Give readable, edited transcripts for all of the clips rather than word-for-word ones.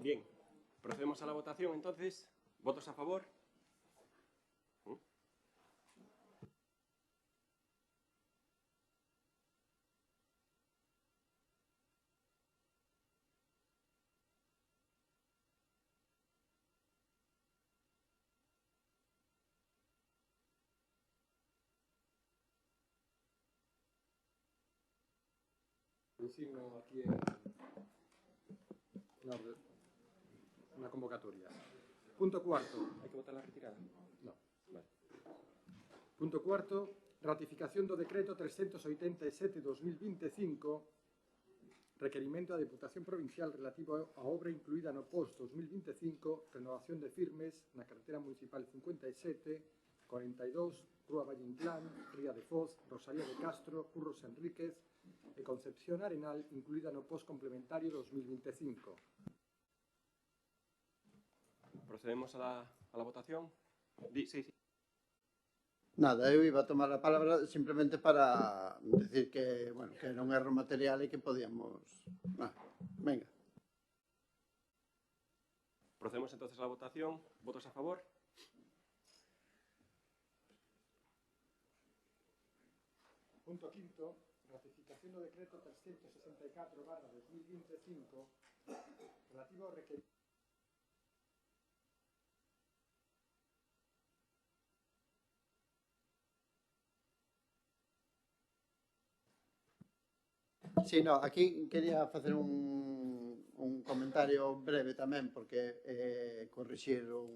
Bien, procedemos a la votación entonces. ¿Votos a favor? Insigno aquí na convocatoria. Punto cuarto. Hai que votar la retirada? No. Vale. Punto cuarto. Ratificación do decreto 387/2025, requerimento da Deputación Provincial relativo á obra incluída no POS 2025, renovación de firmes na carretera municipal 57, 42, Rúa Valle Inclán, Ría de Foz, Rosalía de Castro, Curros Enríquez e Concepción Arenal, incluída no POS complementario 2025. Procedemos a la votación. Sí. Nada, eu iba a tomar a palabra simplemente para decir que, bueno, que era un erro material e que podíamos... venga. Procedemos entonces a la votación. ¿Votos a favor? Punto quinto. Ratificación do decreto 364/2025 relativo ao requerimento. Sí, no, aquí quería facer un comentario breve tamén, porque corrixir o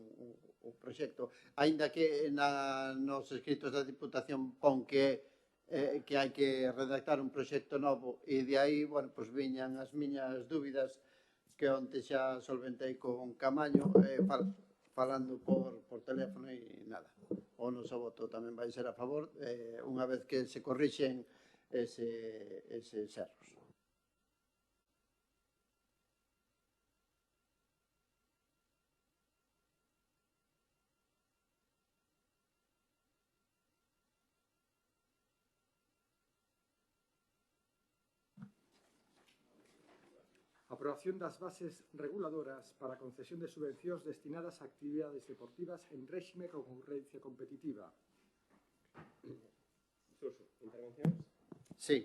proxecto. Aínda que nos escritos da Diputación pon que hai que redactar un proxecto novo, e de aí, bueno, pois viñan as miñas dúbidas que onte xa solventei con Camaño, falando por teléfono e nada. O noso voto tamén vai ser a favor, unha vez que se corrixen eses erros. Aprobación das bases reguladoras para a concesión de subvencións destinadas a actividades deportivas en réxime con concurrencia competitiva. Suso, intervencións? Sí.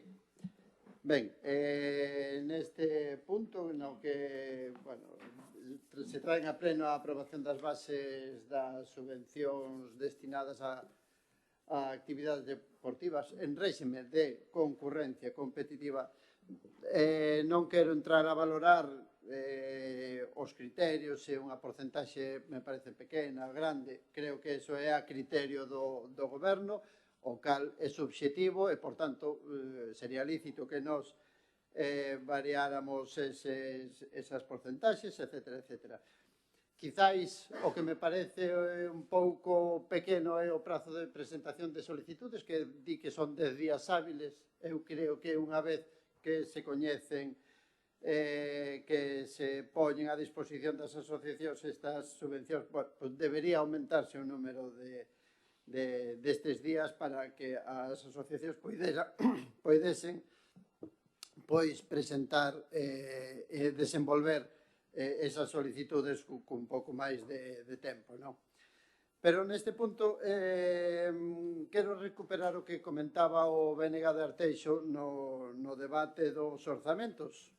Ben, neste punto no que, bueno, se traen a pleno a aprobación das bases das subvencións destinadas a actividades deportivas en réxime de concurrencia competitiva, non quero entrar a valorar os criterios, se unha porcentaxe me parece pequena, grande, creo que iso é a criterio do goberno, o cal é subxetivo e, por tanto, sería lícito que nos variáramos esas porcentaxes, etc. Quizáis o que me parece un pouco pequeno é o prazo de presentación de solicitudes, que di que son 10 días hábiles. Eu creo que unha vez que se coñecen, que se poñen a disposición das asociacións estas subvencións, debería aumentarse o número destes días para que as asociacións poidesen presentar e desenvolver esas solicitudes cun pouco máis de tempo, non? Pero neste punto quero recuperar o que comentaba o BNG de Arteixo no debate dos orzamentos,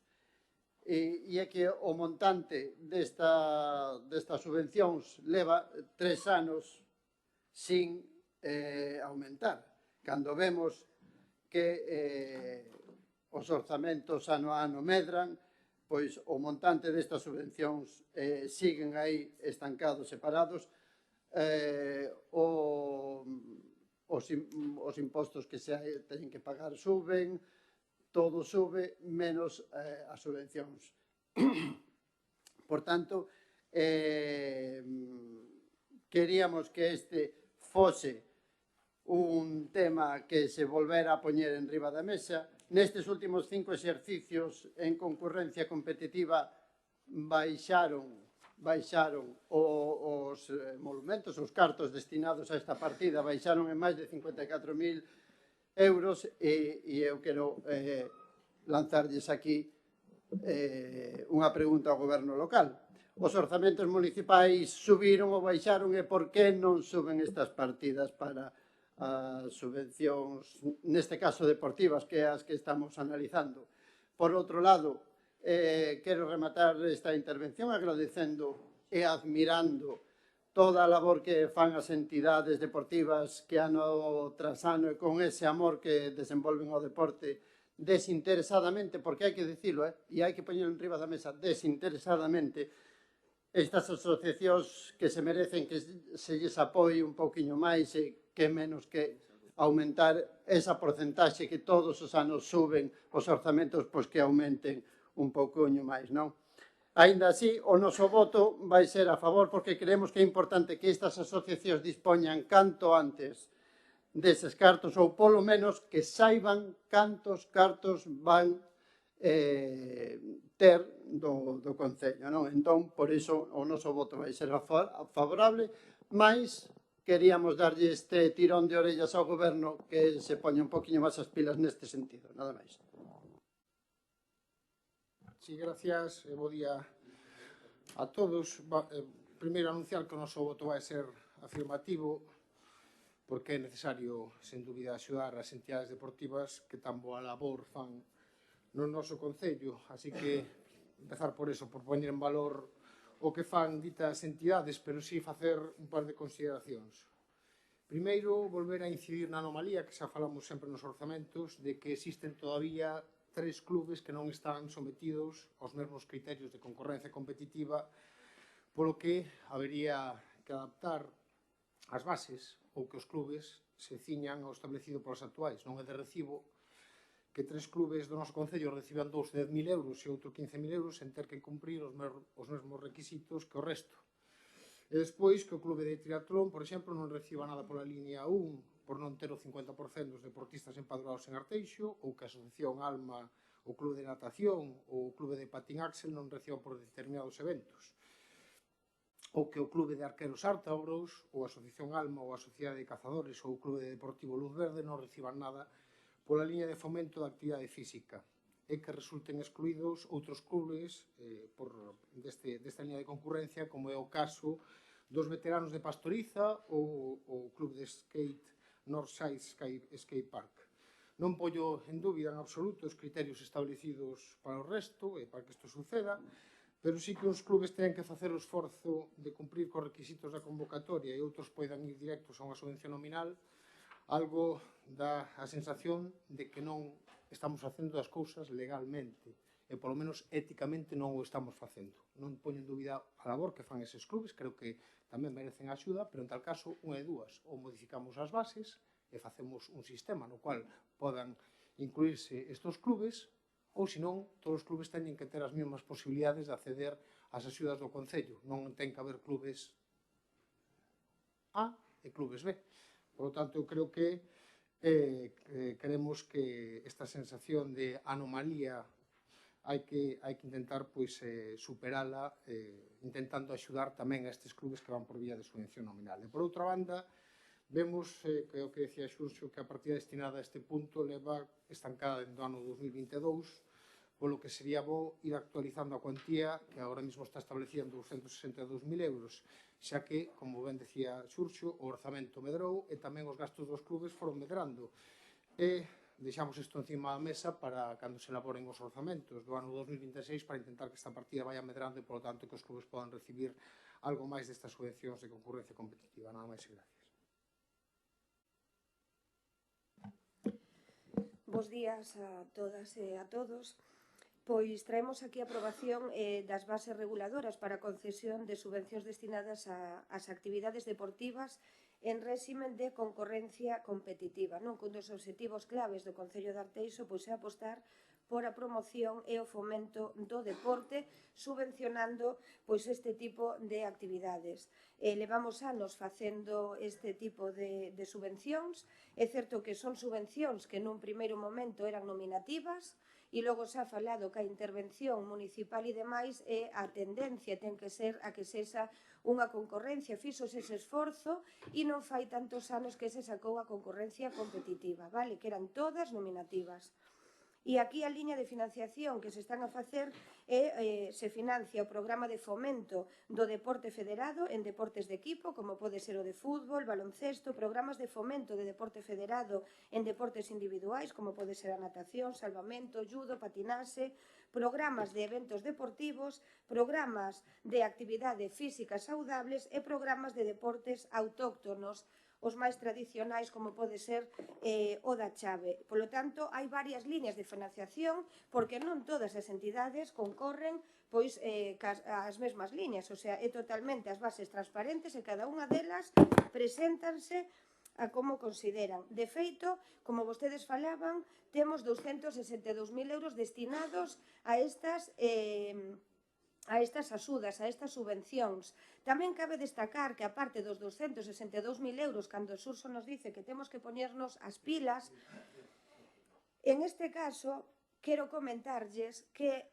e é que o montante destas subvencións leva 3 anos sin aumentar. Cando vemos que os orzamentos ano a ano medran, pois o montante destas subvencións siguen aí estancados e parados, os impostos que se teñen que pagar suben, todo sube, menos as subvencións. Por tanto, queríamos que este fose un tema que se volvera a poñer en riba da mesa. Nestes últimos 5 exercicios en concurrencia competitiva baixaron os monumentos, os cartos destinados a esta partida, baixaron en máis de 54.000 euros, e eu quero lanzarlles aquí unha pregunta ao goberno local. os orzamentos municipais subiron ou baixaron e por que non suben estas partidas para as subvencións, neste caso deportivas, que é as que estamos analizando. Por outro lado, quero rematar esta intervención agradecendo e admirando toda a labor que fan as entidades deportivas que ano tras ano e con ese amor que desenvolven o deporte desinteresadamente, porque hai que dicilo, e hai que poñer en riba da mesa, desinteresadamente, estas asociacións que se merecen que se lles apoie un pouquiño máis e que menos que aumentar esa porcentaxe que todos os anos suben os orzamentos, pois que aumenten un pouquiño máis, non? Aínda así, o noso voto vai ser a favor porque creemos que é importante que estas asociacións dispoñan canto antes deses cartos ou polo menos que saiban cantos cartos van ter do Concello, non? Entón, por iso, o noso voto vai ser favorable, mas queríamos darlle este tirón de orellas ao goberno que se poña un poquinho máis as pilas neste sentido, nada máis. Sí, gracias, bo día a todos. Primeiro anunciar que o noso voto vai ser afirmativo porque é necesario, sen dúbida, axudar as entidades deportivas que tan boa labor fan no noso Concello. Así que empezar por eso, por poñer en valor o que fan ditas entidades, pero sí facer un par de consideracións. Primeiro, volver a incidir na anomalía que xa falamos sempre nos orzamentos de que existen todavía 3 clubes que non están sometidos aos mesmos criterios de concorrencia competitiva, polo que habería que adaptar as bases ou que os clubes se ciñan ao establecido polos actuais. Non é de recibo que 3 clubes do noso Concello reciban 10.000 euros e outro 15.000 euros sen ter que cumprir os mesmos requisitos que o resto. E despois que o clube de triatlón, por exemplo, non reciba nada pola línea 1 por non ter o 50% dos deportistas empadroados en Arteixo, ou que a Asociación Alma, o clube de natación ou o clube de patín axel non reciban por determinados eventos. Ou que o clube de arqueros ártabros, ou a Asociación Alma, ou a Sociedade de Cazadores, ou o clube de deportivo Luz Verde non reciban nada pola liña de fomento da actividade física, e que resulten excluídos outros clubes desta liña de concurrencia, como é o caso dos veteranos de Pastoriza ou o clube de skate Northside Skate Park. Non poño en dúbida en absoluto os criterios establecidos para o resto e para que isto suceda, pero sí que os clubes teñen que facer o esforzo de cumprir cos requisitos da convocatoria e outros poidan ir directos a unha subvención nominal. Algo dá a sensación de que non estamos facendo as cousas legalmente e polo menos éticamente non o estamos facendo. Non poño en dúbida a labor que fan eses clubes, creo que tamén merecen axuda, pero en tal caso unha de dúas, ou modificamos as bases e facemos un sistema no cual podan incluirse estes clubes, ou senón todos os clubes teñen que ter as mesmas posibilidades de acceder ás axudas do Concello. Non ten que haber clubes A e clubes B. Por lo tanto, eu creo que queremos que esta sensación de anomalía hai que intentar superala intentando axudar tamén a estes clubes que van por vía de subvención nominal. E por outra banda, vemos, que é o que decía Xurxo, que a partida destinada a este punto leva estancada dentro do ano 2022, polo que sería bo ir actualizando a cuantía que agora mesmo está establecida en 262.000 euros, xa que, como ben decía Xurxo, o orzamento medrou e tamén os gastos dos clubes foron medrando. E deixamos isto encima da mesa para cando se elaboren os orzamentos do ano 2026 para intentar que esta partida vaya medrando e, polo tanto, que os clubes podan recibir algo máis destas subvencións de concurrencia competitiva. Nada máis e gracias. Bos días a todas e a todos. Pois traemos aquí a aprobación das bases reguladoras para a concesión de subvencións destinadas ás actividades deportivas en réximen de concorrencia competitiva, non? Cun dos obxectivos claves do Concello de Arteixo pois é apostar por a promoción e o fomento do deporte, subvencionando pois este tipo de actividades. Levamos anos facendo este tipo de subvencións. É certo que son subvencións que nun primeiro momento eran nominativas, e logo se ha falado que a intervención municipal e demais é a tendencia ten que ser a que sexa unha concorrencia. Fixose ese esforzo e non fai tantos anos que se sacou a concorrencia competitiva, vale? Que eran todas nominativas. E aquí a liña de financiación que se están a facer se financia o programa de fomento do deporte federado en deportes de equipo, como pode ser o de fútbol, baloncesto, programas de fomento de deporte federado en deportes individuais, como pode ser a natación, salvamento, judo, patinaxe, programas de eventos deportivos, programas de actividade física saudables e programas de deportes autóctonos, os máis tradicionais, como pode ser o da chave. Polo tanto, hai varias liñas de financiación, porque non todas as entidades concorren pois as mesmas liñas, o sea, é totalmente as bases transparentes e cada unha delas preséntanse a como consideran. De feito, como vostedes falaban, temos 262.000 euros destinados a estas axudas, a estas subvencións. Tamén cabe destacar que, aparte dos 262.000 euros, cando o Xurso nos dice que temos que poñernos as pilas, en este caso, quero comentarlles que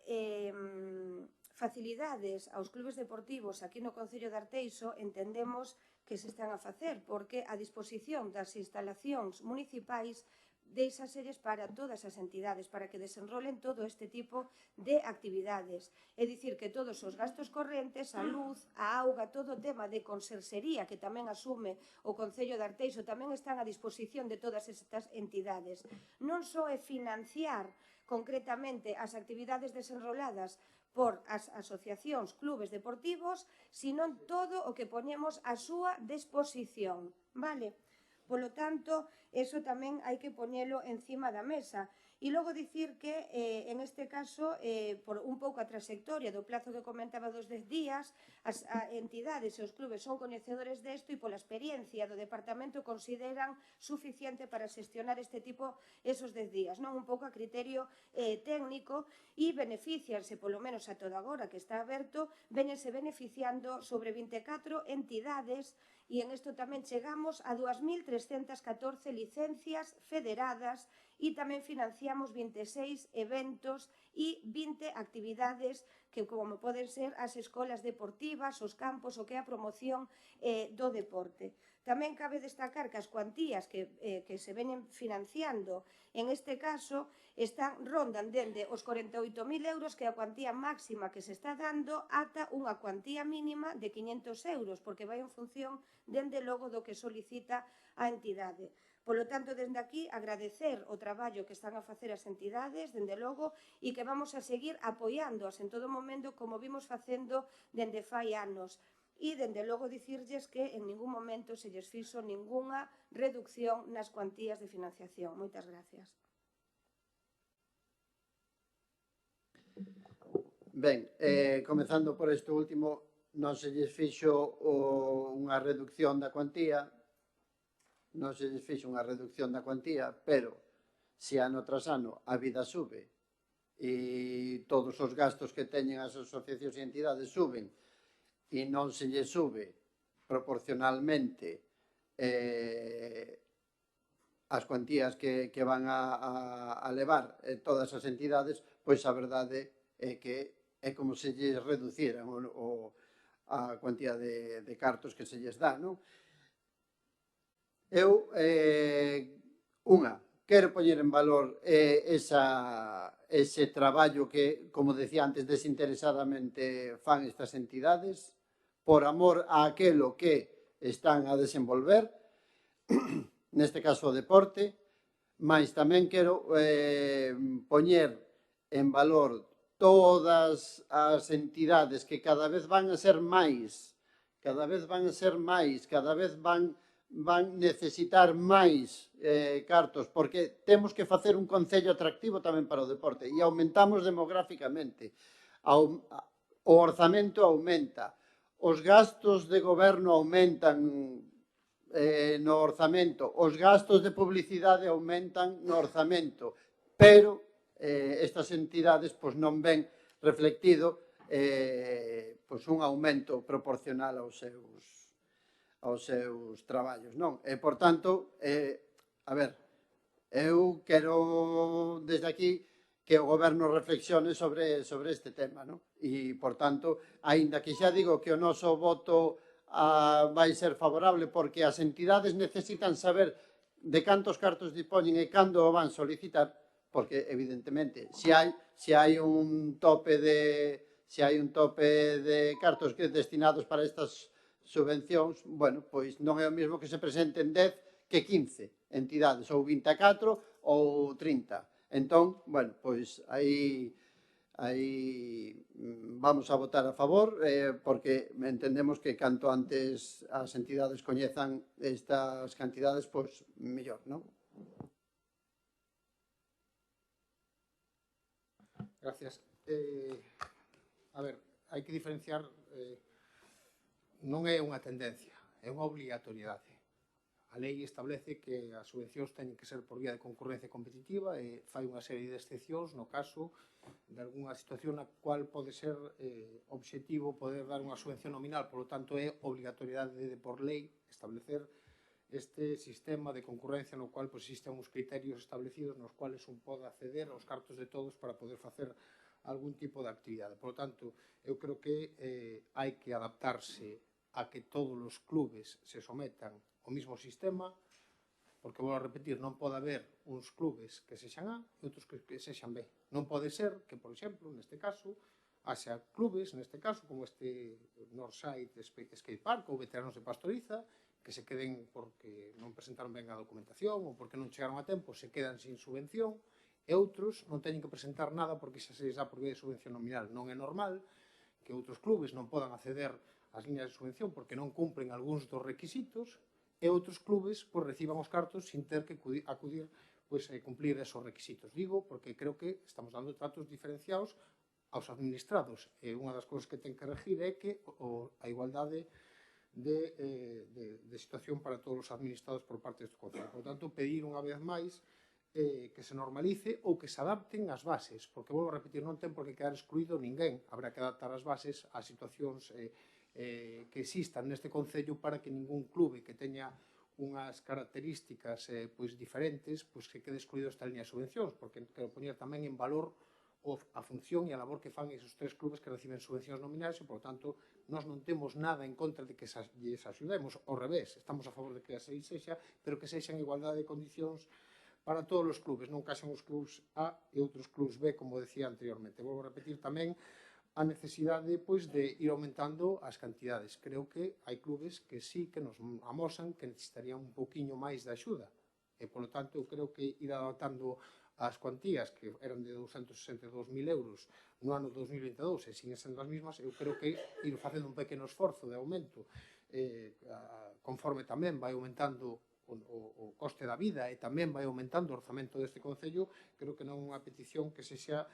facilidades aos clubes deportivos aquí no Concello de Arteixo entendemos que se están a facer, porque a disposición das instalacións municipais deixaselles para todas as entidades, para que desenrolen todo este tipo de actividades. É dicir, que todos os gastos correntes, a luz, a auga, todo o tema de conserxería que tamén asume o Concello de Arteixo, tamén están a disposición de todas estas entidades. Non só é financiar concretamente as actividades desenroladas por as asociacións, clubes deportivos, sino todo o que poñemos a súa disposición, vale? Polo tanto, eso tamén hai que poñelo encima da mesa. E logo dicir que, en este caso, por un pouco a trayectoria do plazo que comentaba dos 10 días, as entidades e os clubes son coñecedores desto e pola experiencia do departamento consideran suficiente para xestionar este tipo esos 10 días, non? Un pouco a criterio técnico e beneficiarse, polo menos a todo agora que está aberto, véñense beneficiando sobre 24 entidades e en isto tamén chegamos a 2.314 licencias federadas e tamén financiamos 26 eventos e 20 actividades que, como poden ser as escolas deportivas, os campos, o que é a promoción do deporte. Tamén cabe destacar que as cuantías que se venen financiando, en este caso, rondan dende os 48.000 euros, que é a cuantía máxima que se está dando, ata unha cuantía mínima de 500 euros, porque vai en función, dende logo, do que solicita a entidade. Polo tanto, desde aquí, agradecer o traballo que están a facer as entidades, dende logo, e que vamos a seguir apoiándoas en todo momento, como vimos facendo dende fai anos. E, dende logo, dicirlles que en ningún momento se lles fixo ningunha reducción nas cuantías de financiación. Moitas gracias. Ben, comezando por isto último, non se lles fixo unha reducción da cuantía, pero se ano tras ano a vida sube e todos os gastos que teñen as asociacións e entidades suben e non se lles sube proporcionalmente as cuantías que van a levar todas as entidades, pois a verdade é que é como se lles reduciran a cuantía de cartos que se lles dá, non? Eu, quero poñer en valor ese traballo que, como decía antes, desinteresadamente fan estas entidades, por amor a aquelo que están a desenvolver, neste caso o deporte, mas tamén quero poñer en valor todas as entidades que cada vez van a ser máis, cada vez van necesitar máis cartos, porque temos que facer un concello atractivo tamén para o deporte e aumentamos demográficamente. O orzamento aumenta, os gastos de goberno aumentan no orzamento, os gastos de publicidade aumentan no orzamento, pero estas entidades non ven reflectido un aumento proporcional aos seus traballos, non? E, por tanto, eu quero desde aquí que o goberno reflexione sobre este tema, non? E, por tanto, aínda que xa digo que o noso voto vai ser favorable porque as entidades necesitan saber de cantos cartos dispoñen e cando o van solicitar, porque evidentemente se hai un tope de cartos que destinados para estas subvencións, bueno, pois non é o mesmo que se presenten 10 que 15 entidades, ou 24 ou 30. Entón, bueno, pois aí vamos a votar a favor, porque entendemos que canto antes as entidades coñezan estas cantidades, pois mellor, non? Gracias. A ver, hai que diferenciar, non é unha tendencia, é unha obligatoriedade. A lei establece que as subvencións teñen que ser por vía de concurrencia competitiva e fai unha serie de excepcións no caso de algunha situación na cual pode ser obxectivo poder dar unha subvención nominal, polo tanto é obligatoriedade de por lei establecer este sistema de concurrencia no cual existen uns criterios establecidos nos cuales un pode acceder aos cartos de todos para poder facer algún tipo de actividade. Por lo tanto, eu creo que hai que adaptarse a que todos os clubes se sometan ao mismo sistema, porque, vou a repetir, non pode haber uns clubes que sexan A e outros que sexan B. Non pode ser que, por exemplo, neste caso, haxa clubes, neste caso, como este Northside Skate Park ou Veteranos de Pastoriza, que se queden porque non presentaron ben a documentación ou porque non chegaron a tempo, se quedan sin subvención, e outros non teñen que presentar nada porque xa se les dá por vía de subvención nominal. Non é normal que outros clubes non podan acceder ás líneas de subvención porque non cumpren algúns dos requisitos e outros clubes reciban os cartos sin ter que acudir a cumplir esos requisitos. Digo porque creo que estamos dando tratos diferenciados aos administrados e unha das cousas que ten que regir é que a igualdade de situación para todos os administrados por parte deste Concello. Por tanto, pedir unha vez máis que se normalice ou que se adapten as bases, porque, vou a repetir, non ten por que quedar excluído ninguén. Habrá que adaptar as bases ás situacións que existan neste Concello para que ningún clube que teña unhas características diferentes que quede excluído esta línea de subvencións, porque quero poñer tamén en valor a función e a labor que fan esos tres clubes que reciben subvencións nominais e, por tanto, nós non temos nada en contra de que lles axudemos, ao revés, estamos a favor de que así sexa, pero que sexa en igualdade de condicións para todos os clubes, non que haxan os clubes A e outros clubes B, como decía anteriormente. Vou repetir tamén a necesidade de ir aumentando as cantidades. Creo que hai clubes que sí que nos amosan que necesitarían un pouquiño máis de axuda e, polo tanto, eu creo que ir adaptando as cuantías que eran de 262.000 euros no ano 2022 e siguen sendo as mismas, eu creo que ir facendo un pequeno esforzo de aumento conforme tamén vai aumentando o coste da vida e tamén vai aumentando o orzamento deste Concello, creo que non é unha petición que sexa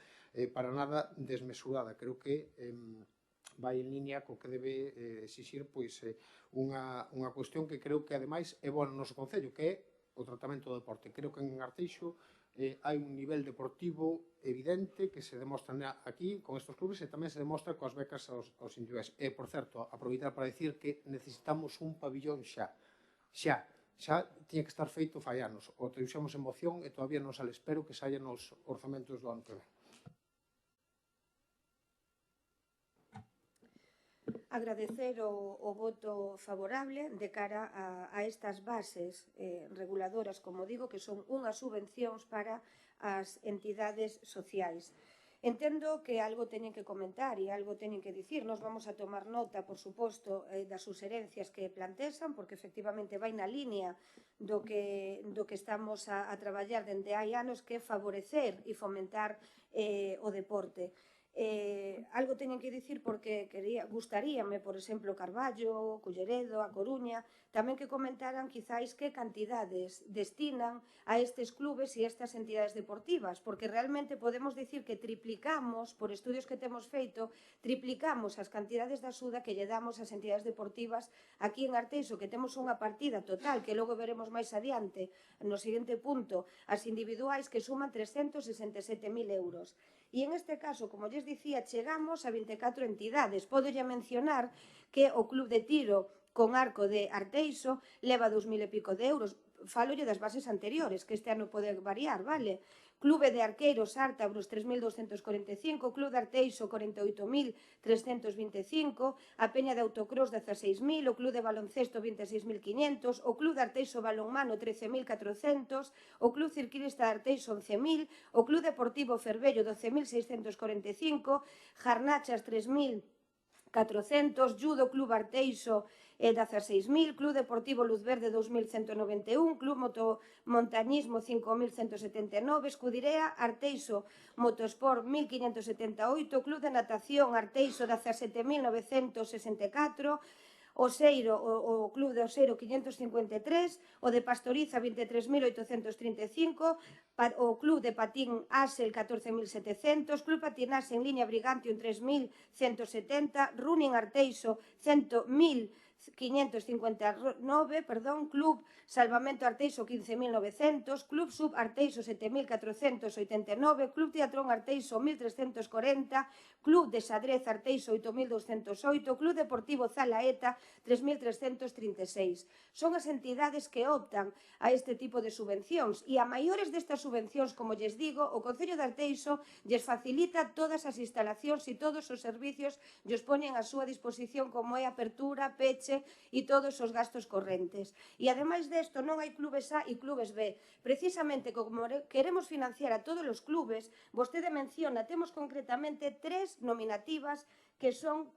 para nada desmesurada. Creo que vai en línea co que debe exixir unha cuestión que creo que ademais é boa no noso Concello, que é o tratamento do deporte. Creo que en Arteixo hai un nivel deportivo evidente que se demostra aquí con estes clubes e tamén se demostra coas becas aos individuais. E, por certo, aproveitar para dicir que necesitamos un pabillón xa tiña que estar feito fai anos. O trouxemos en moción e todavía non sale. Espero que saia nos orzamentos do ano que ven. Agradecer o voto favorable de cara a estas bases reguladoras, como digo, que son unhas subvencións para as entidades sociais. Entendo que algo teñen que comentar e algo teñen que dicir. Nos vamos a tomar nota, por suposto, das suxerencias que plantexan, porque efectivamente vai na línea do que estamos a traballar dende hai anos, que é favorecer e fomentar o deporte. Algo teñen que dicir porque gustaríame, por exemplo, Carballo, Culleredo, A Coruña, tamén que comentaran quizáis que cantidades destinan a estes clubes e a estas entidades deportivas, porque realmente podemos dicir que triplicamos, por estudios que temos feito, triplicamos as cantidades de axuda que lle damos ás entidades deportivas aquí en Arteixo, que temos unha partida total, que logo veremos máis adiante, no seguinte punto, as individuais que suman 367.000 euros. E en este caso, como lles dicía, chegamos a 24 entidades. Pódolle mencionar que o Club de Tiro con Arco de Arteixo leva 2.000 e pico de euros. falolle das bases anteriores, que este ano pode variar, vale? Clube de Arqueiros Ártabros 3.245, Club de Arteixo 48.325, a Peña de Autocross 16.000, o Club de Baloncesto 26.500, o Club de Arteixo Balonmano 13.400, o Club Cirquilista de Arteixo 11.000, o Club Deportivo Fervello 12.645, Jarnachas 3.400, Judo Club Arteixo 16.000, Club Deportivo Luz Verde 2.191, Club Montañismo 5.179, Escudirea Arteixo Motosport 1.578, Club de Natación Arteixo 17.964, o Club de Oseiro 553, o de Pastoriza 23.835, o Club de Patín Asel 14.700, Club Patinaxe en Liña Brigantium 3.170, Running Arteixo 100.559, Club Salvamento Arteixo 15.900, Club Sub Arteixo 7.489, Club Teatrón Arteixo 1.340, Club de Xadrez Arteixo 8.208, Club Deportivo Zalaeta 3.336. Son as entidades que optan a este tipo de subvencións e a maiores destas subvencións, como lles digo, o Concello de Arteixo lles facilita todas as instalacións e todos os servicios lles poñen a súa disposición, como é apertura, peche e todos os gastos correntes. E ademais desto non hai clubes A e clubes B. Precisamente como queremos financiar a todos os clubes, vostede menciona, temos concretamente 3 nominativas que son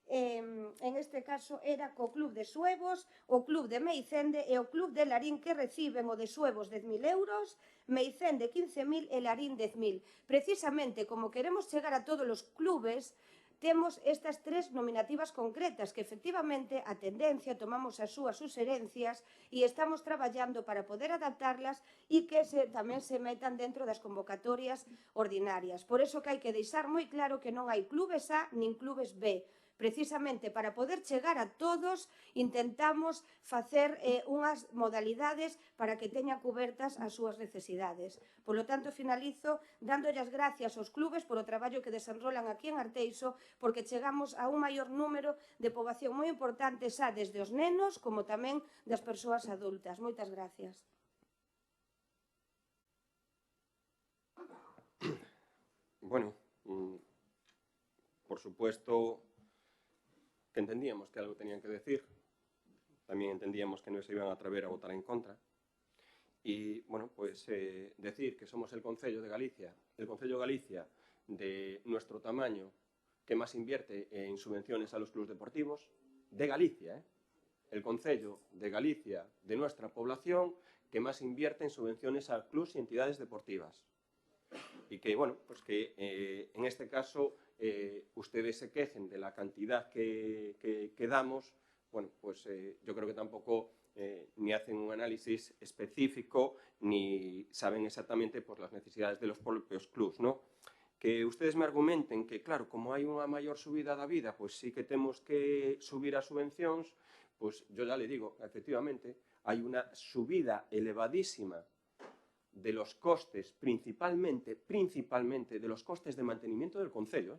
en este caso era co Club de Suevos, o Club de Meicende e o Club de Larín, que reciben o de Suevos 10.000 euros, Meicende 15.000 e Larín 10.000. Precisamente como queremos chegar a todos os clubes, temos estas 3 nominativas concretas que efectivamente a tendencia tomamos as súas suxerencias e estamos traballando para poder adaptarlas e que tamén se metan dentro das convocatorias ordinarias. Por iso que hai que deixar moi claro que non hai clubes A nin clubes B. Precisamente para poder chegar a todos intentamos facer unhas modalidades para que teñan cubertas as súas necesidades. Por lo tanto, finalizo dándolle as gracias aos clubes por o traballo que desenrolan aquí en Arteixo, porque chegamos a un maior número de poboación moi importante xa desde os nenos como tamén das persoas adultas. Moitas gracias. Bueno, por supuesto que entendíamos que algo tenían que decir, también entendíamos que no se iban a atrever a votar en contra. Y, bueno, pues decir que somos el Concello de Galicia de nuestro tamaño que más invierte en subvenciones a los clubes deportivos, de Galicia, el Concello de Galicia de nuestra población que más invierte en subvenciones a clubes y entidades deportivas. Y que, bueno, pues que en este caso ustedes se quejen de la cantidad que damos, bueno, pues yo creo que tampoco ni hacen un análisis específico ni saben exactamente pues, las necesidades de los propios clubs, ¿no? Que ustedes me argumenten que, claro, como hai unha maior subida da vida, pues sí que temos que subir as subvencións, pues yo ya le digo, efectivamente, hai unha subida elevadísima de los costes, principalmente de los costes de mantenimiento del concello.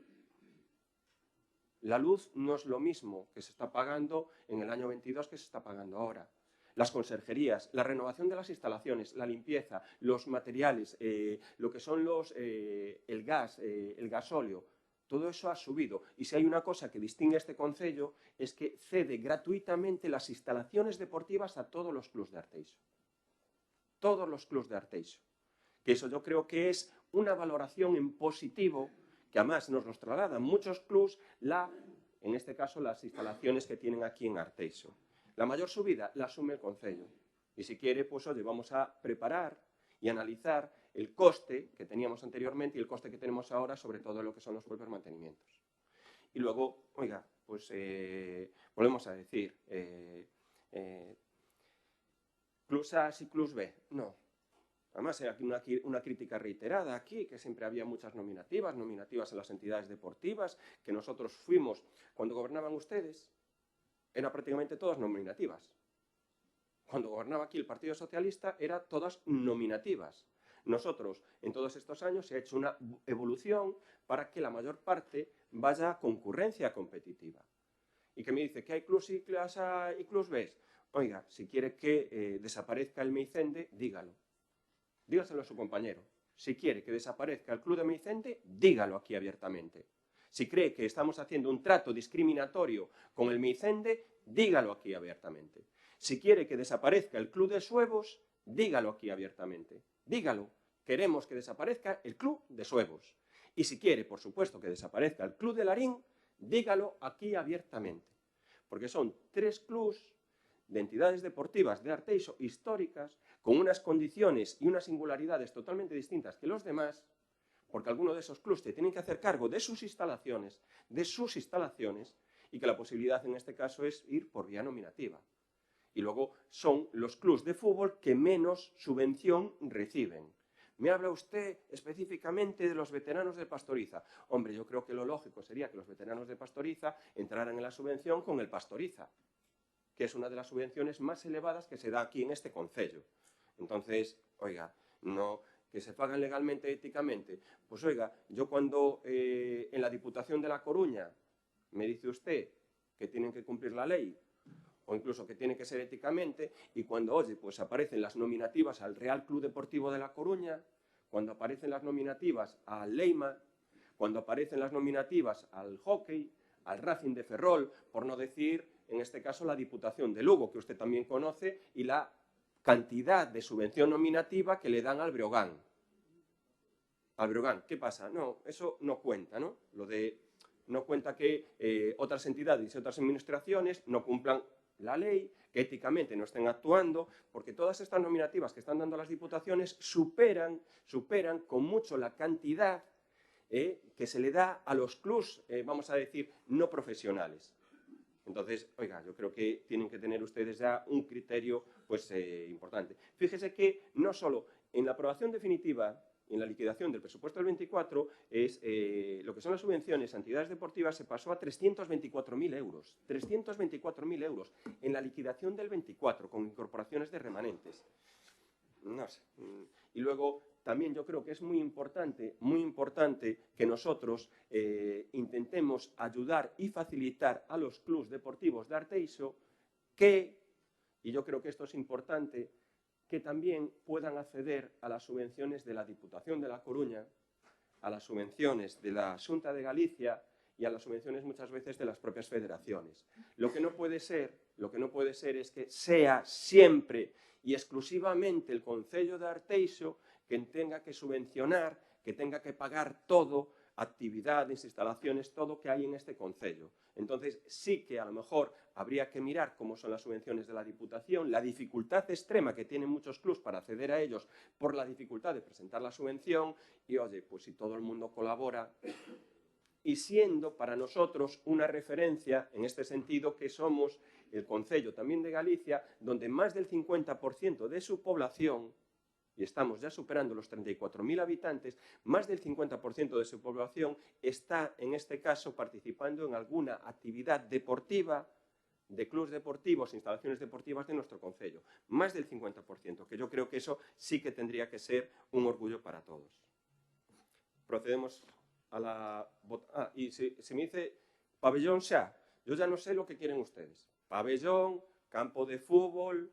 La luz no es lo mismo que se está pagando en el año 22 que se está pagando ahora. Las conserjerías, la renovación de las instalaciones, la limpieza, los materiales, lo que son el gas, el gasóleo, todo eso ha subido. Y si hay una cosa que distingue a este concello es que cede gratuitamente las instalaciones deportivas a todos los clubs de Arteixo. Todos los clubs de Arteixo. Que eso yo creo que es una valoración en positivo, que además nos los trasladan muchos clubs, en este caso las instalaciones que tienen aquí en Arteixo. La mayor subida la asume el concello. Y si quiere, pues oye, vamos a preparar y analizar el coste que teníamos anteriormente y el coste que tenemos ahora, sobre todo lo que son los propios mantenimientos. Y luego, oiga, pues volvemos a decir, clubs A y clubs B, no. Además, hay una crítica reiterada aquí, que siempre había muchas nominativas a las entidades deportivas, que nosotros fuimos, cuando gobernaban ustedes, eran prácticamente todas nominativas. Cuando gobernaba aquí el Partido Socialista, eran todas nominativas. Nosotros, en todos estos años, se ha hecho una evolución para que la mayor parte vaya a concurrencia competitiva. ¿Y que me dice que hay clubs A y clubs B? oiga, si quiere que desaparezca el Meicende, dígalo. Dígaselo a su compañero. Si quiere que desaparezca el Club de Meicende, dígalo aquí abiertamente. Si cree que estamos haciendo un trato discriminatorio con el Meicende, dígalo aquí abiertamente. Si quiere que desaparezca el Club de Suevos, dígalo aquí abiertamente. Dígalo. Queremos que desaparezca el Club de Suevos. Y si quiere, por supuesto, que desaparezca el Club de Larín, dígalo aquí abiertamente. Porque son 3 clubs de entidades deportivas de Arteixo históricas, con unas condiciones y unas singularidades totalmente distintas que los demás, porque algunos de esos clubs te tienen que hacer cargo de sus instalaciones, y que la posibilidad en este caso es ir por vía nominativa. Y luego son los clubs de fútbol que menos subvención reciben. Me habla usted específicamente de los veteranos de Pastoriza. Hombre, yo creo que lo lógico sería que los veteranos de Pastoriza entraran en la subvención con el Pastoriza, que es una de las subvenciones más elevadas que se da aquí en este concello. Entonces, oiga, no que se pagan legalmente, éticamente. Pues oiga, yo cuando en la Diputación de La Coruña me dice usted que tienen que cumplir la ley, o incluso que tiene que ser éticamente, y cuando, oye, pues aparecen las nominativas al Real Club Deportivo de La Coruña, cuando aparecen las nominativas al Leima, cuando aparecen las nominativas al hockey, al Racing de Ferrol, por no decir, en este caso, la Diputación de Lugo, que usted también conoce, y la cantidad de subvención nominativa que le dan al Breogán. Al Breogán, ¿qué pasa? No, eso no cuenta, ¿no? No cuenta que otras entidades y otras administraciones no cumplan la ley, que éticamente no estén actuando, porque todas estas nominativas que están dando las diputaciones superan con mucho la cantidad que se le da a los clubs, vamos a decir, no profesionales. Entonces, oiga, yo creo que tienen que tener ustedes ya un criterio pues, importante. Fíjese que no solo en la aprobación definitiva, en la liquidación del presupuesto del 24, lo que son las subvenciones a entidades deportivas se pasó a 324.000 euros. 324.000 euros en la liquidación del 24, con incorporaciones de remanentes. No sé. Y luego, también yo creo que es muy importante que nosotros intentemos ayudar y facilitar a los clubs deportivos de Arteixo y yo creo que esto es importante, que también puedan acceder a las subvenciones de la Diputación de La Coruña, a las subvenciones de la Xunta de Galicia y a las subvenciones muchas veces de las propias federaciones. Lo que no puede ser es que sea siempre y exclusivamente el Concello de Arteixo quien tenga que subvencionar, que tenga que pagar todo, actividades, instalaciones, todo que hay en este concello. Entonces, sí que a lo mejor habría que mirar cómo son las subvenciones de la Diputación, la dificultad extrema que tienen muchos clubs para acceder a ellos por la dificultad de presentar la subvención y, oye, pues si todo el mundo colabora y siendo para nosotros una referencia en este sentido que somos el concello también de Galicia, donde más del 50% de su población, y estamos ya superando los 34.000 habitantes, más del 50% de su población está, en este caso, participando en alguna actividad deportiva, de clubes deportivos, instalaciones deportivas de nuestro concello. Más del 50%, que yo creo que eso sí que tendría que ser un orgullo para todos. Procedemos a la votación. Y se me dice pabellón xa. Yo ya no sé lo que quieren ustedes. Pabellón, campo de fútbol,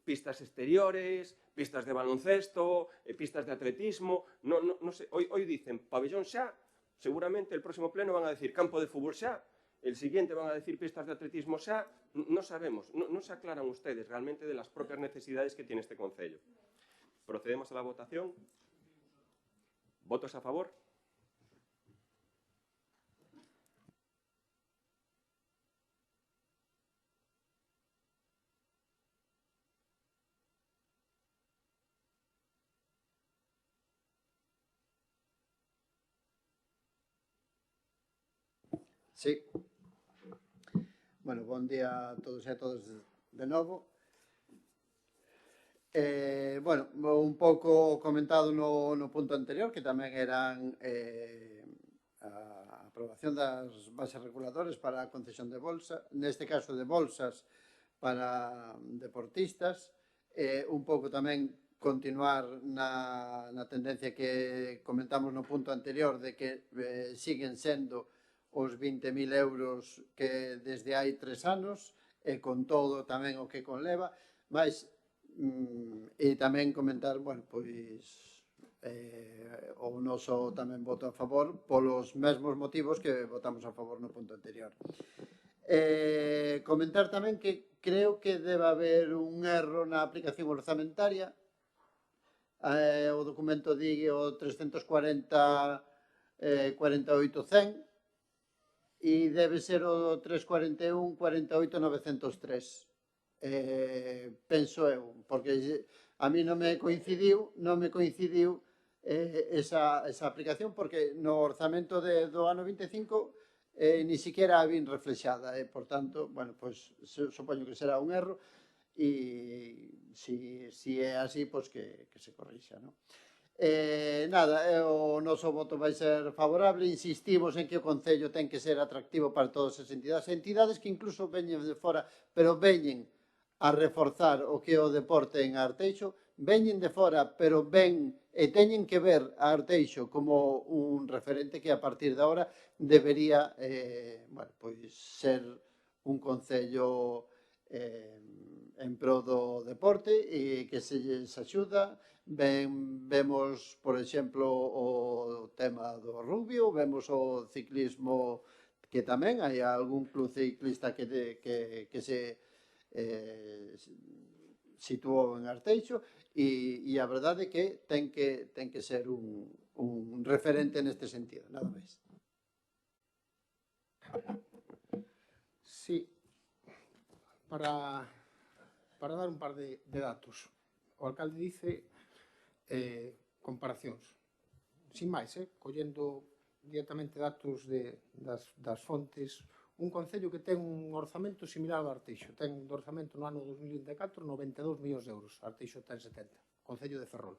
pistas exteriores, pistas de baloncesto, pistas de atletismo, no sé, hoy dicen pabellón xa, seguramente el próximo pleno van a decir campo de fútbol xa, el siguiente van a decir pistas de atletismo xa, no sabemos, no se aclaran ustedes realmente de las propias necesidades que tiene este concello. Procedemos a la votación. ¿Votos a favor? Sí. Bueno, bon día a todos e a todas de novo. Bueno, un pouco comentado no punto anterior, que tamén eran a aprobación das bases reguladoras para a concesión de bolsa, neste caso de bolsas para deportistas, un pouco tamén continuar na tendencia que comentamos no punto anterior de que siguen sendo os 20.000 euros que desde hai 3 anos e con todo tamén o que conleva, mas e tamén comentar, bueno, pois o noso tamén voto a favor polos mesmos motivos que votamos a favor no punto anterior. Comentar tamén que creo que debe haber un erro na aplicación orzamentaria. O documento di o 340 48.100 e debe ser o 341 48 903. Penso eu, porque a mí non me coincidiu esa aplicación, porque no orzamento do ano 25 ni siquiera a vin reflexada, por tanto, bueno, pois supoño que será un erro e si é así, pois que se corrixa, non? Nada, o noso voto vai ser favorable. Insistimos en que o Concello ten que ser atractivo para todas as entidades que incluso veñen de fora, pero veñen a reforzar o que é o deporte en Arteixo, veñen de fora, pero ven e teñen que ver a Arteixo como un referente que a partir de agora debería pois ser un concello en pro do deporte e que se lles axuda. Vemos, por exemplo, o tema do rugby, vemos o ciclismo, que tamén hai algún club ciclista que se situou en Arteixo e a verdade é que ten que ser un referente neste sentido, nada máis. Sí, para dar un par de datos. O alcalde dice comparacións. Sin máis, collendo directamente datos das fontes, un concello que ten un orzamento similar ao Arteixo. Ten de orzamento no ano 2024 92 millóns de euros. Arteixo ten 70. Concello de Ferrol.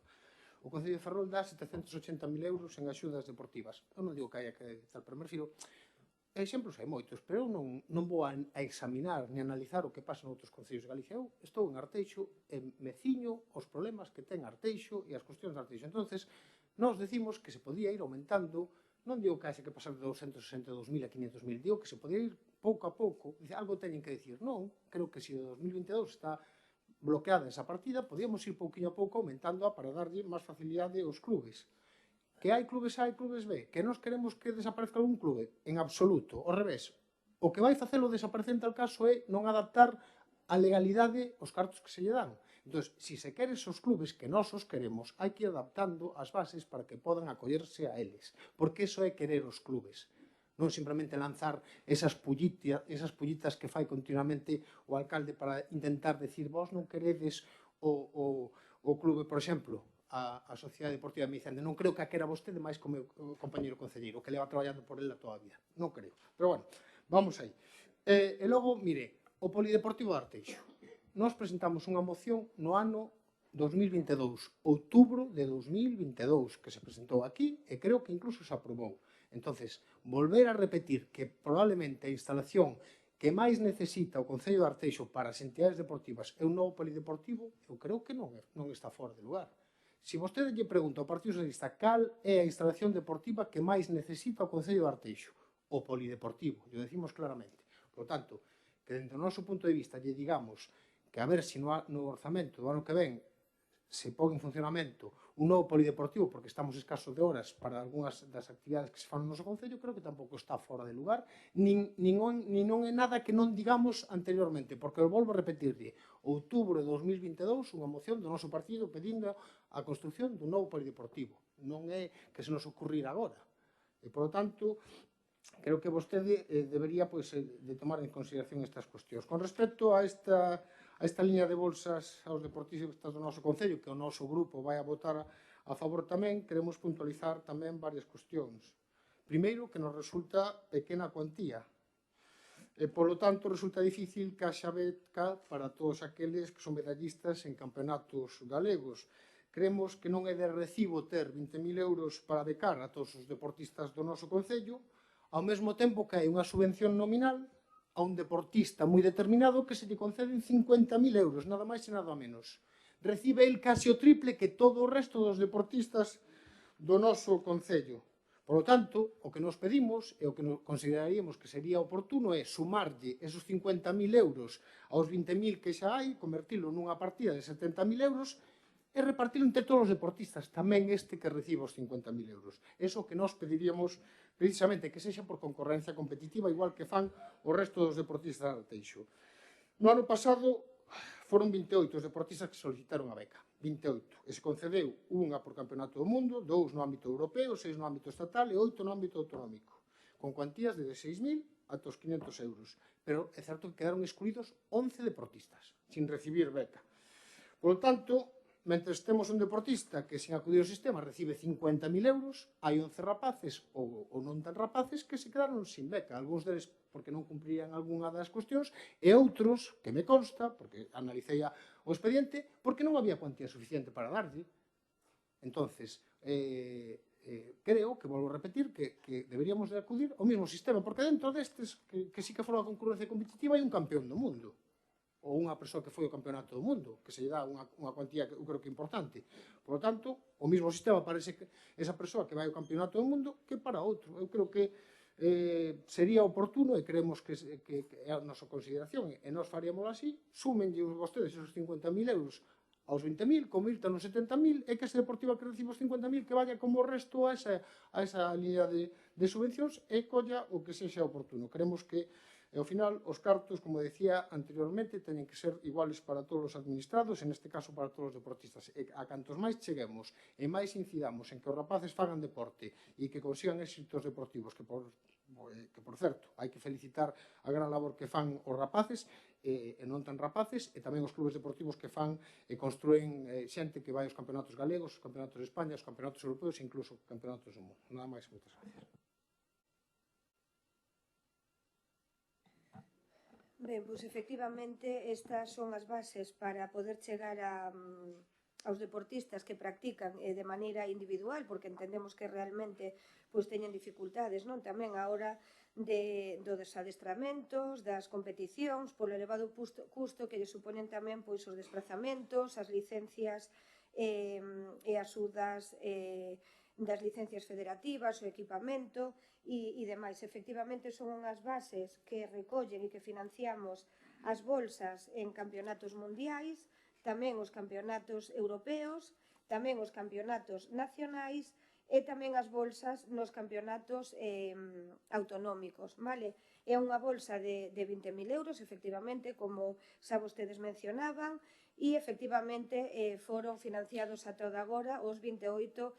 O Concello de Ferrol dá 780.000 euros en axudas deportivas. Eu non digo que haya que tal, pero me refiro, exemplos hai moitos, pero eu non vou a examinar ni analizar o que pasa noutros concellos de Galicia. Eu estou en Arteixo e me ciño os problemas que ten Arteixo e as cuestións de Arteixo. Entonces, nós decimos que se podía ir aumentando. Non digo que haxe que pasar de 262.000 a 500.000, digo que se podía ir pouco a pouco. Dice, algo teñen que decir. Non, creo que se o 2022 está bloqueada esa partida, podíamos ir pouquinho a pouco aumentándoa para darlle máis facilidade aos clubes. Que hai clubes A e clubes B, que nós queremos que desaparezca algún clube, en absoluto, ao revés. O que vai facelo desaparecer en tal caso é non adaptar a legalidade aos cartos que se lle dan. Entón, se se quere esos clubes que nós os queremos, hai que ir adaptando as bases para que podan acollerse a eles. Porque iso é querer os clubes. Non simplemente lanzar esas pullitas que fai continuamente o alcalde para intentar decir vos non queredes o clube, por exemplo, a Sociedade Deportiva de Micende. Non creo que a quera vostede máis como o compañeiro concelleiro, que leva traballando por ela toda a vida. Non creo. Pero bueno, vamos aí. E logo, mire, o Polideportivo de Arteixo. Nós presentamos unha moción no ano 2022, outubro de 2022, que se presentou aquí e creo que incluso se aprobou. Entonces, volver a repetir que probablemente a instalación que máis necesita o Concello de Arteixo para as entidades deportivas é un novo polideportivo, eu creo que non está fora de lugar. Se vostede lle pregunta ao Partido Socialista cal é a instalación deportiva que máis necesita o Concello de Arteixo, o polideportivo, lle decimos claramente. Por tanto, que dentro do noso punto de vista lle digamos que a ver se no orzamento do ano que ven se pon en funcionamento un novo polideportivo porque estamos escasos de horas para algunhas das actividades que se fan no noso Concello, creo que tampouco está fora de lugar, nin non é nada que non digamos anteriormente, porque eu volvo a repetirlle, outubro de 2022, unha moción do noso partido pedindo a construción dun novo polideportivo. Non é que se nos ocurrir agora. E, por lo tanto, creo que vostede debería de tomar en consideración estas cuestións. Con respecto a esta liña de bolsas aos deportistas do noso Concello, que o noso grupo vai a votar a favor tamén, queremos puntualizar tamén varias cuestións. Primeiro, que nos resulta pequena cuantía. E, polo tanto, resulta difícil que haxa beca para todos aqueles que son medallistas en campeonatos galegos. Creemos que non é de recibo ter 20.000 euros para becar a todos os deportistas do noso Concello, ao mesmo tempo que hai unha subvención nominal a un deportista moi determinado que se lle conceden 50.000 euros, nada máis e nada menos. Recibe el casi o triple que todo o resto dos deportistas do noso Concello. Por lo tanto, o que nos pedimos e o que consideraríamos que sería oportuno é sumarlle esos 50.000 euros aos 20.000 que xa hai, convertilo nunha partida de 70.000 euros e repartilo entre todos os deportistas, tamén este que reciba os 50.000 euros. Eso que nos pediríamos precisamente que sexa por concorrencia competitiva, igual que fan o resto dos deportistas de Arteixo. No ano pasado foron 28 os deportistas que solicitaron a beca. 28. E se concedeu unha por campeonato do mundo, 2 no ámbito europeo, 6 no ámbito estatal e 8 no ámbito autonómico, con cuantías de 6.000 ata os 500 euros. Pero é certo que quedaron excluídos 11 deportistas, sin recibir beca. Por lo tanto, mentre temos un deportista que, sin acudir ao sistema, recibe 50.000 euros, hai 11 rapaces ou non tan rapaces que se quedaron sin beca. Algúns deles porque non cumprirían algunha das cuestións e outros, que me consta, porque analicei o expediente, porque non había cuantía suficiente para darlle. Entonces, creo que, volvo a repetir, que deberíamos de acudir ao mesmo sistema, porque dentro destes, que sí que foron a concurrencia competitiva, hai un campeón do mundo, ou unha persoa que foi ao campeonato do mundo, que se lle dá unha cuantía que eu creo que é importante. Por lo tanto, o mesmo sistema para esa persoa que vai ao campeonato do mundo que para outro. Eu creo que sería oportuno, e creemos que é a nosa consideración, e nós faríamos así, súmenlle vostedes esos 50.000 euros aos 20.000, convirtan nos 70.000, e que ese deportivo que reciba os 50.000 que vaya como o resto a esa línea de subvencións e colla o que sexa oportuno. Creemos que e, ao final, os cartos, como decía anteriormente, teñen que ser iguales para todos os administrados, en este caso para todos os deportistas. E a cantos máis cheguemos e máis incidamos en que os rapaces fagan deporte e que consigan éxitos deportivos, que por certo, hai que felicitar a gran labor que fan os rapaces e non tan rapaces, e tamén os clubes deportivos que fan e construen xente que vai aos campeonatos galegos, os campeonatos de España, os campeonatos europeos e incluso os campeonatos do mundo. Nada máis, moitas gracias. Ben, pois efectivamente estas son as bases para poder chegar aos deportistas que practican de maneira individual, porque entendemos que realmente pois teñen dificultades, non? Tamén a hora dos adestramentos, das competicións, polo elevado custo que lle supoñen tamén pois os desplazamentos, as licencias e as axudas das licencias federativas, o equipamento e demais. Efectivamente, son unhas bases que recollen e que financiamos as bolsas en campeonatos mundiais, tamén os campeonatos europeos, tamén os campeonatos nacionais e tamén as bolsas nos campeonatos autonómicos, vale? É unha bolsa de 20.000 euros, efectivamente, como xa vostedes mencionaban, e efectivamente foron financiados a toda agora os 28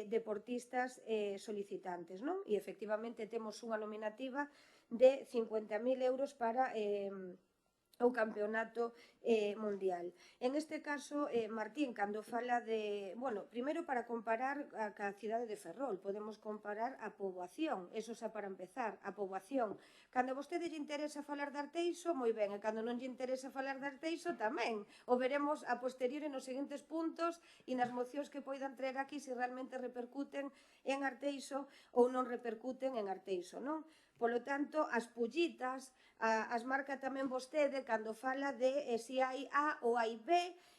deportistas solicitantes, non? E efectivamente temos unha nominativa de 50.000 euros para o campeonato mundial. En este caso, Martín, cando fala de... Bueno, primeiro para comparar a cidade de Ferrol, podemos comparar a poboación, eso xa para empezar, a poboación. Cando a vostede lle interesa falar de Arteixo, moi ben, e cando non lle interesa falar de Arteixo, tamén. O veremos a posteriori nos seguintes puntos e nas mocións que poidan traer aquí se realmente repercuten en Arteixo ou non repercuten en Arteixo, non? Polo tanto, as pullitas as marca tamén vostede cando fala de se hai A ou hai B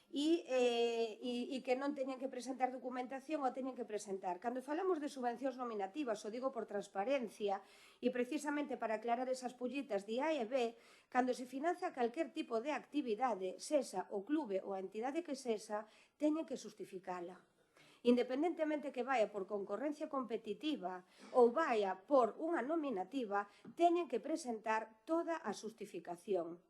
e que non teñen que presentar documentación ou teñen que presentar. Cando falamos de subvencións nominativas, o digo por transparencia, e precisamente para aclarar esas pullitas de A e B, cando se financia calquer tipo de actividade, sexa o clube ou a entidade que sexa, teñen que justificala. Independentemente que vaya por concorrencia competitiva ou vaya por unha nominativa, teñen que presentar toda a xustificación.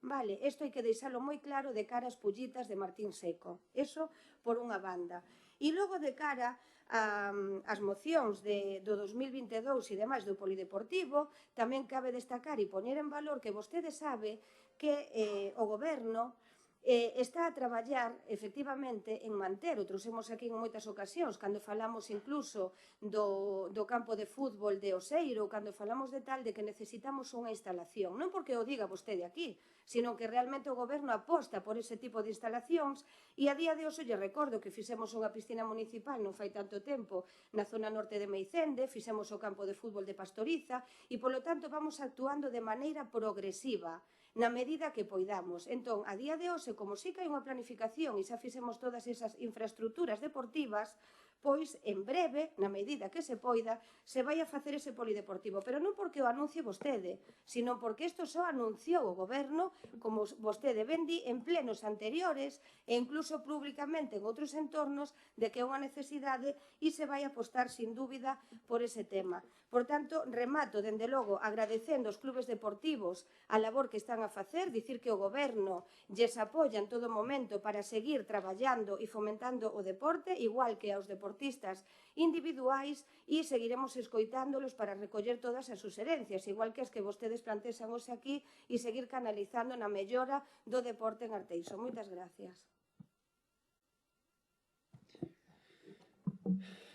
Vale, isto hai que deixalo moi claro de cara ás pullitas de Martín Seco. Eso por unha banda. E logo de cara ás mocións do 2022 e demais do polideportivo, tamén cabe destacar e poñer en valor que vostede sabe que o goberno está a traballar efectivamente en manter, o trouxemos aquí en moitas ocasións, cando falamos incluso do campo de fútbol de Oseiro, cando falamos de tal, de que necesitamos unha instalación, non porque o diga vostede aquí, sino que realmente o goberno aposta por ese tipo de instalacións e a día de hoxe lle recordo que fixemos unha piscina municipal non fai tanto tempo na zona norte de Meicende, fixemos o campo de fútbol de Pastoriza e polo tanto vamos actuando de maneira progresiva na medida que poidamos. Entón, a día de hoxe, como sí que hai unha planificación e xa fixemos todas esas infraestructuras deportivas, pois en breve, na medida que se poida, se vai a facer ese polideportivo, pero non porque o anuncie vostede, sino porque isto só anunciou o goberno, como vostede ben di, en plenos anteriores e incluso públicamente en outros entornos, de que é unha necesidade e se vai apostar sin dúbida por ese tema. Por tanto, remato, dende logo, agradecendo aos clubes deportivos a labor que están a facer, dicir que o goberno lles apoia en todo momento para seguir traballando e fomentando o deporte, igual que aos deportistas individuais, e seguiremos escoitándolos para recoller todas as suxerencias, igual que as que vostedes plantexan hoxe aquí, e seguir canalizando na mellora do deporte en Arteixo. Moitas gracias.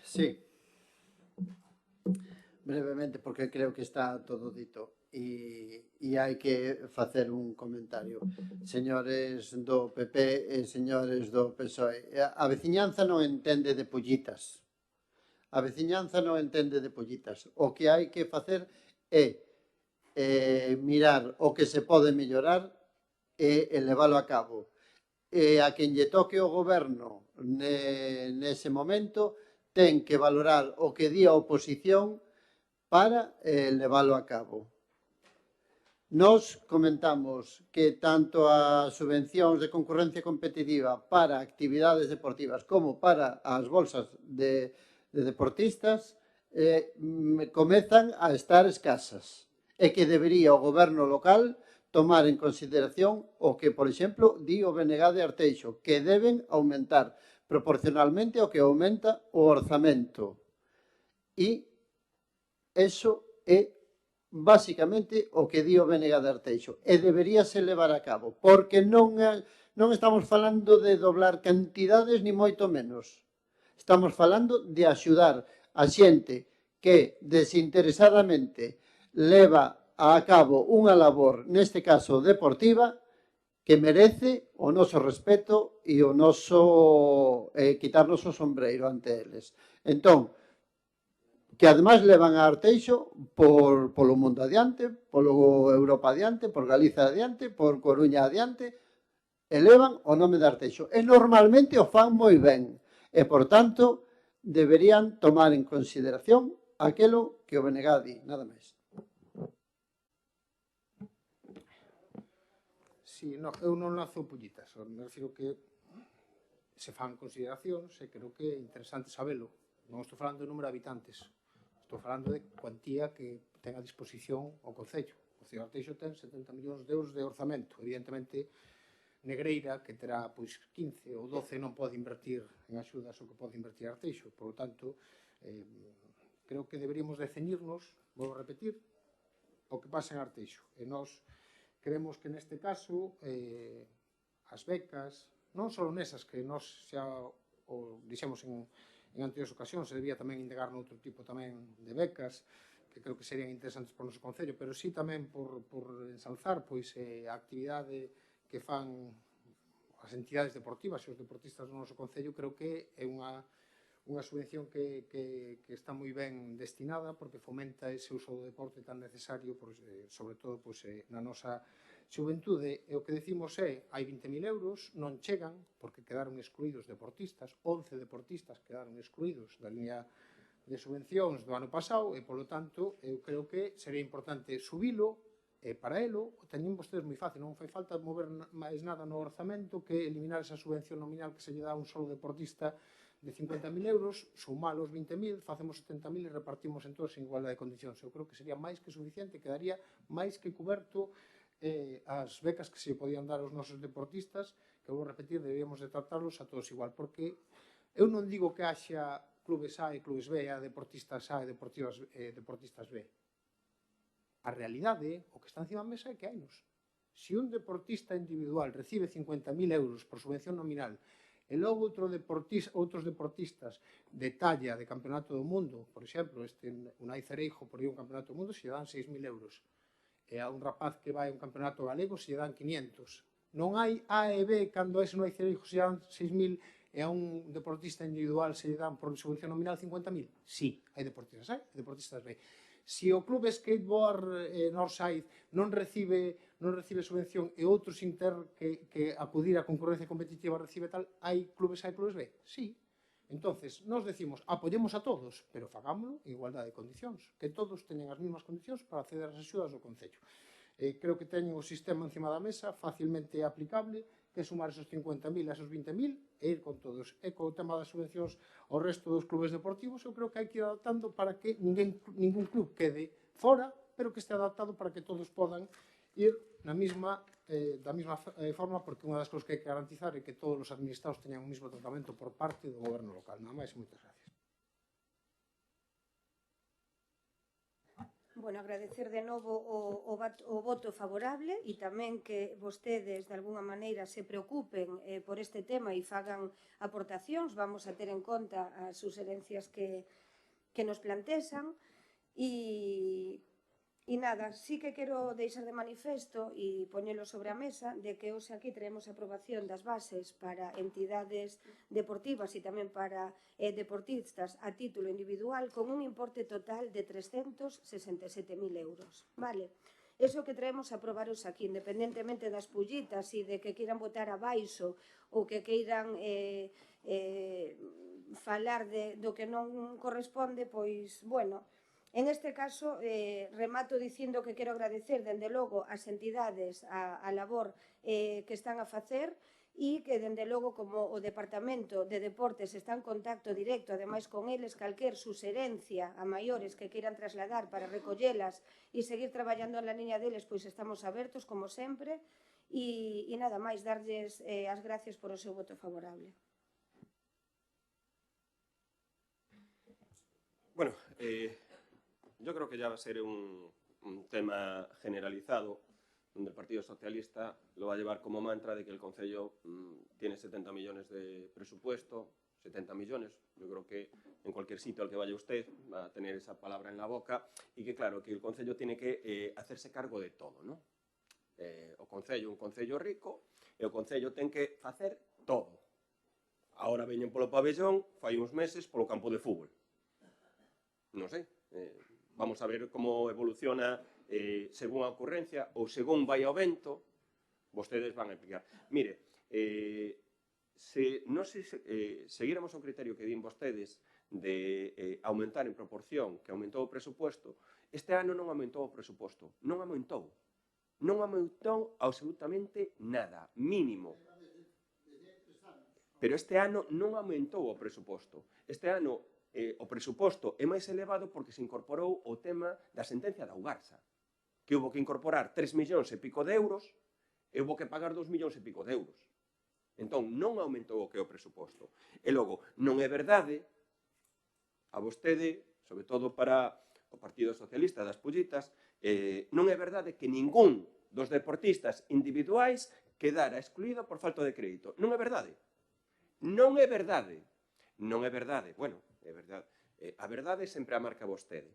Sí. Brevemente, porque creo que está todo dito e hai que facer un comentario. Señores do PP e señores do PSOE, a veciñanza non entende de pollitas. A veciñanza non entende de pollitas. O que hai que facer é mirar o que se pode mellorar e leválo a cabo. E a quen lle toque o goberno nese momento ten que valorar o que di a oposición para leválo a cabo. Nos comentamos que tanto as subvencións de concurrencia competitiva para actividades deportivas como para as bolsas de deportistas comezan a estar escasas e que debería o goberno local tomar en consideración o que, por exemplo, di o BNG de Arteixo, que deben aumentar proporcionalmente ao que aumenta o orzamento. E eso é basicamente o que di o BNG de Arteixo e deberíase levar a cabo, porque non estamos falando de doblar cantidades ni moito menos. Estamos falando de axudar a xente que desinteresadamente leva a cabo unha labor, neste caso deportiva, que merece o noso respeto e o noso quitarnos o sombreiro ante eles. Entón, que ademais levan a Arteixo polo mundo adiante, polo Europa adiante, por Galiza adiante, por Coruña adiante, elevan o nome de Arteixo. E normalmente o fan moi ben. E, por tanto, deberían tomar en consideración aquelo que o BNG di, nada máis. Sí, no, eu non lanzo pollitas, me refiro que se fan consideracións e creo que é interesante sabelo. Non estou falando de número de habitantes, estou falando de cuantía que ten a disposición o Concello. O Concello de Arteixo ten 70 millóns de euros de orzamento. Evidentemente, Negreira, que terá pois 15 ou 12, non pode invertir en axudas o que pode invertir Arteixo. Por lo tanto, creo que deberíamos de ceñirnos, vou repetir, o que pasa en Arteixo. E nós creemos que neste caso as becas, non só nesas que nós xa o dixemos en anteriores ocasións, se debía tamén indagar noutro tipo tamén de becas, que creo que serían interesantes para o noso Concello, pero sí tamén por ensalzar pois a actividade que fan as entidades deportivas e os deportistas do noso Concello. Creo que é unha subvención que está moi ben destinada porque fomenta ese uso do deporte tan necesario, sobre todo na nosa xuventude. E o que decimos é, hai 20.000 euros, non chegan porque quedaron excluídos deportistas, 11 deportistas quedaron excluídos da línea de subvencións do ano pasado e, polo tanto, eu creo que sería importante subilo e para elo teñen vostedes moi fácil, non fai falta mover máis nada no orzamento que eliminar esa subvención nominal que se lle dá a un solo deportista de 50.000 euros, sumar os 20.000, facemos 70.000 e repartimos en todos en igualdade de condicións. Eu creo que sería máis que suficiente, quedaría máis que cuberto as becas que se podían dar aos nosos deportistas, que vou repetir, deberíamos de tratarlos a todos igual, porque eu non digo que haxa clubes A e clubes B, a deportistas A e deportistas B. A realidade, o que está encima da mesa é que hainos. Se un deportista individual recibe 50.000 euros por subvención nominal e logo outros deportistas de talla de campeonato do mundo, por exemplo, Unai Cereijo por ir a un campeonato do mundo, se lle dan 6.000 euros. E a un rapaz que vai a un campeonato galego se lle dan 500. Non hai A e B cando a ese Unai Cereijo se lle dan 6.000 e a un deportista individual se lle dan por subvención nominal 50.000? Sí, hai deportistas A e deportistas B. Se o clube skateboard Northside non recibe subvención e outro sin ter que acudir á concurrencia competitiva recibe tal, hai clubes A e clubes B? Sí, Entonces, nos decimos, apoyemos a todos, pero fagámoslo en igualdade de condicións, que todos teñen as mesmas condicións para acceder ás axudas do Concello. Creo que teñen o sistema encima da mesa, facilmente aplicable, que sumar esos 50.000 a esos 20.000 e ir con todos. E co tema das subvencións ao resto dos clubes deportivos, eu creo que hai que ir adaptando para que ningún club quede fora, pero que este adaptado para que todos podan ir da mesma forma, porque unha das cousas que hai que garantizar é que todos os administrados teñan o mesmo tratamento por parte do goberno local. Nada máis, moitas gracias. Bueno, agradecer de novo o voto favorable e tamén que vostedes de alguna maneira se preocupen por este tema e fagan aportacións. Vamos a ter en conta as suxerencias que nos plantexan e nada, sí que quero deixar de manifesto e poñelo sobre a mesa de que hoxe aquí teremos a aprobación das bases para entidades deportivas e tamén para deportistas a título individual con un importe total de 367.000 euros. Vale? Eso que traemos a aprobaros aquí, independentemente das pullitas e de que queiran votar abaixo ou que queiran falar do que non corresponde, pois, bueno, en este caso, remato dicindo que quero agradecer, dende logo, as entidades a labor que están a facer e que, dende logo, como o Departamento de Deportes está en contacto directo, ademais con eles, calquer suxerencia a maiores que queiran trasladar para recollelas e seguir traballando na liña deles, pois estamos abertos, como sempre, e nada máis, darlles as gracias por o seu voto favorable. Bueno, yo creo que ya va a ser un tema generalizado, donde el Partido Socialista lo va a llevar como mantra de que el Concello tiene 70 millones de presupuesto, 70 millones, yo creo que en cualquier sitio al que vaya usted va a tener esa palabra en la boca, y que claro, que el Concello tiene que hacerse cargo de todo, ¿no? O Concello, un Concello rico, e o Concello ten que facer todo. Ahora veñen polo pabellón, fai uns meses polo campo de fútbol. Non sei, vamos a ver como evoluciona según a ocurrencia ou según vai ao vento, vostedes van a explicar. Mire, se seguíramos o criterio que din vostedes de aumentar en proporción que aumentou o presupuesto, este ano non aumentou o presuposto, non aumentou absolutamente nada, mínimo. Pero este ano non aumentou o presuposto. Este ano o presuposto é máis elevado porque se incorporou o tema da sentencia da Ugarza, que houve que incorporar 3 millóns e pico de euros e houve que pagar 2 millóns e pico de euros. Entón, non aumentou o que é o presuposto. E logo, non é verdade, a vostede, sobre todo para o Partido Socialista das Pullitas, non é verdade que ningún dos deportistas individuais quedara excluído por falta de crédito. Non é verdade. Non é verdade. Non é verdade. Bueno, é verdade. A verdade sempre a marca vostede.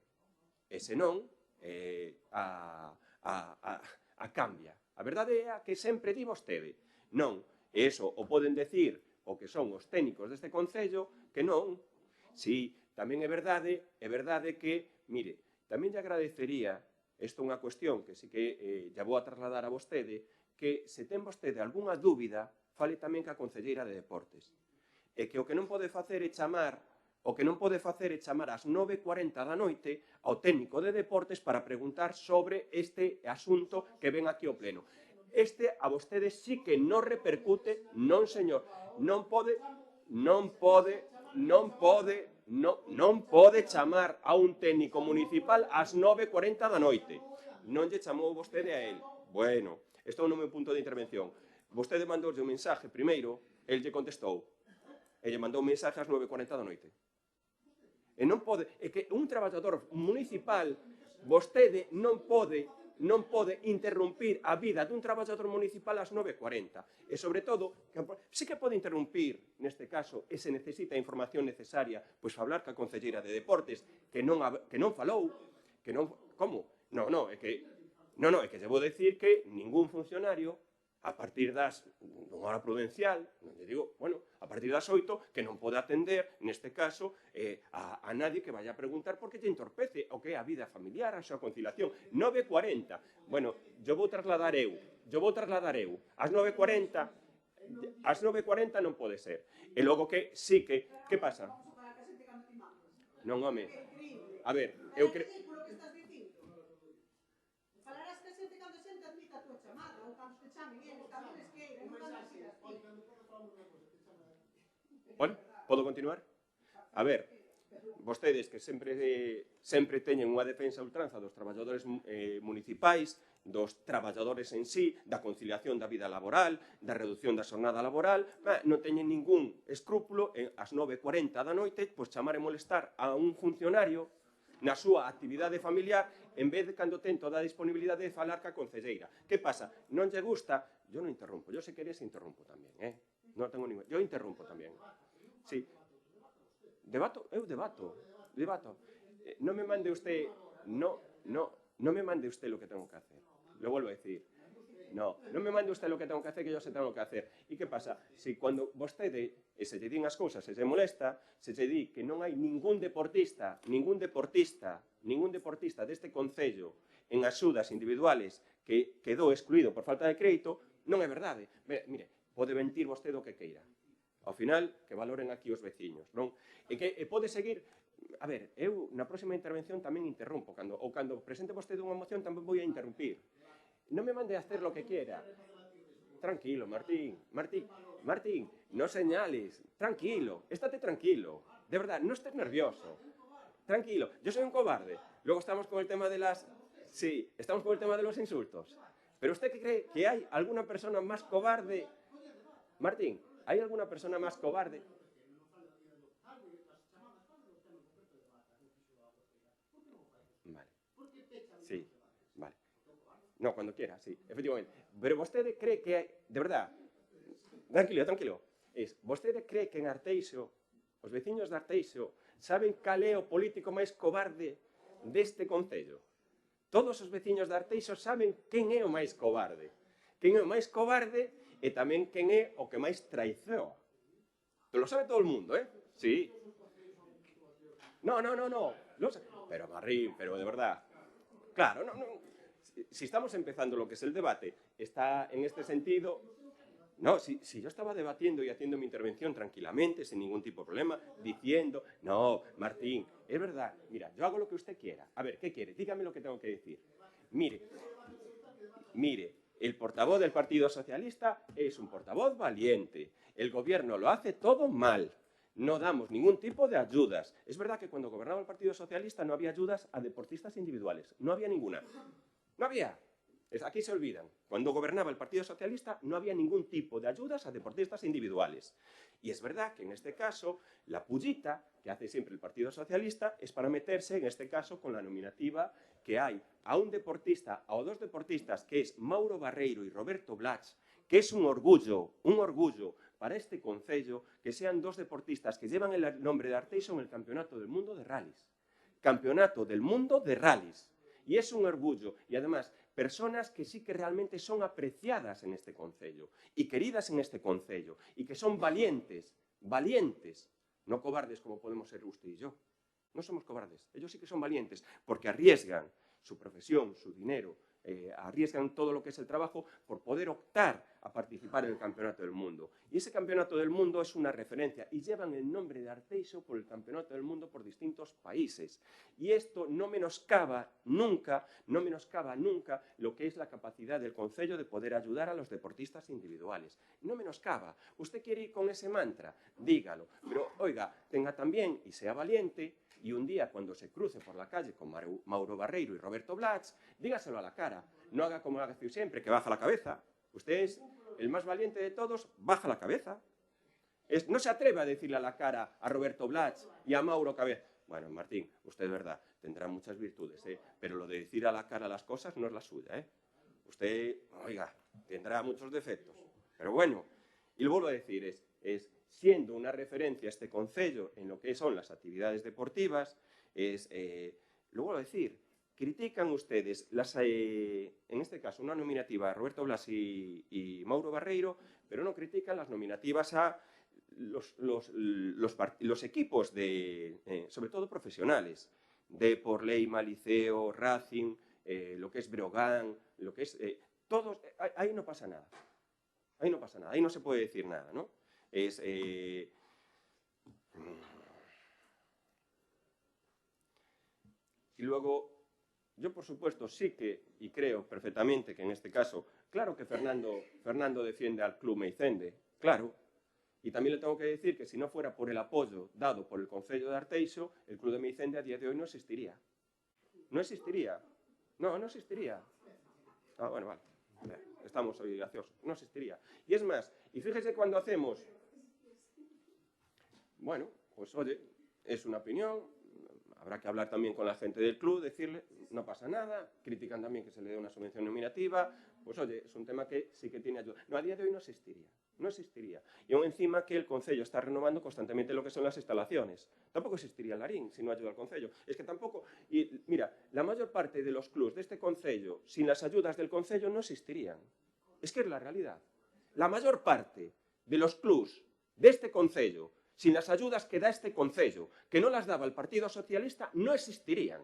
E senón, a cambia. A verdade é a que sempre di vostede. Non. E iso o poden decir o que son os técnicos deste Concello, que non. Si, tamén é verdade que, mire, tamén lle agradecería, isto é unha cuestión que sí que lle vou a trasladar a vostede, que se ten vostede algunha dúbida, fale tamén ca Concelleira de Deportes. E que o que non pode facer é chamar ás 9:40 da noite ao técnico de deportes para preguntar sobre este asunto que ven aquí ao pleno. Este a vostedes sí que non repercute, non señor, non pode chamar a un técnico municipal ás 9:40 da noite. Non lle chamou vostede a él. Bueno, isto é o meu punto de intervención. Vostede mandoulle un mensaje primeiro, el lle contestou, e lle mandou un mensaje ás 9:40 da noite. E non pode, é que un traballador municipal, vostede non pode interrumpir a vida dun traballador municipal ás 9:40. E, sobre todo, sí que pode interrumpir, neste caso, e se necesita a información necesaria, pois falar ca Concelleira de Deportes, que non falou, que non... Como? Non, é que lle vou decir que ningún funcionario, a partir das unha hora prudencial, non lle digo, bueno, a partir das 8, que non pode atender, neste caso, a nadie que vaya a preguntar por que lle entorpece o que é a vida familiar, a súa conciliación. 9:40. Bueno, yo vou trasladar eu. Ás 9:40, Ás 9:40 non pode ser. E logo que sí que... Que pasa? Non, home. A ver, eu creo... Falarás que a xente cando xente admita a tua chamada ou cando te chamen eles, cando eles queiran, non cando decidas ti. Bueno, podo continuar? A ver, vostedes que sempre teñen unha defensa a ultranza dos traballadores municipais, dos traballadores en sí, da conciliación da vida laboral, da reducción da xornada laboral, non teñen ningún escrúpulo ás 9:40 da noite, pois chamar e molestar a un funcionario na súa actividade familiar, en vez de cando ten toda a disponibilidade de falar ca concelleira. Que pasa? Non lle gusta? Yo non interrompo. Yo se queres interrompo tamén, Non tengo ningún... Yo interrompo tamén. Sí. Debato? Eu debato. Non me mande usted... No me mande usted lo que tengo que hacer. Lo vuelvo a decir. No me mande usted lo que tengo que hacer, que yo se tengo que hacer. E que pasa? Si cuando vostede se lle din as cousas e se molesta, se lle di que non hai ningún deportista deste concello en axudas individuales que quedou excluído por falta de crédito, non é verdade. Mire, pode mentir vostede o que queira. Ao final, que valoren aquí os veciños, non? E pode seguir... A ver, eu na próxima intervención tamén interrompo, ou cando presente vostede unha moción tamén vou a interrumpir. Non me mande a hacer lo que quiera. Tranquilo, Martín, no señales. Tranquilo, estate tranquilo. De verdad, no estés nervioso. Tranquilo, yo soy un cobarde. Luego estamos con el tema de las... Sí, estamos con el tema de los insultos. Pero usted cree que hay alguna persona más cobarde... Martín, ¿hay alguna persona más cobarde? Vale. Sí, vale. No, cuando quiera, sí, efectivamente. Pero vostede cree que hai... De verdad, tranquilo. Vostede cree que en Arteixo, os veciños de Arteixo, saben cal é o político máis cobarde deste concello? Todos os veciños de Arteixo saben quen é o máis cobarde. Quen é o máis cobarde e tamén quen é o que máis traizoa. Lo sabe todo o mundo, Sí. No. Pero, Marín, pero de verdad. Claro, no. Si estamos empezando lo que es el debate, está en este sentido... No, si yo estaba debatiendo y haciendo mi intervención tranquilamente, sin ningún tipo de problema, diciendo... No, Martín, es verdad. Mira, yo hago lo que usted quiera. A ver, ¿qué quiere? Dígame lo que tengo que decir. Mire, el portavoz del Partido Socialista es un portavoz valiente. El gobierno lo hace todo mal. No damos ningún tipo de ayudas. Es verdad que cuando gobernaba el Partido Socialista no había ayudas a deportistas individuales. No había ninguna. No había. Aquí se olvidan. Cuando gobernaba el Partido Socialista no había ningún tipo de ayudas a deportistas individuales. Y es verdad que en este caso la pullita que hace siempre el Partido Socialista es para meterse, en este caso, con la nominativa que hay a un deportista, o dos deportistas, que es Mauro Barreiro y Roberto Blach, que es un orgullo para este concello que sean dos deportistas que llevan el nombre de Arteixo en el Campeonato del Mundo de Rallys. Campeonato del Mundo de Rallys. Y es un orgullo. Y además, personas que sí que realmente son apreciadas en este concello y queridas en este concello y que son valientes, no cobardes como podemos ser usted y yo. No somos cobardes. Ellos sí que son valientes porque arriesgan su profesión, su dinero, arriesgan todo lo que es el trabajo por poder optar a participar en el Campeonato del Mundo. Y ese Campeonato del Mundo es una referencia y llevan el nombre de Arteixo por el Campeonato del Mundo por distintos países. Y esto no menoscaba nunca lo que es la capacidad del concello de poder ayudar a los deportistas individuales. No menoscaba. Usted quiere ir con ese mantra, dígalo. Pero, oiga, tenga también y sea valiente. Y un día, cuando se cruce por la calle con Mauro Barreiro y Roberto Blach, dígaselo a la cara. No haga como hace siempre, que baja la cabeza. Usted es el más valiente de todos, baja la cabeza. No se atreve a decirle a la cara a Roberto Blach y a Mauro Cabeza. Bueno, Martín, usted es verdad, tendrá muchas virtudes, pero lo de decir a la cara las cosas no es la suya. Usted, oiga, tendrá muchos defectos. Pero bueno, y lo vuelvo a decir, es siendo una referencia a este concello en lo que son las actividades deportivas, lo vuelvo a decir, critican ustedes, en este caso, una nominativa a Roberto Blas y Mauro Barreiro, pero no critican las nominativas a los equipos, sobre todo profesionales, Depor, Leima, Liceo, Racing, lo que es Breogán, lo que es... todos, ahí no pasa nada. Ahí no pasa nada, ahí no se puede decir nada, ¿no? Y luego, yo por supuesto sí que, y creo perfectamente que en este caso, claro que Fernando defiende al Club Meicende, claro, y también le tengo que decir que si no fuera por el apoyo dado por el Concello de Arteixo, el Club de Meicende a día de hoy no existiría. No existiría. No existiría. Ah, bueno, vale. Estamos hoy graciosos. No existiría. Y es más, y fíjese cuando hacemos... Bueno, pues oye, es una opinión, habrá que hablar también con la gente del club, decirle, no pasa nada, critican también que se le dé una subvención nominativa, pues oye, es un tema que sí que tiene ayuda. No, a día de hoy no existiría. No existiría. Y aún encima que el Concello está renovando constantemente lo que son las instalaciones. Tampoco existiría el Larín si no ayuda al Concello. Es que tampoco... Y mira, la mayor parte de los clubs de este Concello, sin las ayudas del Concello, no existirían. Es que es la realidad. La mayor parte de los clubs de este Concello, sin las ayudas que da este Concello, que no las daba el Partido Socialista, no existirían.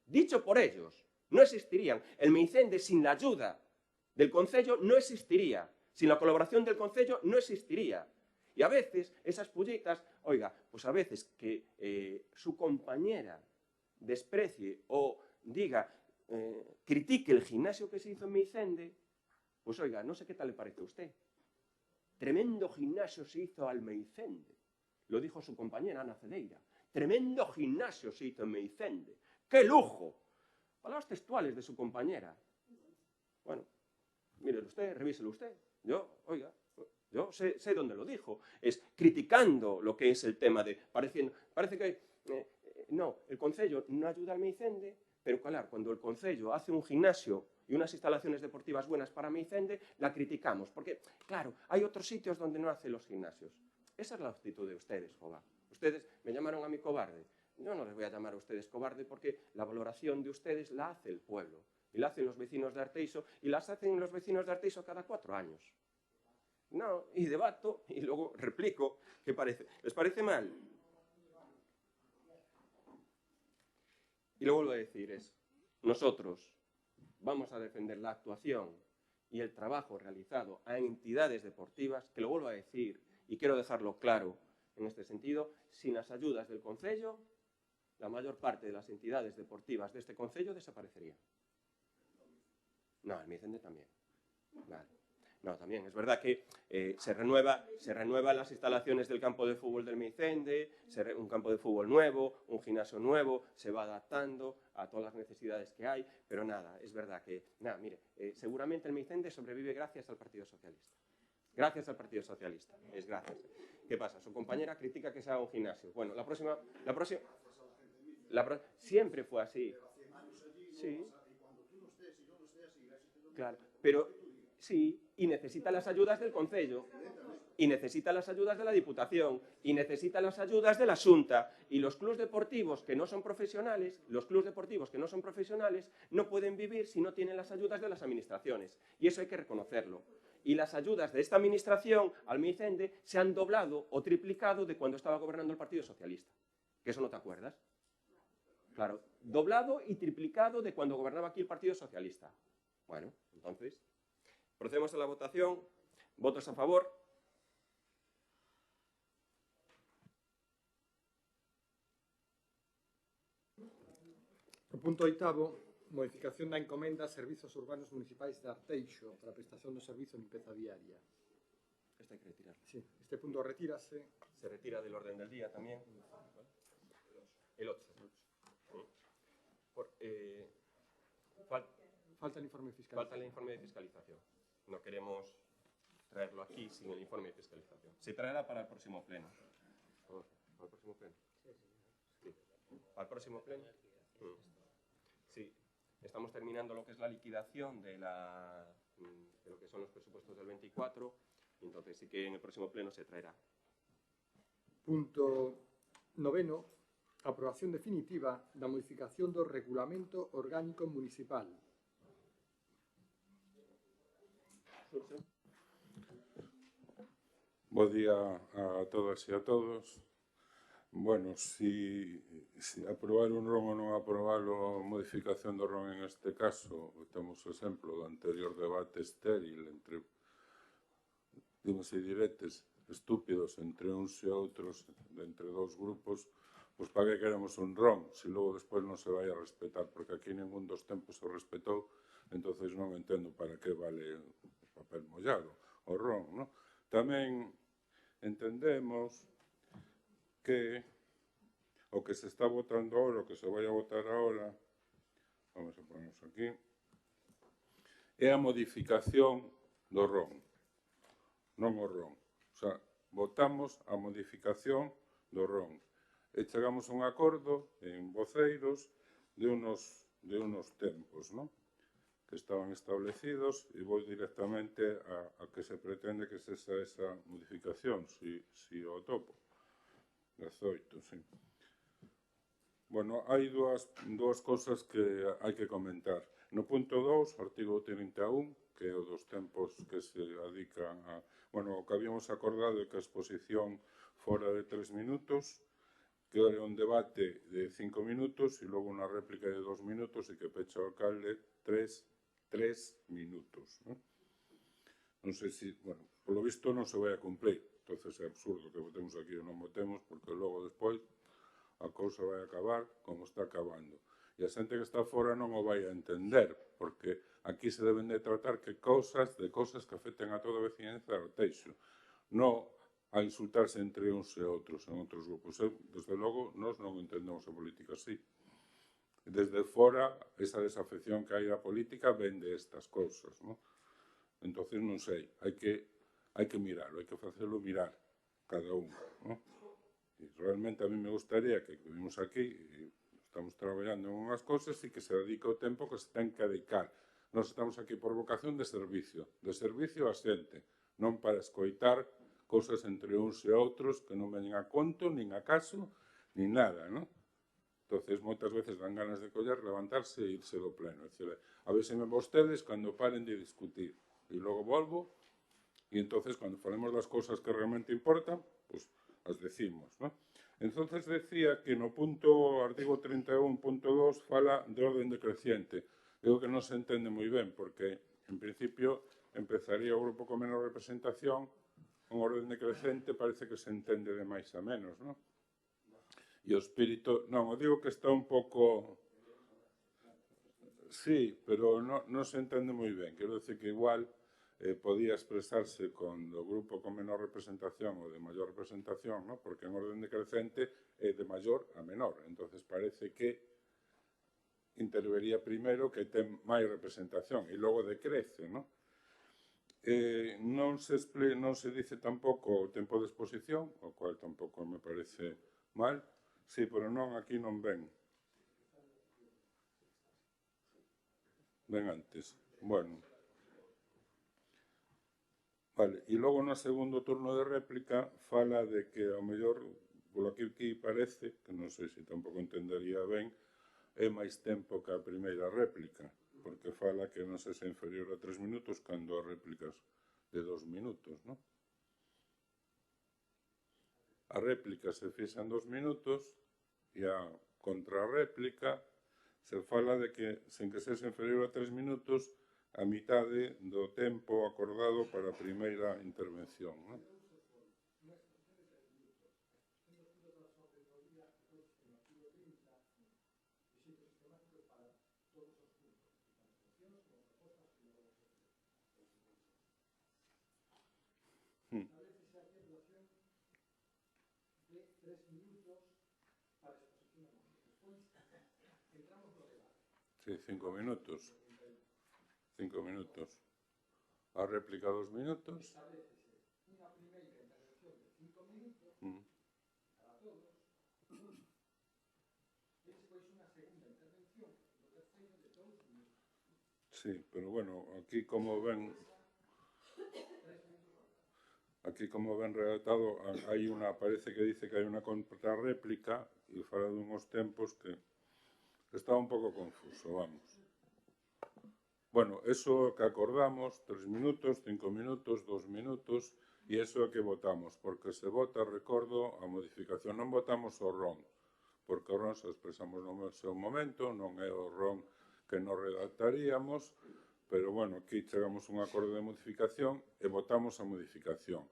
Dicho por ellos, no existirían. El Meicende sin la ayuda del Concello no existiría. Sin la colaboración del Concello no existiría. Y a veces esas pullitas, oiga, pues a veces que su compañera desprecie o diga, critique el gimnasio que se hizo en Meicende, pues oiga, no sé qué tal le parece a usted. Tremendo gimnasio se hizo al Meicende. Lo dijo su compañera Ana Cedeira. Tremendo gimnasio se hizo en Meicende. ¡Qué lujo! Palabras textuales de su compañera. Bueno, mírelo usted, revíselo usted. Yo sé dónde lo dijo. Es criticando lo que es el tema de... Parece que... no, el Concello no ayuda al Meicende, pero claro, cuando el Concello hace un gimnasio y unas instalaciones deportivas buenas para Meicende, la criticamos. Porque, claro, hay otros sitios donde no hace los gimnasios. Esa es la actitud de ustedes, joder. Ustedes me llamaron a mí cobarde. Yo no les voy a llamar a ustedes cobarde porque la valoración de ustedes la hace el pueblo. Y la hacen los vecinos de Arteixo, y las hacen los vecinos de Arteixo cada 4 años. No, y debato, y luego replico, ¿qué parece? ¿Les parece mal? Y lo vuelvo a decir, nosotros vamos a defender la actuación y el trabajo realizado a entidades deportivas, que lo vuelvo a decir, y quiero dejarlo claro en este sentido, sin las ayudas del Concello, la mayor parte de las entidades deportivas de este Concello desaparecerían. No, el Meicende también. Vale. No, también. Es verdad que se renuevan las instalaciones del campo de fútbol del Meicende, un campo de fútbol nuevo, un gimnasio nuevo, se va adaptando a todas las necesidades que hay, pero nada, es verdad que, nada, mire, seguramente el Meicende sobrevive gracias al Partido Socialista. Gracias al Partido Socialista. Es gracias. ¿Qué pasa? Su compañera critica que se haga un gimnasio. Bueno, la próxima siempre fue así. Sí. Claro, pero sí, y necesita las ayudas del Concello, y necesita las ayudas de la Diputación, y necesita las ayudas de la Xunta, y los clubs deportivos que no son profesionales, no pueden vivir si no tienen las ayudas de las administraciones, y eso hay que reconocerlo. Y las ayudas de esta administración al Meicende se han doblado o triplicado de cuando estaba gobernando el Partido Socialista. ¿Que eso no te acuerdas? Claro, doblado y triplicado de cuando gobernaba aquí el Partido Socialista. Bueno, entonces, procedemos a la votación. ¿Votos a favor? O punto 8º, modificación da encomenda a Servizos Urbanos Municipais de Arteixo para a prestación do servizo de limpeza viaria. Este hay que retirarlo. Sí, este punto retírase. Se retira del orden del día también. El 8. Falta el informe de fiscalización. Falta el informe de fiscalización. No queremos traerlo aquí sin el informe de fiscalización. Se traerá para el próximo pleno. ¿Para el próximo pleno? Sí. ¿Para el próximo pleno? Sí. Estamos terminando lo que es la liquidación de lo que son los presupuestos del 24, y entonces sí que en el próximo pleno se traerá. Punto 9º, aprobación definitiva da modificación do Regulamento Orgánico Municipal. Bo día a todas e a todos. Bueno, si aprobar un RON ou non aprobalo, a modificación do RON en este caso, temos o exemplo do anterior debate estéril entre dimes e diretes estúpidos entre uns e outros, entre dous grupos, pois para que queremos un ron, se logo despois non se vai a respetar, porque aquí ningún dos tempos se respetou, entonces non entendo para que vale o papel mollado, o ron, non? Tamén entendemos que o que se está votando agora, o que se vai a votar agora, vamos a ponernos aquí, é a modificación do ron, non o ron. O sea, votamos a modificación do ron. E chegamos a un acordo en voceiros de unos tempos, non? Que estaban establecidos, e vou directamente a que se pretende que sexa esa modificación, si o topo. 18, sí. Bueno, hai dúas cosas que hai que comentar. No punto 2, artigo 31, que é o dos tempos que se adican a... Bueno, o que habíamos acordado é que a exposición fora de 3 minutos, que era un debate de 5 minutos e logo unha réplica de 2 minutos e que pecha o alcalde 3 minutos. Non sei se... Bueno, polo visto non se vai a cumplir. Entonces é absurdo que votemos aquí e non votemos, porque logo despois a cousa vai acabar como está acabando. E a xente que está fora non o vai a entender, porque aquí se deben de tratar de cousas que afecten a toda a veciñanza do Teixo, non a insultarse entre uns e outros en outros grupos. Desde logo, nós non entendemos a política así. Desde fora, esa desafección que hai da política ven de estas cousas, non? Entón, non sei, hai que mirarlo, hai que facelo mirar cada un, non? E realmente a mí me gustaría que vivimos aquí e estamos traballando en unhas cousas e que se dedique o tempo que se ten que dedicar. Nós estamos aquí por vocación de servicio a xente, non para escoitar cousas entre uns e outros que non veñen a conto, nin a caso, nin nada, non? Entonces, moitas veces dan ganas de coller, levantarse e irse do pleno. É dicir, a ver se me vostedes cando paren de discutir. E logo volvo, e entonces, cando falemos das cousas que realmente importan, pois as decimos, non? Entonces decía que no punto, artigo 31.2, fala de orden decreciente. Digo que non se entende moi ben, porque, en principio, empezaría o grupo con menos representación, un orden decrecente parece que se entende de máis a menos, non? E o espírito... Non, o digo que está un pouco... Sí, pero non se entende moi ben. Quero decir que igual podía expresarse con o grupo con menor representación ou de maior representación, ¿no? Porque en orden decrecente é de maior a menor. Entonces parece que intervería primeiro que ten máis representación e logo decrece, ¿no? Non se dice tampouco o tempo de exposición, o cual tampouco me parece mal. Sí, pero non, aquí non ven. Ven antes. Bueno. Vale, e logo no segundo turno de réplica fala de que ao mellor, polo que aquí parece, que non sei se tampouco entendería ben, é máis tempo que a primeira réplica, porque fala que non se é inferior a 3 minutos cando as réplicas de 2 minutos, non? A réplica se fixa en 2 minutos e a contrarréplica se fala de que, sen que sexa inferior a 3 minutos, a mitade do tempo acordado para a primeira intervención, non? Sí, 5 minutos. 5 minutos. A réplica 2 minutos. Unha primeira intervención de 5 minutos para todos e despois unha segunda intervención do terceiro de 2 minutos. Sí, pero bueno, aquí como ven redactado, hai unha, parece que dice que hai unha contrarréplica e fala de unhos tempos que estaba un pouco confuso, vamos. Bueno, eso que acordamos, 3 minutos, 5 minutos, 2 minutos, e eso é que votamos, porque se vota, recordo, a modificación. Non votamos o RON, porque o RON se expresamos no seu momento, non é o RON que nos redactaríamos, pero, bueno, aquí chegamos a un acordo de modificación e votamos a modificación.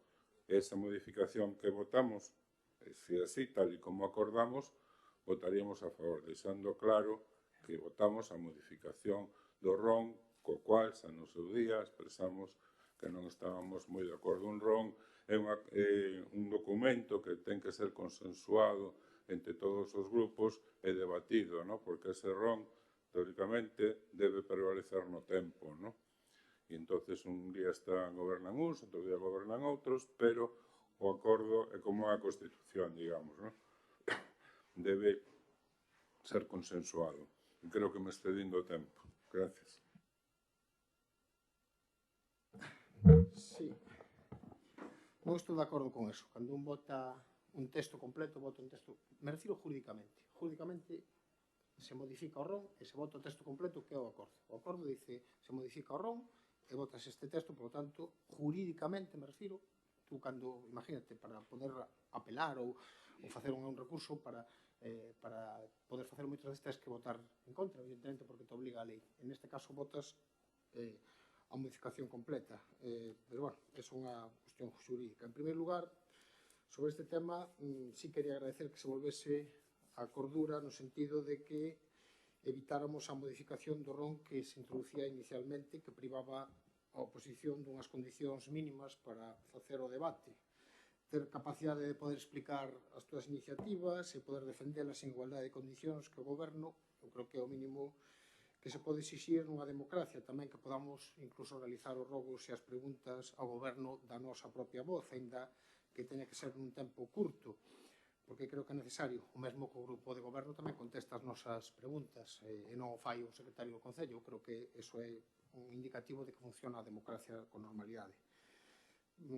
Esa modificación que votamos, se así, tal e como acordamos, votaríamos a favor, deixando claro que votamos a modificación do RON, co cual, xa no seu día, expresamos que non estábamos moi de acordo. Un RON é un documento que ten que ser consensuado entre todos os grupos e debatido, ¿no? Porque ese RON, teóricamente, debe prevalecer no tempo, ¿no? E entonces un día gobernan uns, outro día gobernan outros, pero o acordo é como a Constitución, digamos, ¿no? Debe ser consensuado. E creo que me excedindo o tempo. Gracias. Sí. Non estou de acordo con eso. Cando un vota un texto completo, vota un texto... Me refiro jurídicamente. Jurídicamente se modifica o RON e se vota o texto completo que é o acordo. O acordo dice, se modifica o RON e votas este texto, por lo tanto, jurídicamente me refiro, tú cando, imagínate, para poder apelar ou facer un recurso para poder facer moitas veces tens que votar en contra, evidentemente, porque te obliga a lei. En este caso votas a modificación completa. Pero, bueno, é unha cuestión xurídica. En primeiro lugar, sobre este tema, sí quería agradecer que se volvese a cordura no sentido de que evitáramos a modificación do RON que se introducía inicialmente, que privaba a oposición dunhas condicións mínimas para facer o debate. Ter capacidade de poder explicar as túas iniciativas e poder defendelas en igualdade de condicións que o goberno, eu creo que é o mínimo que se pode exixir nunha democracia, tamén que podamos incluso realizar os rogos e as preguntas ao goberno da nosa propia voz, ainda que teña que ser nun tempo curto, porque creo que é necesario. O mesmo que o grupo de goberno tamén contesta as nosas preguntas e non o fai o secretario do Concello. Eu creo que iso é un indicativo de que funciona a democracia con normalidade.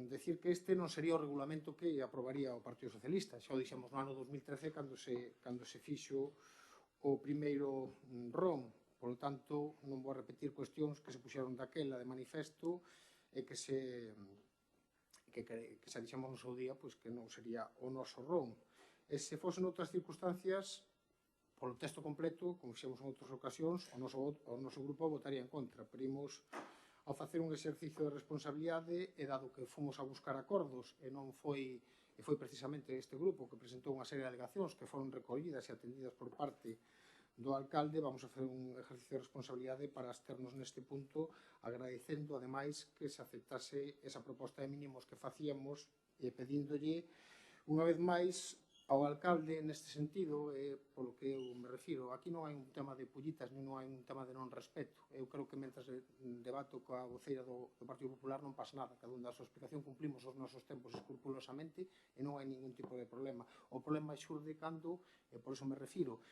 Decir que este non sería o regulamento que aprobaría o Partido Socialista. Xa o dixemos no ano 2013 cando se fixo o primeiro RON. Por lo tanto, non vou a repetir cuestións que se puxeron daquela de manifesto e que xa dixemos no seu día que non sería o noso RON. E se fosen outras circunstancias, polo texto completo, como fixemos en outras ocasións, o noso grupo votaría en contra. Pero imos a facer un exercicio de responsabilidade e dado que fomos a buscar acordos e non foi precisamente este grupo que presentou unha serie de alegacións que foron recollidas e atendidas por parte do alcalde, vamos a facer un exercicio de responsabilidade para absternos neste punto, agradecendo, ademais, que se aceptase esa proposta de mínimos que facíamos e pedíndolle, unha vez máis, ao alcalde neste sentido, polo que eu me refiro, aquí non hai un tema de pullitas, nin non hai un tema de non respeto. Eu creo que mentre debato coa voceira do Partido Popular non pasa nada, cada un da súa explicación, cumplimos os nosos tempos escrupulosamente e non hai ningún tipo de problema. O problema xurde cando, e por iso me refiro,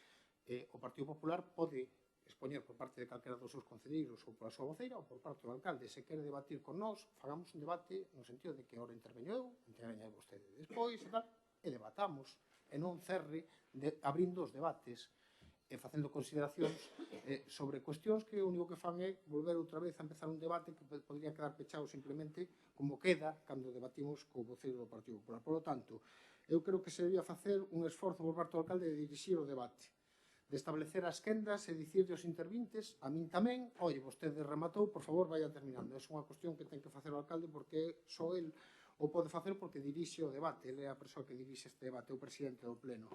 o Partido Popular pode expoñer por parte de calquera dos seus concelleiros ou pola súa voceira ou por parte do alcalde. Se quere debatir con nós, fagamos un debate no sentido de que ahora interveño eu, interveña vostede despois e tal, e debatamos, e non cerre abrindo os debates e facendo consideracións sobre cuestións que o único que fan é volver outra vez a empezar un debate que podría quedar pechado simplemente como queda cando debatimos co voceiro do Partido Popular. Por lo tanto, eu creo que se debía facer un esforzo por parte do alcalde de dirixir o debate, de establecer as quendas e dicirle aos intervintes, a min tamén, oye, vostede rematou, por favor, vaya terminando. É unha cuestión que ten que facer o alcalde porque só el o pode facer porque dirixe o debate, ele é a persoa que dirixe este debate, o presidente do pleno.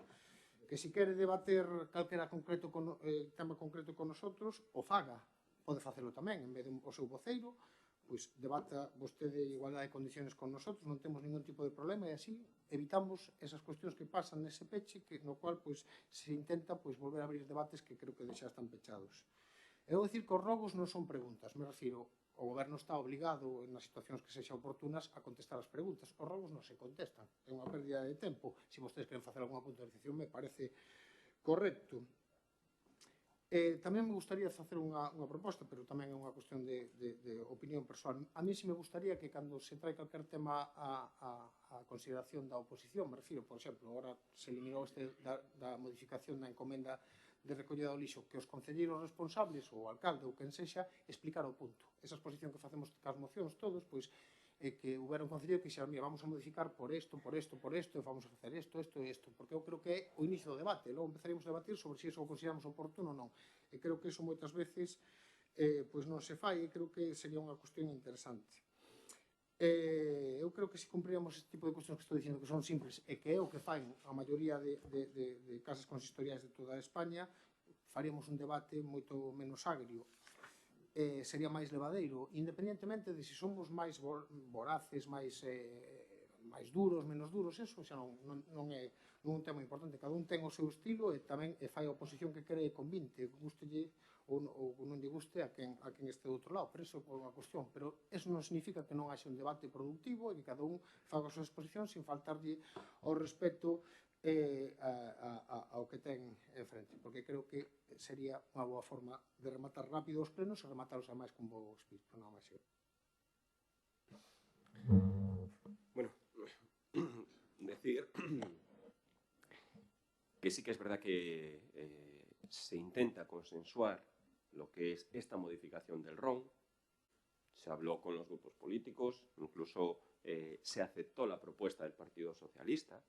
Que se quere debater calquera tema concreto con nosotros, o faga, pode facelo tamén, en vez de o seu voceiro, pois debata vostede igualdade de condiciones con nosotros, non temos ningún tipo de problema e así evitamos esas cuestións que pasan nese peche, no cual se intenta volver a abrir debates que creo que xa están pechados. E vou dicir que os rogos non son preguntas, me refiro, o goberno está obligado, nas situacións que sexan oportunas, a contestar as preguntas. Os rogos non se contestan, é unha pérdida de tempo. Se vostedes queren facer alguna puntualización, me parece correcto. Tamén me gustaría facer unha proposta, pero tamén é unha cuestión de opinión persoal. A mí sí me gustaría que cando se trae calquer tema a consideración da oposición, me refiro, por exemplo, agora se eliminou da modificación da encomenda de recollida do lixo, que os concelleiros responsables, ou o alcalde, ou quen sexa, explicar o punto. Esa exposición que facemos cas mocións todos, que houbera un concelleiro que dixera, mira, vamos a modificar por isto, e vamos a facer isto, porque eu creo que é o inicio do debate, logo empezaremos a debatir sobre se iso o consideramos oportuno ou non. E creo que iso moitas veces pois non se fai, e creo que sería unha cuestión interesante. Eu creo que se cumpríamos este tipo de cuestións que estou dicindo que son simples e que é o que fai a maioría de casas consistoriais de toda España, faríamos un debate moito menos agrio, sería máis levadeiro, independentemente de se somos máis voraces, máis duros, menos duros, eso xa non é un tema importante. Cada un ten o seu estilo e tamén fai a oposición que cree convinte, gústelle ou non lle guste a quen este do outro lado, pero iso é unha cuestión. Pero eso non significa que non haxe un debate productivo e que cada un faga a súa exposición sin faltarlle ao respeto ao que ten enfrente, porque creo que sería unha boa forma de rematar rápido os plenos e rematalos ademais con bo espírito, non máis eu. Bueno, decir que sí que es verdad que se intenta consensuar lo que es esta modificación del RON. Se habló con los grupos políticos, incluso se aceptó la propuesta del Partido Socialista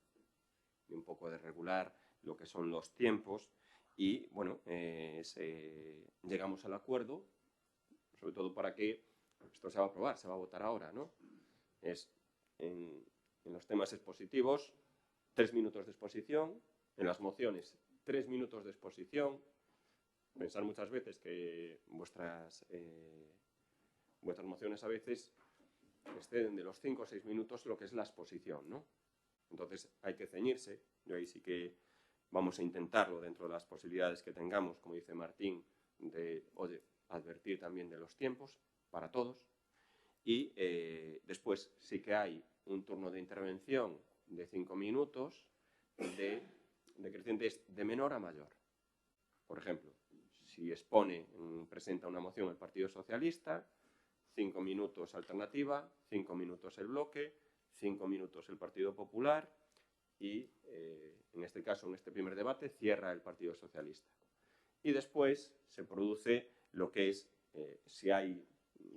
de un poco de regular lo que son los tiempos y, bueno, llegamos al acuerdo, sobre todo para que esto se va a aprobar, se va a votar ahora, ¿no? Es en los temas expositivos 3 minutos de exposición, en las mociones 3 minutos de exposición. Pensar muchas veces que vuestras mociones a veces exceden de los 5 o 6 minutos lo que es la exposición, ¿no? Entonces hay que ceñirse. Yo ahí sí que vamos a intentarlo dentro de las posibilidades que tengamos, como dice Martín, de advertir también de los tiempos para todos. Y después sí que hay un turno de intervención de 5 minutos decrecientes de menor a mayor. Por ejemplo, si presenta una moción el Partido Socialista, 5 minutos alternativa, 5 minutos el bloque, 5 minutos el Partido Popular y, en este caso, en este primer debate, cierra el Partido Socialista. Y después se produce lo que es, si hay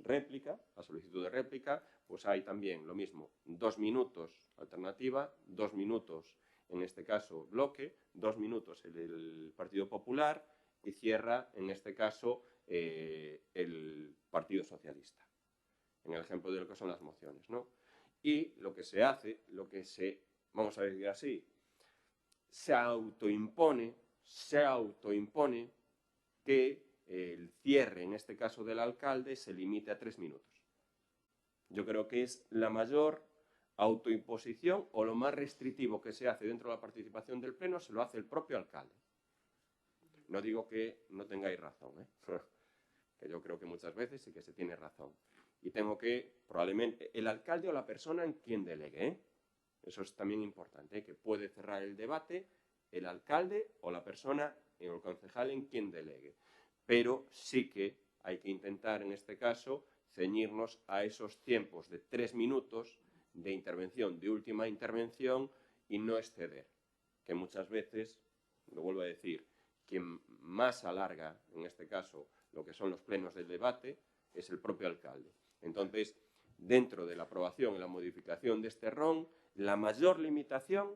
réplica, la solicitud de réplica, pues hay también lo mismo, 2 minutos alternativa, 2 minutos, en este caso, bloque, 2 minutos el Partido Popular, y cierra, en este caso, el Partido Socialista, en el ejemplo de lo que son las mociones, ¿no? Y lo que se hace, vamos a decir así, se autoimpone que el cierre, en este caso del alcalde, se limite a 3 minutos. Yo creo que es la mayor autoimposición o lo más restrictivo que se hace dentro de la participación del Pleno, se lo hace el propio alcalde. No digo que no tengáis razón, que yo creo que muchas veces sí que se tiene razón. Y tengo que, probablemente, el alcalde o la persona en quien delegue, eso es también importante, que puede cerrar el debate el alcalde o la persona, o el concejal en quien delegue. Pero sí que hay que intentar, en este caso, ceñirnos a esos tiempos de 3 minutos de intervención, de última intervención, y no exceder. Que muchas veces, lo vuelvo a decir, quien más alarga, en este caso, lo que son los plenos del debate, es el propio alcalde. Entonces, dentro de la aprobación y la modificación de este RON, la mayor limitación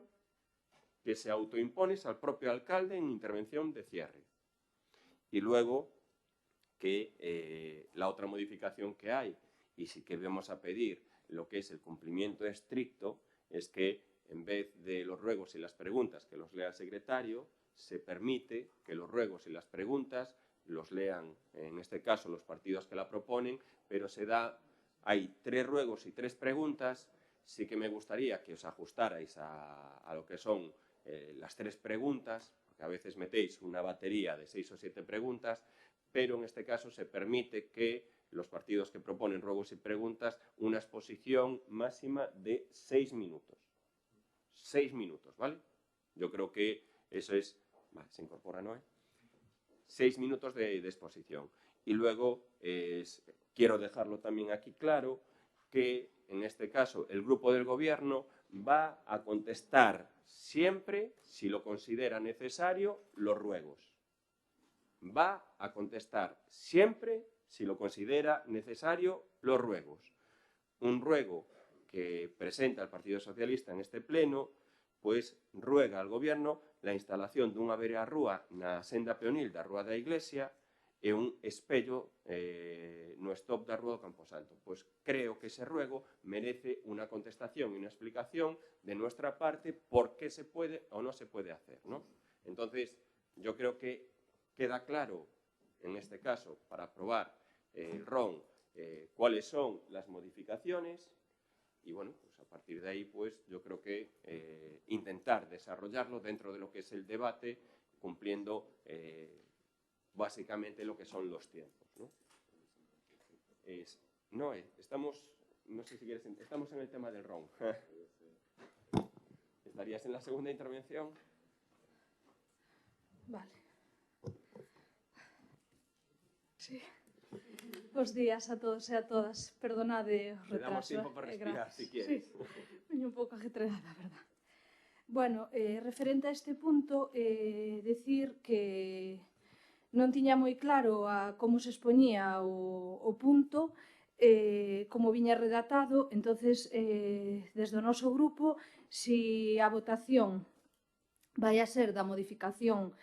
que se autoimpone es al propio alcalde en intervención de cierre. Y luego, que la otra modificación que hay, y sí que vamos a pedir lo que es el cumplimiento estricto, es que en vez de los ruegos y las preguntas que los lea el secretario, se permite que los ruegos y las preguntas los lean, en este caso, los partidos que la proponen, pero hay 3 ruegos y 3 preguntas. Sí que me gustaría que os ajustarais a lo que son las 3 preguntas, porque a veces metéis una batería de 6 o 7 preguntas, pero en este caso se permite que los partidos que proponen ruegos y preguntas una exposición máxima de 6 minutos. 6 minutos, ¿vale? Yo creo que eso es... Vale, se incorpora, ¿no? 6 minutos de exposición. Y luego quiero dejarlo también aquí claro que, en este caso, el grupo del gobierno va a contestar siempre, si lo considera necesario, los ruegos. Va a contestar siempre, si lo considera necesario, los ruegos. Un ruego que presenta el Partido Socialista en este pleno, pues ruega al gobierno la instalación dunha beira-rúa na senda peonil da Rúa da Iglesia e un espello no stop da Rúa do Camposanto. Pois creo que ese ruego merece unha contestación e unha explicación de nuestra parte por qué se puede o no se puede hacer, ¿no? Entonces, yo creo que queda claro, en este caso, para aprobar el RON, cuáles son las modificaciones y, bueno, pues a partir de ahí, pues yo creo que intentar desarrollarlo dentro de lo que es el debate, cumpliendo básicamente lo que son los tiempos, ¿no? Estamos, no sé si quieres, estamos en el tema del RON. ¿Estarías en la segunda intervención? Vale. Sí. Bos días a todos e a todas. Perdonade o retraso. Te damos tiempo para respirar, si quieres. Sí, veño un pouco ajetreada, verdad. Bueno, referente a este punto, decir que non tiña moi claro como se expoñía o punto, como viña redactado, entonces, desde o noso grupo, si a votación vai a ser da modificación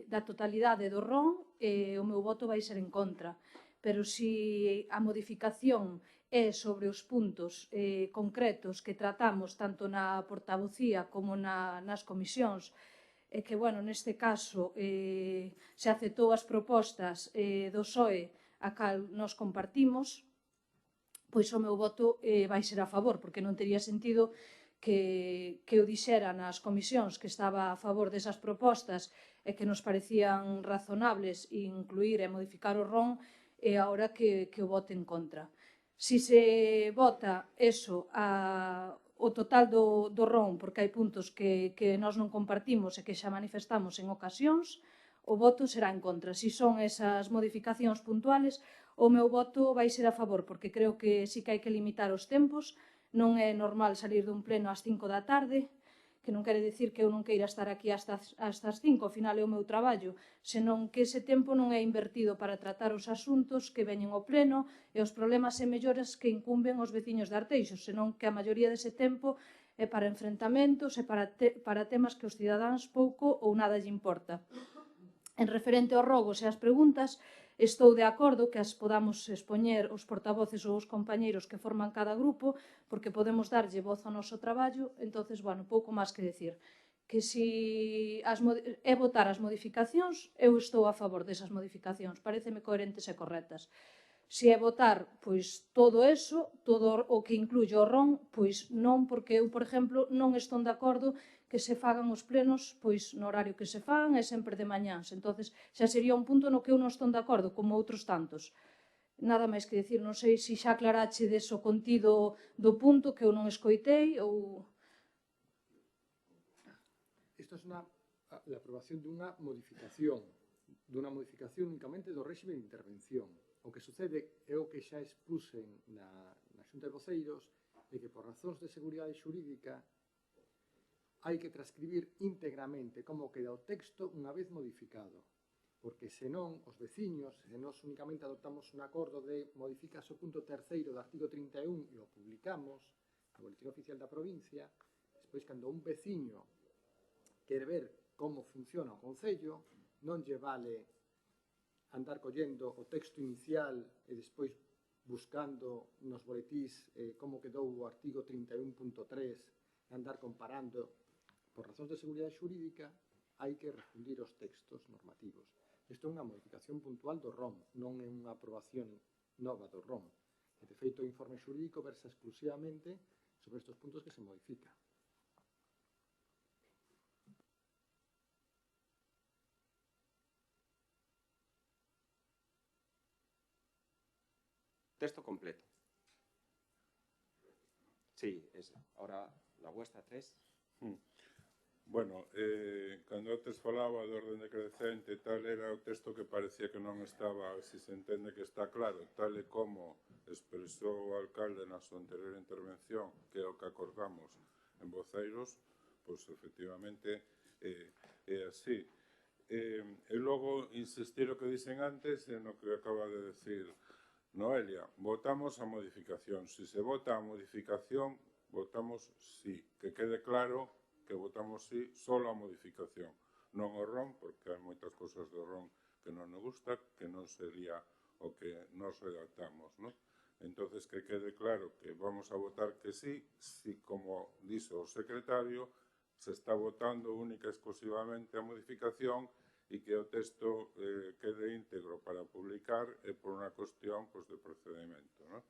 da totalidade do RON, o meu voto vai ser en contra. Pero si a modificación é sobre os puntos concretos que tratamos tanto na portavocía como nas comisións, e que, bueno, neste caso se aceptou as propostas do PSOE a cal nos compartimos, pois o meu voto vai ser a favor, porque non tería sentido que o dixera nas comisións que estaba a favor desas propostas e que nos parecían razonables incluir e modificar o RON e agora que o vote en contra. Si se vota eso o total do RON, porque hai puntos que nós non compartimos e que xa manifestamos en ocasións, o voto será en contra. Si son esas modificacións puntuales, o meu voto vai ser a favor, porque creo que sí que hai que limitar os tempos. Non é normal salir dun pleno ás 5 da tarde, que non quere dicir que eu non queira estar aquí hasta as 5, ao final é o meu traballo, senón que ese tempo non é invertido para tratar os asuntos que veñen ao pleno e os problemas e melloras que incumben os veciños de Arteixo, senón que a maioría dese tempo é para enfrentamentos e para temas que os cidadáns pouco ou nada lle importa. En referente aos rogos e as preguntas, estou de acordo que as podamos expoñer os portavoces ou os compañeiros que forman cada grupo, porque podemos darlle voz ao noso traballo, entonces, bueno, pouco máis que decir. Que si é votar as modificacións, eu estou a favor desas modificacións, pareceme coherentes e correctas. Si é votar, pois, todo eso, todo o que incluye o RON, pois non, porque eu, por exemplo, non estou de acordo que se fagan os plenos pois no horario que se fan e sempre de mañáns. Entonces, xa sería un punto no que eu non estou de acordo, como outros tantos. Nada máis que decir, non sei se xa aclarache deso contido do punto que eu non escoitei ou... Isto é a aprobación dunha modificación únicamente do réxime de intervención. O que sucede é o que xa expusen na Xunta de Voceiros de que por razóns de seguridade xurídica hai que transcribir íntegramente como queda o texto unha vez modificado, porque senón os veciños, se nós únicamente adoptamos un acordo de modificas o punto terceiro do artigo 31 e o publicamos no Boletín Oficial da Provincia, despois cando un veciño quere ver como funciona o Concello, non lle vale andar collendo o texto inicial e despois buscando nos boletís como quedou o artigo 31.3 e andar comparando. Por razóns de seguridade xurídica, hai que refundir os textos normativos. Isto é unha modificación puntual do ROM, non é unha aprobación nova do ROM. E, de feito, o informe xurídico versa exclusivamente sobre estes puntos que se modifican. Texto completo. Sí, ese. Ahora la vuestra, 3. Bueno, cando antes falaba de orden decrecente, tal era o texto que parecía que non estaba, se entende que está claro, tal e como expresou o alcalde na súa anterior intervención, que é o que acordamos en voceiros, pois efectivamente é así. E logo insistir o que dicen antes e no que acaba de decir Noelia, votamos a modificación. Si se vota a modificación, votamos sí. Que quede claro que votamos sí solo a modificación. Non o RON, porque hai moitas cosas do RON que non nos gusta, que non sería o que nos redactamos, non? Entonces, que quede claro que vamos a votar que sí, si, como dixo o secretario, se está votando única e exclusivamente a modificación e que o texto quede íntegro para publicar e por unha cuestión de procedimento, non?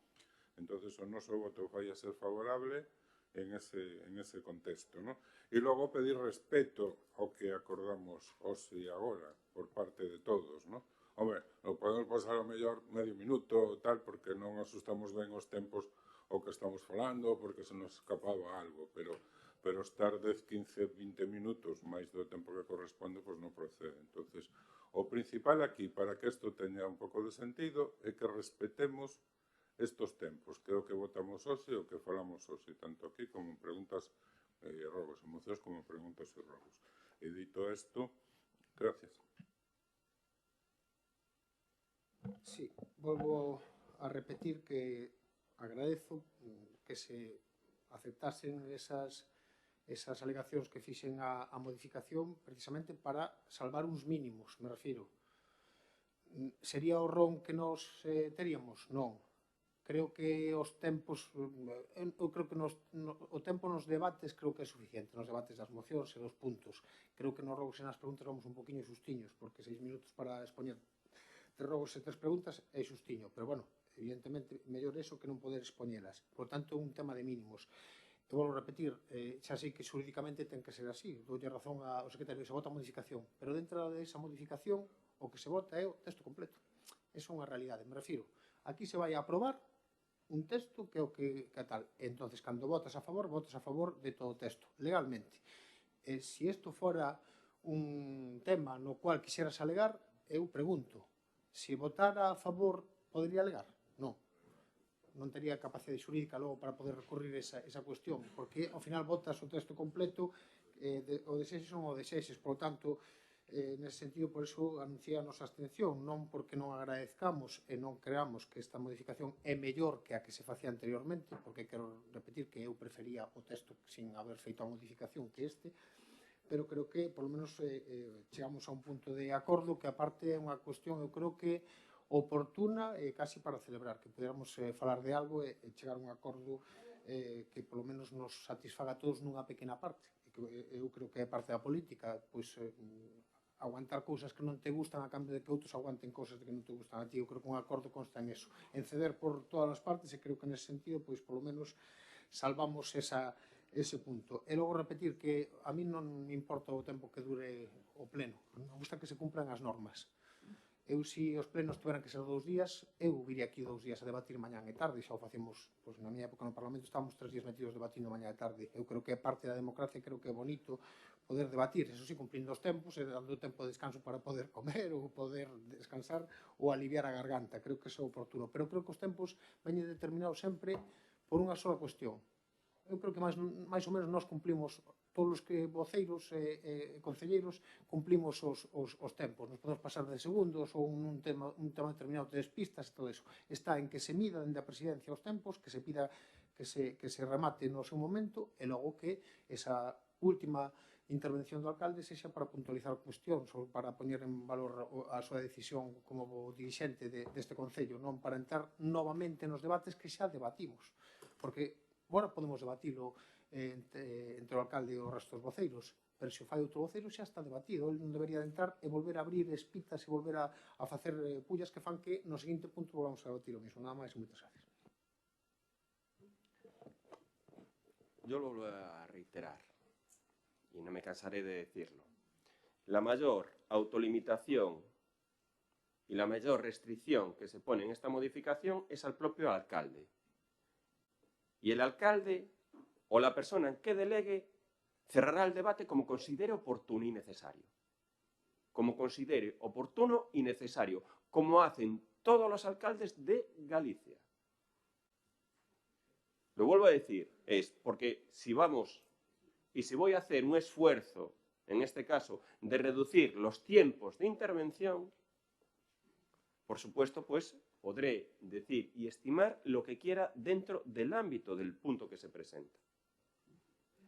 Entonces, o noso voto vai a ser favorable en ese contexto, non? E logo pedir respeto ao que acordamos hoxe e agora por parte de todos, non? Home, non podemos pasar ao mellor medio minuto ou tal, porque non asustamos ben os tempos o que estamos falando, porque se nos escapaba algo, pero estar 10, 15, 20 minutos máis do tempo que corresponde, pois non procede. Entonces, o principal aquí, para que isto teña un pouco de sentido, é que respetemos estos tempos, que é o que votamos hoxe e o que falamos hoxe, tanto aquí como en preguntas e robos, en mocións como en preguntas e robos. E dito isto, gracias. Sí, volvo a repetir que agradezo que se aceptasen esas alegacións que fixen a modificación precisamente para salvar uns mínimos, me refiro. Sería o ron que nos teríamos? Non. Creo que os tempos, eu creo que o tempo nos debates creo que é suficiente, nos debates das mocións e dos puntos. Creo que nos robos e nas preguntas vamos un poquinho xustiños, porque 6 minutos para expoñer 3 robos e 3 preguntas é xustiño, pero, bueno, evidentemente, mellor eso que non poder expoñelas. Por tanto, un tema de mínimos. E volvo a repetir, xa sei que xurídicamente ten que ser así, doulle razón ao secretario, se vota a modificación, pero dentro desa modificación o que se vota é o texto completo. Eso é unha realidade, me refiro. Aquí se vai a aprobar un texto que é o que tal. Entonces, cando votas a favor de todo o texto, legalmente. Se isto fora un tema no cual quixeras alegar, eu pregunto, se votara a favor, podería alegar? Non. Non tería capacidade xurídica logo para poder recurrir esa cuestión, porque ao final votas o texto completo, o desexes ou non o desexes, por tanto, nese sentido, por iso anunciei a nosa abstención, non porque non agradezcamos e non creamos que esta modificación é mellor que a que se facía anteriormente, porque quero repetir que eu prefería o texto sin haber feito a modificación que este, pero creo que, por lo menos, chegamos a un punto de acordo que, aparte, é unha cuestión, eu creo que oportuna e casi para celebrar, que puderamos falar de algo e chegar a un acordo que, por lo menos, nos satisfaga a todos nunha pequena parte. Eu creo que é parte da política, pois, aguantar cousas que non te gustan a cambio de que outros aguanten cousas que non te gustan a ti. Eu creo que un acordo consta en eso, en ceder por todas as partes, e creo que nese sentido, pois, por lo menos, salvamos ese punto. E logo repetir que a mí non me importa o tempo que dure o pleno. Me gusta que se cumpran as normas. Eu, se os plenos tiveran que ser 2 días, eu viría aquí 2 días a debatir mañán e tarde, xa o facemos, pois, na miña época no Parlamento estábamos 3 días metidos debatindo mañán e tarde. Eu creo que é parte da democracia, creo que é bonito poder debatir, eso sí, cumplindo os tempos e dando tempo de descanso para poder comer ou poder descansar ou aliviar a garganta, creo que é oportuno, pero creo que os tempos veñen determinados sempre por unha sola cuestión. Eu creo que máis ou menos nós cumplimos, todos os que voceiros e concelleiros cumplimos os tempos. Nos podemos pasar de segundos ou un tema determinado de despistas e todo eso. Está en que se mida dende a presidencia os tempos, que se pida que se remate no seu momento e logo que esa última intervención do alcalde sexa para puntualizar cuestións ou para poñer en valor a súa decisión como dirixente deste Concello, non para entrar novamente nos debates que xa debatimos. Porque, bueno, podemos debatilo entre o alcalde e os restos dos voceiros, pero se o fai outro voceiro xa está debatido. Ele non debería de entrar e volver a abrir espitas e volver a facer pullas que fan que no seguinte punto volvamos a debatir o mismo. Nada máis e moitas gracias. Yo lo vuelvo a reiterar, y no me cansaré de decirlo. La mayor autolimitación y la mayor restricción que se pone en esta modificación es al propio alcalde. Y el alcalde o la persona que delegue cerrará el debate como considere oportuno y necesario. Como considere oportuno y necesario, como hacen todos los alcaldes de Galicia. Lo vuelvo a decir, es porque si vamos y si voy a hacer un esfuerzo, en este caso, de reducir los tiempos de intervención, por supuesto, pues podré decir y estimar lo que quiera dentro del ámbito del punto que se presenta.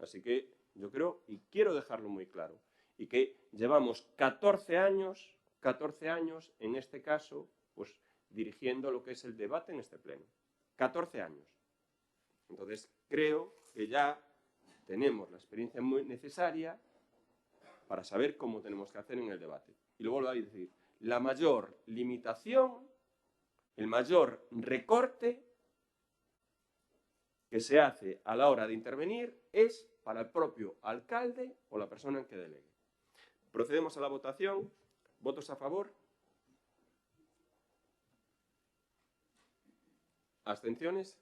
Así que yo creo, y quiero dejarlo muy claro, y que llevamos 14 años 14 años, en este caso, pues dirigiendo lo que es el debate en este pleno. 14 años. Entonces, creo que ya tenemos la experiencia muy necesaria para saber cómo tenemos que hacer en el debate. Y lo vuelvo a decir, la mayor limitación, el mayor recorte que se hace a la hora de intervenir es para el propio alcalde o la persona que delegue. Procedemos a la votación. ¿Votos a favor? ¿Abstenciones?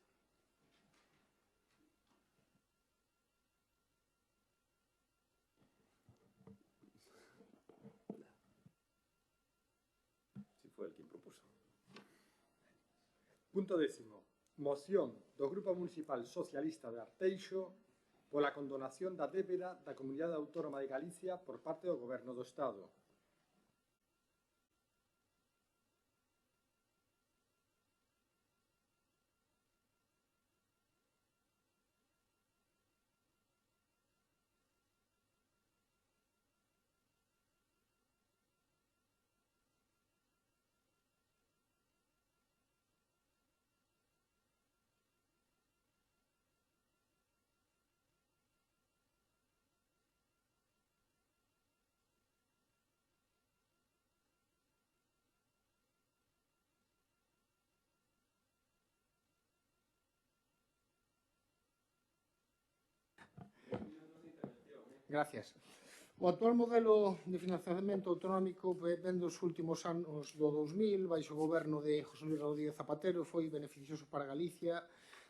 Si fue el quien propuso. Punto 10. Moción do Grupo Municipal Socialista de Arteixo pola condonación da débeda da Comunidade Autónoma de Galicia por parte do Goberno do Estado. Gracias. O actual modelo de financiamento autonómico vén dos últimos anos do 2000, baixo o goberno de José Luis Rodríguez Zapatero, foi beneficioso para Galicia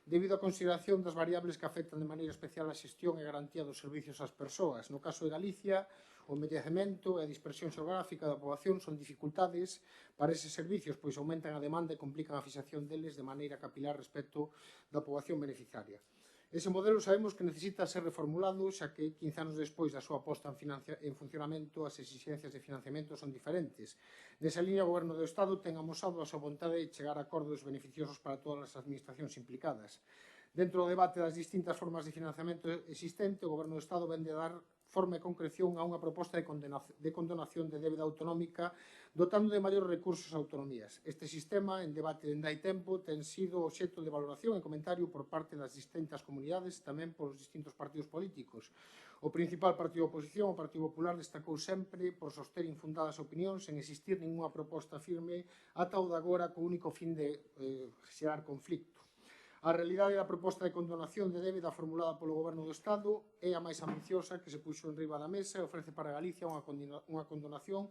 debido á consideración das variables que afectan de maneira especial a xestión e garantía dos servicios ás persoas. No caso de Galicia, o envellecemento e a dispersión xeográfica da poboación son dificultades para eses servicios, pois aumentan a demanda e complican a fixación deles de maneira capilar respecto da poboación beneficiaria. Ese modelo sabemos que necesita ser reformulado, xa que 15 anos despois da súa posta en funcionamento as exigencias de financiamento son diferentes. Nesa liña, o Goberno do Estado ten amosado a súa vontade de chegar a acordos beneficiosos para todas as administracións implicadas. Dentro do debate das distintas formas de financiamento existente, o Goberno do Estado vende a dar forma e concreción a unha proposta de condonación de débeda autonómica dotando de maiores recursos a autonomías. Este sistema, en debate dende hai tempo, ten sido obxecto de valoración e comentario por parte das distintas comunidades, tamén polos distintos partidos políticos. O principal partido de oposición, o Partido Popular, destacou sempre por soster infundadas opinións sen existir ninguna proposta firme ata o de agora co único fin de xerar conflicto. A realidade da proposta de condonación de débeda formulada polo Goberno do Estado é a máis ambiciosa que se puxo en riba da mesa e ofrece para Galicia unha condonación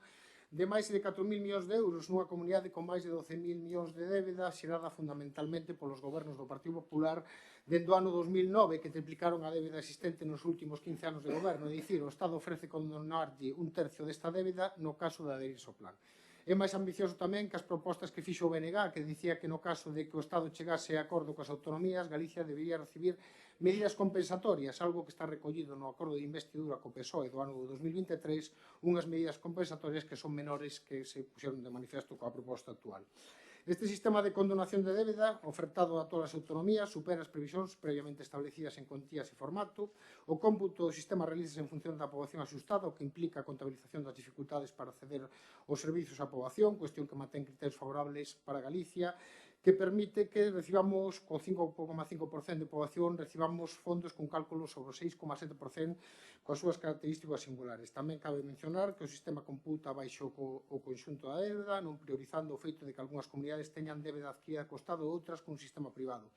de máis de 4.000 millóns de euros nunha comunidade con máis de 12.000 millóns de débeda xerada fundamentalmente polos gobernos do Partido Popular dende o ano 2009 que triplicaron a débeda existente nos últimos 15 anos de goberno. É dicir, o Estado ofrece condonarlle un tercio desta débeda no caso de aderirse ao plan. É máis ambicioso tamén que as propostas que fixo o BNG, que dicía que no caso de que o Estado chegase a acordo coas autonomías, Galicia debería recibir medidas compensatorias, algo que está recollido no acordo de investidura co PSOE do ano 2023, unhas medidas compensatorias que son menores que se puxeron de manifesto coa proposta actual. Este sistema de condonación de débeda, ofertado a todas as autonomías, supera as previsións previamente establecidas en cuantías e formato. O cómputo do sistema realiza en función da poboación asustada, o que implica a contabilización das dificultades para acceder aos servizos á poboación, cuestión que mantén criterios favorables para Galicia, que permite que recibamos, co 5,5% de poboación, recibamos fondos con cálculos sobre o 6,7% coas súas características singulares. Tamén cabe mencionar que o sistema computa baixo o conxunto da débeda, non priorizando o feito de que algunhas comunidades teñan débeda adquirida a costado e outras cun sistema privado.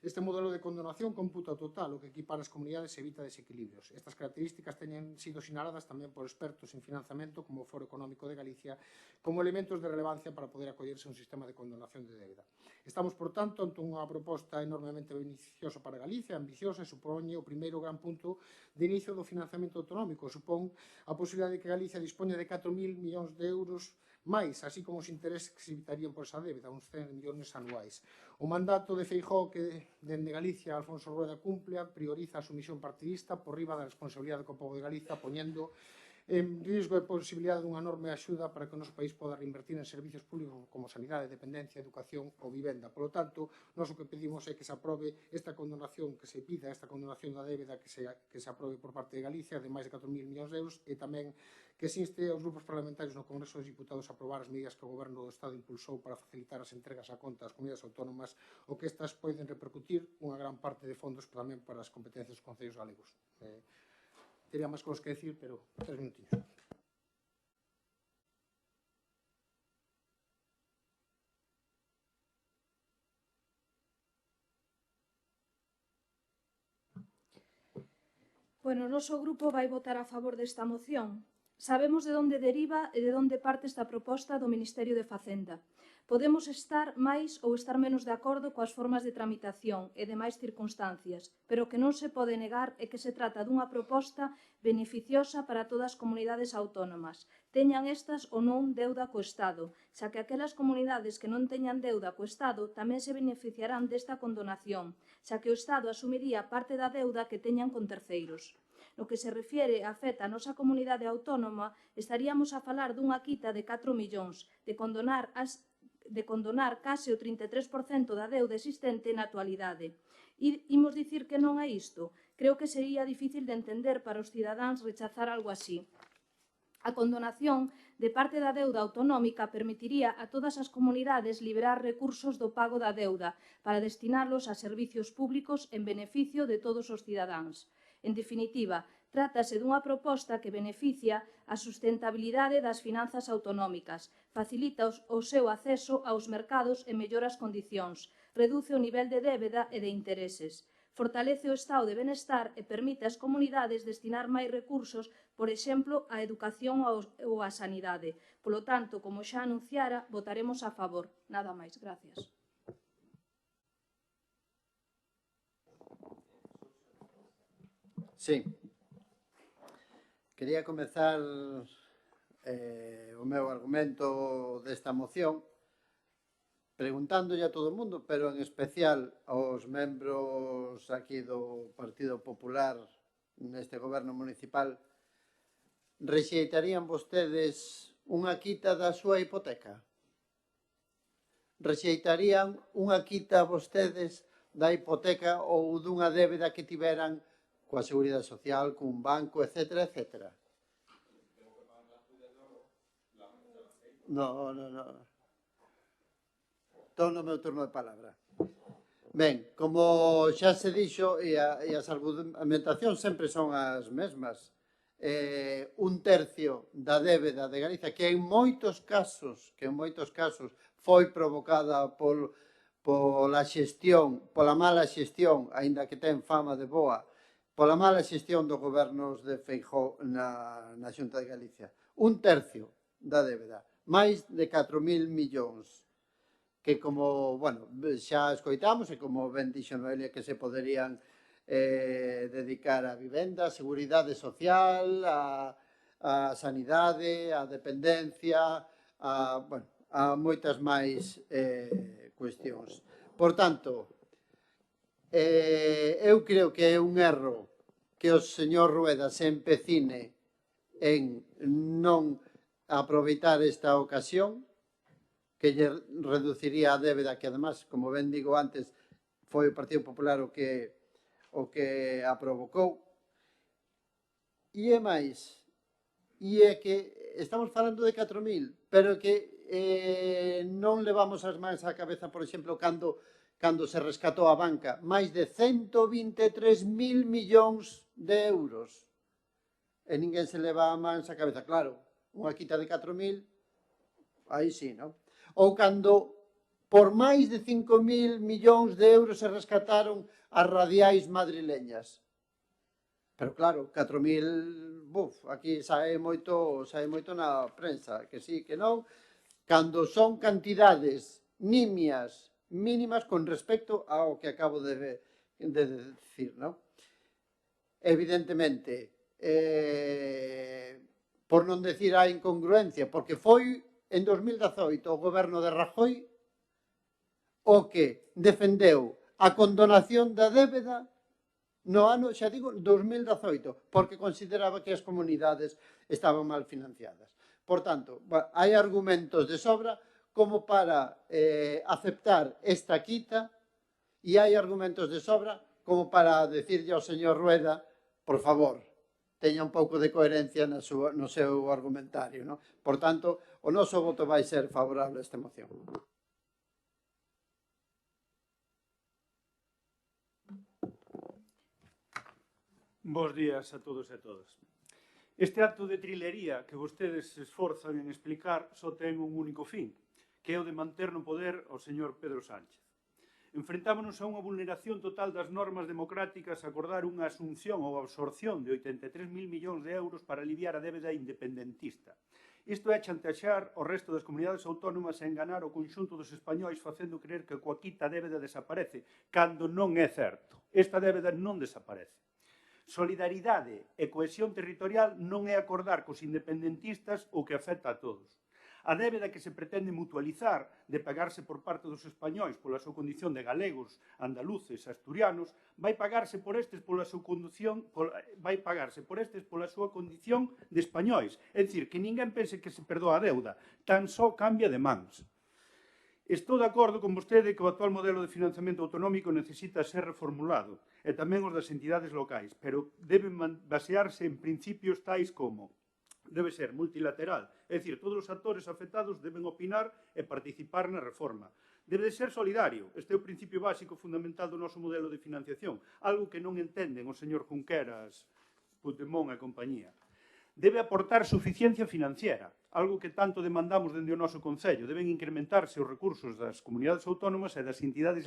Este modelo de condonación computa o total, o que equipara as comunidades e evita desequilibrios. Estas características teñen sido sinaladas tamén por expertos en financiamento como o Foro Económico de Galicia como elementos de relevancia para poder acollerse a un sistema de condonación de débeda. Estamos, por tanto, ante unha proposta enormemente beneficiosa para Galicia, ambiciosa e supone o primeiro gran punto de inicio do financiamento autonómico. Supón a posibilidade de que Galicia dispoña de 4.000 millóns de euros máis, así como os intereses que se evitarían por esa débeda, uns 100 millóns anuais. O mandato de Feijóo que dende Galicia Alfonso Rueda cumpla prioriza a sumisión partidista por riba da responsabilidade co pobo de Galiza, poñendo en risco de posibilidade dunha enorme axuda para que o noso país poda reinvertir en servicios públicos como sanidade, dependencia, educación ou vivenda. Por lo tanto, nós o que pedimos é que se aprobe esta condonación, que se pida esta condonación da débeda que se aprobe por parte de Galicia de máis de 4.000 millóns de euros e tamén que se inste aos grupos parlamentarios no Congreso dos Diputados a aprobar as medidas que o Goberno do Estado impulsou para facilitar as entregas a conta das comunidades autónomas o que estas poden repercutir unha gran parte de fondos tamén para as competencias dos concellos galegos. Tería máis cosas que decir, pero 3 minutinhos. Bueno, o noso grupo vai votar a favor desta moción. Sabemos de onde deriva e de onde parte esta proposta do Ministerio de Facenda. Podemos estar máis ou estar menos de acordo coas formas de tramitación e demais circunstancias, pero o que non se pode negar é que se trata dunha proposta beneficiosa para todas as comunidades autónomas, teñan estas ou non deuda co Estado, xa que aquelas comunidades que non teñan deuda co Estado tamén se beneficiarán desta condonación, xa que o Estado asumiría parte da deuda que teñan con terceiros. No que se refiere a feta a nosa comunidade autónoma, estaríamos a falar dunha quita de 4 millóns, de condonar case o 33% da deuda existente na actualidade. Imos dicir que non é isto? Creo que sería difícil de entender para os cidadáns rechazar algo así. A condonación de parte da deuda autonómica permitiría a todas as comunidades liberar recursos do pago da deuda para destinalos a servicios públicos en beneficio de todos os cidadáns. En definitiva, trátase dunha proposta que beneficia a sustentabilidade das finanzas autonómicas, facilita o seu acceso aos mercados e mellora as condicións, reduce o nivel de débeda e de intereses, fortalece o estado de benestar e permite ás comunidades destinar máis recursos, por exemplo, á educación ou á sanidade. Polo tanto, como xa anunciara, votaremos a favor. Nada máis. Gracias. Sí. Quería comezar o meu argumento desta moción preguntándolle a todo o mundo, pero en especial aos membros aquí do Partido Popular neste goberno municipal, rexeitarían vostedes unha quita da súa hipoteca? Rexeitarían unha quita vostedes da hipoteca ou dunha débeda que tiveran coa Seguridade Social, cun banco, etcétera, etcétera? No. Estou no meu turno de palabra. Ben, como xa se dixo, e as argumentacións sempre son as mesmas, un tercio da débeda de Galicia, que en moitos casos foi provocada pola mala xestión, aínda que ten fama de boa, pola mala xestión dos gobernos de Feijóo na Xunta de Galicia. Un tercio da débeda, máis de 4.000 millóns, que como, bueno, xa escoitamos e como ben dixo Noelia, que se poderían dedicar a vivenda, a seguridade social, a sanidade, a dependencia, a moitas máis cuestións. Por tanto, eu creo que é un erro que o señor Rueda se empecine en non aproveitar esta ocasión, que lle reduciría a débeda, que además, como ben digo antes, foi o Partido Popular o que a provocou. E é máis, e é que estamos falando de 4.000, pero que non levamos as mans á cabeza, por exemplo, cando se rescatou a banca, máis de 123.000 millóns de euros. E ninguén se leva a mans á cabeza. Claro, unha quita de 4.000, aí sí, non? Ou cando por máis de 5.000 millóns de euros se rescataron as radiais madrileñas. Pero claro, 4.000, aquí sae moito na prensa, que sí, que non, cando son cantidades mínimas con respecto ao que acabo de decir, non? Evidentemente, por non decir a incongruencia, porque foi en 2018 o goberno de Rajoy o que defendeu a condonación da débeda no ano, xa digo, 2018, porque consideraba que as comunidades estaban mal financiadas. Por tanto, hai argumentos de sobra como para aceptar esta quita e hai argumentos de sobra como para decirlle ao señor Rueda, por favor, teña un pouco de coherencia no seu argumentario. No? Por tanto, o noso voto vai ser favorable a esta moción. Bos días a todos e a todas. Este acto de trilería que vostedes se esforzan en explicar só ten un único fin, que é o de manter no poder ao señor Pedro Sánchez. Enfrentámonos a unha vulneración total das normas democráticas a acordar unha asunción ou absorción de 83.000 millóns de euros para aliviar a débeda independentista. Isto é chantaxear o resto das comunidades autónomas e enganar o conxunto dos españois facendo creer que coa quita a débeda desaparece, cando non é certo. Esta débeda non desaparece. Solidaridade e cohesión territorial non é acordar cos independentistas o que afecta a todos. A débeda que se pretende mutualizar de pagarse por parte dos españois pola súa condición de galegos, andaluces, asturianos, vai pagarse por estes pola súa condición de españois. É dicir, que ninguén pense que se perdoa a deuda, tan só cambia de mans. Estou de acordo con vostede que o actual modelo de financiamento autonómico necesita ser reformulado, e tamén os das entidades locais, pero deben basearse en principios tais como debe ser multilateral, é dicir, todos os actores afectados deben opinar e participar na reforma. Debe ser solidario, este é o principio básico fundamental do noso modelo de financiación, algo que non entenden o señor Junqueras, Puigdemont e compañía. Debe aportar suficiencia financiera, algo que tanto demandamos dende o noso Concello. Deben incrementarse os recursos das comunidades autónomas e das entidades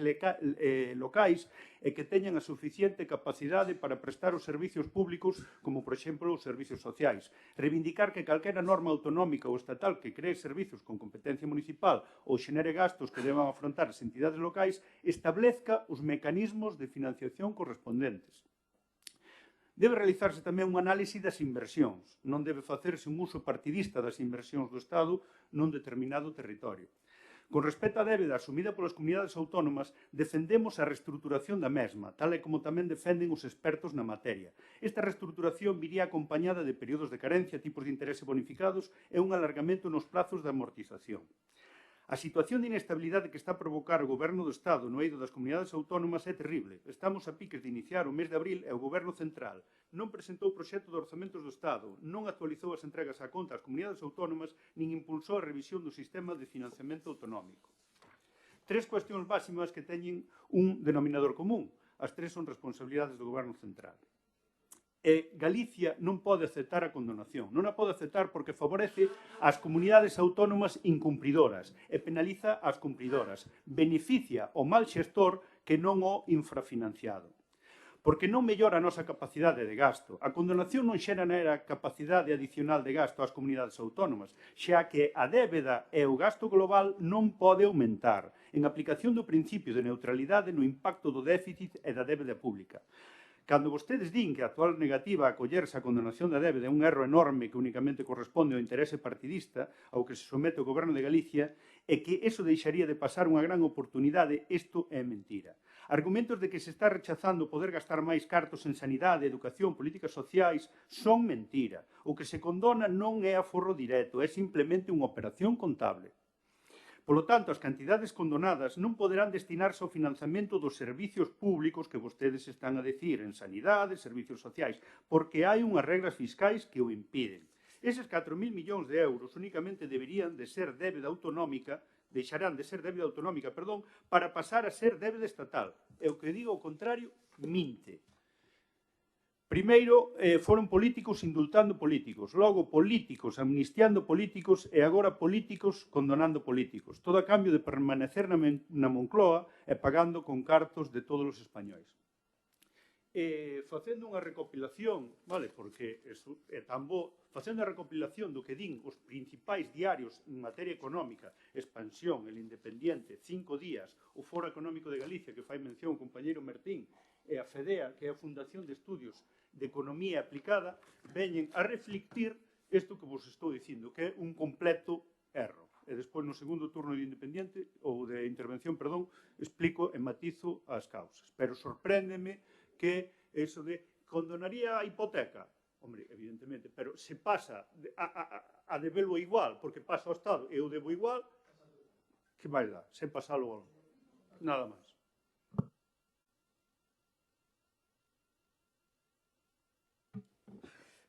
locais e que teñan a suficiente capacidade para prestar os servicios públicos, como, por exemplo, os servicios sociais. Reivindicar que calquera norma autonómica ou estatal que cree servicios con competencia municipal ou xenere gastos que deban afrontar as entidades locais establezca os mecanismos de financiación correspondentes. Debe realizarse tamén un análise das inversións. Non debe facerse un uso partidista das inversións do Estado nun determinado territorio. Con respecto á débeda asumida polas comunidades autónomas, defendemos a reestruturación da mesma, tal e como tamén defenden os expertos na materia. Esta reestruturación viría acompañada de períodos de carencia, tipos de interese bonificados e un alargamento nos plazos de amortización. A situación de inestabilidade que está a provocar o Goberno do Estado no eido das comunidades autónomas é terrible. Estamos a piques de iniciar o mes de abril e o Goberno Central non presentou o proxecto de orzamentos do Estado, non actualizou as entregas á conta ás comunidades autónomas, nin impulsou a revisión do sistema de financiamento autonómico. Tres cuestións básicas que teñen un denominador común. As tres son responsabilidades do Goberno Central. E Galicia non pode aceptar a condonación. Non a pode aceptar porque favorece as comunidades autónomas incumpridoras e penaliza as cumpridoras. Beneficia o mal xestor que non o infrafinanciado. Porque non mellora a nosa capacidade de gasto. A condonación non xera capacidade adicional de gasto ás comunidades autónomas, xa que a débeda e o gasto global non pode aumentar en aplicación do principio de neutralidade no impacto do déficit e da débeda pública. Cando vostedes din que a actual negativa a acollerse a condonación da débeda é un erro enorme que únicamente corresponde ao interese partidista ao que se somete o Goberno de Galicia e que eso deixaría de pasar unha gran oportunidade, isto é mentira. Argumentos de que se está rechazando poder gastar máis cartos en sanidade, educación, políticas sociais son mentira. O que se condona non é aforro directo, é simplemente unha operación contable. Polo tanto, as cantidades condonadas non poderán destinarse ao financiamento dos servicios públicos que vostedes están a decir en sanidade, servicios sociais, porque hai unhas regras fiscais que o impiden. Eses 4.000 millóns de euros únicamente deberían de ser débeda autonómica, deixarán de ser débeda autonómica, para pasar a ser débeda estatal. E o que digo ao contrario, minte. Primeiro, foron políticos indultando políticos, logo políticos amnistiando políticos e agora políticos condonando políticos, todo a cambio de permanecer na Moncloa e pagando con cartos de todos os españois. Facendo unha recopilación, vale, porque é tan bo, facendo a recopilación do que din os principais diarios en materia económica, Expansión, El Independiente, 5 días, o Foro Económico de Galicia, que fai mención o compañeiro Martín, e a FEDEA, que é a Fundación de Estudios de Economía Aplicada, veñen a reflectir isto que vos estou dicindo, que é un completo erro. E despois, no segundo turno de Independiente, ou de intervención, explico e matizo as causas. Pero sorpréndeme que Eso de condonaría a hipoteca. Hombre, evidentemente, pero se pasa a debelo igual, porque pasa ao Estado e eu debo igual, que vai lá, se pasalo nada máis.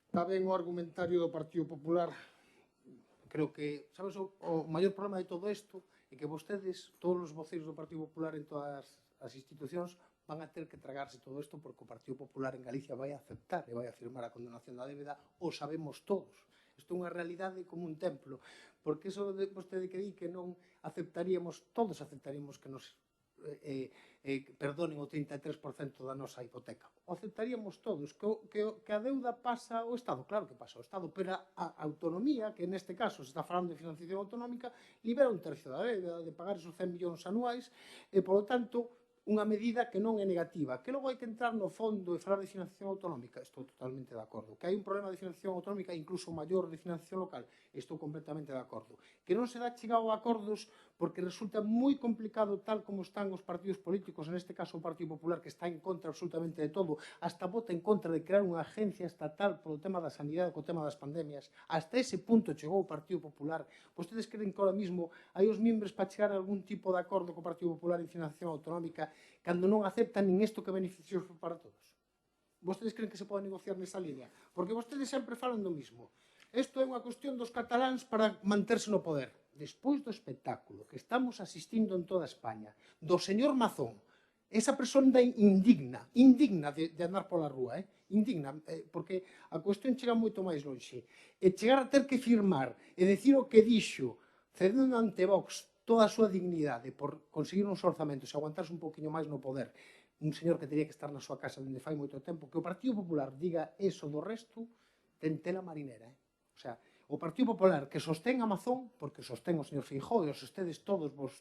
Está ben o argumentario do Partido Popular. Creo que, sabes, o maior problema de todo isto é que vostedes, todos os voceiros do Partido Popular en todas as institucións, van a ter que tragarse todo isto porque o Partido Popular en Galicia vai a aceptar e vai a firmar a condenación da débeda, o sabemos todos. Isto é unha realidade como un templo, porque iso de vostede que di que non aceptaríamos, todos aceptaríamos que nos perdonen o 33% da nosa hipoteca. O aceptaríamos todos, que a deuda pasa ao Estado, claro que pasa ao Estado, pero a autonomía, que neste caso se está falando de financiación autonómica, libera un tercio da débeda, de pagar esos 100 millóns anuais, e, polo tanto, unha medida que non é negativa. Que logo hai que entrar no fondo e falar de financiación autonómica, estou totalmente de acordo. Que hai un problema de financiación autonómica incluso maior de financiación local, estou completamente de acordo. Que non se dá chegado a acordos porque resulta moi complicado tal como están os partidos políticos, neste caso o Partido Popular, que está en contra absolutamente de todo, hasta vota en contra de crear unha agencia estatal polo tema da sanidade, co tema das pandemias. Hasta ese punto chegou o Partido Popular. Vostedes creen que ahora mismo hai os membros para chegar a algún tipo de acordo co Partido Popular en financiación autonómica cando non aceptan nin isto que é beneficioso para todos? Vostedes creen que se pode negociar nesa línea? Porque vostedes sempre falan do mismo. Isto é unha cuestión dos cataláns para manterse no poder. Despois do espectáculo que estamos asistindo en toda España, do señor Mazón, esa persona indigna de andar pola rúa, indigna, porque a cuestión chega moito máis lonxe, e chegar a ter que firmar e decir o que dixo, cedendo ante Vox toda a súa dignidade por conseguir uns orzamentos e aguantarse un poquinho máis no poder, un señor que teria que estar na súa casa dende fai moito tempo, que o Partido Popular diga eso do resto, ten tela marinera, O sea, o Partido Popular que sostén a Amazon, porque sostén o señor Feijóo e os sostedes todos vos,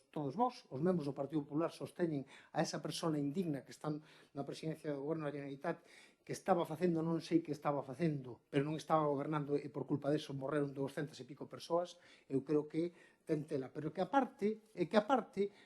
os membros do Partido Popular sosteñen a esa persona indigna que están na presidencia do goberno da Generalitat, que estaba facendo, non sei que estaba facendo, pero non estaba gobernando e por culpa deso morreron 200 e pico persoas, eu creo que ten tela. Pero que aparte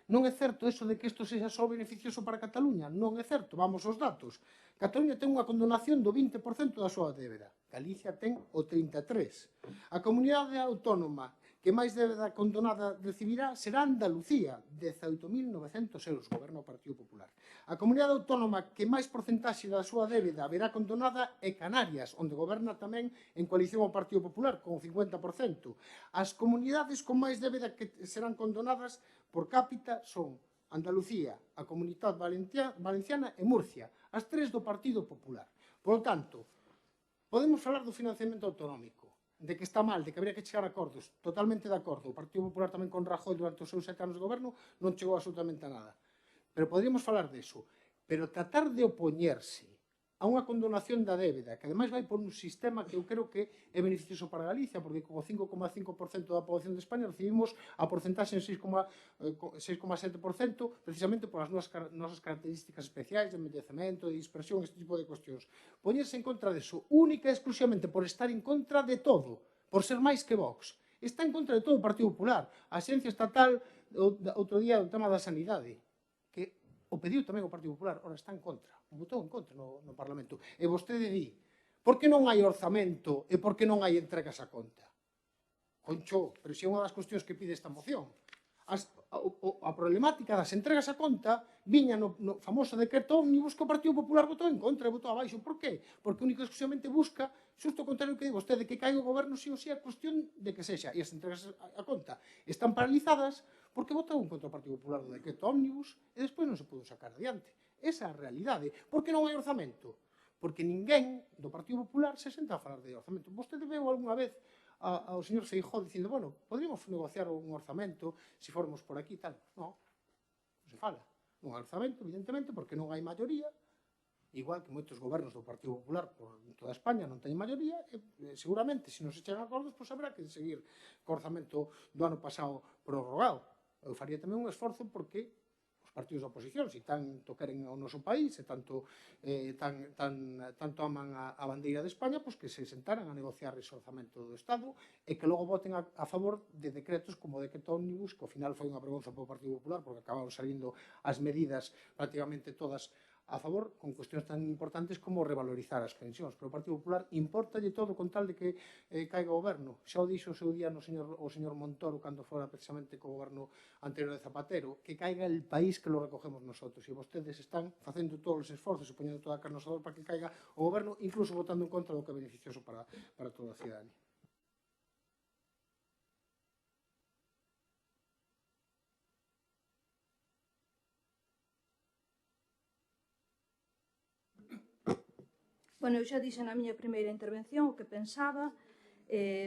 non é certo eso de que isto sexa só beneficioso para Cataluña, non é certo, vamos aos datos. Cataluña ten unha condonación do 20% da súa débeda, Galicia ten o 33%. A comunidade autónoma que máis débeda condonada recibirá será Andalucía, 18.900 euros, goberno do Partido Popular. A comunidade autónoma que máis porcentaxe da súa débeda verá condonada é Canarias, onde goberna tamén en coalición ao Partido Popular, con 50%. As comunidades con máis débeda que serán condonadas por cápita son Andalucía, a Comunitat Valenciana e Murcia, as tres do Partido Popular. Por lo tanto, podemos falar do financiamento autonómico, de que está mal, de que habría que chegar a acordos, totalmente de acordo. O Partido Popular tamén con Rajoy durante os seus 7 anos de goberno non chegou absolutamente a nada. Pero podríamos falar deso. Pero tratar de opoñerse a unha condonación da débeda, que ademais vai por un sistema que eu creo que é beneficioso para Galicia, porque con o 5,5% da poboación de España recibimos a porcentaxe en 6,7% precisamente por as nosas características especiais de envellecemento, de dispersión, este tipo de cuestións. Poñerse en contra deso, única e exclusivamente por estar en contra de todo, por ser máis que Vox. Está en contra de todo o Partido Popular. A Axencia Estatal, outro día, o tema da sanidade, que o pediu tamén o Partido Popular, ora está en contra, votou en contra no Parlamento. E vostede di, por que non hai orzamento e por que non hai entregas a conta? Concho, pero se é unha das cuestións que pide esta moción. A problemática das entregas a conta viña no famoso decreto ómnibus que o Partido Popular votou en contra e votou abaixo. Por qué? Porque único e exclusivamente busca, xusto o contrario que di vostede, que caiga o goberno si ou si a cuestión de que sexa. E as entregas a conta están paralizadas porque votou en contra o Partido Popular do decreto ómnibus e despois non se pudo sacar adiante. Esa é a realidade. Por que non hai orzamento? Porque ninguén do Partido Popular se senta a falar de orzamento. Vostede veu algunha vez ao señor Feijóo dicindo, bueno, podríamos negociar un orzamento se formos por aquí e tal. Non se fala. Non hai orzamento, evidentemente, porque non hai maioría, igual que moitos gobernos do Partido Popular por toda España non teñen maioría, e seguramente, se non se chegan a acordos, pois habrá que seguir co orzamento do ano pasado prorrogado. Eu faría tamén un esforzo porque os partidos da oposición, se tanto queren o noso país, e tanto aman a bandeira de España, pois que se sentaran a negociar ese orzamento do Estado e que logo voten a favor de decretos como o decreto ómnibus, que ao final foi unha vergonza para o Partido Popular, porque acabaron salindo as medidas prácticamente todas a favor con cuestións tan importantes como revalorizar as pensións, pero o Partido Popular importalle todo con tal de que caiga o goberno. Xa o dixo o seu día o señor Montoro cando fora precisamente co goberno anterior de Zapatero, que caiga el país que lo recogemos nosotros, e vostedes están facendo todos os esforzos e poñendo toda a carne ao asador para que caiga o goberno, incluso votando en contra do que é beneficioso para toda a ciudadanía. Bueno, eu xa dixen na miña primeira intervención o que pensaba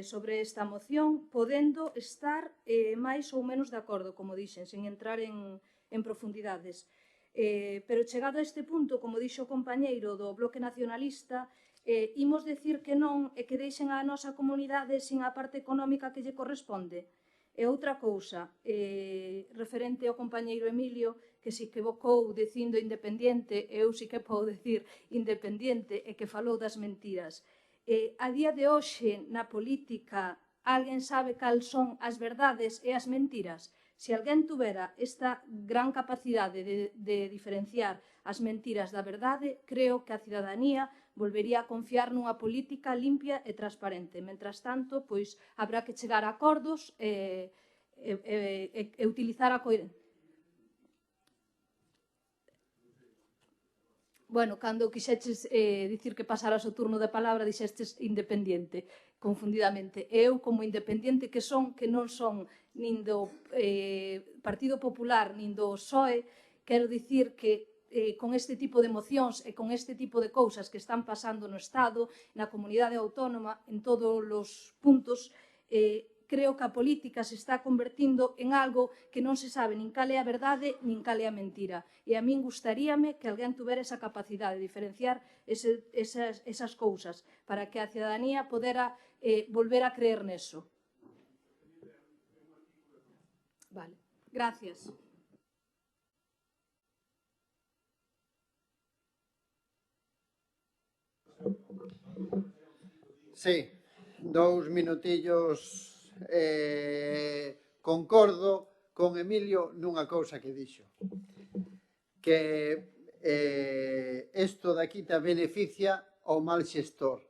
sobre esta moción, podendo estar máis ou menos de acordo, como dixen, sen entrar en profundidades. Pero chegado a este punto, como dixo o compañeiro do Bloque Nacionalista, imos decir que non e que deixen a nosa comunidade sin a parte económica que lle corresponde. E outra cousa, referente ao compañeiro Emilio, que se equivocou dicindo independiente, eu si que podo decir independiente, e que falou das mentiras. A día de hoxe, na política, alguén sabe cal son as verdades e as mentiras? Se alguén tuvera esta gran capacidade de diferenciar as mentiras da verdade, creo que a cidadanía volvería a confiar nunha política limpia e transparente. Mentras tanto, pois, habrá que chegar a acordos e utilizar a coherencia. Bueno, cando quixeches dicir que pasaras o turno de palabra, dixestes independiente, confundidamente. Eu, como independiente que son, que non son nin do Partido Popular, nin do PSOE, quero dicir que con este tipo de mocións e con este tipo de cousas que están pasando no Estado, na comunidade autónoma, en todos os puntos, creo que a política se está convertindo en algo que non se sabe nin cal é a verdade nin cal é a mentira. E a min gustaríame que alguén tuvera esa capacidade de diferenciar esas cousas para que a cidadanía podera volver a creer neso. Vale, gracias. Sí, 2 minutillos. Concordo con Emilio nunha cousa que dixo, que isto daqui te beneficia ao mal xestor.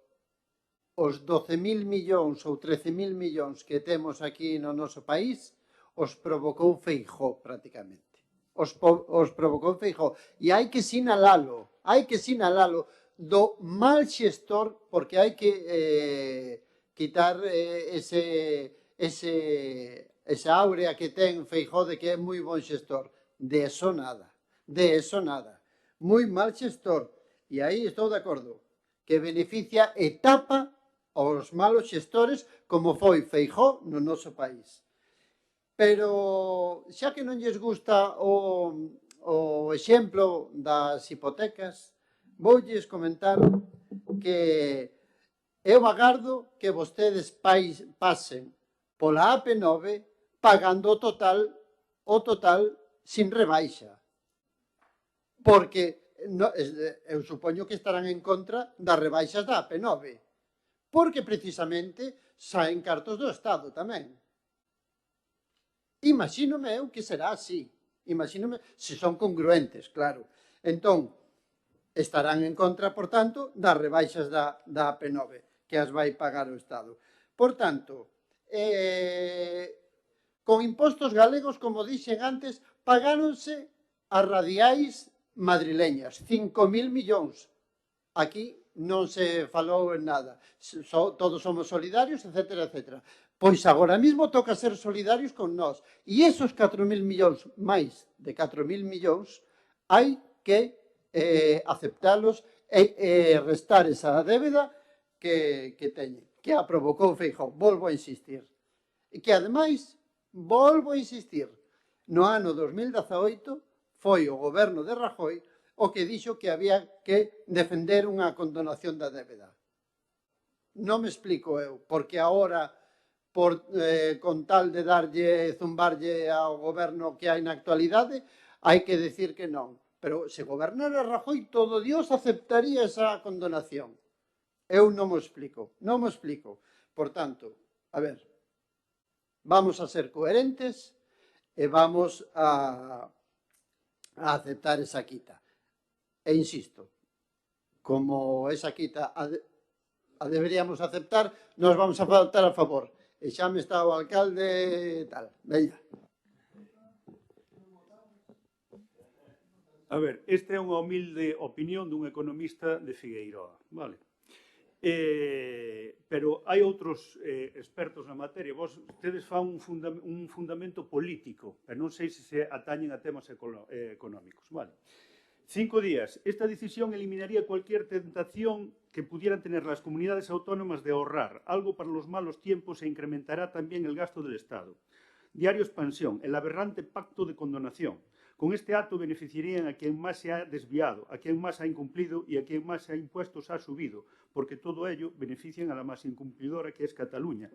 Os 12.000 millóns ou 13.000 millóns que temos aquí no noso país os provocou Feijóo prácticamente. Os provocou Feijóo. E hai que sinalalo do mal xestor, porque hai que quitar esa áurea que ten Feijóo de que é moi bon xestor. De eso nada. Moi mal xestor. E aí estou de acordo. Que beneficia e tapa aos malos xestores como foi Feijóo no noso país. Pero xa que non lles gusta o exemplo das hipotecas, voulles comentar que eu agardo que vostedes pasen pola AP9 pagando o total sin rebaixa. Porque eu supoño que estarán en contra das rebaixas da AP9. Porque precisamente saen cartos do Estado tamén. Imagínome eu que será así. Imagínome se son congruentes, claro. Entón, estarán en contra, por tanto, das rebaixas da AP9. Que as vai pagar o Estado. Por tanto, con impostos galegos, como dixen antes, pagáronse as radiais madrileñas, 5.000 millóns. Aquí non se falou en nada. Todos somos solidarios, etcétera, etcétera. Pois agora mesmo toca ser solidarios con nós. E esos 4.000 millóns, máis de 4.000 millóns, hai que aceptalos e restar esa débeda que teñen, que a provocou Feijóo. Volvo a insistir. E que, ademais, volvo a insistir, no ano 2018 foi o goberno de Rajoy o que dixo que había que defender unha condonación da débeda. Non me explico eu, porque agora, con tal de zumbarlle ao goberno que hai na actualidade, hai que decir que non. Pero se gobernara Rajoy, todo Dios aceptaría esa condonación. Eu non me explico. Por tanto, a ver, vamos a ser coherentes e vamos a aceptar esa quita. E insisto, como esa quita a deberíamos aceptar, nos vamos a votar a favor. E xa me está o alcalde tal. Veña. A ver, esta é unha humilde opinión dun economista de Figueiroa, vale? Pero hai outros expertos na materia. Vostedes fan un fundamento político, pero non sei se se atañen a temas económicos, vale? 5 días. Esta decisión eliminaría cualquier tentación que pudieran tener las comunidades autónomas de ahorrar, algo para los malos tiempos e incrementará también el gasto del Estado. Diario Expansión, el aberrante pacto de condonación. Con este acto beneficiarían a quien más se ha desviado, a quien más ha incumplido y a quien más impuestos ha subido, porque todo ello benefician a la más incumplidora, que es Cataluña,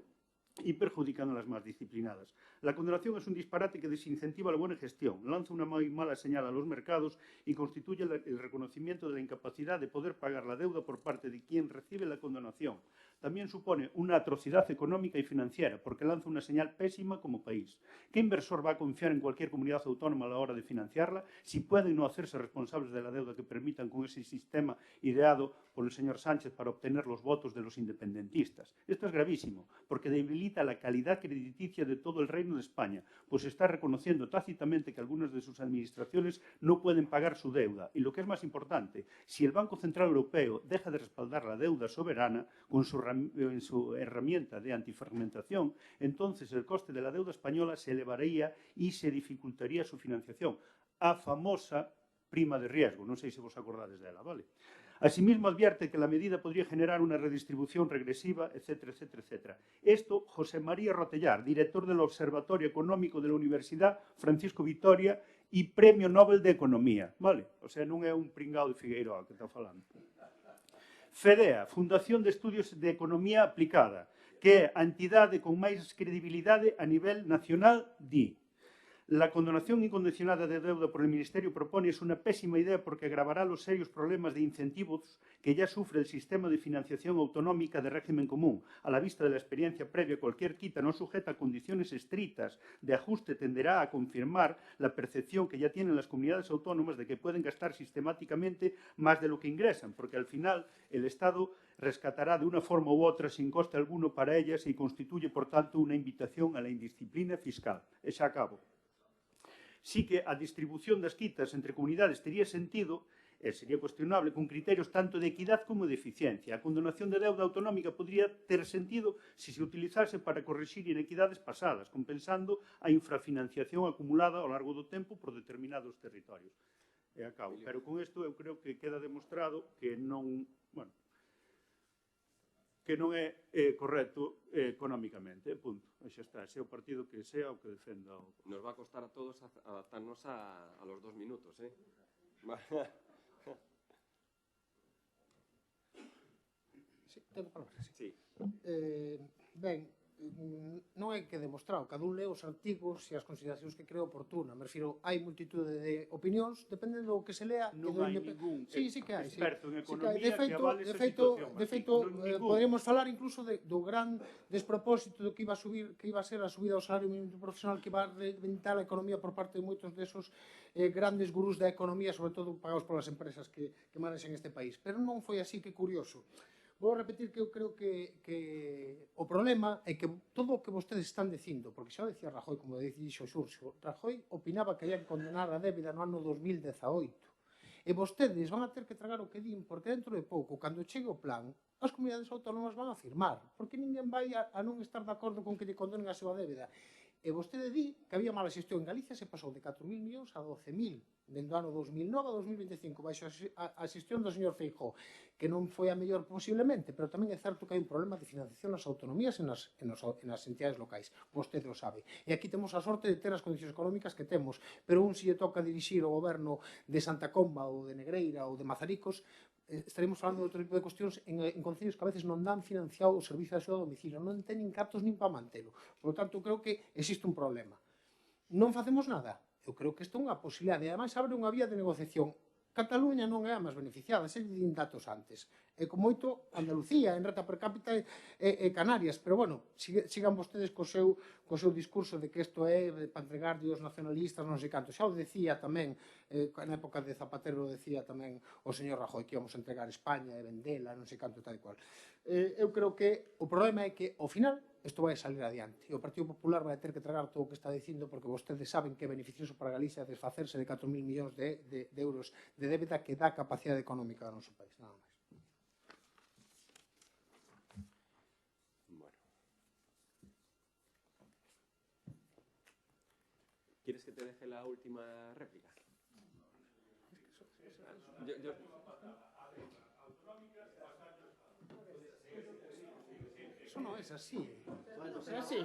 y perjudican a las más disciplinadas. La condonación es un disparate que desincentiva la buena gestión, lanza una muy mala señal a los mercados y constituye el reconocimiento de la incapacidad de poder pagar la deuda por parte de quien recibe la condonación. También supone una atrocidad económica y financiera, porque lanza una señal pésima como país. ¿Qué inversor va a confiar en cualquier comunidad autónoma a la hora de financiarla si pueden no hacerse responsables de la deuda que permitan con ese sistema ideado por el señor Sánchez para obtener los votos de los independentistas? Esto es gravísimo, porque debilita la calidad crediticia de todo el Reino de España, pues está reconociendo tácitamente que algunas de sus administraciones no pueden pagar su deuda. Y lo que es más importante, si el Banco Central Europeo deja de respaldar la deuda soberana con su herramienta de antifragmentación, entonces el coste de la deuda española se elevaría y se dificultaría su financiación. A famosa prima de riesgo, non sei se vos acordades dela, vale? Asimismo, advierte que la medida podría generar una redistribución regresiva, etcétera, etcétera, etcétera. Esto, José María Rotellar, director del Observatorio Económico de la Universidad Francisco Vitoria y Premio Nobel de Economía, vale? O sea, non é un pringao de Figueiroa que está falando. FEDEA, Fundación de Estudios de Economía Aplicada, que é a entidade con máis credibilidade a nivel nacional, di: la condonación incondicionada de deuda por el Ministerio propone es una pésima idea porque agravará los serios problemas de incentivos que ya sufre el sistema de financiación autonómica de régimen común. A la vista de la experiencia previa, cualquier quita no sujeta a condiciones estrictas de ajuste tenderá a confirmar la percepción que ya tienen las comunidades autónomas de que pueden gastar sistemáticamente más de lo que ingresan, porque al final el Estado rescatará de una forma u otra sin coste alguno para ellas y constituye, por tanto, una invitación a la indisciplina fiscal. E xa acabo. Sí que a distribución das quitas entre comunidades tería sentido, sería cuestionable, con criterios tanto de equidad como de eficiencia. A condonación de deuda autonómica podría ter sentido si se utilizase para corrixir inequidades pasadas, compensando a infrafinanciación acumulada ao largo do tempo por determinados territorios. E acabo. Pero con isto eu creo que queda demostrado que non, bueno, que non é correcto económicamente, punto. E xa está, sea o partido que sea o que defenda o... Nos va a costar a todos adaptarnos a los 2 minutos, ¿eh? Sí, tengo palabras. Sí. Ben, non hai que demostrar, cada un lee os artigos e as consideracións que cree oportuna. Me refiro, hai multitude de opinións, dependendo do que se lea. Non hai ningún experto experto en economía que avale esa situación. De feito, poderíamos falar incluso do gran despropósito do que iba a ser a subida ao salario mínimo profesional, que iba a reventar a economía por parte de moitos desos grandes gurús da economía, sobre todo pagados polas empresas que manexan este país. Pero non foi así, que curioso. Vou repetir que eu creo que o problema é que todo o que vostedes están dicindo, porque xa decía Rajoy, como dixo Xurxo, Rajoy opinaba que había que condenar a débeda no ano 2018. E vostedes van a ter que tragar o que din, porque dentro de pouco, cando chegue o plan, as comunidades autónomas van a firmar, porque ninguén vai a non estar de acordo con que lle condonen a súa débeda. E vostede di que había mala xestión en Galicia, se pasou de 4.000 millóns a 12.000, dentro do ano 2009 a 2025, baixo a xestión do señor Feijóo, que non foi a mellor posiblemente, pero tamén é certo que hai un problema de financiación nas autonomías e nas entidades locais. Vostede o sabe. E aquí temos a sorte de ter as condicións económicas que temos, pero un si lle toca dirixir o goberno de Santa Comba ou de Negreira ou de Mazaricos, estaremos falando de outro tipo de cuestións en concellos que a veces non dan financiado o servicio de axuda a domicilio, non teñen cartos nin para mantelo. Por lo tanto, creo que existe un problema. Non facemos nada. Eu creo que isto é unha posibilidade. E, ademais, abre unha vía de negociación. Cataluña non é a máis beneficiada, se lle din datos antes. e con moito Andalucía, en renta per cápita e Canarias, pero bueno, sigan vostedes co seu discurso de que isto é para entregarlle os nacionalistas, non sei canto. Xa o decía tamén, na época de Zapatero decía tamén o señor Rajoy que íbamos a entregar España e vendela, non sei canto tal e cual. Eu creo que o problema é que, ao final, isto vai salir adiante. E o Partido Popular vai ter que tragar todo o que está dicindo porque vostedes saben que é beneficioso para Galicia desfacerse de 4.000 millóns de euros de débeda que dá capacidade económica ao noso país. Nada máis. Bueno. ¿Quieres que te deje la última réplica? Eso no es así. No es así.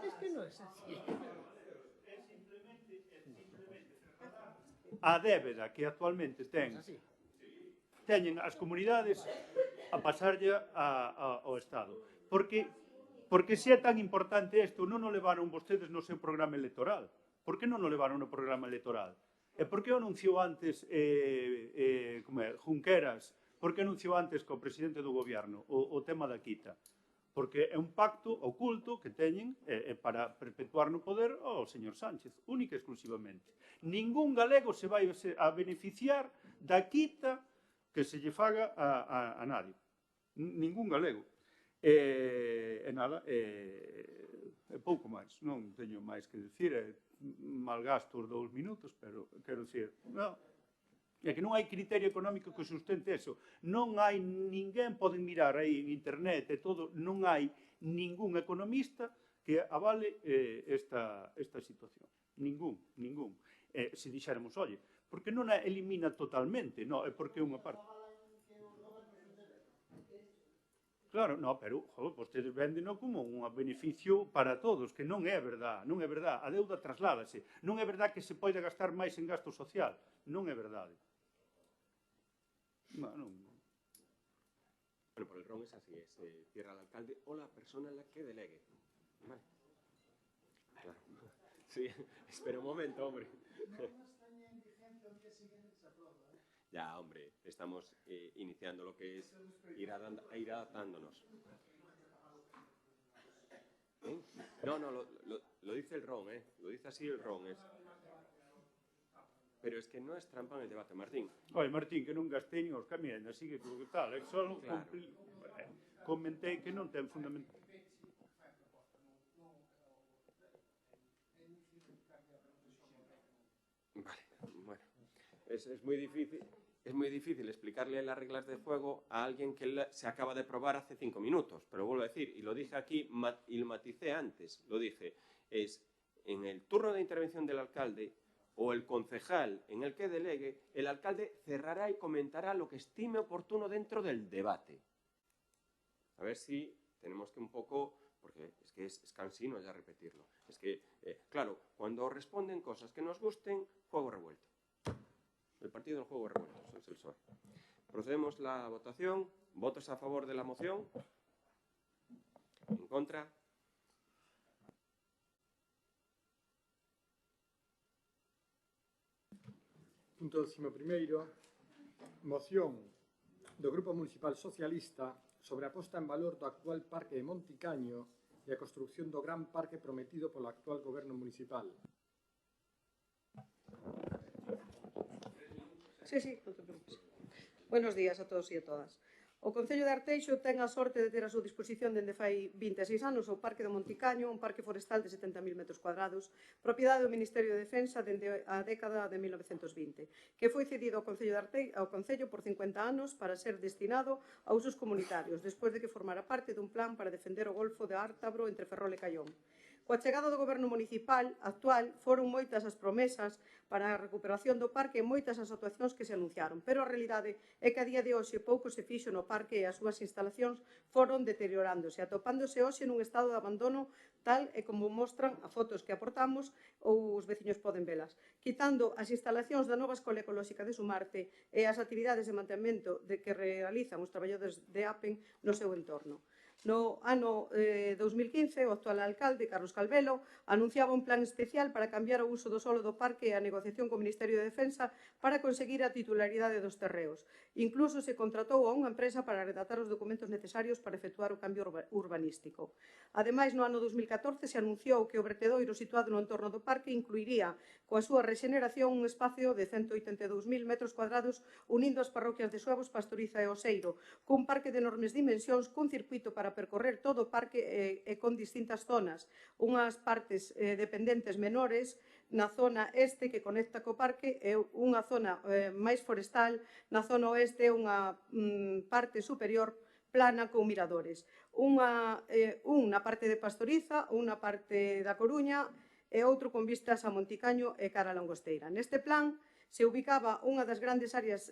Es que no es así. A débeda que actualmente teñen as comunidades a pasarlle ao Estado. Porque se é tan importante isto, non o levaron vostedes no seu programa electoral. Por que non o levaron no programa electoral? E por que anunciou antes Junqueras? Por que anunciou antes co presidente do goberno o tema da quita? Porque é un pacto oculto que teñen para perpetuar no poder ao señor Sánchez, única e exclusivamente. Ningún galego se vai a beneficiar da quita que se lle faga a nadie. Ningún galego. E nada, é pouco máis. Non teño máis que dicir, é malgasto os 2 minutos, pero quero dicir, non. É que non hai criterio económico que sustente eso. Non hai ninguén, poden mirar aí en internet e todo, non hai ningún economista que avale esta situación. Ningún. Se dixéramos, oye, porque non a elimina totalmente, non, é porque é unha parte. Claro, non, pero vostedes véndeno como un beneficio para todos, que non é verdad, non é verdad. A deuda trasládase. Non é verdad que se pode gastar máis en gasto social. Non é verdade. Bueno, por el RON es así, se cierra el alcalde o la persona en la que delegue. Vale. Claro. Sí, espera un momento, hombre. Ya, hombre, estamos iniciando lo que es ir adaptándonos. No, lo dice el RON, lo dice así el RON. Pero es que no es trampa en el debate, Martín. Oye, Martín, que non gastei nin os camiones, así que tal, só comentei que non ten fundamento. Vale, bueno. Es muy difícil explicarle las reglas de juego a alguien que se acaba de probar hace 5 minutos. Pero vuelvo a decir, y lo dije aquí, y lo maticé antes, lo dije, es en el turno de intervención del alcalde o el concejal en el que delegue, el alcalde cerrará y comentará lo que estime oportuno dentro del debate. A ver si tenemos que un poco, porque es que es cansino ya repetirlo, es que, claro, cuando responden cosas que nos gusten, juego revuelto. El partido del juego revuelto, eso es el PSOE. Procedemos la votación. ¿Votos a favor de la moción? ¿En contra? Punto 11º, moción do Grupo Municipal Socialista sobre a posta en valor do actual parque de Monticaño e a construción do gran parque prometido polo actual goberno municipal. Sí, non te preocupes. Buenos días a todos e a todas. O Concello de Arteixo ten a sorte de ter a súa disposición dende fai 26 anos o Parque do Monticaño, un parque forestal de 70.000 metros cuadrados, propiedade do Ministerio de Defensa dende a década de 1920, que foi cedido ao Concello por 50 anos para ser destinado a usos comunitarios, despois de que formara parte dun plan para defender o Golfo de Ártabro entre Ferrol e Caión. Coa chegada do goberno municipal actual foron moitas as promesas para a recuperación do parque e moitas as actuacións que se anunciaron, pero a realidade é que a día de hoxe pouco se fixo no parque e as súas instalacións foron deteriorándose, atopándose hoxe nun estado de abandono tal e como mostran as fotos que aportamos ou os veciños poden velas, quitando as instalacións da nova Escola Ecolóxica de Sumarte e as actividades de mantemento que realizan os traballadores de APEN no seu entorno. No ano 2015, o actual alcalde, Carlos Calvelo, anunciaba un plan especial para cambiar o uso do solo do parque e a negociación co Ministerio de Defensa para conseguir a titularidade dos terreos. Incluso se contratou a unha empresa para redactar os documentos necesarios para efectuar o cambio urbanístico. Ademais, no ano 2014 se anunciou que o vertedoiro situado no entorno do parque incluiría coa súa rexeneración un espacio de 182.000 metros cuadrados unindo as parroquias de Suevos, Pastoriza e Oseiro, cun parque de enormes dimensións, cun circuito para percorrer todo o parque e con distintas zonas, unhas partes dependentes menores na zona este que conecta co parque e unha zona máis forestal, na zona oeste unha parte superior plana con miradores. Unha na parte de Pastoriza, unha parte da Coruña e outro con vistas a Monticaño e cara a Langosteira. Neste plan se ubicaba unha das grandes áreas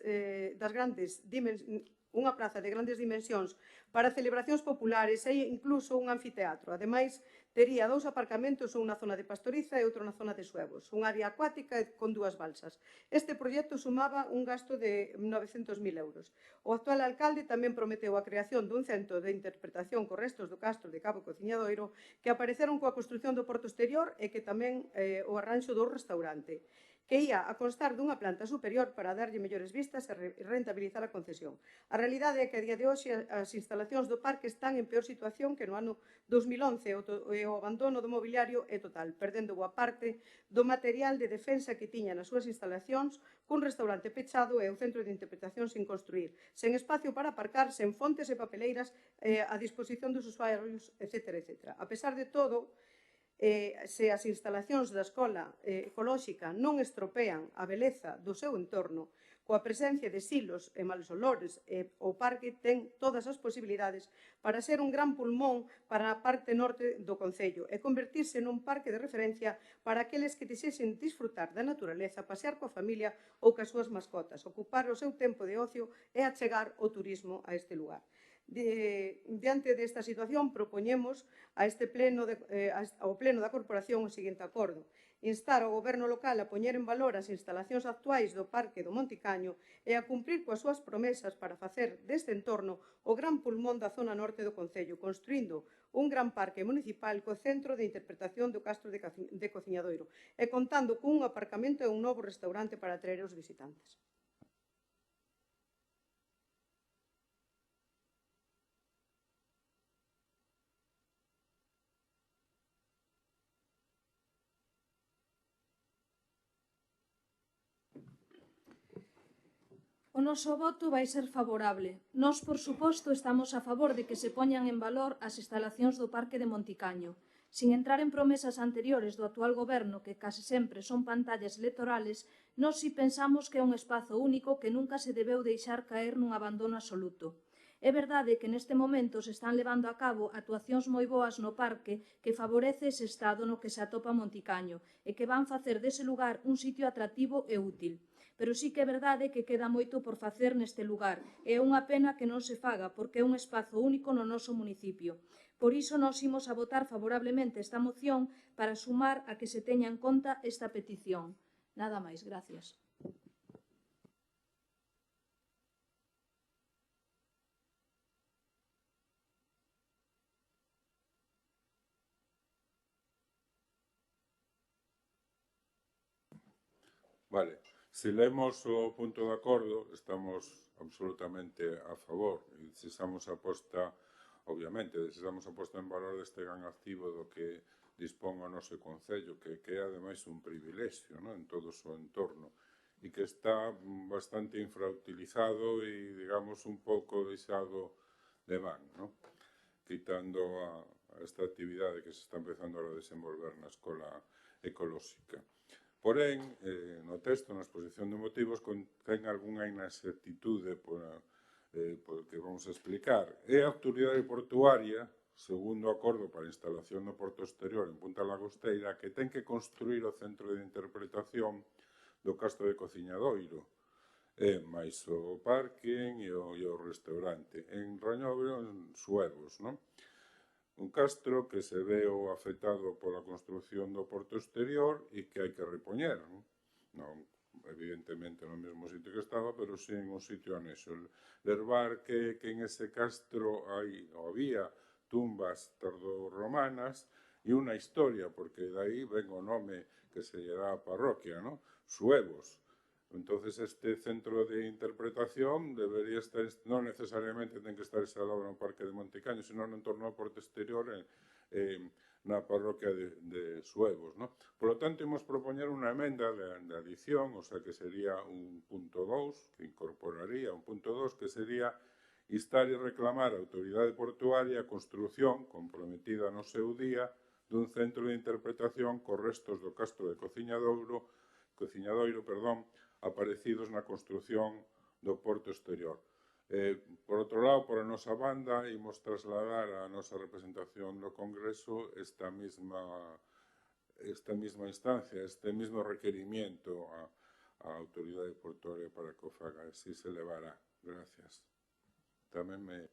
unha praza de grandes dimensións para celebracións populares e incluso un anfiteatro. Ademais, tería 2 aparcamentos, un na zona de Pastoriza e outro na zona de Suevos, un área acuática con 2 balsas. Este proxecto sumaba un gasto de 900.000 euros. O actual alcalde tamén prometeu a creación dun centro de interpretación cos restos do castro de Cabo Cociñadoiro que apareceron coa construción do porto exterior e que tamén o arranxo do restaurante, que ia a constar dunha planta superior para darlle mellores vistas e rentabilizar a concesión. A realidade é que a día de hoxe as instalacións do parque están en peor situación que no ano 2011 e o abandono do mobiliario é total, perdendo boa parte do material de defensa que tiña nas súas instalacións, cun restaurante pechado e o centro de interpretación sin construir, sen espacio para aparcar, sen fontes e papeleiras a disposición dos usuarios, etc. etc. A pesar de todo, se as instalacións da escola ecolóxica non estropean a beleza do seu entorno, coa presencia de silos e malos olores, o parque ten todas as posibilidades para ser un gran pulmón para a parte norte do concello e convertirse nun parque de referencia para aqueles que desexen disfrutar da naturaleza, pasear coa familia ou coas súas mascotas, ocupar o seu tempo de ocio e achegar o turismo a este lugar. Diante desta situación, propoñemos ao Pleno da Corporación o seguinte acordo: instar ao Goberno local a poñer en valor as instalacións actuais do Parque do Monticaño e a cumprir coas súas promesas para facer deste entorno o gran pulmón da zona norte do concello, construindo un gran parque municipal co centro de interpretación do castro de Cociñadoiro e contando cun aparcamento e un novo restaurante para atraer os visitantes. O noso voto vai ser favorable. Nós, por suposto, estamos a favor de que se poñan en valor as instalacións do Parque de Monticaño. Sin entrar en promesas anteriores do actual goberno, que case sempre son pantallas electorales, nós si pensamos que é un espazo único que nunca se debeu deixar caer nun abandono absoluto. É verdade que neste momento se están levando a cabo actuacións moi boas no parque que favorece ese estado no que se atopa Monticaño e que van facer dese lugar un sitio atractivo e útil. Pero sí que é verdade que queda moito por facer neste lugar e é unha pena que non se faga porque é un espazo único no noso municipio. Por iso nós imos a votar favorablemente esta moción para sumar a que se teña en conta esta petición. Nada máis, gracias. Vale. Se lemos o punto de acordo, estamos absolutamente a favor e desexamos a posta, obviamente, desexamos a posta en valor deste gran activo do que dispón o noso concello, que é ademais un privilexio, ¿no?, en todo o seu entorno e que está bastante infrautilizado e, digamos, un pouco deixado de van, ¿no?, quitando esta actividade que se está empezando a desenvolver na escola ecolóxica. Porén, no texto, na exposición de motivos, ten algunha inexactitude que vamos a explicar. É a autoridade portuaria, segundo o acordo para a instalación do porto exterior en Punta Langosteira, que ten que construir o centro de interpretación do castro de Cociñadoiro, e máis o parking e o restaurante, en Rañobre, en Suevos, non? Un castro que se veo afectado pola construción do porto exterior e que hai que repoñer, non evidentemente no mesmo sitio que estaba, pero sí en un sitio anexo. Lervar que en ese castro había tumbas tardorromanas e unha historia, porque de aí ven o nome que se lle dá a parroquia, ¿no? Suevos. Entonces, este centro de interpretación debería estar, non necesariamente ten que estar instalado no Parque de Monticaño, sino no entorno ao Porto Exterior na parroquia de Suevos, ¿no? Por lo tanto, imos propoñer unha emenda de adición, o sea, que sería un punto 2, que incorporaría un punto 2, que sería instar e reclamar a autoridade portuaria a construción comprometida no seu día dun centro de interpretación cos restos do castro de Cociñadoiro, aparecidos na construción do Porto Exterior. Por outro lado, por a nosa banda, imos trasladar a nosa representación no Congreso esta mesma instancia, este mesmo requerimiento á autoridade portuaria para que o faga, así se levará. Gracias. Tamén me...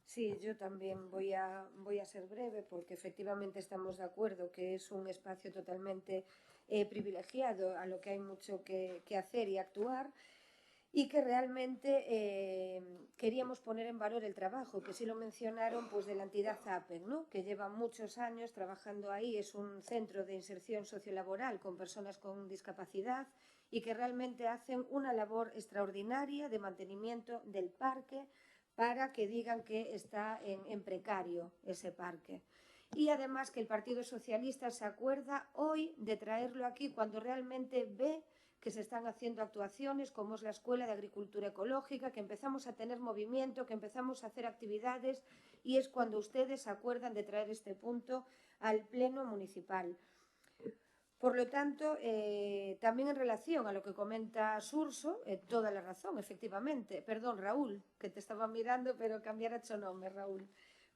Sí, yo también voy a ser breve porque efectivamente estamos de acuerdo que es un espacio totalmente privilegiado a lo que hay mucho que hacer y actuar y que realmente queríamos poner en valor el trabajo, que sí lo mencionaron, pues de la entidad ZAPEC, ¿no? Que lleva muchos años trabajando ahí, es un centro de inserción sociolaboral con personas con discapacidad y que realmente hacen una labor extraordinaria de mantenimiento del parque para que digan que está en precario ese parque. Y además que el Partido Socialista se acuerda hoy de traerlo aquí cuando realmente ve que se están haciendo actuaciones como es la Escuela de Agricultura Ecológica, que empezamos a tener movimiento, que empezamos a hacer actividades y es cuando ustedes se acuerdan de traer este punto al Pleno Municipal. Por lo tanto, también en relación a lo que comenta Surso, toda la razón, efectivamente. Perdón, Raúl, que te estaba mirando, pero cambiarache o nome, Raúl.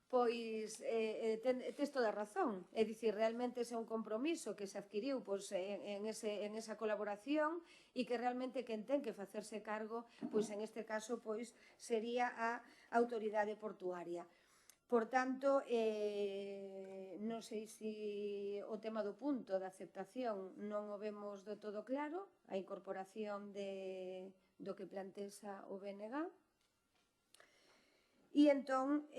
Pois, tes toda a razón. É dicir, realmente ese é un compromiso que se adquiriu pois, en esa colaboración e que realmente quen ten que facerse cargo, pois en este caso, pois sería a autoridade portuaria. Por tanto, non sei se o tema do punto de aceptación non o vemos do todo claro, a incorporación do que plantexa o BNG. E entón,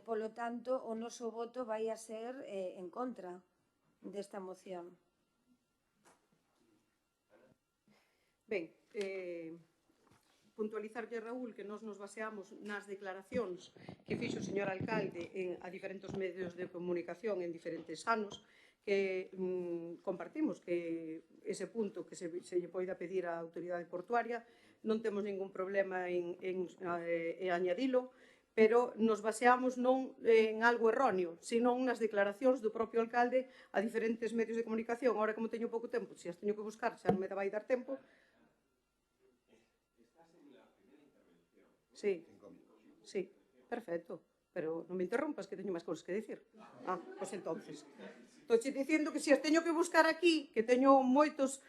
polo tanto, o noso voto vai a ser en contra desta moción. Ben, puntualizarlle, Raúl, que nós nos baseamos nas declaracións que fixo o señor alcalde a diferentes medios de comunicación en diferentes anos, que compartimos que ese punto que se lle poida pedir á autoridade portuaria non temos ningún problema en añadilo, pero nos baseamos non en algo erróneo, sino nas declaracións do propio alcalde a diferentes medios de comunicación. Ahora, como teño pouco tempo, se as teño que buscar, xa non me vai dar tempo. Sí, sí, perfecto. Pero non me interrompas, que teño máis cousas que dicir. Pois entonces. Estou dicindo que se as teño que buscar aquí, que teño moitas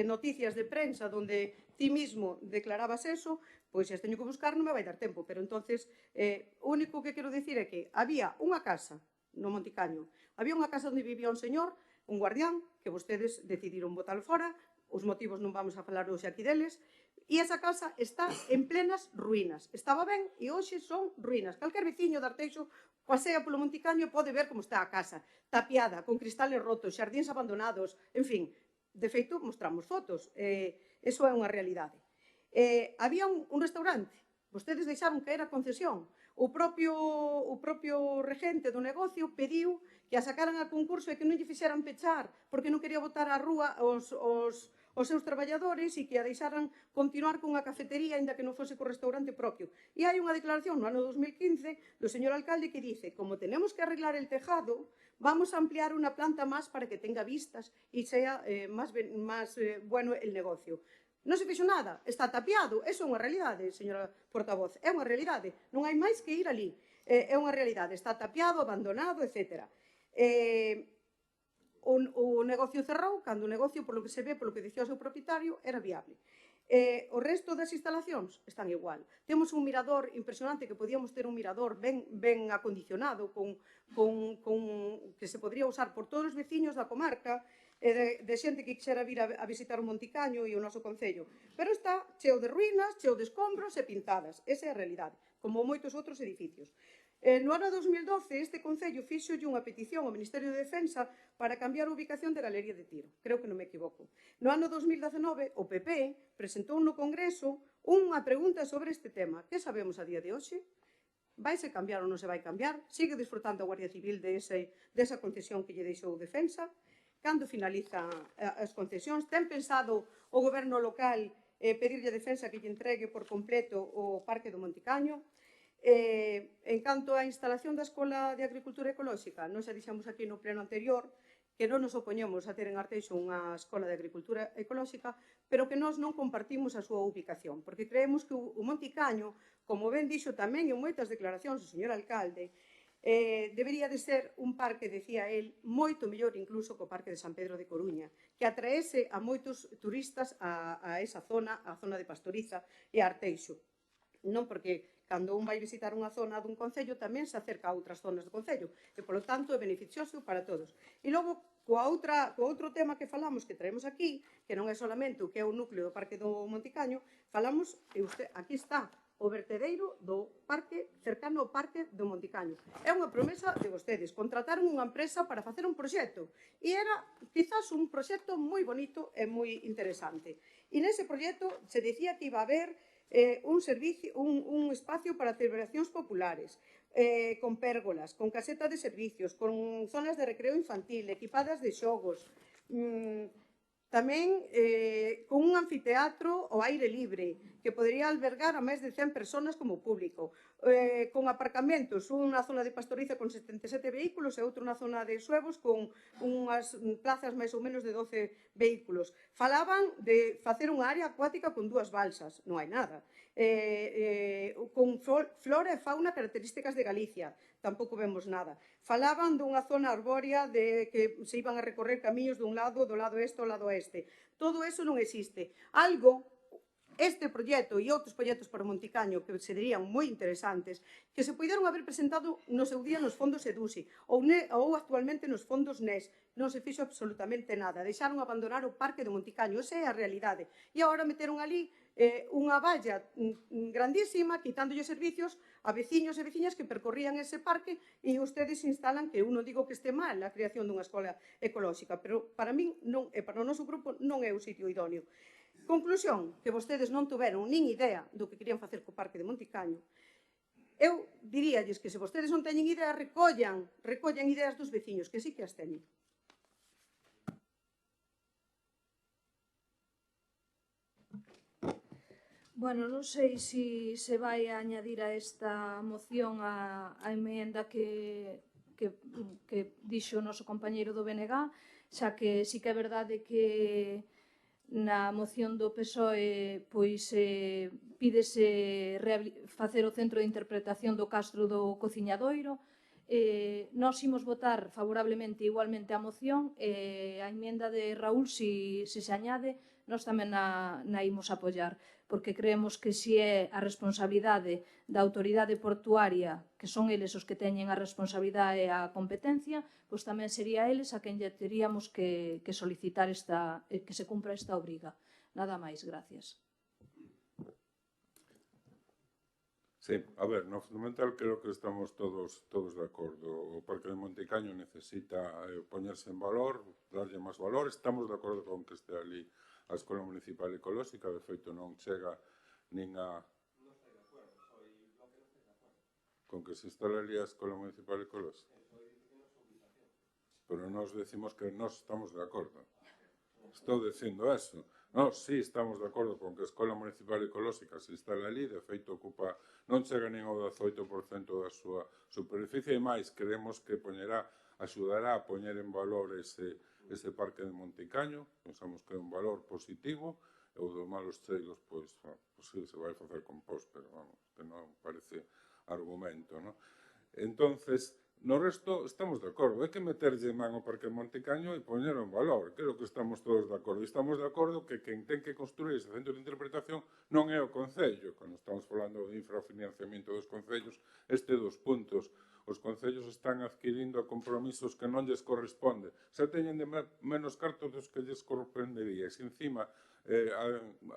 noticias de prensa onde ti mismo declarabas eso, pois se as teño que buscar non me vai dar tempo. Pero entonces, o único que quero dicir é que había unha casa no Monticaño, había unha casa onde vivía un señor, un guardián, que vostedes decidiron botar fora, os motivos non vamos a falar hoxe aquí deles, e esa casa está en plenas ruínas. Estaba ben e hoxe son ruínas. Calquer veciño de Arteixo pasea polo Monticaño e pode ver como está a casa, tapiada, con cristales rotos, xardíns abandonados, en fin, de feito mostramos fotos. Eso é unha realidade. Había un restaurante, vostedes deixaron que era concesión. O propio regente do negocio pediu que a sacaran a concurso e que non lle fixeran pechar porque non quería botar á rúa os seus traballadores e que a deixaran continuar cunha cafetería aínda que non fose co restaurante propio. E hai unha declaración no ano 2015 do señor alcalde que dice: como tenemos que arreglar el tejado, vamos a ampliar unha planta máis para que tenga vistas e sea máis bueno el negocio. Non se fixo nada, está tapiado, eso é unha realidade, señora portavoz, é unha realidade, non hai máis que ir ali, é unha realidade, está tapiado, abandonado, etc. O negocio cerrou, cando o negocio, polo que se ve, polo que dicía o seu propietario, era viable. O resto das instalacións están igual. Temos un mirador impresionante, que podíamos ter un mirador ben acondicionado, que se podría usar por todos os veciños da comarca, e de xente que quixera vir a visitar o Monticaño e o noso concello, pero está cheo de ruínas, cheo de escombros e pintadas. Esa é a realidade, como moitos outros edificios. No ano 2012, este Concello fixolle unha petición ao Ministerio de Defensa para cambiar a ubicación da Galería de Tiro. Creo que non me equivoco. No ano 2019, o PP presentou no Congreso unha pregunta sobre este tema. Que sabemos a día de hoxe? Vaise cambiar ou non se vai cambiar? Sigue disfrutando a Guardia Civil desa concesión que lle deixou Defensa? Cando finaliza as concesións? Ten pensado o goberno local pedirlle a Defensa que lle entregue por completo o Parque do Monticaño? En canto á instalación da Escola de Agricultura Ecolóxica, nós xa dixemos aquí no pleno anterior que non nos opoñemos a ter en Arteixo unha Escola de Agricultura Ecolóxica, pero que nós non compartimos a súa ubicación, porque creemos que o Monticaño, como ben dixo tamén en moitas declaracións o señor alcalde, debería de ser un parque, decía el, moito mellor incluso que o Parque de San Pedro de Coruña, que atraese a moitos turistas a esa zona, a zona de Pastoriza e a Arteixo. Non porque cando un vai visitar unha zona dun concello tamén se acerca a outras zonas do concello e, polo tanto, é beneficioso para todos. E logo, co outro tema que falamos, que traemos aquí, que non é solamente o que é o núcleo do Parque do Monticaño, falamos, e aquí está, o vertedeiro do parque cercano ao Parque do Monticaño. É unha promesa de vostedes. Contrataron unha empresa para facer un proxecto e era, quizás, un proxecto moi bonito e moi interesante. E nese proxecto se dicía que iba a haber un espacio para celebracións populares, con pérgolas, con caseta de servicios, con zonas de recreo infantil, equipadas de xogos, tamén con un anfiteatro ao aire libre que podería albergar a máis de 100 personas como público, con aparcamentos, unha zona de Pastoriza con 77 vehículos e outra na zona de Suevos con unhas plazas máis ou menos de 12 vehículos. Falaban de facer unha área acuática con 2 balsas, non hai nada. Con flora e fauna características de Galicia, tampouco vemos nada. Falaban dunha zona arbórea de que se iban a recorrer camiños dun lado, do lado este ao lado oeste. Todo eso non existe. Este proxecto e outros proxectos para o Monticaño que serían moi interesantes, que se puideron haber presentado no seu día nos fondos EDUSI ou actualmente nos fondos NES. Non se fixo absolutamente nada. Deixaron abandonar o Parque do Monticaño. Esa é a realidade. E agora meteron ali unha valla grandísima, quitándolle servicios a veciños e veciñas que percorrían ese parque e ustedes instalan que eu non digo que este mal a creación dunha escola ecolóxica, pero para min non, e para o noso grupo non é o sitio idóneo. Conclusión, que vostedes non tuveron nin idea do que querían facer co Parque de Monticaño. Eu diríalles que se vostedes non teñen idea, recollan ideas dos veciños, que sí que as teñen. Bueno, non sei se vai a añadir a esta moción a emenda que dixo o noso compañeiro do BNG, xa que sí que é verdade que na moción do PSOE pois pídese facer o centro de interpretación do Castro do Cociñadoiro. Nós imos votar favorablemente igualmente a moción e a emenda de Raúl, se añade, nós tamén na imos apoiar, porque creemos que se é a responsabilidade da autoridade portuaria, que son eles os que teñen a responsabilidade e a competencia, pois tamén sería eles a quen lle teríamos que solicitar que se cumpra esta obriga. Nada máis, gracias. Sí, a ver, no fundamental creo que estamos todos de acordo. O Parque de Monticaño necesita poñerse en valor, darlle máis valor. Estamos de acordo con que este ali a Escola Municipal Ecolóxica, de feito non chega nin a... Non estou de acordo, soy lo que non estou de acordo. Con que se instale ali a Escola Municipal Ecolóxica? Pero nós decimos que nós estamos de acordo. Estou dicindo eso. Nós sí estamos de acordo con que a Escola Municipal Ecolóxica se instale ali, de feito ocupa, non chega nin ao 18% da súa superficie, e máis queremos que axudará a poñer en valor ese Parque de Monticaño. Pensamos que é un valor positivo, e o dos malos cheiros, pois sí, se vai facer compost, pero vamos, que non parece argumento, non? Entonces, no resto estamos de acordo. Hai que meterlle man ao Parque de Monticaño e poñer en valor. Creo que estamos todos de acordo. E estamos de acordo que quen ten que construir ese centro de interpretación non é o Concello. Cando estamos falando de infrafinanciamento dos Concellos, dos puntos. os concellos están adquirindo compromisos que non lles corresponde. Xa teñen menos cartos dos que lles correspondería. E se encima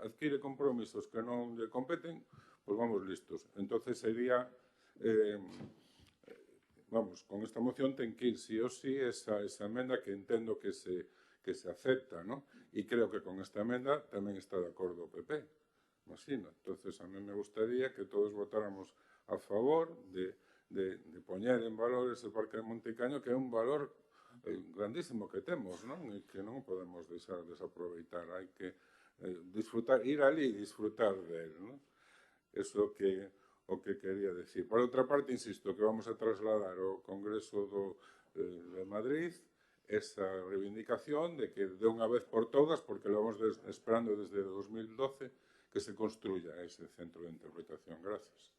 adquire compromisos que non lle competen, pois vamos listos. Entonces sería, vamos, con esta moción ten que ir sí ou sí esa emenda que entendo que se acepta, ¿no? E creo que con esta emenda tamén está de acordo o PP, imagino. Entonces a mí me gustaría que todos votáramos a favor de poñer en valor ese Parque de Monticaño, que é un valor grandísimo que temos, non? E que non podemos deixar desaproveitar. Hai que disfrutar, ir ali e disfrutar del, non? Eso o que quería decir. Por outra parte, insisto, que vamos a trasladar ao Congreso de Madrid esa reivindicación de que de unha vez por todas, porque lo vamos esperando desde 2012, que se construya ese centro de interpretación. Gracias.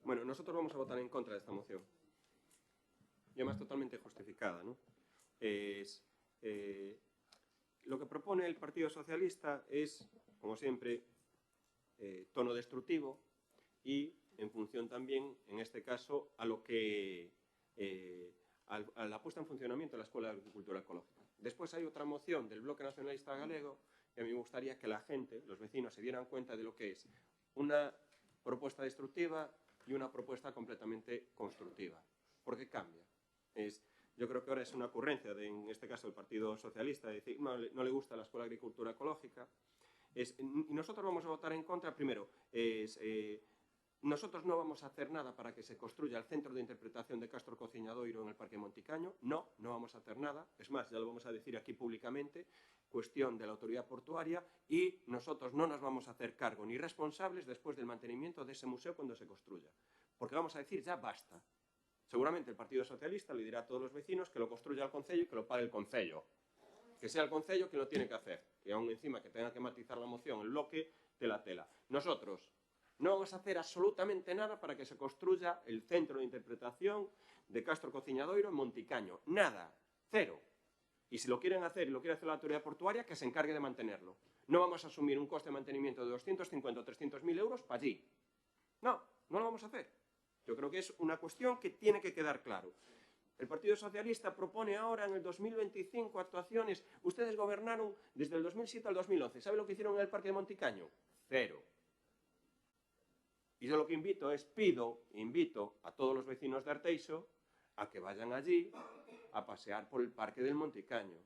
Bueno, nosotros vamos a votar en contra de esta moción. Y además totalmente justificada, ¿no? Lo que propone el Partido Socialista es, como siempre, tono destructivo y en función también, en este caso, a lo que a la puesta en funcionamiento de la Escuela de Agricultura Ecológica. Después hay otra moción del Bloque Nacionalista Galego y a mí me gustaría que la gente, los vecinos, se dieran cuenta de lo que es una propuesta destructiva y una propuesta completamente constructiva. Porque cambia. Yo creo que ahora es una ocurrencia, en este caso del Partido Socialista, de decir no le gusta la Escuela de Agricultura Ecológica. Y nosotros vamos a votar en contra, primero, nosotros no vamos a hacer nada para que se construya el centro de interpretación de Castro Cociñadoiro en el Parque Monticaño. No vamos a hacer nada. Es más, ya lo vamos a decir aquí públicamente, cuestión de la autoridad portuaria, y nosotros no nos vamos a hacer cargo ni responsables después del mantenimiento de ese museo cuando se construya. Porque vamos a decir, ya basta. Seguramente el Partido Socialista le dirá a todos los vecinos que lo construya el Concello y que lo pague el Concello. Que sea el Concello quien lo tiene que hacer. Y aún encima que tenga que matizar la moción, el bloque, tela. Nosotros no vamos a hacer absolutamente nada para que se construya el centro de interpretación de Castro Cociñadoiro en Monticaño. Nada. Cero. Y si lo quieren hacer y lo quiere hacer la autoridad portuaria, que se encargue de mantenerlo. No vamos a asumir un coste de mantenimiento de 250 o 300.000 euros para allí. No lo vamos a hacer. Yo creo que es una cuestión que tiene que quedar claro. El Partido Socialista propone ahora en el 2025 actuaciones. Ustedes gobernaron desde el 2007 al 2011. ¿Sabe lo que hicieron en el Parque de Monticaño? Cero. Y yo lo que invito a todos los vecinos de Arteixo a que vayan allí a pasear por el Parque del Monticaño.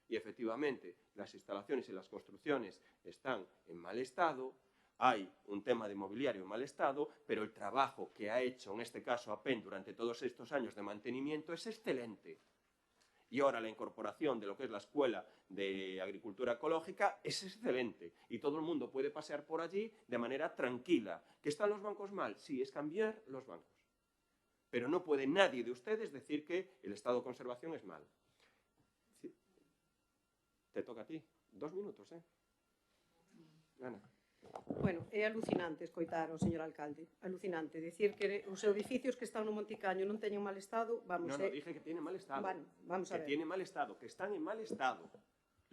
Y efectivamente, las instalaciones y las construcciones están en mal estado, hay un tema de mobiliario en mal estado, pero el trabajo que ha hecho, en este caso APEN, durante todos estos años de mantenimiento es excelente. Y ahora la incorporación de lo que es la Escuela de Agricultura Ecológica es excelente. Y todo el mundo puede pasear por allí de manera tranquila. ¿Que están los bancos mal? Sí, es cambiar los bancos. Pero no puede nadie de ustedes decir que el estado de conservación es mal. Sí. Te toca a ti. 2 minutos, Ana. Bueno, é alucinante escoitar ao señor alcalde. Alucinante. Dicir que os edificios que están no Monticaño non teñen mal estado, vamos... No, dije que tiene mal estado. Bueno, vamos a ver. Que tiene mal estado, que están en mal estado.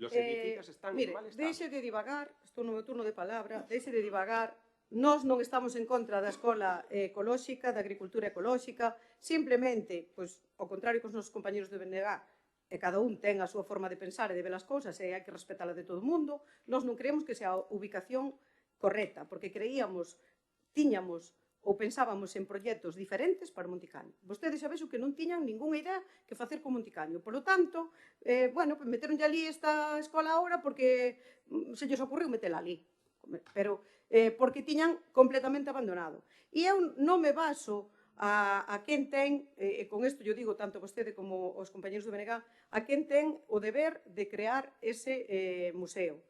Los edificios están en mal estado. Deixe de divagar, estou no meu turno de palabra, deixe de divagar. Nós non estamos en contra da escola ecolóxica, da agricultura ecolóxica, simplemente, pois, ao contrario que os nosos compañeros de BNG, e cada un ten a súa forma de pensar e de ver as cousas e hai que respetala de todo o mundo, nós non creemos que sea a ubicación correcta, porque tiñamos ou pensábamos en proxectos diferentes para Monticaño. Vostedes xa vexo que non tiñan ningunha idea que facer con Monticaño. Por lo tanto, meteron ali esta escola ahora porque se lles ocurriu metela ali. Pero porque tiñan completamente abandonado. E eu non me baso a quen ten, e con isto yo digo tanto vostede como os compañeros do BNG, a quen ten o deber de crear ese museo.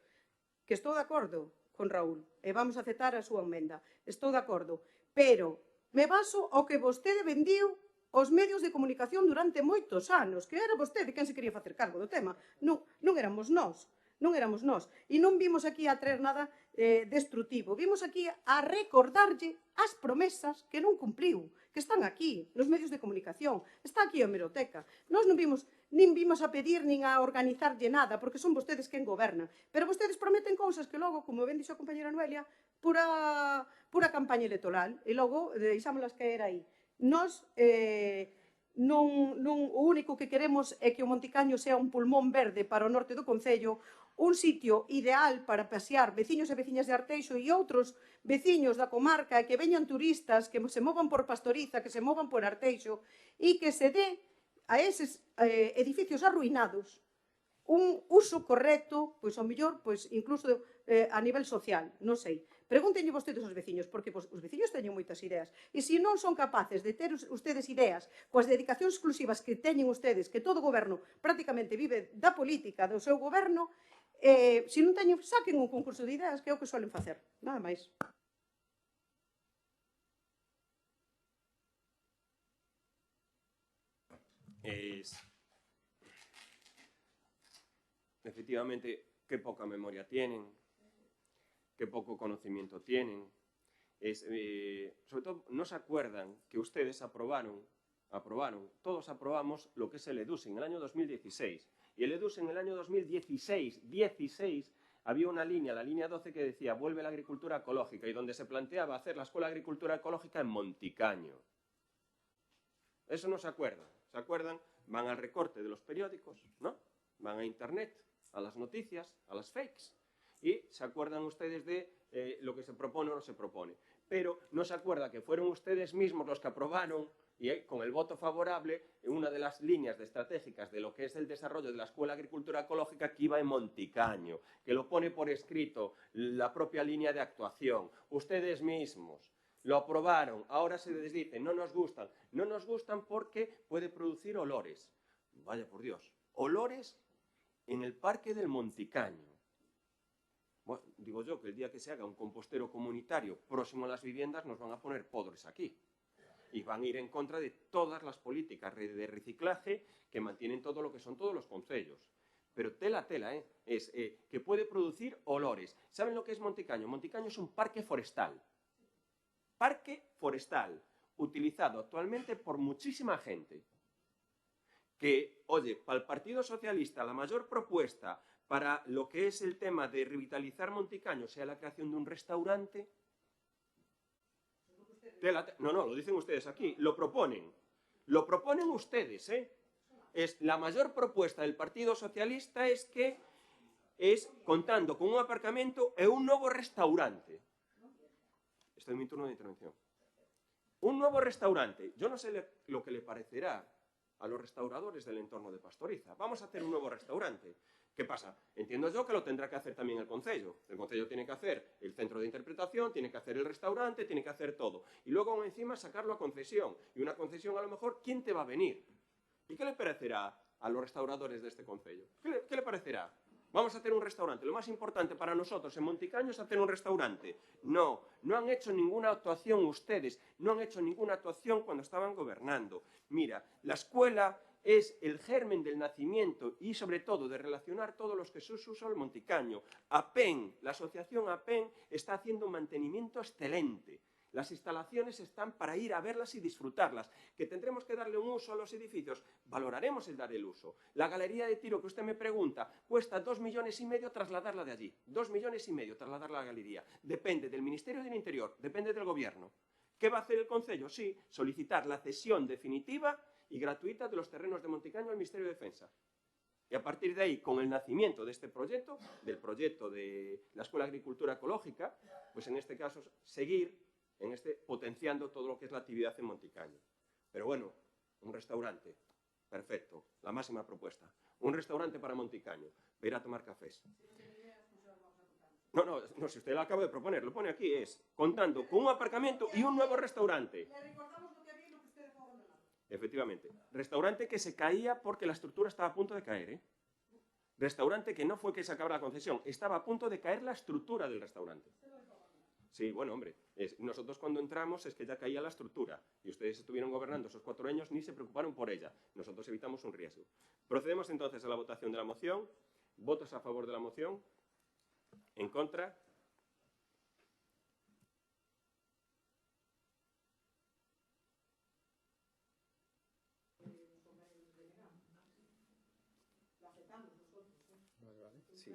Que estou de acordo con Raúl, e vamos a aceptar a súa emenda. Estou de acordo, pero me baso ao que vostede vendiu aos medios de comunicación durante moitos anos, que era vostede quen se quería facer cargo do tema, non éramos nós. non éramos nós. E non vimos aquí a traer nada destrutivo. Vimos aquí a recordarlle as promesas que non cumpliu, que están aquí, nos medios de comunicación. Está aquí a hemeroteca. Nós non vimos, nin vimos a pedir, nin a organizarlle nada, porque son vostedes quen gobernan. Pero vostedes prometen cousas que logo, como ben dixo a compañera Noelia, pura campaña electoral. E logo deixámolas caer aí. Nós o único que queremos é que o Monticaño sea un pulmón verde para o norte do concello, un sitio ideal para pasear veciños e veciñas de Arteixo e outros veciños da comarca, que veñan turistas, que se movan por Pastoriza, que se movan por Arteixo, e que se dé a eses edificios arruinados un uso correcto, pois ao mellor, pois incluso a nivel social, non sei. Pregúntenlle vostedes aos veciños, porque os veciños teñen moitas ideas. E se non son capaces de ter ustedes ideas coas dedicacións exclusivas que teñen ustedes, que todo o goberno prácticamente vive da política do seu goberno, se non teñen, saquen un concurso de ideas, que é o que suelen facer. Nada máis. Efectivamente, qué poca memoria tienen, qué poco conocimiento tienen. Sobre todo, no se acuerdan que ustedes aprobaron, todos aprobamos lo que es el EDUS en el año 2016. Y el EDUS en el año 2016, había una línea, la línea 12, que decía vuelve la agricultura ecológica, y donde se planteaba hacer la Escuela de Agricultura Ecológica en Monticaño. Eso no se acuerdan. ¿Se acuerdan? Van al recorte de los periódicos, ¿no? Van a internet, a las noticias, a las fakes. Y se acuerdan ustedes de lo que se propone o no se propone. Pero no se acuerda que fueron ustedes mismos los que aprobaron, y con el voto favorable, una de las líneas estratégicas de lo que es el desarrollo de la Escuela de Agricultura Ecológica, que iba en Monticaño, que lo pone por escrito la propia línea de actuación. Ustedes mismos lo aprobaron, ahora se les dice, no nos gustan. No nos gustan porque puede producir olores. Vaya por Dios, olores en el Parque del Monticaño. Bueno, digo yo que el día que se haga un compostero comunitario próximo a las viviendas nos van a poner podres aquí. Y van a ir en contra de todas las políticas de reciclaje que mantienen todo lo que son todos los concellos. Pero tela, es que puede producir olores. ¿Saben lo que es Monticaño? Monticaño es un parque forestal. Parque forestal, utilizado actualmente por muchísima gente. Que, oye, para el Partido Socialista la mayor propuesta para lo que es el tema de revitalizar Monticaño sea la creación de un restaurante. No, lo dicen ustedes aquí, lo proponen ustedes, Es la mayor propuesta del Partido Socialista es contando con un aparcamiento e un nuevo restaurante. Estoy en mi turno de intervención. Un nuevo restaurante. Yo no sé lo que le parecerá a los restauradores del entorno de Pastoriza. Vamos a hacer un nuevo restaurante. ¿Qué pasa? Entiendo yo que lo tendrá que hacer también el Concello. El Concello tiene que hacer el centro de interpretación, tiene que hacer el restaurante, tiene que hacer todo. Y luego encima sacarlo a concesión. Y una concesión a lo mejor, ¿quién te va a venir? ¿Y qué le parecerá a los restauradores de este Concello? ¿Qué le parecerá? Vamos a hacer un restaurante. Lo más importante para nosotros en Monticaño es hacer un restaurante. No han hecho ninguna actuación ustedes. No han hecho ninguna actuación cuando estaban gobernando. Mira, la escuela es el germen del nacimiento y sobre todo de relacionar todos los que se usan el Monticaño. APEN, la asociación APEN está haciendo un mantenimiento excelente. Las instalaciones están para ir a verlas y disfrutarlas. ¿Que tendremos que darle un uso a los edificios? Valoraremos el dar el uso. La galería de tiro que usted me pregunta cuesta 2,5 millones trasladarla de allí. 2,5 millones trasladarla a la galería. Depende del Ministerio del Interior, depende del Gobierno. ¿Qué va a hacer el Concello? Sí, solicitar la cesión definitiva y gratuita de los terrenos de Monticaño al Ministerio de Defensa. Y a partir de ahí, con el nacimiento de este proyecto, del proyecto de la Escuela de Agricultura Ecológica, pues en este caso seguir potenciando todo lo que es la actividad en Monticaño. Pero bueno, un restaurante, perfecto, la máxima propuesta. Un restaurante para Monticaño, para ir a tomar cafés. No, si usted lo acaba de proponer, lo pone aquí, es contando con un aparcamiento y un nuevo restaurante. Efectivamente, restaurante que se caía porque la estructura estaba a punto de caer, Restaurante que no fue que se acabara la concesión, estaba a punto de caer la estructura del restaurante. Sí, bueno, hombre, nosotros cuando entramos es que ya caía la estructura y ustedes estuvieron gobernando esos 4 años ni se preocuparon por ella. Nosotros evitamos un riesgo. Procedemos entonces a la votación de la moción. ¿Votos a favor de la moción? ¿En contra? Sí.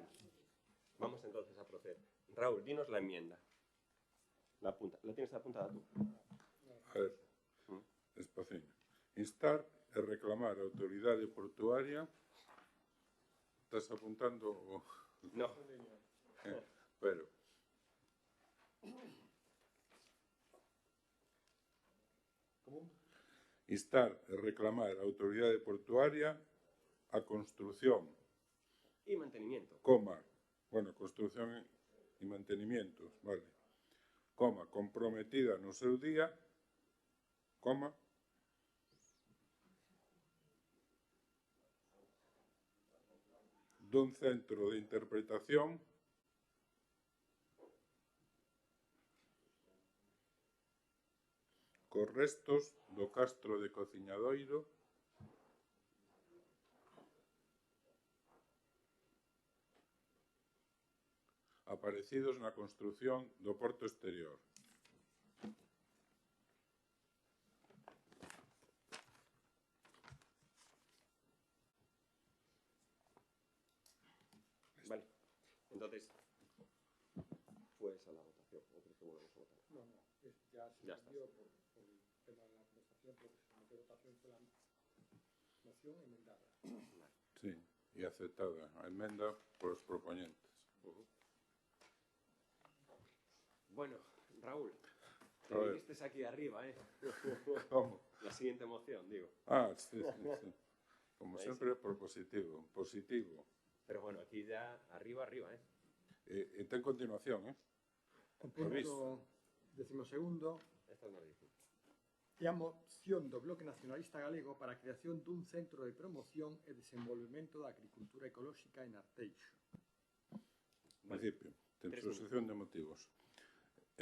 Vamos entonces a proceder. Raúl, dinos la enmienda. ¿La tienes apuntada tú? A ver, despaciño. Instar e reclamar a autoridade portuaria. Estás apuntando o... No. Pero... Instar e reclamar a autoridade portuaria a construción Y mantenimiento. coma, bueno, construción e mantenimiento, vale, coma, comprometida no seu día, coma, dun centro de interpretación cos restos do Castro de Cociñadoiro aparecidos na construción do porto exterior. Vale. Entonces, pues a la votación. ¿O crees que volvemos a votar? No, ya se Ya entendió por el tema de la conversación, porque se sometió a votación fue la moción enmendada. Sí, e aceptada a emenda polos proponentes. Bueno, Raúl, te A ver. viniste aquí arriba, ¿eh? Como? La siguiente moción, digo. Ah, sí, sí, sí. Como Ahí sempre, propositivo, positivo. Pero bueno, aquí ya arriba, ¿eh? E ten continuación, O punto 12º Esta es más difícil. é a moción do Bloque Nacionalista Galego para a creación dun centro de promoción e desenvolvemento da agricultura ecolóxica en Arteixo. Principio, ten 3 exposición de motivos.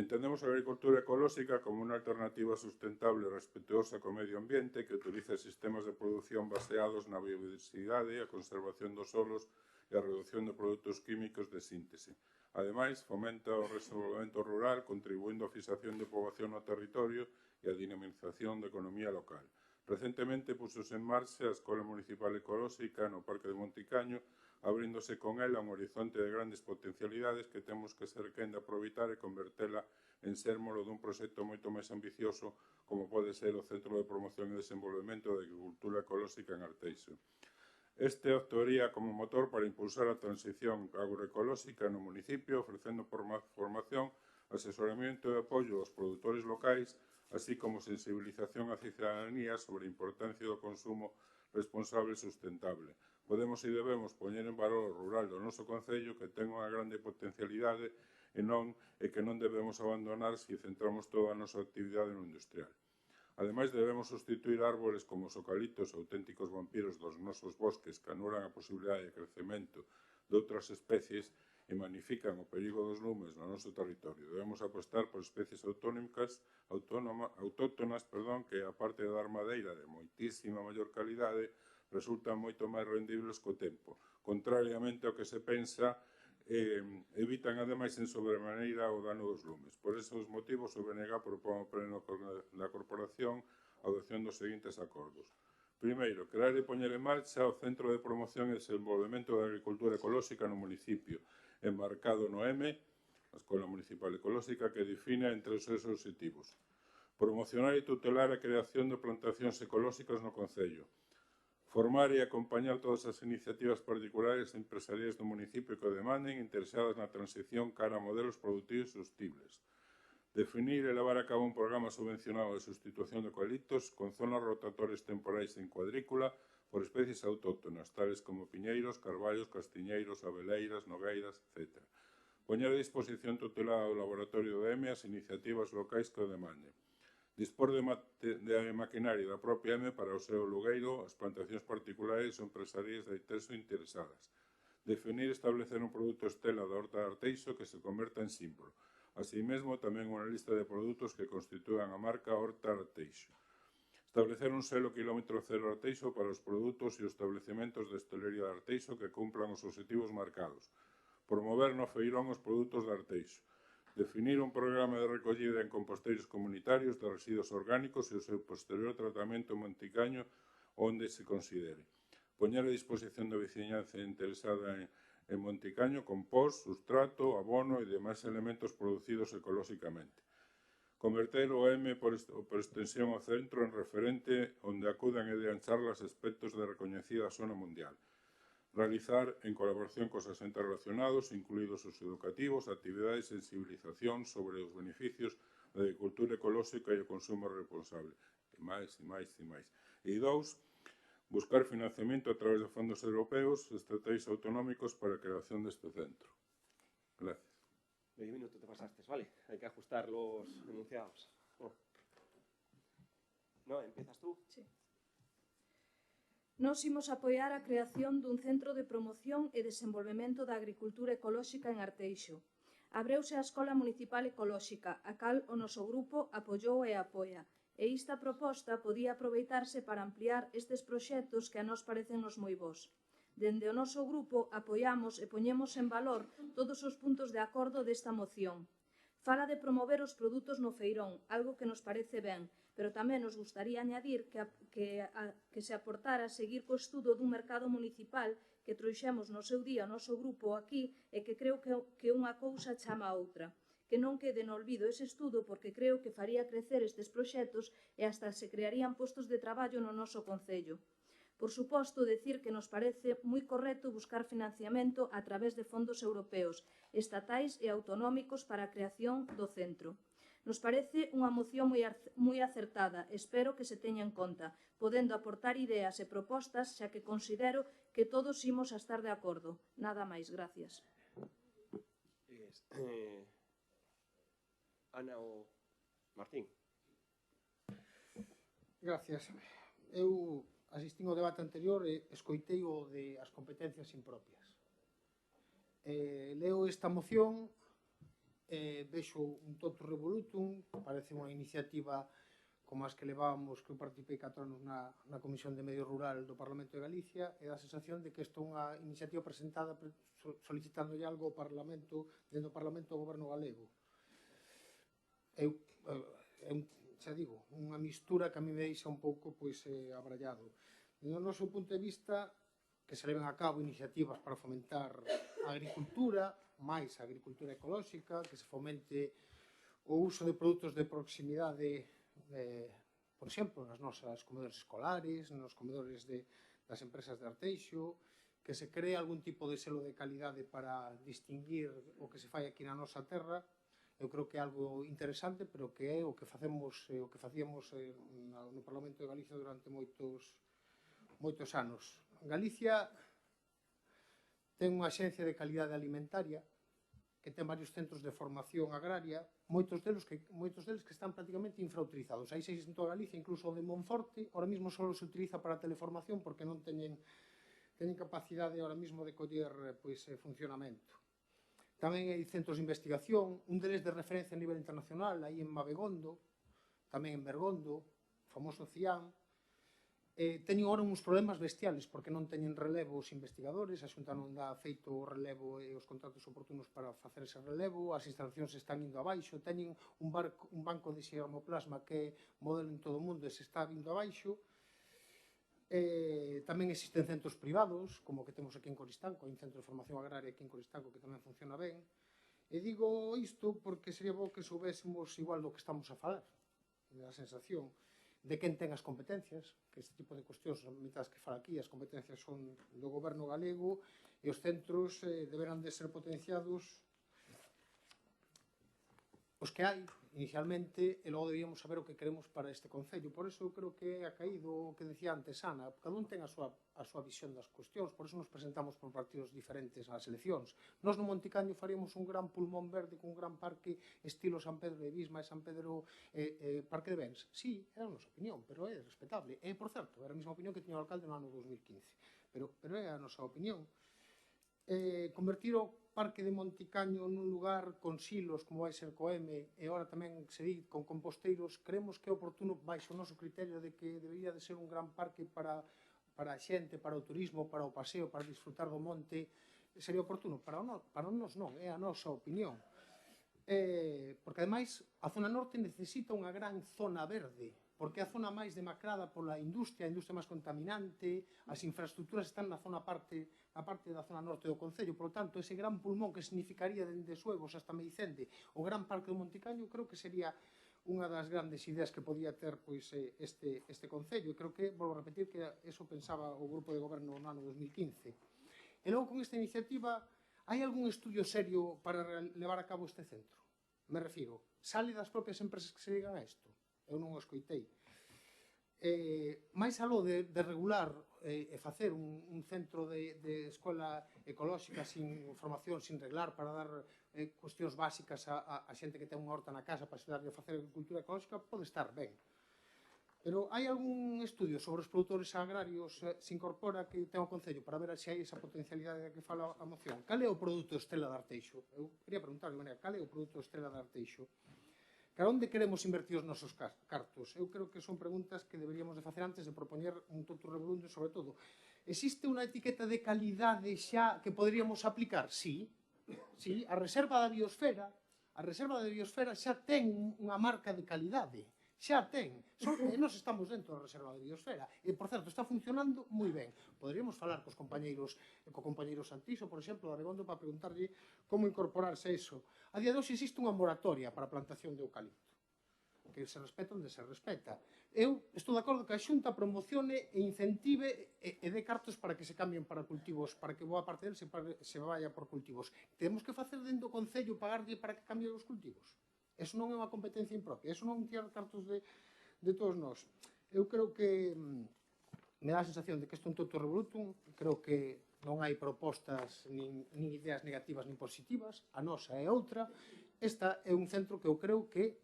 Entendemos a agricultura ecolóxica como unha alternativa sustentable e respetuosa co medio ambiente que utiliza sistemas de produción baseados na biodiversidade, a conservación dos solos e a reducción de produtos químicos de síntese. Ademais, fomenta o desenvolvemento rural, contribuindo á fixación de poboación no territorio e a dinamización da economía local. Recentemente pusose en marcha a Escola Municipal Ecolóxica no Parque de Monticaño, abríndose con ela un horizonte de grandes potencialidades que temos que ser quen de aproveitar e convertela en sérmolo dun proxecto moito máis ambicioso como pode ser o Centro de Promoción e Desenvolvemento da Agricultura Ecolóxica en Arteixo. Este actuaría como motor para impulsar a transición agroecolóxica no municipio, ofrecendo formación, asesoramento e apoio aos produtores locais, así como sensibilización á cidadanía sobre a importancia do consumo responsable e sustentable. Podemos e debemos poñer en valor o rural do noso concello que ten unha grande potencialidade e que non debemos abandonar se centramos toda a nosa actividade no industrial. Ademais, debemos sustituir árbores como os eucaliptos, auténticos vampiros dos nosos bosques que anulan a posibilidade de crecemento de outras especies e magnifican o perigo dos lumes no noso territorio. Debemos apostar por especies autóctonas, que, aparte de dar madeira de moitísima maior calidade, resultan moito máis rendibles co tempo. Contrariamente ao que se pensa, evitan ademais en sobremaneira o dano dos lumes. Por esos motivos, o BNG propón o pleno da corporación a adopción dos seguintes acordos. Primeiro, crear e poñer en marcha o Centro de Promoción e Desenvolvemento da Agricultura Ecolóxica no municipio, enmarcado no EME, a Escola Municipal Ecolóxica, que define entre os seus obxectivos. Promocionar e tutelar a creación de plantacións ecolóxicas no concello. Formar e acompañar todas as iniciativas particulares e empresariais do municipio que o demanden interesadas na transición cara a modelos productivos sostibles. Definir e levar a cabo un programa subvencionado de sustitución de eucaliptos con zonas rotatorias temporais en cuadrícula por especies autóctonas, tales como piñeiros, carballos, castiñeiros, abeleiras, nogueiras, etc. Poñer a disposición tutelada do laboratorio do EME as iniciativas locais que o demanden. Dispor de maquinaria da propia EME para o seu lugueiro, as plantacións particulares ou empresarias de Arteixo interesadas. Definir e establecer un produto estela da Horta de Arteixo que se converta en símbolo. Así mesmo, tamén unha lista de produtos que constitúan a marca Horta Arteixo. Establecer un selo quilómetro cero Arteixo para os produtos e os establecementos de hostelería de Arteixo que cumplan os obxectivos marcados. Promover no feirón os produtos de Arteixo. Definir un programa de recollida en composteiros comunitarios de residuos orgánicos e o seu posterior tratamento en Monticaño onde se considere. Poñer a disposición da veciñanza interesada en Monticaño compost, sustrato, abono e demais elementos producidos ecolóxicamente. Converter o M por extensión ao centro en referente onde acudan e dean charlas aspectos de recoñecida zona mundial. Realizar, en colaboración cos agentes relacionados, incluídos os educativos, actividades de sensibilización sobre os beneficios da agricultura ecolóxica e o consumo responsable. E máis, e máis, e máis. E 2, buscar financiamento a través de fondos europeos e estrategias autonómicos para a creación deste centro. Gracias. Medio minuto te pasastes, vale? Hay que ajustar los enunciados. No, ¿empiezas tú? Sí. Nos imos apoiar a creación dun centro de promoción e desenvolvemento da agricultura ecolóxica en Arteixo. Abreuse a Escola Municipal Ecolóxica, a cal o noso grupo apoiou e apoia, e esta proposta podía aproveitarse para ampliar estes proxectos que a nos parecennos moi bons. Dende o noso grupo apoiamos e poñemos en valor todos os puntos de acordo desta moción. Fala de promover os produtos no feirón, algo que nos parece ben, pero tamén nos gustaría añadir que se aportara a seguir co estudo dun mercado municipal que trouxemos no seu día o noso grupo aquí e que creo que unha cousa chama a outra. Que non quede no olvido ese estudo porque creo que faría crecer estes proxectos e hasta se crearían postos de traballo no noso concello. Por suposto, decir que nos parece moi correcto buscar financiamento a través de fondos europeos, estatais e autonómicos para a creación do centro. Nos parece unha moción moi acertada, espero que se teña en conta, podendo aportar ideas e propostas, xa que considero que todos imos a estar de acordo. Nada máis, gracias. Ana ou Martín. Gracias. Eu asistín ao debate anterior e escoitei o de as competencias impropias. Leo esta moción, vexo un totum revolutum, parece unha iniciativa como as que levábamos, que eu participei 4 anos na Comisión de Medio Rural do Parlamento de Galicia, e dá a sensación de que isto é unha iniciativa presentada solicitándolle algo ao Parlamento, dentro do Parlamento ao Goberno galego. Xa digo, unha mistura que a mí me deixa un pouco abrallado. Do noso punto de vista, que se leven a cabo iniciativas para fomentar a agricultura, máis a agricultura ecolóxica, que se fomente o uso de produtos de proximidade, por exemplo, nas nosas comedores escolares, nos comedores das empresas de Arteixo, que se cree algún tipo de selo de calidade para distinguir o que se fai aquí na nosa terra. Eu creo que é algo interesante, pero que é o que facíamos no Parlamento de Galicia durante moitos anos. Galicia ten unha axencia de calidade alimentaria que ten varios centros de formación agraria, moitos deles que están prácticamente infrautilizados. Hai 6 en toda Galicia, incluso o de Monforte, ahora mismo só se utiliza para teleformación porque non teñen capacidade ahora mismo de coller funcionamento. Tamén hai centros de investigación, un deles de referencia a nivel internacional, aí en Mabegondo, tamén en Bergondo, o famoso CIAM. Teñen agora uns problemas bestiales porque non teñen relevo os investigadores, a Xunta non dá feito o relevo e os contratos oportunos para facer ese relevo, as instalacións están indo abaixo, teñen un banco de xermoplasma que é modelo en todo o mundo e se está indo abaixo. Tamén existen centros privados, como que temos aquí en Coristanco, hai un centro de formación agraria aquí en Coristanco que tamén funciona ben. E digo isto porque sería bo que soubésemos igual do que estamos a falar, da sensación de quen ten as competencias, que este tipo de cuestións, mientras que fala aquí, as competencias son do goberno galego e os centros deberán de ser potenciados os que hai inicialmente e logo deberíamos saber o que queremos para este concello. Por eso eu creo que ha caído o que decía antes Ana, cada un ten a súa visión das cuestións, por eso nos presentamos por partidos diferentes nas eleccións. Nós no Monticaño faríamos un gran pulmón verde con un gran parque estilo San Pedro de Bisma e San Pedro Parque de Bens. Sí, é a nosa opinión, pero é respetable. E, por certo, era a mesma opinión que tiña o alcalde no ano 2015, pero é a nosa opinión. Convertir o parque de Monticaño nun lugar con silos como vai ser Coeme e agora tamén se di con composteiros, creemos que é oportuno baixo o noso criterio de que debería de ser un gran parque para a xente, para o turismo, para o paseo, para disfrutar do monte, sería oportuno. Para nós non, é a nosa opinión. Porque ademais a zona norte necesita unha gran zona verde, porque é a zona máis demacrada pola industria, a industria máis contaminante, as infraestructuras están na parte da zona norte do Concello, por lo tanto, ese gran pulmón que significaría dende Suevos hasta Meicende, o gran parque do Monticaño, creo que sería unha das grandes ideas que podía ter este Concello, e creo que, volvo a repetir, que eso pensaba o grupo de goberno no ano 2015. E logo, con esta iniciativa, hai algún estudio serio para levar a cabo este centro? Me refiro, sale das propias empresas que se dedican a isto? Eu non o escoitei. Mais aló de regular e facer un centro de escola ecolóxica sin formación, sin reglar, para dar cuestións básicas a xente que ten unha horta na casa para axudarlle a facer agricultura ecolóxica, pode estar ben. Pero hai algún estudio sobre os produtores agrarios se incorpora que ten o Concello para ver se hai esa potencialidade que fala a moción? Cal é o produto estrela de Arteixo? Eu quería preguntarle, cal é o produto estrela de Arteixo? Cara, onde queremos invertir os nosos cartos? Eu creo que son preguntas que deberíamos de facer antes de propoñer un totum revolundo, sobre todo. Existe unha etiqueta de calidade xa que poderíamos aplicar? Sí, a reserva da biosfera xa ten unha marca de calidade, xa ten. E nós estamos dentro da reserva da biosfera. E, por certo, está funcionando moi ben. Poderíamos falar co compañeiro Santiso, por exemplo, da Abegondo, para preguntarlle como incorporarse a iso. A día de hoxe existe unha moratoria para a plantación de eucalipto, que se respeta onde se respeta. Eu estou de acordo que a Xunta promocione e incentive e dé cartos para que se cambien para cultivos, para que boa parte del se vaya por cultivos. Temos que facer dentro do Concello pagarlle para que cambien os cultivos. Eso non é unha competencia impropia, eso non tirar cartos de todos nós. Eu creo que me dá a sensación de que isto é un totum revolutum, creo que non hai propostas nin ideas negativas nin positivas, a nosa é outra. Esta é un centro que eu creo que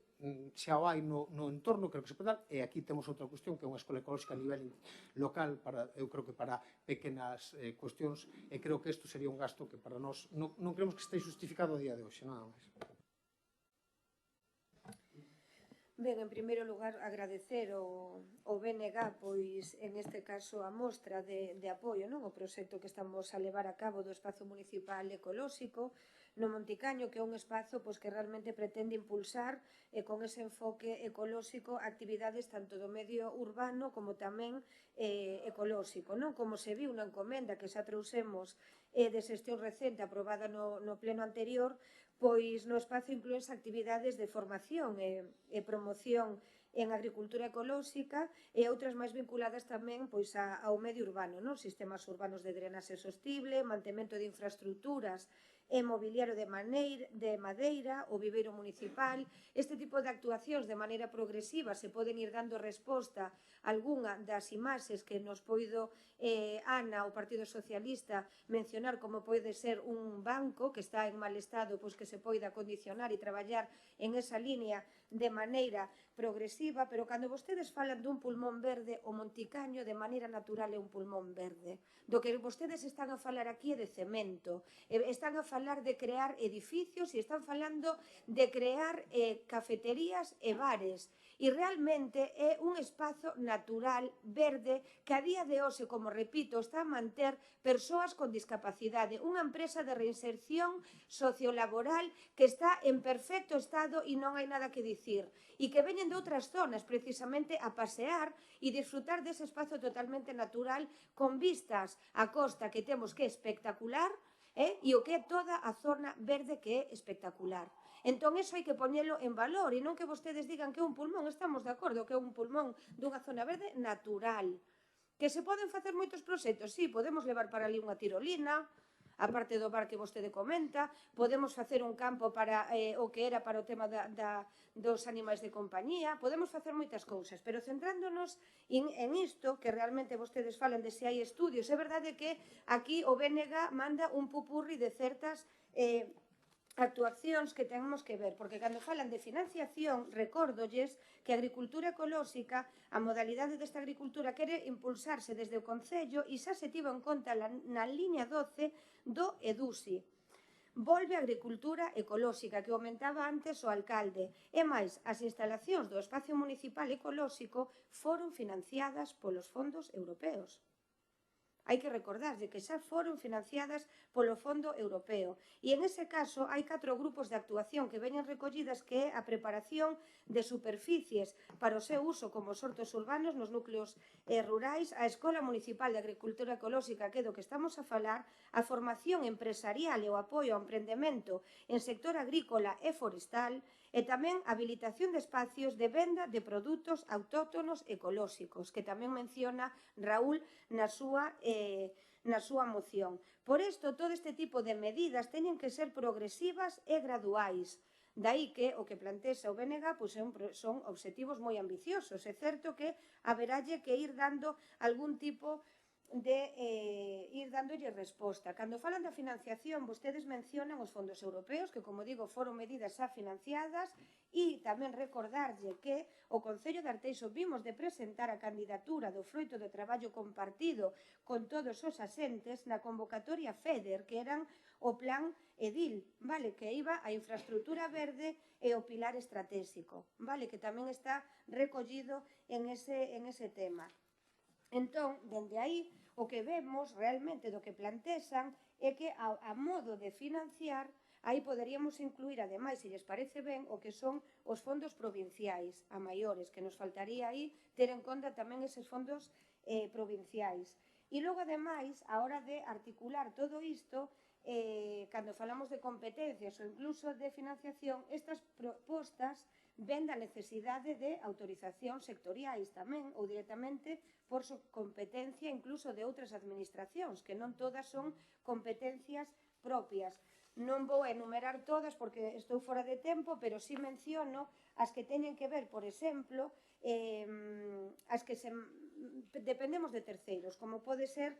xa o hai no entorno, creo que se pode dar, e aquí temos outra cuestión que é unha escola ecolóxica a nivel local, eu creo que para pequenas cuestións, e creo que isto sería un gasto que para nós non creemos que este justificado a día de hoxe, nada máis. Ben, en primeiro lugar, agradecer ao BNG, pois, en este caso, a mostra de apoio, non? O proxecto que estamos a levar a cabo do Espazo Municipal Ecolóxico no Monticaño, que é un espazo pois, que realmente pretende impulsar con ese enfoque ecolóxico actividades tanto do medio urbano como tamén ecolóxico, non? Como se viu na encomenda que xa trouxemos de xestión recente aprobada no pleno anterior, pois no espazo inclúense actividades de formación e promoción en agricultura ecolóxica e outras máis vinculadas tamén pois ao medio urbano, non? Sistemas urbanos de drenaxe sostible, mantemento de infraestructuras e mobiliario de madeira, o viveiro municipal. Este tipo de actuacións de maneira progresiva se poden ir dando resposta a algunha das imaxes que nos poido Ana, o Partido Socialista, mencionar como pode ser un banco que está en mal estado, pois que se poida condicionar e traballar en esa línea de maneira progresiva, pero cando vostedes falan dun pulmón verde, o Monticaño de maneira natural é un pulmón verde. Do que vostedes están a falar aquí é de cemento, están a falar de crear edificios e están falando de crear cafeterías e bares. E realmente é un espazo natural, verde, que a día de hoxe, como repito, está a manter persoas con discapacidade, unha empresa de reinserción sociolaboral que está en perfecto estado e non hai nada que dicir, e que veñen de outras zonas precisamente a pasear e disfrutar dese espazo totalmente natural con vistas á costa que temos que é espectacular e o que é toda a zona verde que é espectacular. Entón, iso hai que poñelo en valor e non que vostedes digan que é un pulmón, estamos de acordo que é un pulmón dunha zona verde natural. Que se poden facer moitos proxectos? Sí, podemos levar para ali unha tirolina, a parte do bar que vostede comenta, podemos facer un campo para o que era para o tema dos animais de compañía, podemos facer moitas cousas, pero centrándonos en isto, que realmente vostedes falan de se hai estudios, é verdade que aquí o BNG manda un pupurri de certas actuacións que temos que ver, porque cando falan de financiación, recórdolles que a agricultura ecolóxica, a modalidade desta agricultura quere impulsarse desde o Concello e xa se tivo en conta na liña 12 do EDUSI. volve a agricultura ecolóxica, que aumentaba antes o alcalde. E máis, as instalacións do espacio municipal ecolóxico foron financiadas polos fondos europeos. Hai que recordar que xa foron financiadas polo Fondo Europeo. E en ese caso hai 4 grupos de actuación que veñen recollidas, que é a preparación de superficies para o seu uso como sortos urbanos nos núcleos rurais, a Escola Municipal de Agricultura Ecolóxica, que é do que estamos a falar, a formación empresarial e o apoio ao emprendemento en sector agrícola e forestal, e tamén a habilitación de espacios de venda de produtos autóctonos ecolóxicos, que tamén menciona Raúl na súa moción. Por isto, todo este tipo de medidas teñen que ser progresivas e graduais. Daí que o que plantexa o BNG son obxectivos moi ambiciosos. É certo que haberalle que ir dando algún tipo de ir dándolle resposta. Cando falan da financiación, vostedes mencionan os fondos europeos, que, como digo, foron medidas xa financiadas, e tamén recordarlle que o Concello de Arteixo vimos de presentar a candidatura do froito do traballo compartido con todos os asentes na convocatoria FEDER, que eran o plan EDIL, vale, que iba a infraestructura verde e o pilar estratégico, vale, que tamén está recollido en ese tema. Entón, dende aí, o que vemos realmente do que plantexan é que a modo de financiar, aí poderíamos incluir, ademais, se lles parece ben, o que son os fondos provinciais a maiores, que nos faltaría aí ter en conta tamén eses fondos provinciais. E logo, ademais, a hora de articular todo isto, cando falamos de competencias ou incluso de financiación, estas propostas ven da necesidade de autorizacións sectoriais tamén, ou directamente por competencia incluso de outras administracións, que non todas son competencias propias. Non vou enumerar todas porque estou fora de tempo, pero sí menciono as que teñen que ver, por exemplo, as que dependemos de terceiros, como pode ser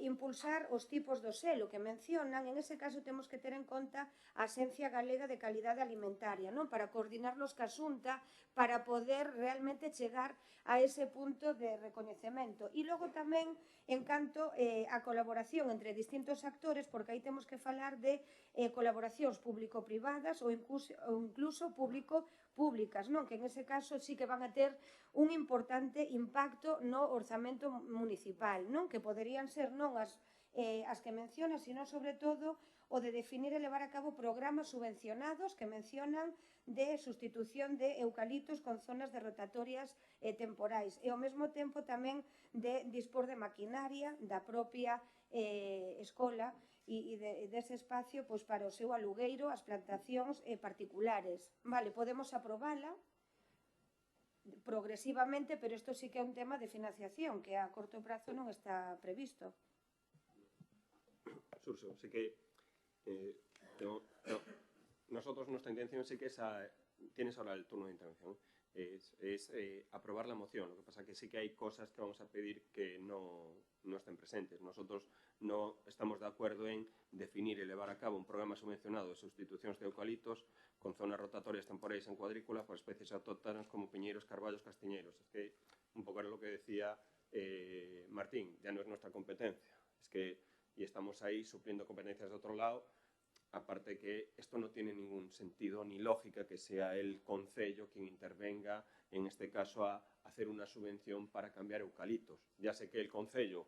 impulsar os tipos do selo que mencionan. En ese caso temos que ter en conta a Axencia Galega de Calidade Alimentaria, non, para coordinarlos ca Xunta, para poder realmente chegar a ese punto de recoñecemento. E logo tamén, en canto a colaboración entre distintos actores, porque aí temos que falar de colaboracións público-privadas ou incluso público-públicas, non? Que en ese caso sí que van a ter un importante impacto no orzamento municipal, non? Que poderían ser non as que menciona, sino sobre todo o de definir e levar a cabo programas subvencionados que mencionan de sustitución de eucaliptos con zonas de rotatorias temporais, e ao mesmo tempo tamén de dispor de maquinaria da propia escola e dese espacio para o seu alugueiro, as plantacións particulares. Vale, podemos aprobala progresivamente, pero isto sí que é un tema de financiación que a corto prazo non está previsto. Surso, sí que nosotros nuestra intención sí que es tienes ahora el turno de intervención, es aprobar la moción. Lo que pasa que sí que hay cosas que vamos a pedir que no estén presentes. Nosotros no estamos de acuerdo en definir y llevar a cabo un programa subvencionado de sustitucións de eucaliptos con zonas rotatorias temporais en cuadrícula por especies autóctonas como piñeiros, carballos, castiñeiros. Es que un poco era lo que decía Martín, ya no es nuestra competencia. Es que y estamos ahí supliendo competencias de otro lado. Aparte que esto no tiene ningún sentido ni lógica que sea el concello quien intervenga, en este caso, a hacer una subvención para cambiar eucaliptos. Ya sé que el concello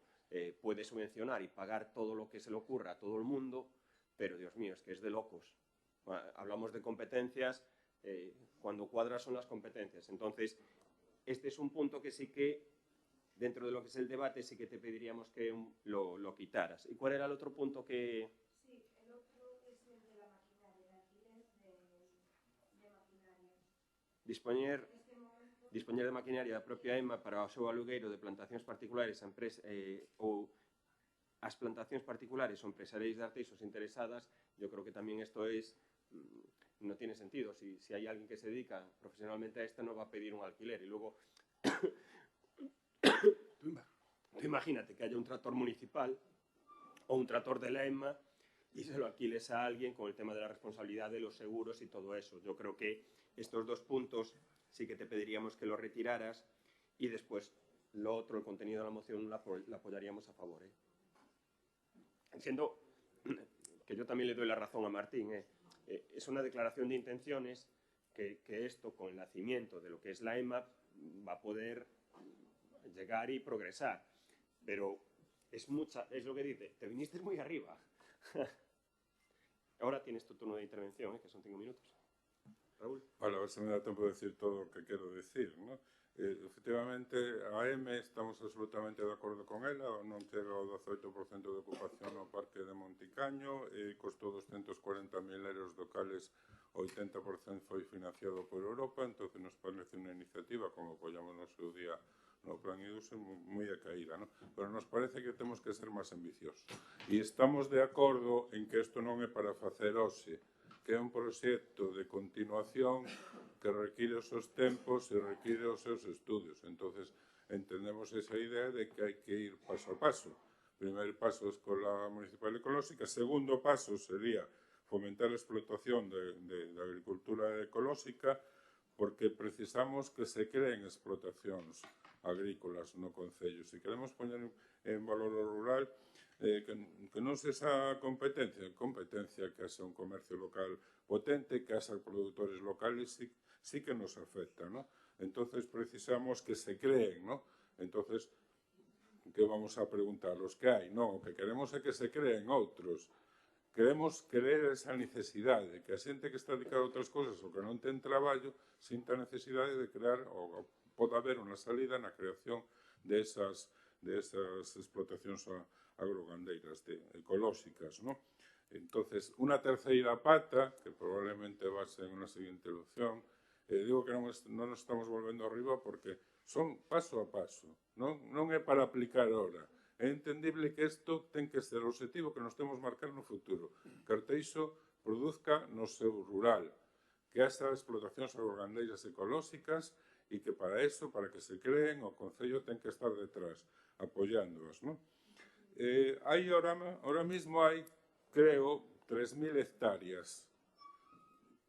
puede subvencionar y pagar todo lo que se le ocurra a todo el mundo, pero, Dios mío, es que es de locos. Hablamos de competencias, cuando cuadras son las competencias. Entonces, este es un punto que sí que, dentro de lo que es el debate, sí que te pediríamos que lo quitaras. ¿Y cuál era el otro punto que...? Dispoñer de maquinaria da propia EMA para o seu alugueiro de plantacións particulares ou as plantacións particulares ou empresariais de arteixos interesadas. Yo creo que tamén isto no tiene sentido. Si hay alguien que se dedica profesionalmente a esto, no va a pedir un alquiler. Y luego, tú imagínate que haya un tractor municipal o un tractor de la EMA y se lo alquiles a alguien con el tema de la responsabilidad de los seguros y todo eso. Yo creo que estos dos puntos sí que te pediríamos que los retiraras y después lo otro, el contenido de la moción, la apoyaríamos a favor. Siendo que yo también le doy la razón a Martín, es una declaración de intenciones que esto, con el nacimiento de lo que es la EMAP, va a poder llegar y progresar. Pero es lo que dice, te viniste muy arriba. Ahora tienes tu turno de intervención, que son 5 minutos. Raúl. Vale, a ver si me da tiempo de decir todo lo que quiero decir, ¿no? Efectivamente, a M estamos absolutamente de acordo con ela, non chega ao 18% de ocupación no Parque de Monticaño, costou 240.000 euros, do cales 80% foi financiado por Europa, entón nos parece unha iniciativa, como apoyamos no seu día no Plan IDUSE, moi acaída, ¿no? Pero nos parece que temos que ser máis ambiciosos. E estamos de acordo en que isto non é para facer hoxe, que é un proxecto de continuación que require os seus tempos e require os seus estudios. Entonces, entendemos esa idea de que hai que ir paso a paso. Primeiro paso, Escola Municipal Ecolóxica. Segundo paso sería fomentar a explotación de agricultura ecolóxica, porque precisamos que se creen explotacións agrícolas no Concello. Se queremos poñer en valor o rural, que non se esa competencia que haxa un comercio local potente, que haxa produtores locales, sí que nos afecta, ¿no? Entonces precisamos que se creen, ¿no? Entonces, ¿qué vamos a preguntar? Los que hai? Non, o que queremos é que se creen outros. Queremos creer esa necesidade, que a xente que está dedicada a outras cosas ou que non ten traballo, sinta a necesidade de crear, ou pode haber unha salida na creación de esas explotacións agrogandeiras ecolóxicas, ¿no? Entonces, unha terceira pata, que probablemente va a ser unha seguinte opción, digo que non nos estamos volvendo arriba porque son paso a paso, non é para aplicar ahora. É entendible que isto ten que ser o objetivo que nos temos marcar no futuro. Que Arteixo produzca no seu rural, que haxa explotacións agrogandeiras ecolóxicas e que para eso, para que se creen, o Concello ten que estar detrás, apoyándoas, ¿no? Ahora mismo hai, creo, 3.000 hectáreas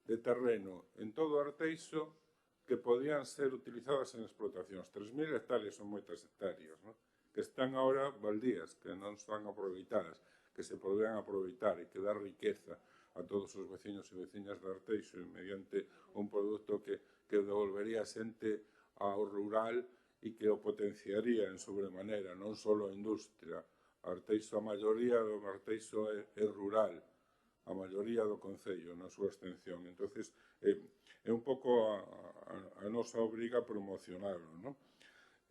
de terreno en todo Arteixo que podían ser utilizadas en explotacións. 3.000 hectáreas son moitas hectáreas, ¿no? Que están ahora baldías, que non están aproveitadas, que se podrían aproveitar e que dar riqueza a todos os veciños e veciñas de Arteixo mediante un produto que devolvería a xente ao rural e que o potenciaría en sobremanera, non só a industria. Arteixo, a maioría do Arteixo é rural, a maioría do Concello, na súa extensión. Entonces, é un pouco a nosa obriga promocionarlo, ¿no?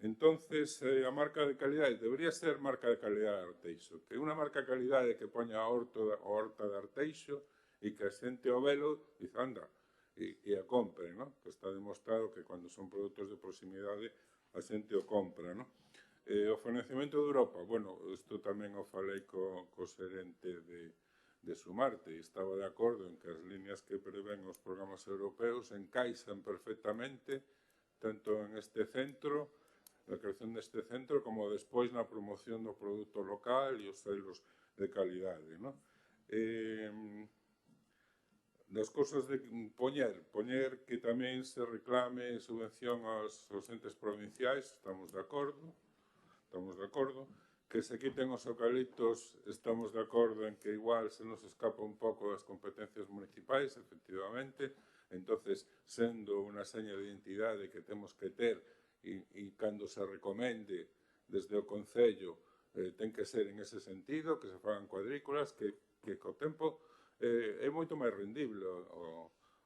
Entonces, a marca de calidade, debería ser marca de calidade de Arteixo, que é unha marca de calidade que poña a horta de Arteixo e que a xente o velo dice, anda, e a compre, ¿no? Que está demostrado que cando son produtos de proximidade a xente o compra, ¿no? O financiamento de Europa, bueno, isto tamén o falei co xerente de Sumarte e estaba de acordo en que as líneas que prevén os programas europeos encaixan perfectamente tanto en este centro, na creación deste centro, como despois na promoción do produto local e os selos de calidade, ¿no? Das cosas de poñer que tamén se reclame subvención aos entes provinciais, estamos de acordo, que se quiten os eucaliptos, estamos de acordo en que igual se nos escapa un pouco das competencias municipais, efectivamente, entonces, sendo unha seña de identidade que temos que ter e cando se recomende desde o Concello, ten que ser en ese sentido, que se fagan cuadrículas, que co tempo é moito máis rendible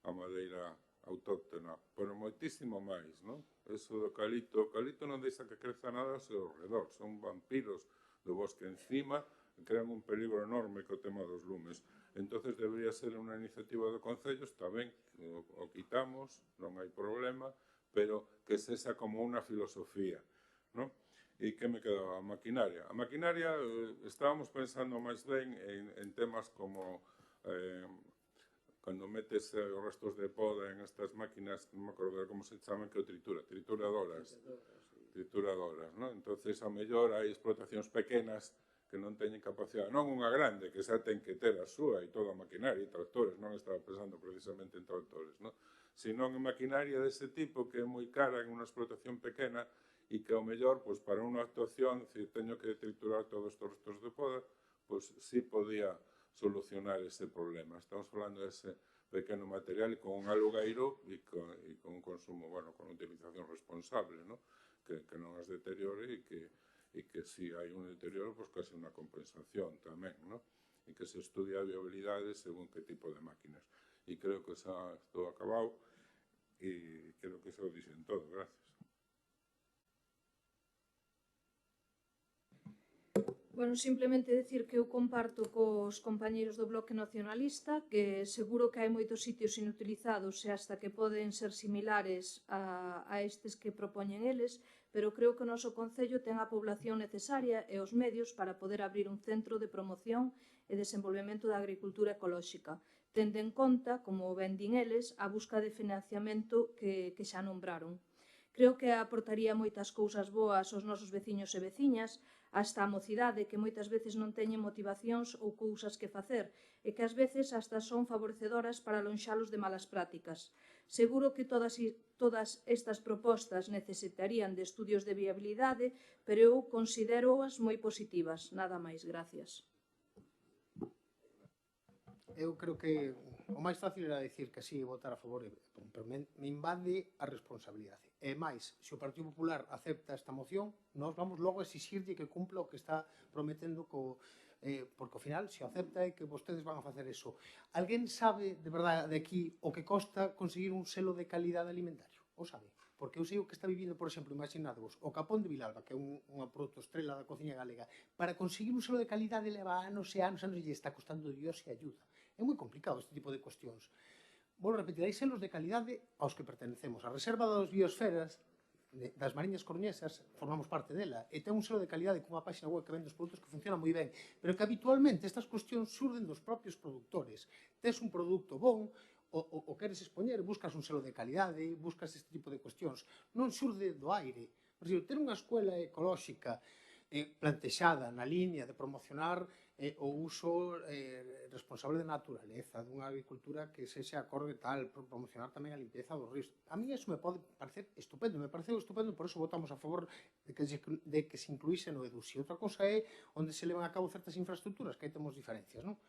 a madeira autóctona, pero moitísimo máis, non? Eso do eucalipto, o eucalipto non deixa que creza nada ao seu redor, son vampiros do bosque encima, crean un peligro enorme co tema dos lumes. Entonces debería ser unha iniciativa do Concello, está ben, o quitamos, non hai problema, pero que sexa como unha filosofía, non? E que me quedaba? A maquinaria. A maquinaria, estábamos pensando máis ben en temas como cando metes os restos de poda en estas máquinas, non me acordo como se chaman, que o trituradoras, ¿no? Entonces, a mellor hai explotacións pequenas que non teñen capacidade, non unha grande, que xa ten que ter a súa e toda a maquinaria e tractores, non estaba pensando precisamente en tractores, ¿no? Senón en maquinaria dese tipo que é moi cara en unha explotación pequena e que ao mellor, pois, para unha actuación, se teño que triturar todos os restos de poda, pois, sí podía solucionar ese problema. Estamos falando dese pequeno material con un alugueiro e con un consumo, bueno, con utilización responsable, ¿no? Que non as deteriore e que si hai un deterioro, pues case unha compensación tamén, ¿no? E que se estudia a viabilidade según que tipo de máquinas. E creo que xa estou acabado e creo que xa o dixen todo. Gracias. Bueno, simplemente decir que eu comparto cos compañeiros do Bloque Nacionalista que seguro que hai moitos sitios inutilizados e hasta que poden ser similares a estes que propoñen eles, pero creo que o noso Concello ten a población necesaria e os medios para poder abrir un centro de promoción e desenvolvemento da agricultura ecolóxica, tendo en conta, como ben din eles, a busca de financiamento que xa nombraron. Creo que aportaría moitas cousas boas aos nosos veciños e veciñas, hasta a mocidade que moitas veces non teñen motivacións ou cousas que facer e que ás veces hasta son favorecedoras para lonxalos de malas prácticas. Seguro que todas estas propostas necesitarían de estudios de viabilidade, pero eu considero-as moi positivas. Nada máis, gracias. Eu creo que o máis fácil era dicir que sí e votar a favor, pero me invade a responsabilidade. E máis, se o Partido Popular acepta esta moción, nós vamos logo a exixirlle que cumpla o que está prometendo porque ao final, se o acepta, é que vostedes van a facer eso. Alguén sabe, de verdade, de aquí, o que costa conseguir un selo de calidade alimentario? O sabe? Porque eu sei o que está vivindo, por exemplo, imaginadvos, o Capón de Vilalba, que é unha produto estrela da cociña galega, para conseguir un selo de calidade leva anos e anos e lle está costando Dios e ayuda. É moi complicado este tipo de cuestións. Volvo a repetir, hai selos de calidade aos que pertenecemos. A Reserva das Biosferas das Mariñas Coruñesas formamos parte dela e ten un selo de calidade cunha página web que vende os produtos que funciona moi ben, pero que habitualmente estas cuestións surden dos propios produtores. Tes un produto bon, o queres expoñer, buscas un selo de calidade, buscas este tipo de cuestións. Non xurde do aire. Por exemplo, ter unha escuela ecolóxica plantexada na liña de promocionar o uso responsable da naturaleza, dunha agricultura que sexa acorde tal, promocionar tamén a limpeza dos ríos. A mí eso me pode parecer estupendo, me pareceu estupendo, por eso votamos a favor de que se incluíse no EDUSI. Outra cosa é onde se levan a cabo certas infraestructuras, que aí temos diferencias, non?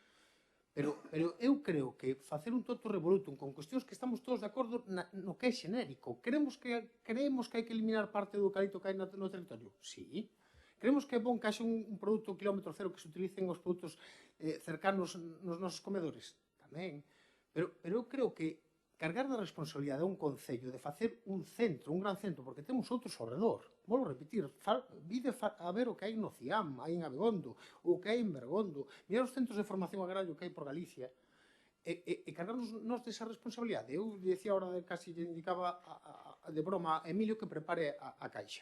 Pero eu creo que facer un toto revolutum con cuestións que estamos todos de acordo no que é xenérico. Creemos que hai que eliminar parte do eucalipto que hai no territorio? Sí. Creemos que é bon que haxe un produto kilómetro cero que se utilicen os produtos cercanos nos nosos comedores? Tamén. Pero eu creo que cargar da responsabilidade a un concello de facer un centro, un gran centro, porque temos outros ao redor. Volvo a repetir, vide a ver o que hai no CIAM, hai en Abegondo, o que hai en Bergondo, mirar os centros de formación agrario que hai por Galicia, e cargarnos nós desa responsabilidade. Eu decía ahora, casi lle indicaba de broma a Emilio que prepare a caixa.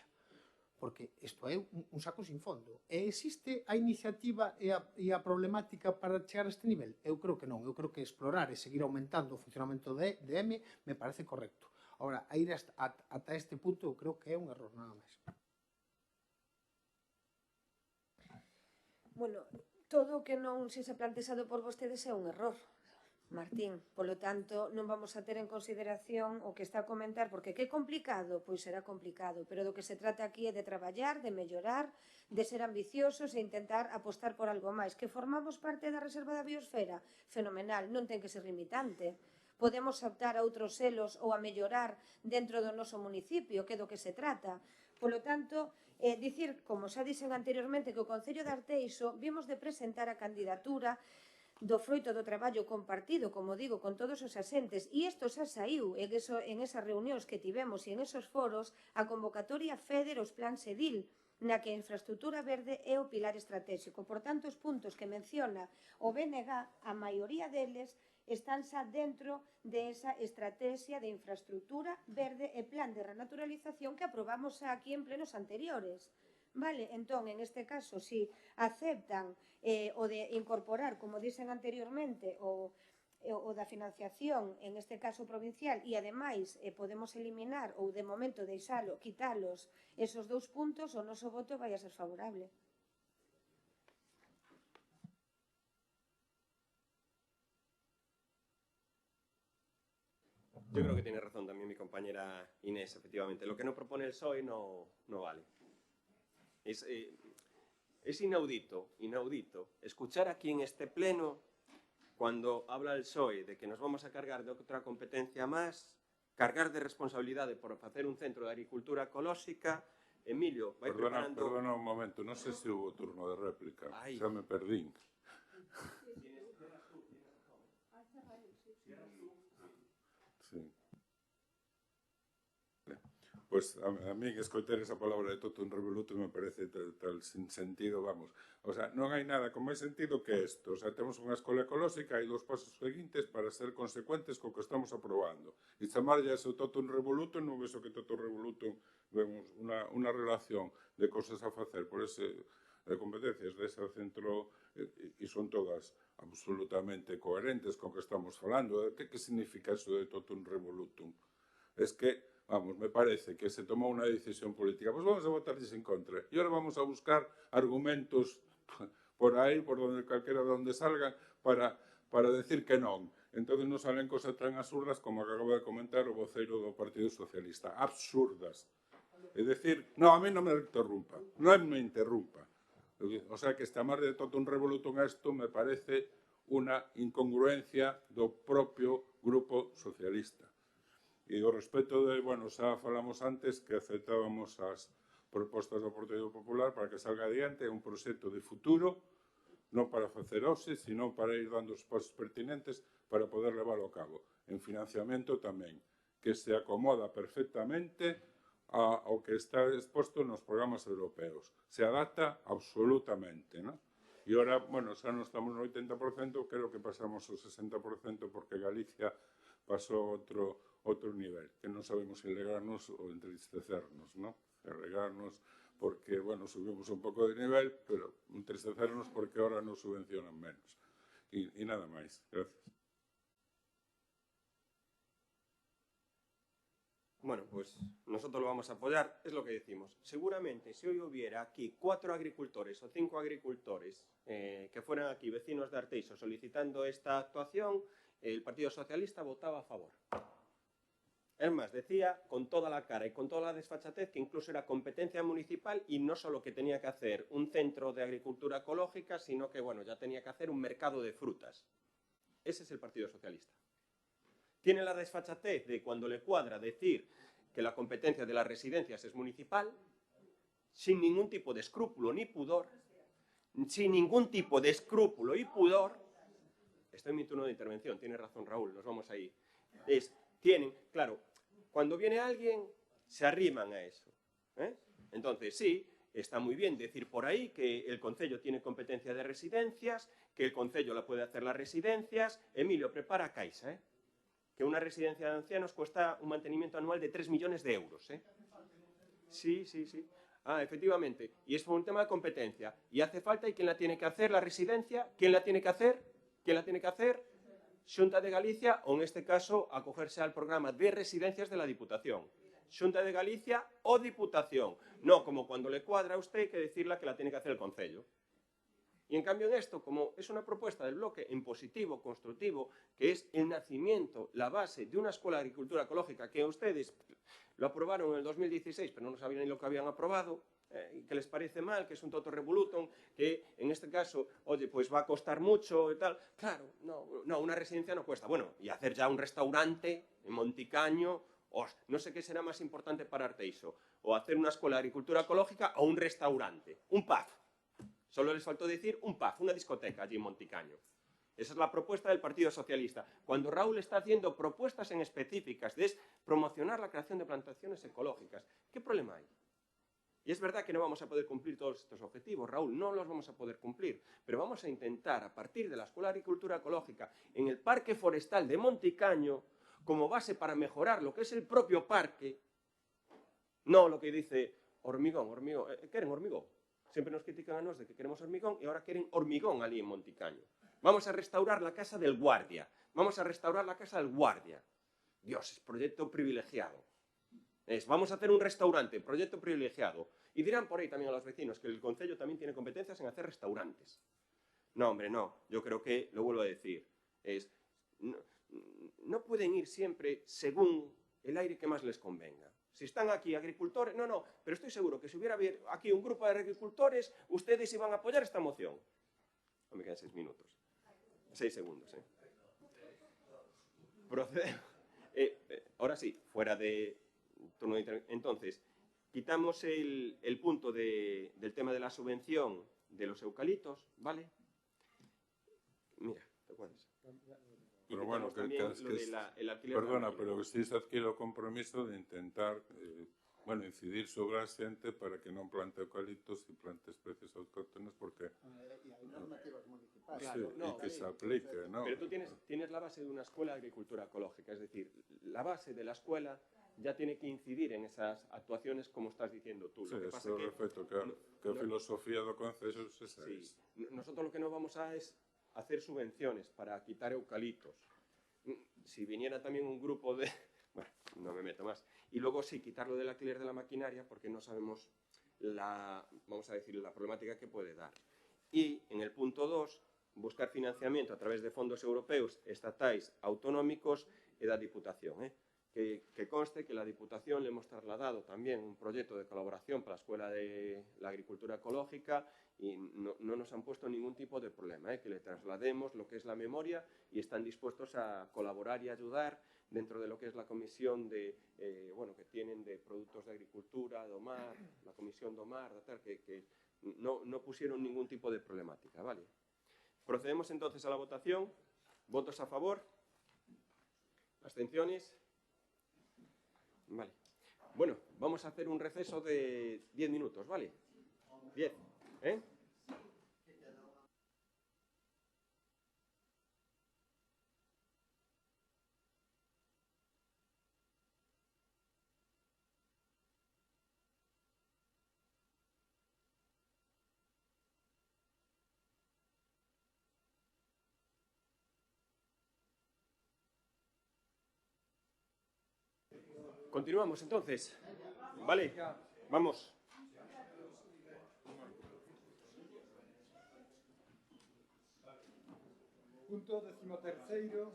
Porque isto é un saco sin fondo. E existe a iniciativa e a problemática para chegar a este nivel? Eu creo que non. Eu creo que explorar e seguir aumentando o funcionamento de M me parece correcto. Agora, a ir ata este punto eu creo que é un error, nada máis. Bueno, todo o que non se xa plantexado por vostedes é un error, Martín. Polo tanto, non vamos a ter en consideración o que está a comentar, porque que é complicado, pois será complicado, pero do que se trata aquí é de traballar, de mellorar, de ser ambiciosos e intentar apostar por algo máis. Que formamos parte da Reserva da Biosfera? Fenomenal, non ten que ser limitante. Podemos optar a outros selos ou a mellorar dentro do noso municipio, que é do que se trata. Polo tanto, dicir, como xa dixen anteriormente, que o Concello de Arteixo vimos de presentar a candidatura do froito do traballo compartido, como digo, con todos os asentes, e isto xa saiu en esas reunións que tivemos e en esos foros a convocatoria FEDER os plans EDIL, na que a infraestructura verde é o pilar estratégico. Por tanto, os puntos que menciona o BNG, a maioría deles están xa dentro desa estrategia de infraestructura verde e plan de renaturalización que aprobamos aquí en plenos anteriores. Vale, entón, en este caso, si aceptan o de incorporar, como dixen anteriormente, o da financiación, en este caso provincial, e ademais podemos eliminar ou de momento deixalo, quitalos esos dous puntos, o noso voto vai a ser favorable. Yo creo que tiene razón también mi compañera Inés, efectivamente. Lo que no propone el PSOE no vale. Es inaudito escuchar aquí en este pleno cuando habla el PSOE de que nos vamos a cargar de otra competencia más, cargar de responsabilidade por facer un centro de agricultura ecolóxica, Emilio, vai preparando... Perdona un momento, non sei se hubo turno de réplica, Ai. xa me perdín. Sí. Pois a mí escoitar esa palabra de totum revolutum me parece tal sin sentido, vamos. O sea, non hai nada con máis sentido que isto. O sea, temos unha escola ecolóxica e 2 pasos seguintes para ser consecuentes co que estamos aprobando. E chamarlle a eso totum revolutum, non vexo que totum revolutum vemos unha relación de cosas a facer por ese de competencias dese centro e son todas absolutamente coherentes co que estamos falando. Que significa eso de totum revolutum? Es que vamos, me parece que se tomou unha decisión política. Pois vamos a votarles en contra. E ahora vamos a buscar argumentos por aí, por donde calquera de onde salgan, para decir que non. Entón non salen cosas tan absurdas como acaba de comentar o voceiro do Partido Socialista. Absurdas. É dicir, non, a mí non me interrumpa. Non me interrumpa. O sea, que chamar de totum revolutum a isto me parece unha incongruencia do propio Grupo Socialista. E o respecto de, bueno, xa falamos antes que aceptábamos as propostas do Partido Popular para que salga adiante un proxecto de futuro, non para facer hoxe, sino para ir dando os pasos pertinentes para poder leválo a cabo. En financiamento tamén, que se acomoda perfectamente ao que está exposto nos programas europeos. Se adapta absolutamente, non? E ora, bueno, xa non estamos no 80%, creo que pasamos o 60% porque Galicia pasou outro nivel, que non sabemos se alegrarnos ou entristecernos, non? Alegrarnos porque, bueno, subimos un pouco de nivel, pero entristecernos porque ahora nos subvencionan menos. E nada máis. Gracias. Bueno, pues nosotros lo vamos a apoyar, es lo que decimos. Seguramente si hoy hubiera aquí 4 agricultores o 5 agricultores que fueran aquí vecinos de Arteixo solicitando esta actuación, el Partido Socialista votaba a favor. Es más, decía con toda la cara y con toda la desfachatez que incluso era competencia municipal y no solo que tenía que hacer un centro de agricultura ecológica, sino que, bueno, ya tenía que hacer un mercado de frutas. Ese es el Partido Socialista. Tiene la desfachatez de cuando le cuadra decir que la competencia de las residencias es municipal, sin ningún tipo de escrúpulo ni pudor, sin ningún tipo de escrúpulo y pudor. Estoy en mi turno de intervención, tiene razón Raúl, nos vamos ahí. Tienen, claro, cuando viene alguien, se arriman a eso. Entonces, sí, está muy bien decir por ahí que el Concello tiene competencia de residencias, que el Concello la puede hacer las residencias. Emilio, prepara Caixa, que una residencia de ancianos cuesta un mantenimiento anual de 3 millones de euros. Sí, sí, sí. Ah, efectivamente. Y es por un tema de competencia. Y hace falta, ¿y quién la tiene que hacer? ¿La residencia? ¿Quién la tiene que hacer? ¿Quién la tiene que hacer? Xunta de Galicia, o en este caso, acogerse al programa de residencias de la Diputación. Xunta de Galicia o Diputación. No como cuando le cuadra a usted que decirla que la tiene que hacer el Concello. Y en cambio en esto, como es una propuesta del bloque en positivo, constructivo, que es el nacimiento, la base de una escuela de agricultura ecológica que ustedes lo aprobaron en el 2016, pero no sabían ni lo que habían aprobado, que les parece mal, que es un totum revolutum, que en este caso, oye, pues va a costar mucho y tal. Claro, no, una residencia no cuesta. Bueno, y hacer ya un restaurante en Monticaño, no sé qué será más importante para Arteixo, o hacer una escuela de agricultura ecológica o un restaurante, un pub. Solo les faltó decir un pub, una discoteca allí en Monticaño. Esa es la propuesta del Partido Socialista. Cuando Raúl está haciendo propuestas en específicas de promocionar la creación de plantaciones ecológicas, ¿qué problema hay? Y es verdad que no vamos a poder cumplir todos estos objetivos, Raúl, no los vamos a poder cumplir, pero vamos a intentar, a partir de la Escuela de Agricultura Ecológica, en el Parque Forestal de Monticaño, como base para mejorar lo que es el propio parque, no lo que dice hormigón, ¿quieren hormigón? Siempre nos critican a nos de que queremos hormigón y ahora quieren hormigón allí en Monticaño. Vamos a restaurar la casa del guardia, vamos a restaurar la casa del guardia. Dios, es proyecto privilegiado. Vamos a hacer un restaurante, proyecto privilegiado. Y dirán por ahí también a los vecinos que el Concello también tiene competencias en hacer restaurantes. No, hombre, no. Yo creo que, lo vuelvo a decir, no pueden ir siempre según el aire que más les convenga. Si están aquí agricultores, no, pero estoy seguro que si hubiera aquí un grupo de agricultores, ustedes iban a apoyar esta moción. No me quedan 6 minutos. 6 segundos, ahora sí, fuera de turno de intervención. Entonces, quitamos el punto del tema de la subvención de los eucaliptos, ¿vale? Mira, ¿te acuerdas? Pero bueno, el alquiler. Perdona, pero que estéis adquirido o compromiso de intentar incidir sobre a xente para que non plante eucaliptos e plante especies autóctonas, porque E hai normativas municipais. Claro, sí, y que se aplique, ¿no? Pero tú tienes la base de una escuela de agricultura ecológica, es decir, la base de la escuela ya tiene que incidir en esas actuaciones como estás diciendo tú. Sí, Lo que pasa eso que respecto que a filosofía do Concello é esa. sí, nosotros lo que no vamos a es hacer subvenciones para quitar eucaliptos. Si viniera también un grupo de... Bueno, no me meto más. Y luego sí, quitarlo del alquiler de la maquinaria porque no sabemos vamos a decir, la problemática que puede dar. Y en el punto 2, buscar financiamiento a través de fondos europeos, estatais, autonómicos e da Diputación. Que conste que la Diputación le hemos trasladado también un proyecto de colaboración para la Escuela de la Agricultura Ecológica y no nos han puesto ningún tipo de problema, que le traslademos lo que es la memoria y están dispuestos a colaborar y ayudar dentro de lo que es la comisión que tienen de productos de agricultura, DOMAR, la comisión DOMAR, que no pusieron ningún tipo de problemática, ¿vale? Procedemos entonces a la votación. ¿Votos a favor? ¿Abstenciones? Vale. Bueno, vamos a hacer un receso de 10 minutos, ¿vale? 10, ¿eh? Continuamos entonces. Vale, vamos. Punto 13º.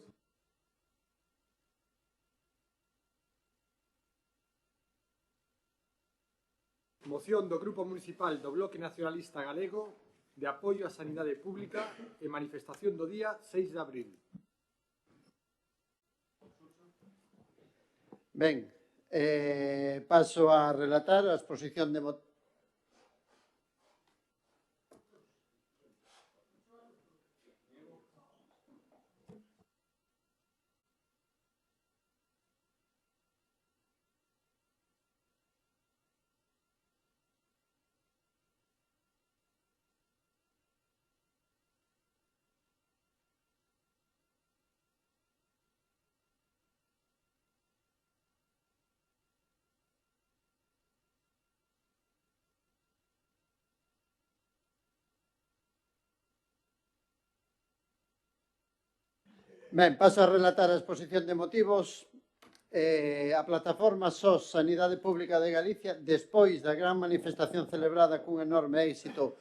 Moción do Grupo Municipal do Bloque Nacionalista Galego de apoio á sanidade pública e manifestación do día 6 de abril. Ben, paso a relatar a exposición de motivos. Ben, paso a relatar a exposición de motivos. A plataforma SOS Sanidade Pública de Galicia, despois da gran manifestación celebrada cun enorme éxito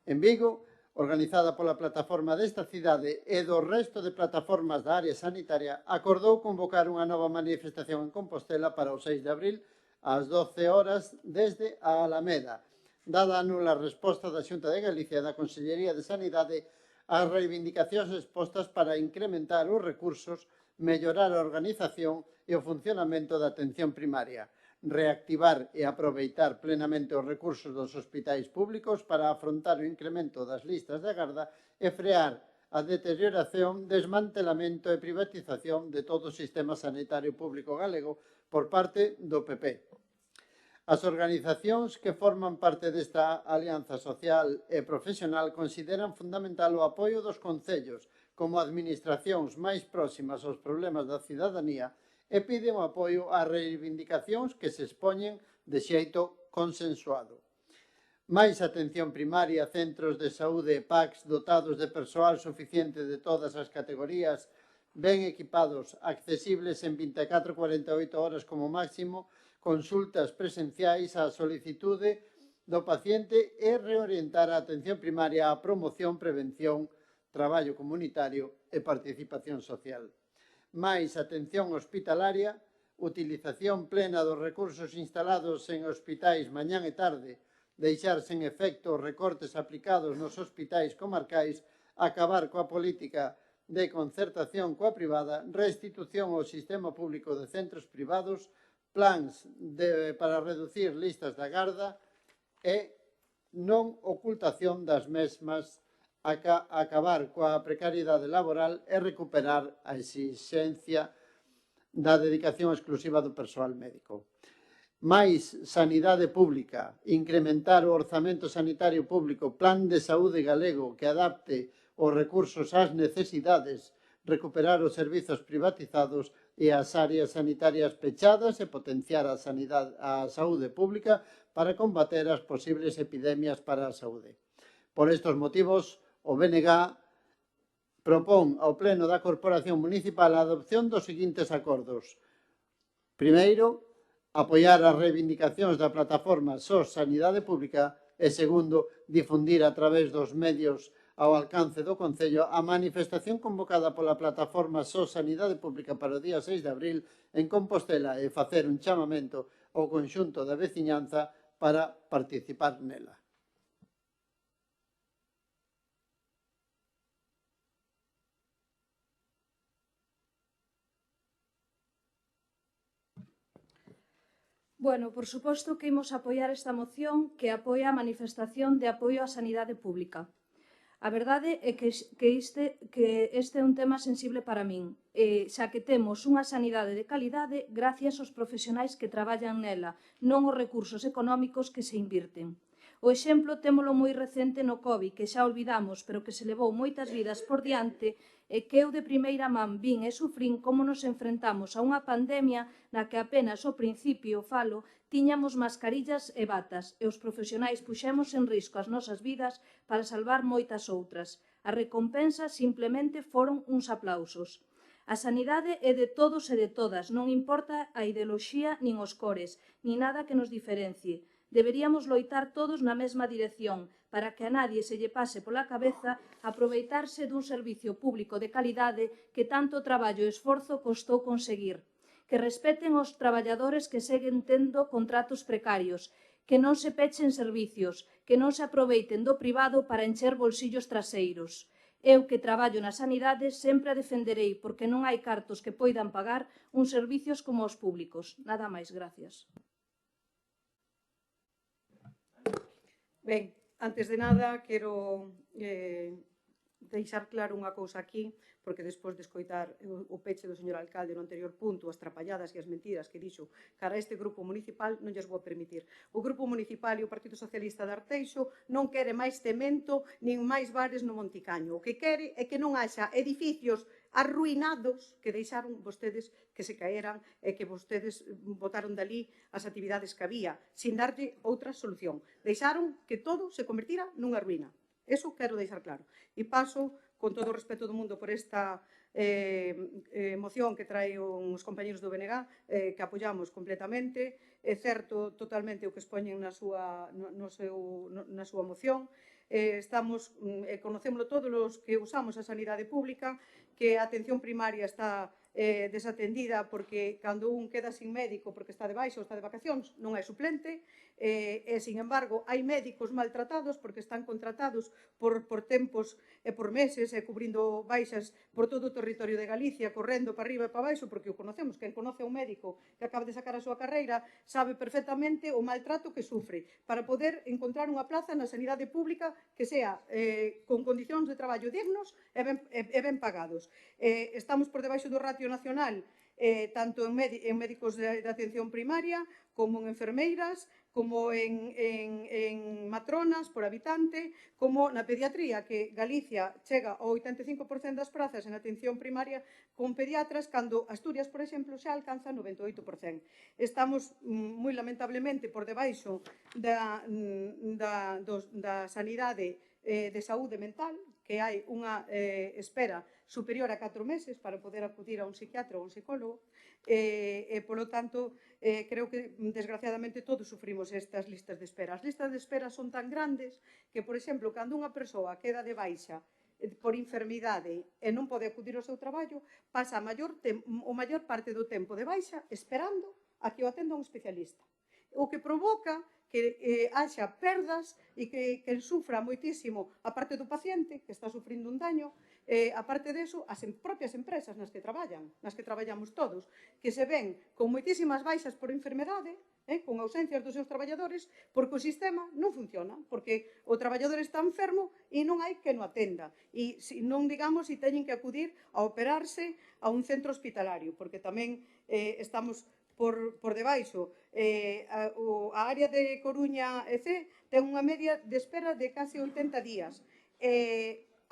en Vigo, organizada pola plataforma desta cidade e do resto de plataformas da área sanitaria, acordou convocar unha nova manifestación en Compostela para o 6 de abril ás 12 horas desde a Alameda, dada a nula resposta da Xunta de Galicia e da Consellería de Sanidade ás reivindicacións expostas para incrementar os recursos, mellorar a organización e o funcionamento da atención primaria, reactivar e aproveitar plenamente os recursos dos hospitais públicos para afrontar o incremento das listas de agarda e frear a deterioración, desmantelamento e privatización de todo o sistema sanitario público galego por parte do PP. As organizacións que forman parte desta alianza social e profesional consideran fundamental o apoio dos concellos como administracións máis próximas aos problemas da cidadanía e piden o apoio ás reivindicacións que se expoñen de xeito consensuado. Máis atención primaria, centros de saúde e PACs dotados de persoal suficiente de todas as categorías, ben equipados, accesibles en 24-48 horas como máximo, consultas presenciais á solicitude do paciente e reorientar a atención primaria á promoción, prevención, traballo comunitario e participación social. Máis atención hospitalaria, utilización plena dos recursos instalados en hospitais mañán e tarde, deixar sen efecto os recortes aplicados nos hospitais comarcais, acabar coa política de concertación coa privada, restitución ao sistema público de centros privados, plans para reducir listas de agarda e non ocultación das mesmas, acabar coa precariedade laboral e recuperar a exixencia da dedicación exclusiva do persoal médico. Mais sanidade pública, incrementar o orzamento sanitario público, plan de saúde galego que adapte os recursos ás necesidades, recuperar os servizos privatizados e as áreas sanitarias pechadas e potenciar a saúde pública para combater as posibles epidemias para a saúde. Por estes motivos, o BNG propón ao Pleno da Corporación Municipal a adopción dos seguintes acordos. Primeiro, apoiar as reivindicacións da plataforma SOS Sanidade Pública e, segundo, difundir a través dos medios ao alcance do Concello a manifestación convocada pola plataforma SOS Sanidade Pública para o día 6 de abril en Compostela e facer un chamamento ao conxunto da veciñanza para participar nela. Bueno, por suposto que imos apoiar esta moción que apoia a manifestación de apoio á sanidade pública. A verdade é que este é un tema sensible para min, xa que temos unha sanidade de calidade gracias aos profesionais que traballan nela, non os recursos económicos que se invirten. O exemplo témolo moi recente no COVID, que xa olvidamos, pero que se levou moitas vidas por diante e que eu de primeira man vin e sufrín como nos enfrentamos a unha pandemia na que apenas ao principio falo tiñamos mascarillas e batas e os profesionais puxemos en risco as nosas vidas para salvar moitas outras. A recompensa simplemente foron uns aplausos. A sanidade é de todos e de todas, non importa a ideoloxía nin os cores, nin nada que nos diferencie. Deberíamos loitar todos na mesma dirección para que a nadie se lle pase pola cabeza aproveitarse dun servicio público de calidade que tanto traballo e esforzo costou conseguir. Que respeten os traballadores que seguen tendo contratos precarios, que non se pechen servicios, que non se aproveiten do privado para encher bolsillos traseiros. Eu que traballo na sanidade sempre a defenderei porque non hai cartos que poidan pagar uns servicios como os públicos. Nada máis, gracias. Ben, antes de nada, quero deixar claro unha cousa aquí, porque despois de escoitar o peche do señor alcalde no anterior punto, as trapalladas e as mentiras que dixo cara a este grupo municipal, non lles vou permitir. O grupo municipal e o Partido Socialista de Arteixo non quere máis cemento nin máis bares no Monticaño. O que quere é que non haxa edificios arruinados que deixaron vostedes que se caeran e que vostedes botaron dali as actividades que había, sin darlle outra solución. Deixaron que todo se convertira nunha ruína. Eso quero deixar claro. E paso, con todo o respeto do mundo, por esta moción que traen os compañeros do BNG, que apoiamos completamente. É certo totalmente o que expoñen na súa moción. Conocémolo todos os que usamos a sanidade pública, que a atención primaria está desatendida porque cando un queda sin médico porque está de baixa ou está de vacacións non é suplente e, sin embargo, hai médicos maltratados porque están contratados por tempos e por meses e cubrindo baixas por todo o territorio de Galicia, correndo para arriba e para baixo, porque o conocemos. Quen conoce a un médico que acaba de sacar a súa carreira sabe perfectamente o maltrato que sufre para poder encontrar unha plaza na sanidade pública que sea con condicións de traballo dignos e ben pagados. Estamos por debaixo do ratio nacional tanto en médicos de atención primaria como en enfermeiras, como en matronas por habitante, como na pediatría, que Galicia chega ao 85% das prazas en atención primaria con pediatras, cando Asturias, por exemplo, xa alcanza 98%. Estamos moi lamentablemente por debaixo da sanidade de saúde mental, que hai unha espera superior a 4 meses para poder acudir a un psiquiatra ou un psicólogo, e, polo tanto, creo que, desgraciadamente, todos sufrimos estas listas de espera. As listas de espera son tan grandes que, por exemplo, cando unha persoa queda de baixa por enfermidade e non pode acudir ao seu traballo, pasa a maior parte do tempo de baixa esperando a que o atenda un especialista. O que provoca que haxa perdas e que sufra moitísimo a parte do paciente que está sufrindo un daño Aparte deso, as propias empresas nas que traballamos todos, que se ven con moitísimas baixas por enfermedade, con ausencias dos seus traballadores, porque o sistema non funciona, porque o traballador está enfermo e non hai que no atenda. E non digamos se teñen que acudir a operarse a un centro hospitalario, porque tamén estamos por debaixo. A área de Coruña EC ten unha media de espera de case 80 días.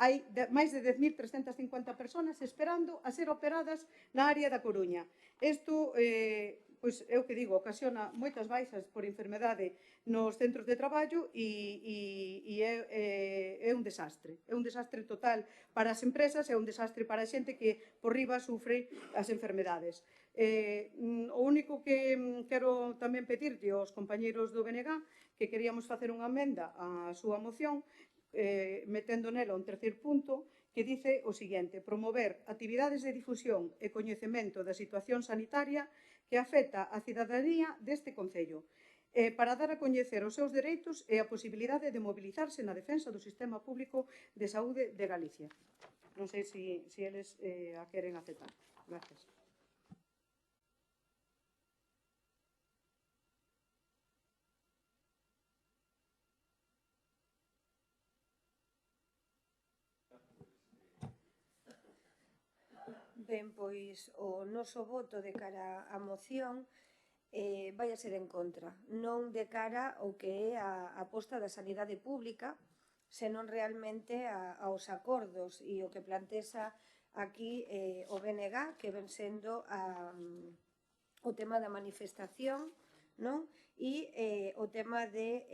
Hai máis de 10.350 persoas esperando a ser operadas na área da Coruña. Isto, pois, é o que digo, ocasiona moitas baixas por enfermedade nos centros de traballo e é un desastre. É un desastre total para as empresas, é un desastre para a xente que por riba sufre as enfermedades. O único que quero tamén pedirlle aos compañeros do BNG que queríamos facer unha emenda á súa moción metendo nela un terceiro punto que dice o seguinte: promover actividades de difusión e coñecemento da situación sanitaria que afecta a cidadanía deste Concello para dar a coñecer os seus dereitos e a posibilidade de mobilizarse na defensa do sistema público de saúde de Galicia. Non sei se eles a queren aceptar. Gracias. Ben, pois o noso voto de cara á moción vai a ser en contra, non de cara ao que é a aposta da sanidade pública, senón realmente aos acordos e o que plantexa aquí o BNG, que ven sendo o tema da manifestación, non? E o tema de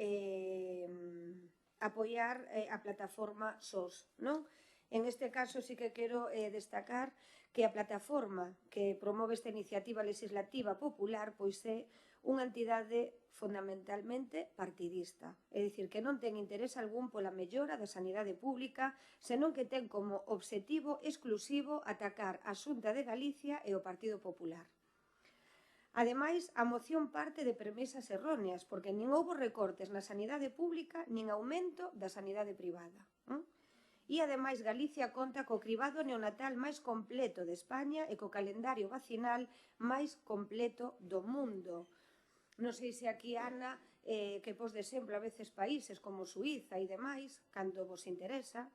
apoiar a plataforma SOS, non? En este caso sí que quero destacar que a plataforma que promove esta iniciativa legislativa popular pois é unha entidade fundamentalmente partidista, é dicir, que non ten interés algún pola mellora da sanidade pública, senón que ten como obxectivo exclusivo atacar a Xunta de Galicia e o Partido Popular. Ademais, a moción parte de premisas erróneas, porque nin houbo recortes na sanidade pública, nin aumento da sanidade privada. E, ademais, Galicia conta co cribado neonatal máis completo de España e co calendario vacinal máis completo do mundo. Non sei se aquí, Ana, que pos de exemplo a veces países como Suíza e demais, cando vos interesa.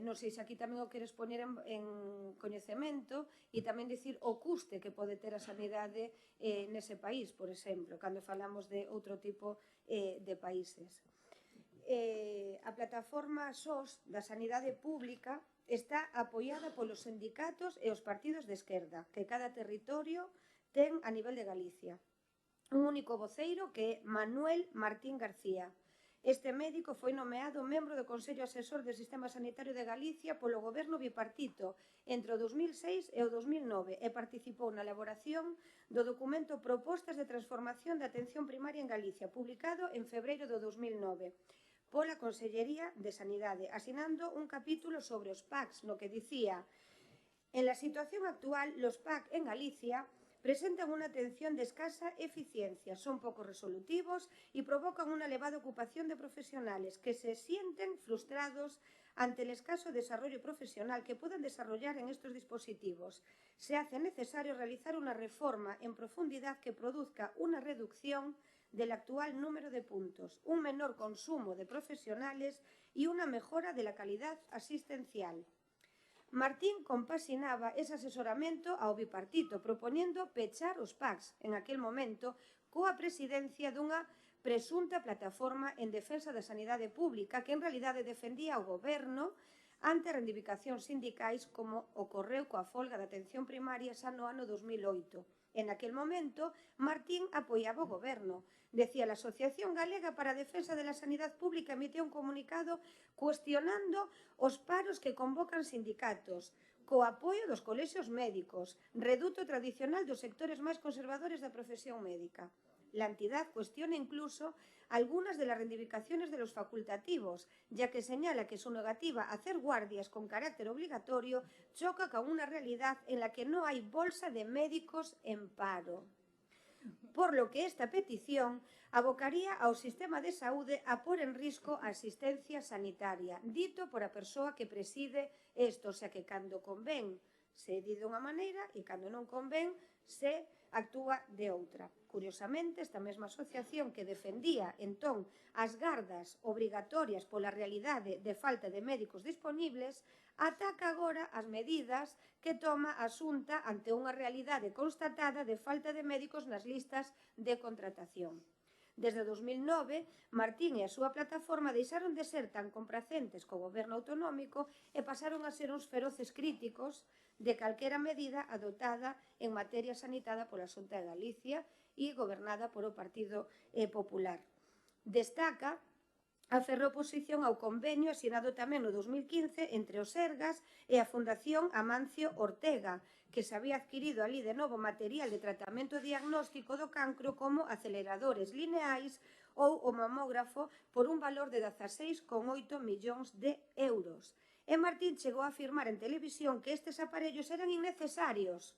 Non sei se aquí tamén o queres poñer en coñecemento e tamén dicir o custe que pode ter a sanidade nese país, por exemplo, cando falamos de outro tipo de países. A plataforma SOS da sanidade pública está apoiada polos sindicatos e os partidos de esquerda que cada territorio ten a nivel de Galicia. Un único voceiro que é Manuel Martín García. Este médico foi nomeado membro do Consello Asesor do Sistema Sanitario de Galicia polo goberno bipartito entre o 2006 e o 2009 e participou na elaboración do documento Propostas de Transformación da Atención Primaria en Galicia, publicado en febreiro do 2009 pola Consellería de Sanidade, asinando un capítulo sobre os PACs, no que dicía: en la situación actual, los PAC en Galicia presentan una atención de escasa eficiencia, son poco resolutivos y provocan una elevada ocupación de profesionales que se sienten frustrados ante el escaso desarrollo profesional que puedan desarrollar en estos dispositivos. Se hace necesario realizar una reforma en profundidad que produzca una reducción del actual número de puntos, un menor consumo de profesionales y una mejora de la calidad asistencial. Martín compasinaba ese asesoramento ao bipartito, propoñendo pechar os PACs en aquel momento coa presidencia dunha presunta plataforma en defensa da sanidade pública que en realidade defendía o goberno ante reivindicacións sindicais como ocorreu coa folga da atención primaria xa no ano 2008. En aquel momento, Martín apoiaba o goberno. Decía, la Asociación Galega para a Defensa de la Sanidad Pública emitiu un comunicado cuestionando os paros que convocan sindicatos, co apoio dos colexios médicos, reduto tradicional dos sectores máis conservadores da profesión médica. La entidad cuestiona incluso algunas de las reivindicaciones de los facultativos, ya que señala que su negativa a hacer guardias con carácter obligatorio choca con una realidad en la que no hay bolsa de médicos en paro. por lo que esta petición abocaría ao sistema de saúde a pôr en risco a asistencia sanitaria, dito por a persoa que preside isto, o sea que cando convén se di dunha maneira e cando non convén se actúa de outra. Curiosamente, esta mesma asociación que defendía entón as gardas obrigatorias pola realidade de falta de médicos disponibles ataca agora as medidas que toma a Xunta ante unha realidade constatada de falta de médicos nas listas de contratación. Desde 2009, Martín e a súa plataforma deixaron de ser tan compracentes co goberno autonómico e pasaron a ser uns feroces críticos de calquera medida adotada en materia sanitada pola Xunta de Galicia e gobernada por o Partido Popular. Destaca a ferroposición ao convenio asinado tamén no 2015 entre o Sergas e a Fundación Amancio Ortega, que se había adquirido ali de novo material de tratamento diagnóstico do cancro como aceleradores lineais ou o mamógrafo por un valor de 16,8 millóns de euros. E Martín chegou a afirmar en televisión que estes aparellos eran innecesarios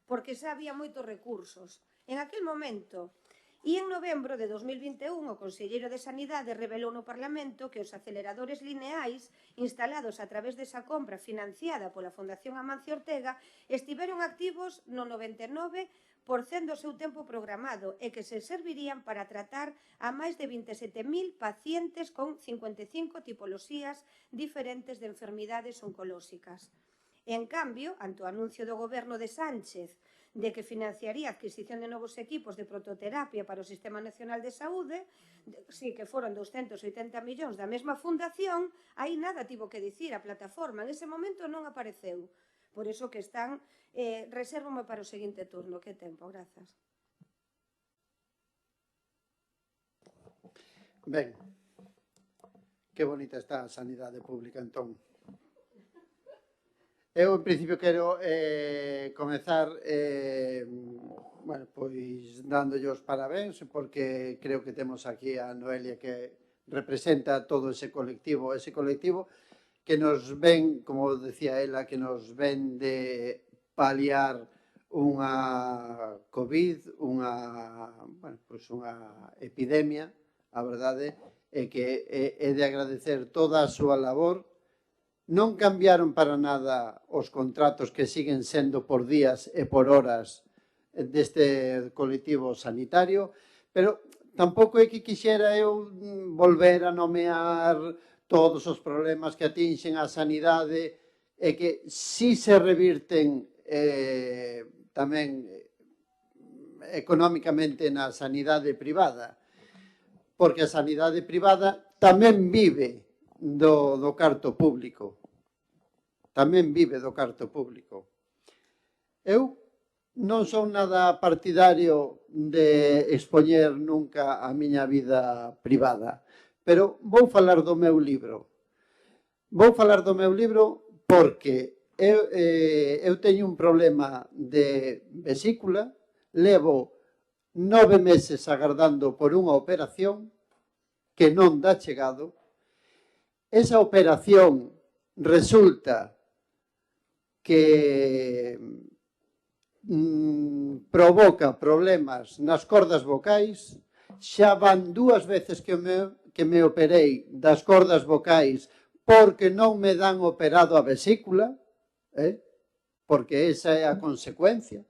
porque xa había moitos recursos. En aquel momento, e en novembro de 2021, o conselleiro de Sanidade revelou no Parlamento que os aceleradores lineais instalados a través desa compra financiada pola Fundación Amancio Ortega estiveron activos no 99% do seu tempo programado e que se servirían para tratar a máis de 27.000 pacientes con 55 tipoloxías diferentes de enfermidades oncolóxicas. En cambio, ante o anuncio do goberno de Sánchez de que financiaría a adquisición de novos equipos de prototerapia para o Sistema Nacional de Saúde, sí que foron 280 millóns da mesma fundación, aí nada tivo que dicir a plataforma, en ese momento non apareceu. Por iso que están, resérvome para o seguinte turno. Que tempo, grazas. Ben, que bonita está a sanidade pública, entón. Eu, en principio, quero comezar pois dándolle os parabéns, porque creo que temos aquí a Noelia que representa todo ese colectivo que nos ven, como decía ela, que nos ven de paliar unha COVID, unha epidemia, a verdade é que é de agradecer toda a súa labor. Non cambiaron para nada os contratos que siguen sendo por días e por horas deste colectivo sanitario, pero tampouco é que quixera eu volver a nomear todos os problemas que atinxen a sanidade e que si se revirten tamén económicamente na sanidade privada, porque a sanidade privada tamén vive do carto público. Tamén vive do carto público. Eu non son nada partidario de expoñer nunca a miña vida privada, pero vou falar do meu libro. Vou falar do meu libro porque eu teño un problema de vesícula, levo 9 meses agardando por unha operación que non dá chegado. Esa operación resulta que provoca problemas nas cordas vocais. Xa van 2 veces que me operei das cordas vocais porque non me dan operado a vesícula, porque esa é a consecuencia.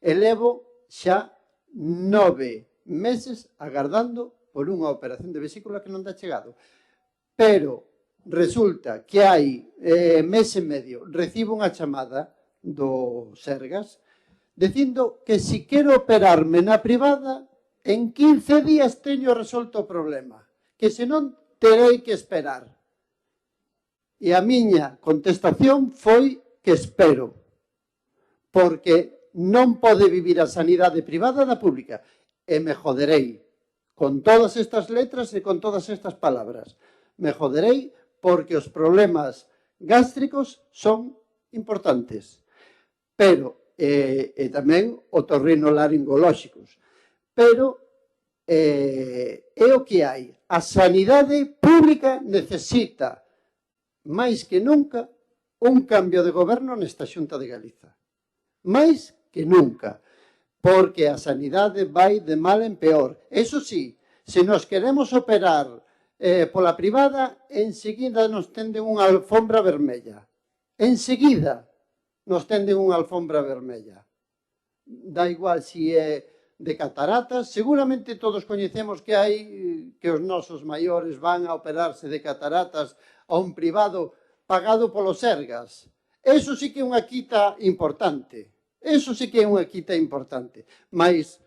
E levo xa 9 meses agardando por unha operación de vesícula que non dá chegado. Pero resulta que hai mes e medio recibo unha chamada do Sergas dicindo que se quero operarme na privada en 15 días teño resolto o problema, que senón terei que esperar. E a miña contestación foi que espero, porque non pode vivir a sanidade privada da pública, e me joderei con todas estas letras e con todas estas palabras. Me joderei porque os problemas gástricos son importantes, pero tamén otorrinolaringolóxicos. Pero é o que hai. A sanidade pública necesita, máis que nunca, un cambio de goberno nesta Xunta de Galiza. Máis que nunca. porque a sanidade vai de mal en peor. Eso sí, se nos queremos operar pola privada, enseguida nos tenden unha alfombra vermella. Enseguida nos tenden unha alfombra vermella. Da igual se é de cataratas, seguramente todos coñecemos que hai que os nosos maiores van a operarse de cataratas a un privado pagado polos Sergas. Eso sí que é unha quita importante. Eso sí que é unha quita importante. Mas,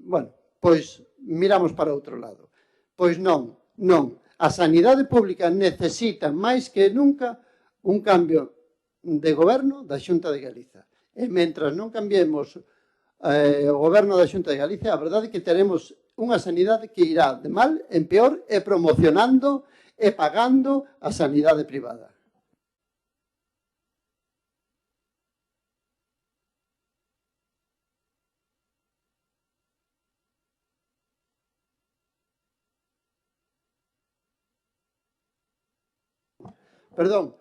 bueno, pois miramos para outro lado. Pois non. A sanidade pública necesita máis que nunca un cambio de goberno da Xunta de Galiza. E mentras non cambiemos o goberno da Xunta de Galicia, a verdade é que teremos unha sanidade que irá de mal en peor e promocionando e pagando a sanidade privada. Perdón.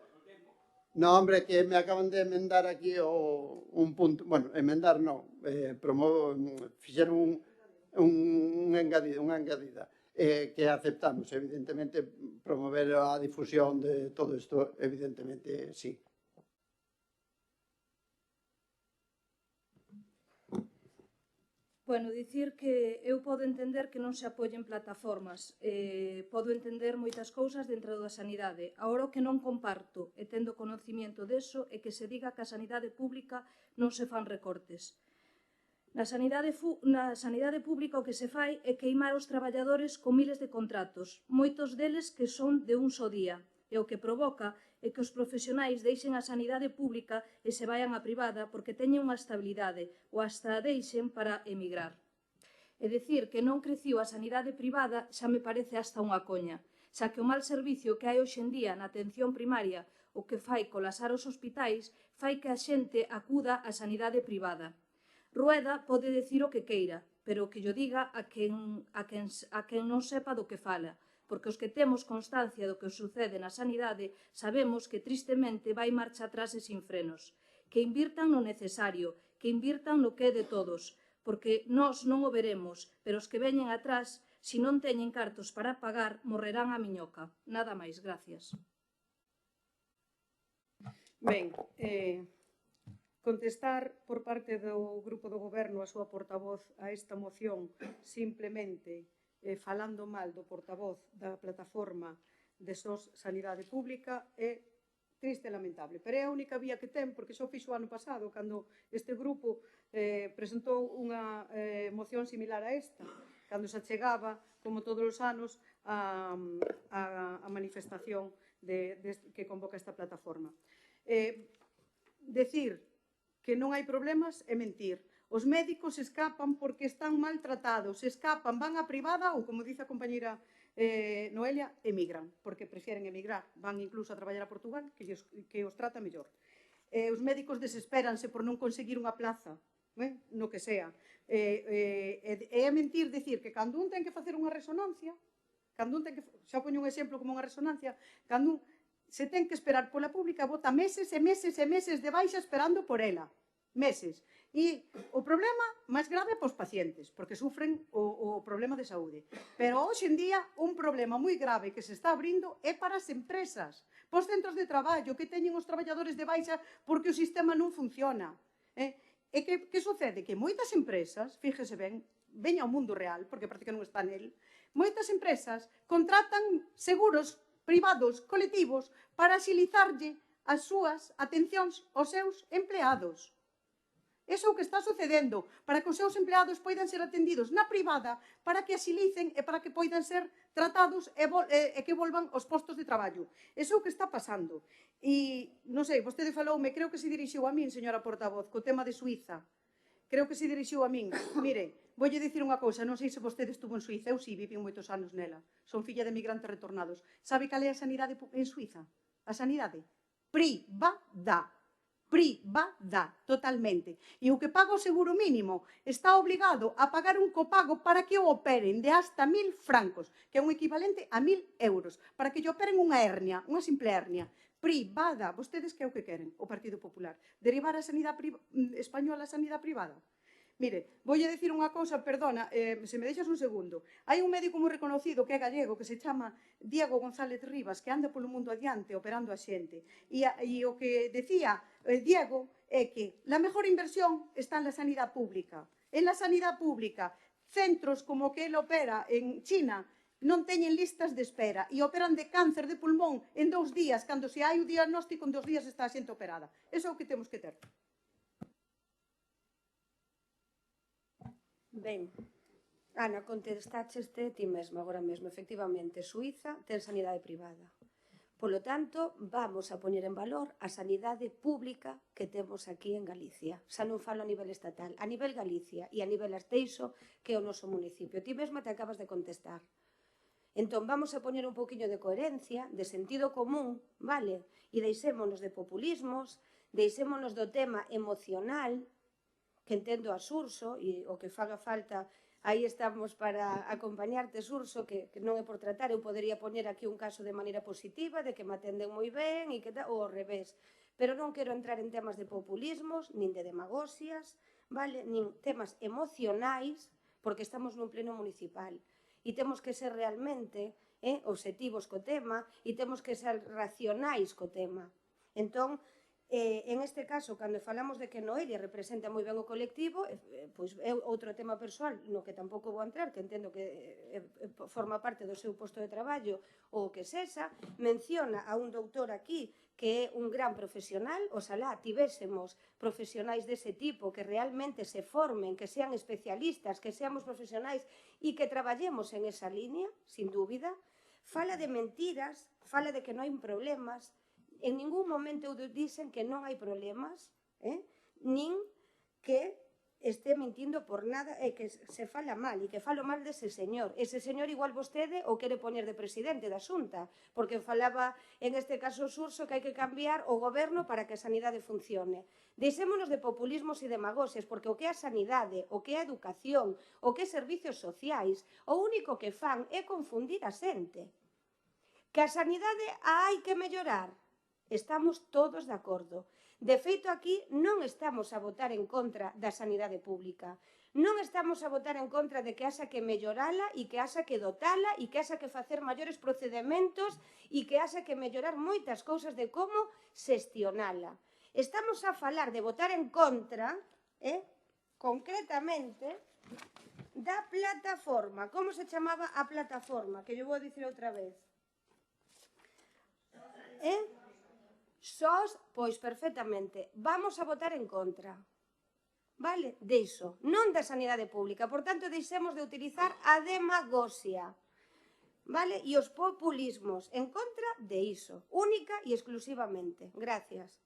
No, hombre, que me acaban de emendar aquí un punto. Bueno, emendar non. Fixeron unha engadida que aceptamos, evidentemente, promover a difusión de todo isto, evidentemente, sí. Bueno, dicir que eu podo entender que non se apoien plataformas, podo entender moitas cousas dentro da sanidade. Agora o que non comparto, e tendo conocimiento deso, é que se diga que a sanidade pública non se fan recortes. Na sanidade pública o que se fai é queimar os traballadores con miles de contratos, moitos deles que son de un só día, e o que provoca é que os profesionais deixen a sanidade pública e se vayan á privada porque teñen unha estabilidade ou hasta a deixen para emigrar. É dicir, que non creciu a sanidade privada xa me parece hasta unha coña, xa que o mal servicio que hai hoxe en día na atención primaria o que fai colapsar os hospitais fai que a xente acuda á sanidade privada. Rueda pode decir o que queira, pero que llo diga a quen non sepa do que fala, porque os que temos constancia do que sucede na sanidade sabemos que tristemente vai marcha atrás e sin frenos. Que invirtan no necesario, que invirtan no que é de todos, porque nós non o veremos, pero os que veñen atrás, se non teñen cartos para pagar, morrerán a miñoca. Nada máis, gracias. Ben, contestar por parte do Grupo do Goberno a súa portavoz a esta moción simplemente falando mal do portavoz da plataforma de SOS Sanidade Pública é triste e lamentable, pero é a única vía que ten, porque xo fixo o ano pasado, cando este grupo presentou unha moción similar a esta, cando se achegaba, como todos os anos, a manifestación que convoca esta plataforma. Decir que non hai problemas é mentir. Os médicos escapan porque están maltratados, escapan, van á privada ou, como dice a compañera Noelia, emigran, porque prefieren emigrar, van incluso a traballar a Portugal, que os trata mellor. Os médicos desespéranse por non conseguir unha plaza, no que sea. É mentir dicir que cando un ten que facer unha resonancia, xa poño un exemplo como unha resonancia, cando un se ten que esperar pola pública, bota meses e meses e meses de baixa esperando por ela. Meses. E o problema máis grave é para os pacientes, porque sufren o problema de saúde. Pero hoxe en día un problema moi grave que se está abrindo é para as empresas, para os centros de traballo que teñen os traballadores de baixa porque o sistema non funciona. E que sucede? Que moitas empresas, fíjese ben, veña ao mundo real, porque parece que non está nel, moitas empresas contratan seguros privados, colectivos, para axilizarlle as súas atencións aos seus empleados. Iso é o que está sucedendo, para que os seus empleados poidan ser atendidos na privada, para que axilicen e para que poidan ser tratados e que volvan aos postos de traballo. Iso é o que está pasando. E, non sei, vostede faloume, creo que se dirixiu a min, señora portavoz, co tema de Suiza. Creo que se dirixiu a min. Mire, voulle dicir unha cousa, non sei se vostede estuvo en Suiza, eu si, vivi moitos anos nela. Son filla de migrantes retornados. Sabe cal é a sanidade en Suiza? A sanidade privada. Privada, totalmente. E o que paga o seguro mínimo está obligado a pagar un copago para que o operen de hasta 1.000 francos, que é un equivalente a 1.000 euros, para que lle operen unha hernia, unha simple hernia. privada. Vostedes que é o que queren, o Partido Popular? Derivar a sanidade española a sanidade privada? Mire, voulle dicir unha cousa, perdona, se me deixas un segundo. Hai un médico moi reconocido que é gallego, que se chama Diego González Rivas, que anda polo mundo adiante operando a xente. E o que decía Diego é que a mellor inversión está en la sanidade pública. En la sanidade pública, centros como que ele opera en China non teñen listas de espera e operan de cáncer de pulmón en 2 días, cando se hai o diagnóstico en 2 días está a xente operada. Eso é o que temos que ter. Ben, Ana, contestaste ti mesma agora mesmo. Efectivamente, Suiza ten sanidade privada. Polo tanto, vamos a poñer en valor a sanidade pública que temos aquí en Galicia. Xa non falo a nivel estatal, a nivel Galicia e a nivel Arteixo, que é o noso municipio. Ti mesma te acabas de contestar. Entón, vamos a poñer un poquinho de coherencia, de sentido común, vale? E deixémonos de populismos, deixémonos do tema emocional, que entendo a Surso, e o que faga falta, aí estamos para acompañarte, Surso, que non é por tratar, eu podería poñer aquí un caso de maneira positiva, de que me atenden moi ben, ou ao revés. Pero non quero entrar en temas de populismos, nin de demagosias, vale? Nin temas emocionais, porque estamos nun pleno municipal. E temos que ser realmente obxectivos co tema, e temos que ser racionais co tema. Entón, en este caso, cando falamos de que Noelia representa moi ben o colectivo, pois é outro tema persoal no que tampouco vou entrar, que entendo que forma parte do seu posto de traballo ou o que sexa, menciona a un doutor aquí que é un gran profesional, oxalá tivésemos profesionais dese tipo que realmente se formen, que sean especialistas, que seamos profesionais e que traballemos en esa línea, sin dúbida. Fala de mentiras, fala de que non hai problemas. En ningún momento dicen que non hai problemas, nin que este mentindo por nada, e que se fala mal, e que falo mal dese señor. Ese señor igual vostede o quere poñer de presidente da Xunta, porque falaba, en este caso Surso, que hai que cambiar o goberno para que a sanidade funcione. Deixémonos de populismos e demagosias, porque o que é a sanidade, o que é a educación, o que é servicios sociais, o único que fan é confundir a xente. Que a sanidade hai que mellorar. Estamos todos de acordo. De feito, aquí non estamos a votar en contra da sanidade pública. Non estamos a votar en contra de que haxa que mellorala e que haxa que dotala e que haxa que facer maiores procedementos e que haxa que mellorar moitas cousas de como xestionala. Estamos a falar de votar en contra, concretamente, da plataforma. Como se chamaba a plataforma? Que yo vou dicir outra vez. Sós, pois, perfectamente, vamos a votar en contra, vale, diso, non da sanidade pública, por tanto, deixemos de utilizar a demagosia, vale, e os populismos, en contra de iso, única e exclusivamente. Gracias.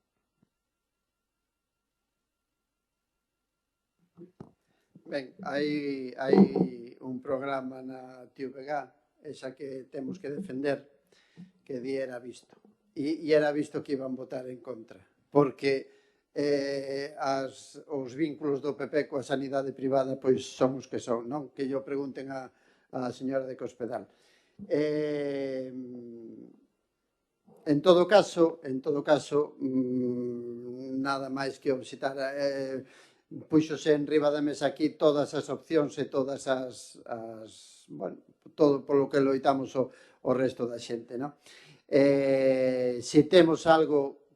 Ben, hai un programa na TVG, esa que temos que defender, que di era visto. E era visto que iban votar en contra, porque os vínculos do PP coa sanidade privada pois son os que son, non? Que yo pregunten a señora de Cospedal. En todo caso, nada máis que obxitar, puxose en riba da mesa aquí todas as opcións e todas as bueno, todo polo que loitamos o resto da xente, non? Se temos algo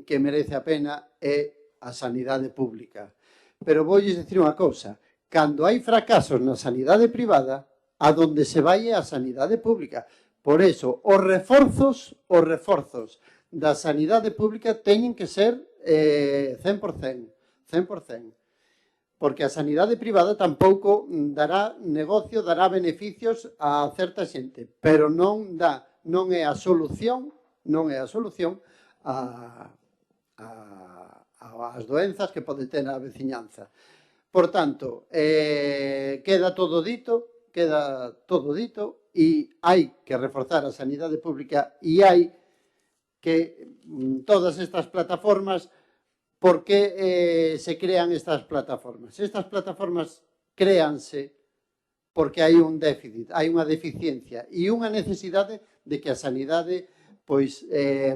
que merece a pena é a sanidade pública. Pero voulles dicir unha cousa, cando hai fracasos na sanidade privada, a donde se vai é a sanidade pública. Por eso, os reforzos da sanidade pública teñen que ser 100%, porque a sanidade privada tampouco dará negocio, dará beneficios a certa xente, pero non é a solución ás doenzas que pode ter a veciñanza. Por tanto, queda todo dito e hai que reforzar a sanidade pública e hai que todas estas plataformas. Por que se crean estas plataformas? Estas plataformas créanse porque hai un déficit, hai unha deficiencia e unha necesidade de que a sanidade pois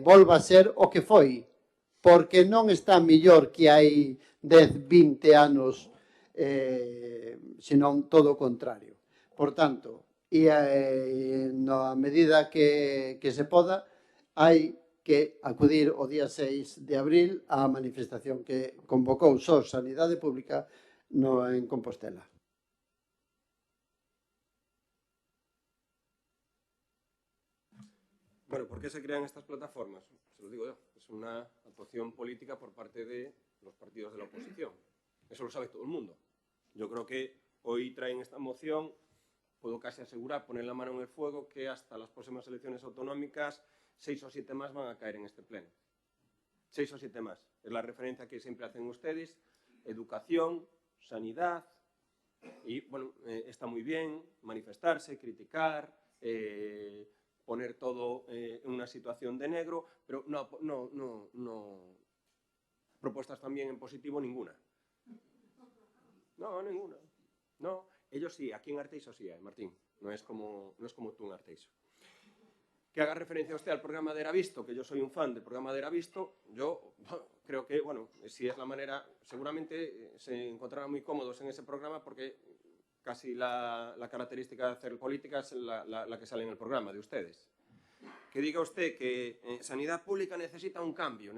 volva a ser o que foi, porque non está mellor que hai 10, 20 anos, senón todo o contrario. Por tanto, na medida que se poda, hai que acudir o día 6 de abril á manifestación que convocou SOS Sanidade Pública en Compostela. Bueno, ¿por qué se crean estas plataformas? Se lo digo yo. Es una actuación política por parte de los partidos de la oposición. Eso lo sabe todo el mundo. Yo creo que hoy traen esta moción, puedo casi asegurar, poner la mano en el fuego, que hasta las próximas elecciones autonómicas 6 o 7 más van a caer en este pleno. 6 o 7 más. Es la referencia que siempre hacen ustedes. Educación, sanidad. Y, bueno, está muy bien manifestarse, criticar, poner todo en una situación de negro, pero no propuestas también en positivo ninguna. No, ninguna. No, ellos sí, aquí en Arteixo sí hay, Martín. No es como tú en Arteixo. Que haga referencia usted al programa de Eravisto, que yo soy un fan del programa de Eravisto, yo creo que, bueno, si es la manera, seguramente se encontrarán muy cómodos en ese programa porque casi la característica de hacer política es la que sale en el programa de ustedes. Que diga usted que sanidad pública necesita un cambio.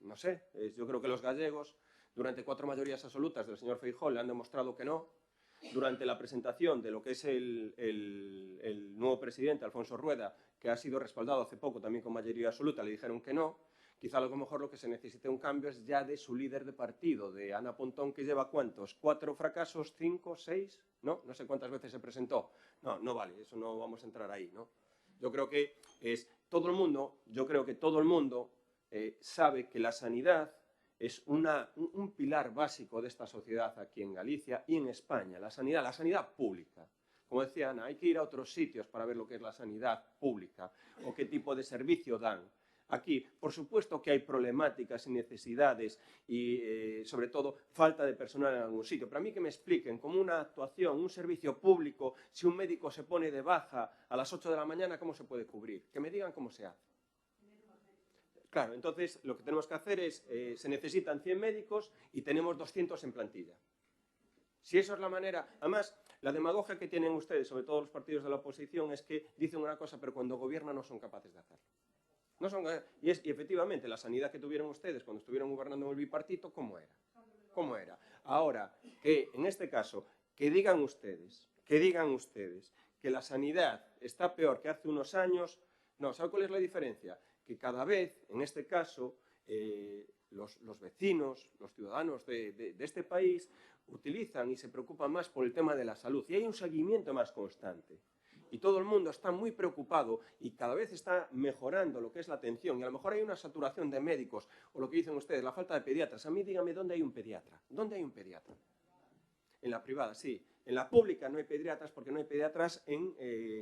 No sé, yo creo que los gallegos, durante 4 mayorías absolutas del señor Feijóo, le han demostrado que no. Durante la presentación de lo que es el nuevo presidente, Alfonso Rueda, que ha sido respaldado hace poco también con mayoría absoluta, le dijeron que no. Quizá a lo mejor lo que se necesite un cambio es ya de su líder de partido, de Ana Pontón, que lleva ¿cuántos? 4 fracasos, 5, 6, ¿no? No sé cuántas veces se presentó. No vale, eso no vamos a entrar ahí, ¿no? Yo creo que todo el mundo sabe que la sanidad es un pilar básico de esta sociedad aquí en Galicia y en España. La sanidad pública. Como decía Ana, hay que ir a otros sitios para ver lo que es la sanidad pública o qué tipo de servicio dan. Aquí, por supuesto que hay problemáticas y necesidades y, sobre todo, falta de personal en algún sitio. Pero a mí que me expliquen cómo una actuación, un servicio público, si un médico se pone de baja a las 8 de la mañana, ¿cómo se puede cubrir? Que me digan cómo se hace. Claro, entonces lo que tenemos que hacer es, se necesitan 100 médicos y tenemos 200 en plantilla. Si eso es la manera... Además, la demagogia que tienen ustedes, sobre todo los partidos de la oposición, es que dicen una cosa, pero cuando gobiernan no son capaces de hacerlo. Y efectivamente, la sanidad que tuvieron ustedes cuando estuvieron gobernando en el bipartito, ¿cómo era? ¿Cómo era? Ahora, que en este caso, que digan ustedes que la sanidad está peor que hace unos años, no, ¿sabe cuál es la diferencia? Que cada vez, en este caso, los vecinos, los ciudadanos de este país utilizan y se preocupan más por el tema de la salud y hay un seguimiento más constante. Y todo el mundo está muy preocupado y cada vez está mejorando lo que es la atención. Y a lo mejor hay una saturación de médicos, o lo que dicen ustedes, la falta de pediatras. A mí dígame, ¿dónde hay un pediatra? ¿Dónde hay un pediatra? En la privada, sí. En la pública no hay pediatras porque no hay pediatras en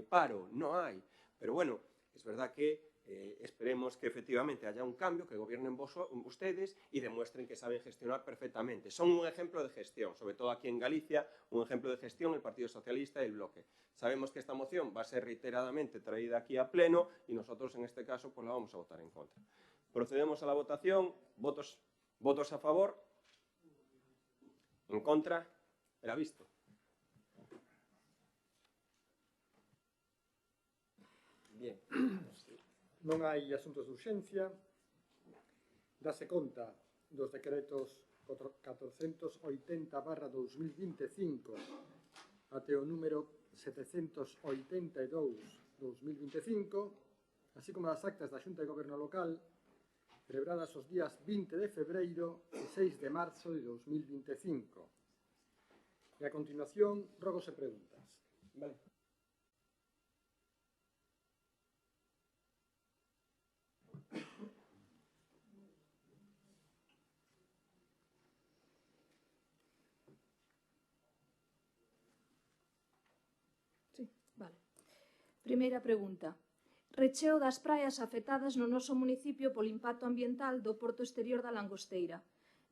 paro. No hay. Pero bueno, es verdad que esperemos que efectivamente haya un cambio, que gobiernen ustedes y demuestren que saben gestionar perfectamente. Son un ejemplo de gestión, sobre todo aquí en Galicia, un ejemplo de gestión el Partido Socialista y el Bloque. Sabemos que esta moción va a ser reiteradamente traída aquí a pleno y nosotros en este caso pues la vamos a votar en contra. Procedemos a la votación. ¿Votos a favor? ¿En contra? Era visto. Bien. Non hai asuntos de urxencia. Dase conta dos decretos 480/2025 até o número 782/2025, así como das actas da Xunta de Goberno Local celebradas os días 20 de febreiro e 6 de marzo de 2025. E a continuación, rogos e preguntas. Vale. Primeira pregunta. Recheo das praias afectadas no noso municipio polo impacto ambiental do porto exterior da Langosteira.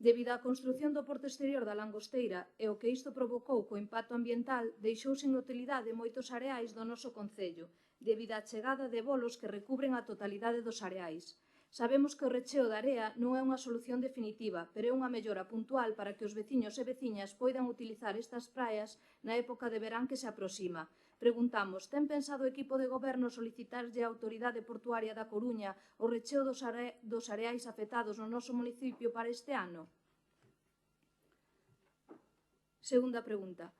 Debido á construción do porto exterior da Langosteira e o que isto provocou co impacto ambiental, deixou sen utilidade moitos areais do noso concello, debido á chegada de bolos que recubren a totalidade dos areais. Sabemos que o recheo de area non é unha solución definitiva, pero é unha mellora puntual para que os veciños e veciñas poidan utilizar estas praias na época de verán que se aproxima. Preguntamos, ten pensado o equipo de goberno solicitarlle á Autoridade Portuaria da Coruña o recheo dos areais afectados no noso municipio para este ano? Segunda pregunta.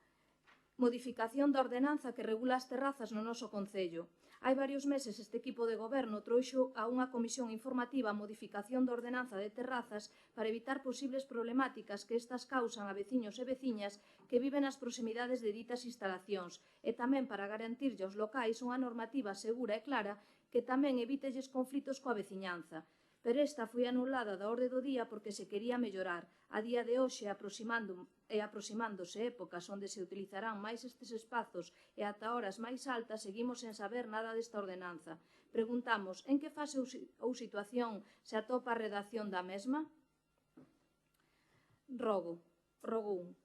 Modificación da ordenanza que regula as terrazas no noso concello. Hai varios meses este equipo de goberno trouxo a unha comisión informativa a modificación da ordenanza de terrazas para evitar posibles problemáticas que estas causan a veciños e veciñas que viven nas proximidades de ditas instalacións e tamén para garantirlle aos locais unha normativa segura e clara que tamén evitelles conflitos coa veciñanza. Pero esta foi anulada da orde do día porque se quería mellorar. A día de hoxe, aproximándose épocas onde se utilizarán máis estes espazos e ata horas máis altas, seguimos sen saber nada desta ordenanza. Preguntamos, en que fase ou situación se atopa a redacción da mesma? Rogo 1.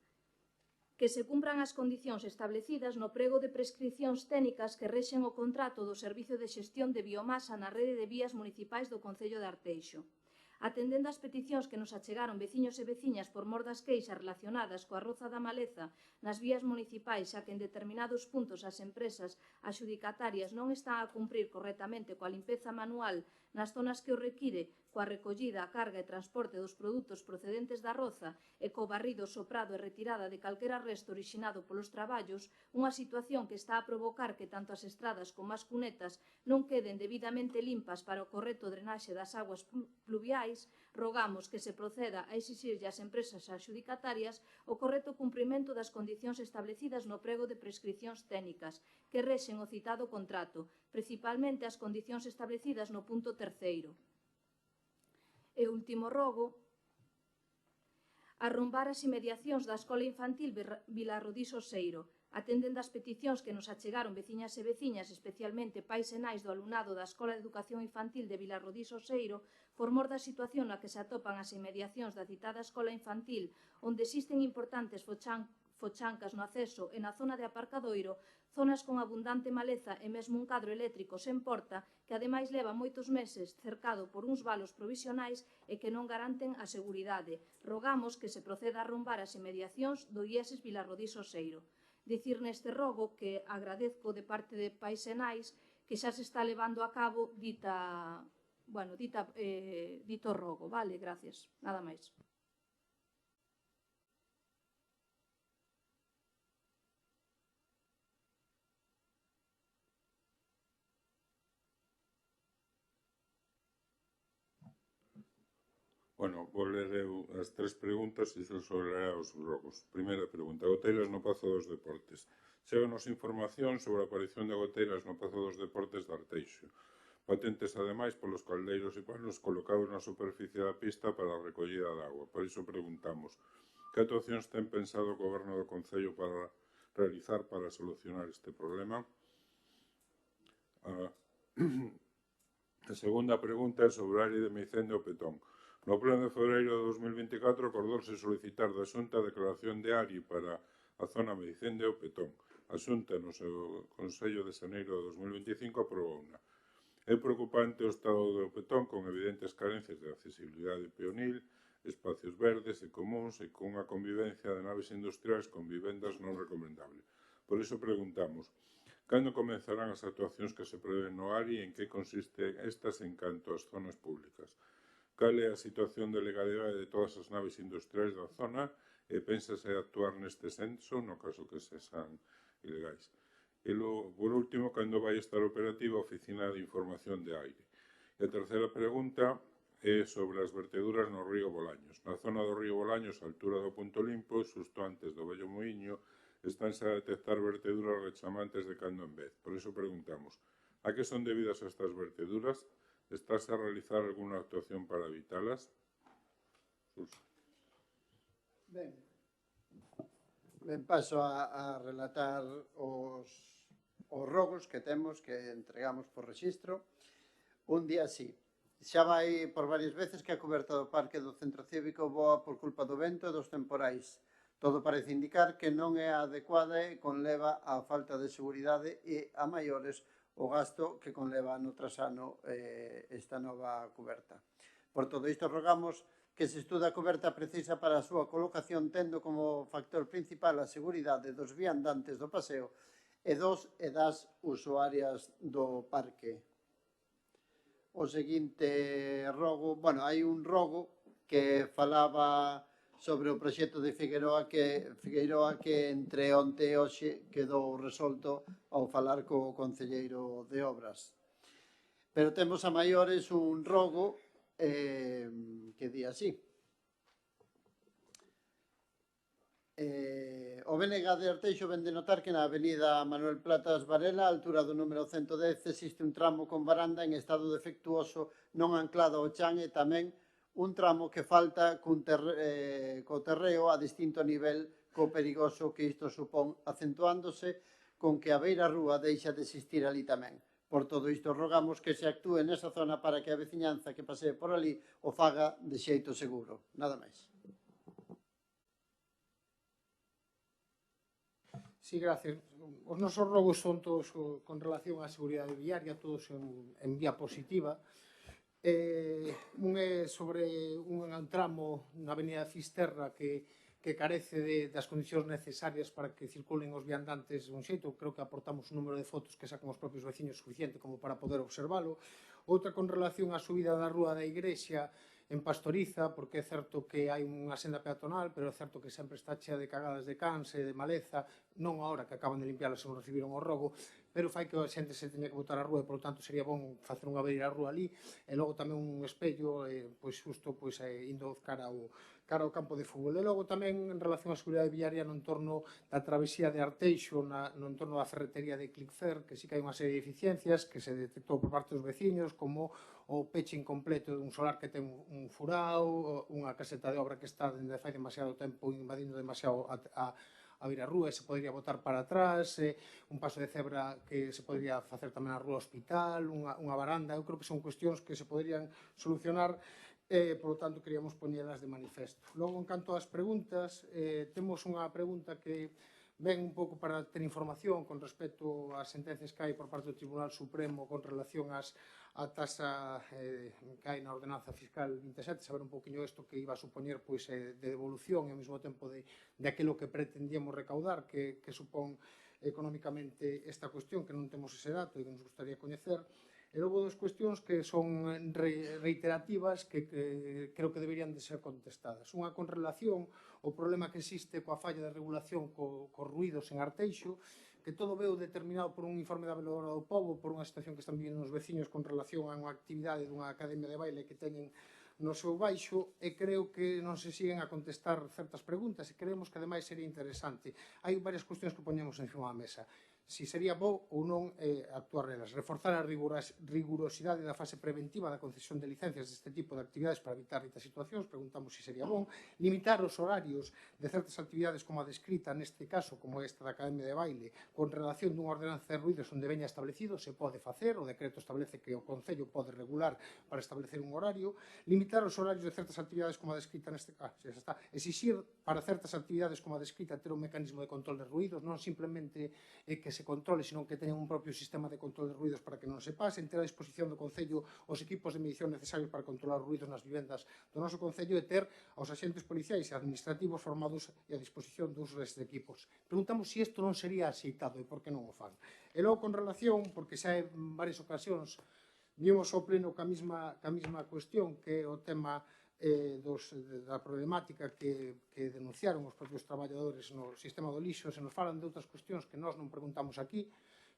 Que se cumpran as condicións establecidas no prego de prescricións técnicas que rexen o contrato do Servicio de Xestión de Biomasa na rede de vías municipais do Concello de Arteixo. Atendendo ás peticións que nos achegaron veciños e veciñas por mor das queixas relacionadas coa roza da maleza nas vías municipais, xa que en determinados puntos as empresas adxudicatarias non están a cumprir correctamente coa limpeza manual nas zonas que o require, coa recollida, a carga e transporte dos produtos procedentes da roza e co barrido, soprado e retirada de calquera resto orixinado polos traballos, unha situación que está a provocar que tanto as estradas como as cunetas non queden debidamente limpas para o correcto drenaxe das aguas pluviais, rogamos que se proceda a exixirlle ás empresas adxudicatarias o correcto cumprimento das condicións establecidas no prego de prescricións técnicas que rexen o citado contrato, principalmente as condicións establecidas no punto 3º. E último rogo, arrombar as inmediacións da Escola Infantil Vilarrodís Oseiro, atendendo as peticións que nos achegaron veciñas e veciñas, especialmente pais e nais do alumnado da Escola de Educación Infantil de Vilarrodís Oseiro, por mor da situación na que se atopan as inmediacións da citada Escola Infantil, onde existen importantes fochancas no acceso e na zona de aparcadoiro, zonas con abundante maleza e mesmo un cadro eléctrico sen porta que ademais leva moitos meses cercado por uns valos provisionais e que non garanten a seguridade. Rogamos que se proceda a arrombar as inmediacións do IESES Vilarrodís Oseiro. Dicir neste rogo que agradezco de parte de pais e nais que xa se está levando a cabo dito rogo. Vale, gracias. Nada máis. Bueno, vou ler eu as tres preguntas e xo sobrará os rogos. Primeira pregunta, goteiras no Pazo dos Deportes. Cheganos información sobre a aparición de goteiras no Pazo dos Deportes de Arteixo, patentes ademais polos caldeiros e panos colocados na superficie da pista para a recollida de agua. Por iso preguntamos, que actuacións ten pensado o Goberno do Concello para realizar para solucionar este problema? A segunda pregunta é sobre a área de Meicende ao Petón. No pleno de febreiro de 2024 acordouse solicitar da Xunta a declaración de ARI para a zona Meicende ao Petón. A Xunta, no seu Consello de Xaneiro de 2025, aprobouna. É preocupante o estado do Petón con evidentes carencias de accesibilidade peonil, espacios verdes e comuns e con unha convivencia de naves industriais con vivendas non recomendables. Por iso preguntamos, cando comenzarán as actuacións que se prevén no ARI e en que consisten estas en canto ás zonas públicas? Cal é a situación de legalidade de todas as naves industriais da zona e pénsase actuar neste senso no caso que sexan ilegais? E logo, por último, cando vai estar operativa a Oficina de Información de Aire? E a terceira pregunta é sobre as verteduras no río Bolaños. Na zona do río Bolaños, a altura do Punto Limpo, xusto antes do Vello Muiño, estánse a detectar verteduras rechamantes de cando en vez. Por iso preguntamos, a que son debidas estas verteduras? Estás a realizar alguna actuación para evitalas? Ben, paso a relatar os rogos que temos que entregamos por rexistro. Un día sí. Xa vai por varias veces que a coberta do parque do centro cívico voa por culpa do vento e dos temporais. Todo parece indicar que non é adecuada e conleva a falta de seguridade e a maiores o gasto que conleva ano tras ano esta nova coberta. Por todo isto rogamos que se estuda a coberta precisa para a súa colocación tendo como factor principal a seguridade dos viandantes do paseo e dos e das usuarias do parque. O seguinte rogo, bueno, hai un rogo que falaba sobre o proxecto de Figueiroa que entre onte e hoxe quedou resolto ao falar co concelleiro de Obras. Pero temos a maiores un rogo que di así. O BNG de Arteixo vende notar que na avenida Manuel Platas Varela, a altura do número 110, existe un tramo con varanda en estado defectuoso non anclado ao chan e tamén un tramo que falta co terreo a distinto nivel co perigoso que isto supón, acentuándose con que a beira rúa deixa de existir ali tamén. Por todo isto, rogamos que se actúe nesa zona para que a veciñanza que pasee por ali o faga de xeito seguro. Nada máis. Sí, gracias. Os nosos rogos son todos con relación á seguridade viaria, todos en vía positiva. Un é sobre un tramo na avenida Fisterra que carece das condicións necesarias para que circulen os viandantes dun xeito. Creo que aportamos un número de fotos que sacan os propios veciños suficiente como para poder observalo. Outra con relación á subida da rúa da Igrexa en Pastoriza, porque é certo que hai unha senda peatonal, pero é certo que sempre está chea de cagadas de cans e de maleza, non agora que acaban de limpiarla se non recibiron o rogo, pero fai que a xente se teña que botar a rúa e, por tanto, sería bon facer unha beira rúa ali, e logo tamén un espello, xusto indo cara ao campo de fútbol. E logo tamén, en relación á seguridade viaria no entorno da travesía de Arteixo, no entorno da ferretería de Clicfer, que sí que hai unha serie de eficiencias que se detectou por parte dos veciños, como o peche incompleto dun solar que ten un furao, unha caseta de obra que está dende fai demasiado tempo invadindo demasiado a vir a rúa e se podría botar para atrás, un paso de cebra que se podría facer tamén a rúa Hospital, unha varanda. Eu creo que son cuestións que se podrían solucionar e, por lo tanto, queríamos poñelas de manifesto. Logo, en canto ás preguntas, temos unha pregunta que ven un pouco para ter información con respecto ás sentencias que hai por parte do Tribunal Supremo con relación á taxa que hai na ordenanza fiscal 27, saber un pouquinho isto que iba a supoñer de devolución e ao mesmo tempo de aquilo que pretendíamos recaudar, que supón económicamente esta cuestión, que non temos ese dato e que nos gustaría coñecer. E logo dos cuestións que son reiterativas que creo que deberían de ser contestadas. Unha con relación ao problema que existe coa falla de regulación cos ruídos en Arteixo, que todo veu determinado por un informe da Veladora do Pobo, por unha situación que están vivindo os veciños con relación a unha actividade dunha academia de baile que teñen no seu baixo, e creo que non se siguen a contestar certas preguntas e creemos que ademais sería interesante. Hai varias cuestións que poñemos encima da mesa. Si sería bo ou non actuar nelas, reforzar a rigurosidade da fase preventiva da concesión de licencias deste tipo de actividades para evitar ditas situacións, preguntamos se sería bon, limitar os horarios de certas actividades como a descrita neste caso, como esta da Academia de Baile, con relación dunha ordenanza de ruídos onde veña establecido, se pode facer, o decreto establece que o Concello pode regular para establecer un horario, limitar os horarios de certas actividades como a descrita neste caso, exixir para certas actividades como a descrita ter un mecanismo de control de ruídos, non simplemente que se controle, senón que teñan un propio sistema de control de ruídos para que non se pasen, ter a disposición do Concello os equipos de medición necesarios para controlar os ruídos nas vivendas do noso Concello e ter aos axentes policiais e administrativos formados e a disposición dos equipos. Preguntamos se isto non sería axeitado e por que non o fan. E logo, con relación, porque xa en varias ocasións vimos ao pleno ca mesma cuestión, que é o tema da problemática que denunciaron os propios traballadores no sistema do lixo, se nos falan de outras cuestións que nós non preguntamos aquí,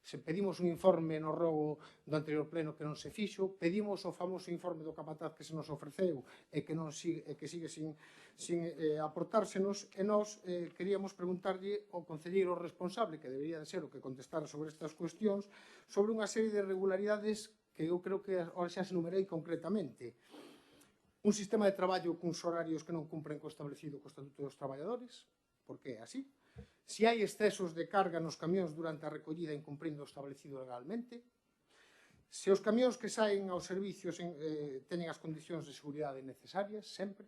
se pedimos un informe no rogo do anterior pleno que non se fixo, pedimos o famoso informe do capataz que se nos ofreceu e que sigue sin aportársenos, e nós queríamos preguntarlle ao concelleiro responsable, que debería de ser o que contestara sobre estas cuestións, sobre unha serie de irregularidades que eu creo que ahora xa se numerei concretamente. Un sistema de traballo cuns horarios que non cumpren co establecido co Estatuto dos Traballadores, porque é así. Se hai excesos de carga nos camións durante a recollida incumprindo o establecido legalmente. Se os camións que saen aos servicios teñen as condicións de seguridade necesarias, sempre.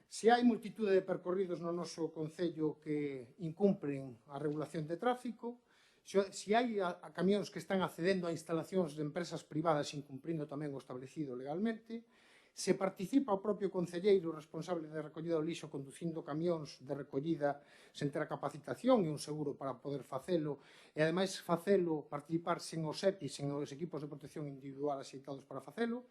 Se hai multitude de percorridos no noso Concello que incumpren a regulación de tráfico, se hai camións que están accedendo a instalacións de empresas privadas incumprindo tamén o establecido legalmente, se participa o propio concelleiro responsable de recollida do lixo conducindo camións de recollida sen ter a capacitación e un seguro para poder facelo, e ademais facelo, participar sen os EPIs, sen os equipos de protección individual axeitados para facelo,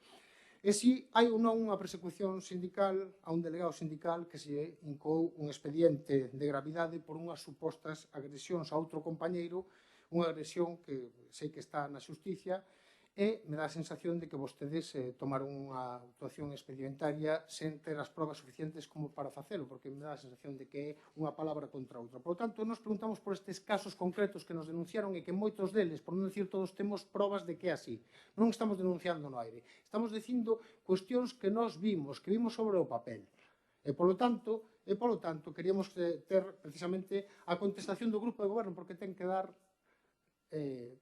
e si hai ou non unha persecución sindical a un delegado sindical que se incoou un expediente de gravidade por unhas supostas agresións a outro compañeiro, unha agresión que sei que está na xusticia, e me dá a sensación de que vostedes tomaron unha actuación expedientaria sen ter as probas suficientes como para facelo, porque me dá a sensación de que é unha palabra contra outra. Por lo tanto, nos preguntamos por estes casos concretos que nos denunciaron e que moitos deles, por non decir todos, temos probas de que é así. Non estamos denunciando no aire. Estamos dicindo cuestións que nos vimos, que vimos sobre o papel. E, polo tanto, queríamos ter precisamente a contestación do grupo de goberno, porque ten que dar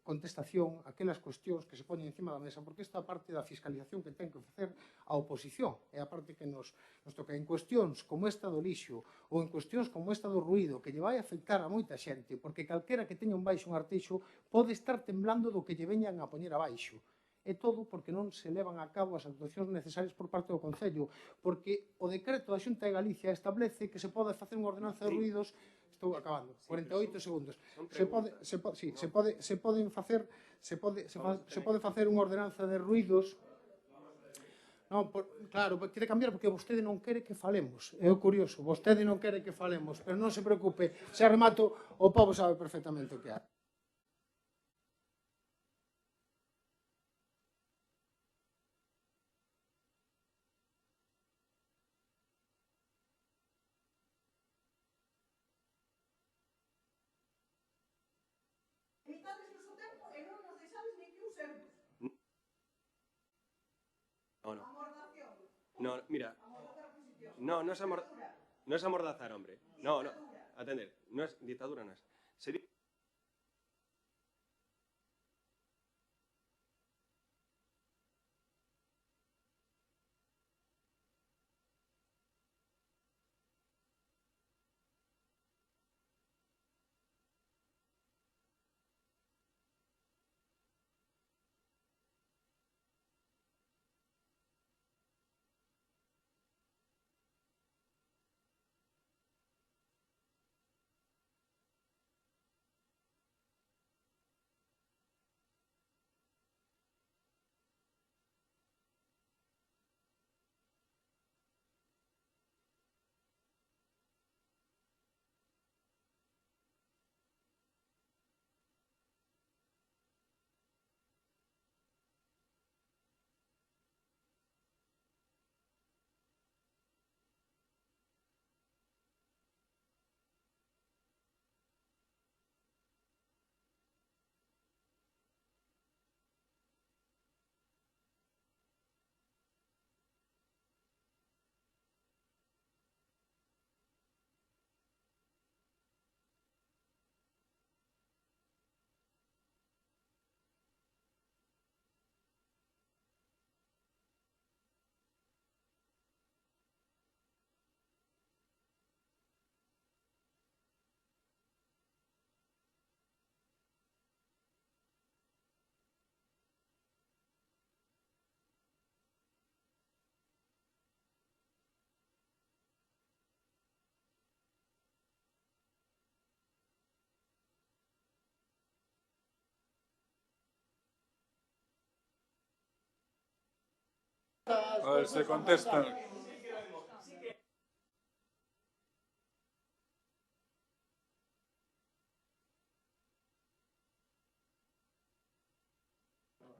contestación a aquelas cuestións que se poñen encima da mesa, porque esta parte da fiscalización que ten que facer a oposición é a parte que nos toca. En cuestións como esta do lixo ou en cuestións como esta do ruído, que lle vai afectar a moita xente, porque calquera que teña un baixo un arteixo pode estar temblando do que lle veñan a poñer abaixo. É todo porque non se levan a cabo as actuacións necesarias por parte do Concello, porque o decreto da Xunta de Galicia establece que se pode facer unha ordenanza de ruídos. Estou acabando, 48 segundos. Se pode facer unha ordenanza de ruídos. Non, claro, quere cambiar porque vostede non quere que falemos. É o curioso, vostede non quere que falemos, pero non se preocupe, se remato, o povo sabe perfectamente o que hai. Limitades o seu tempo e non nos deixades nin que usemos. No. Amordación. No, mira. Amordazar a oposición. No es amordazar, hombre. No, atender. No es dictadura, no es. Sería... A ver, se contestan.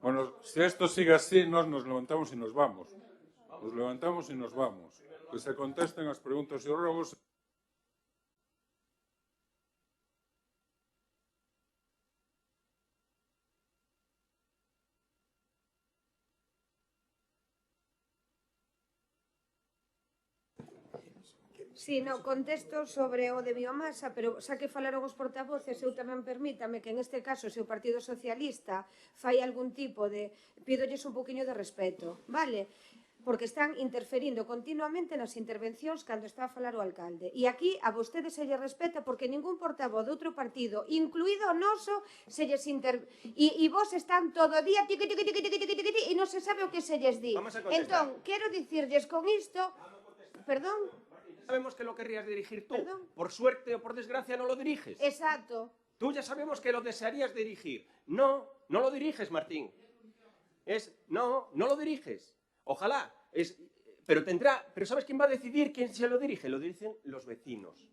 Bueno, si esto sigue así, nos levantamos y nos vamos. Nos levantamos y nos vamos. Que se contesten as preguntas e os rogos. Sí, no, contesto sobre o de biomasa, pero xa que falaron os portavoces, eu tamén permítame que en este caso, se o Partido Socialista fai algún tipo de... Pídolles un poquinho de respeto, vale? Porque están interferindo continuamente nas intervencións cando está a falar o alcalde. E aquí a vostedes se lle respeta porque ningún portavoz de outro partido, incluído o noso, se lles e vos están todo o día tiqui, tiqui, tiqui, tiqui, tiqui, tiqui, e non se sabe o que se lles di. Entón, quero dicirlles con isto... Perdón? Sabemos que lo querrías dirigir tú. Perdón. Por suerte o por desgracia no lo diriges. Exacto. Tú ya sabemos que lo desearías dirigir. No, no lo diriges, Martín. No lo diriges. Ojalá. Pero ¿sabes quién va a decidir quién se lo dirige? Lo dicen los vecinos.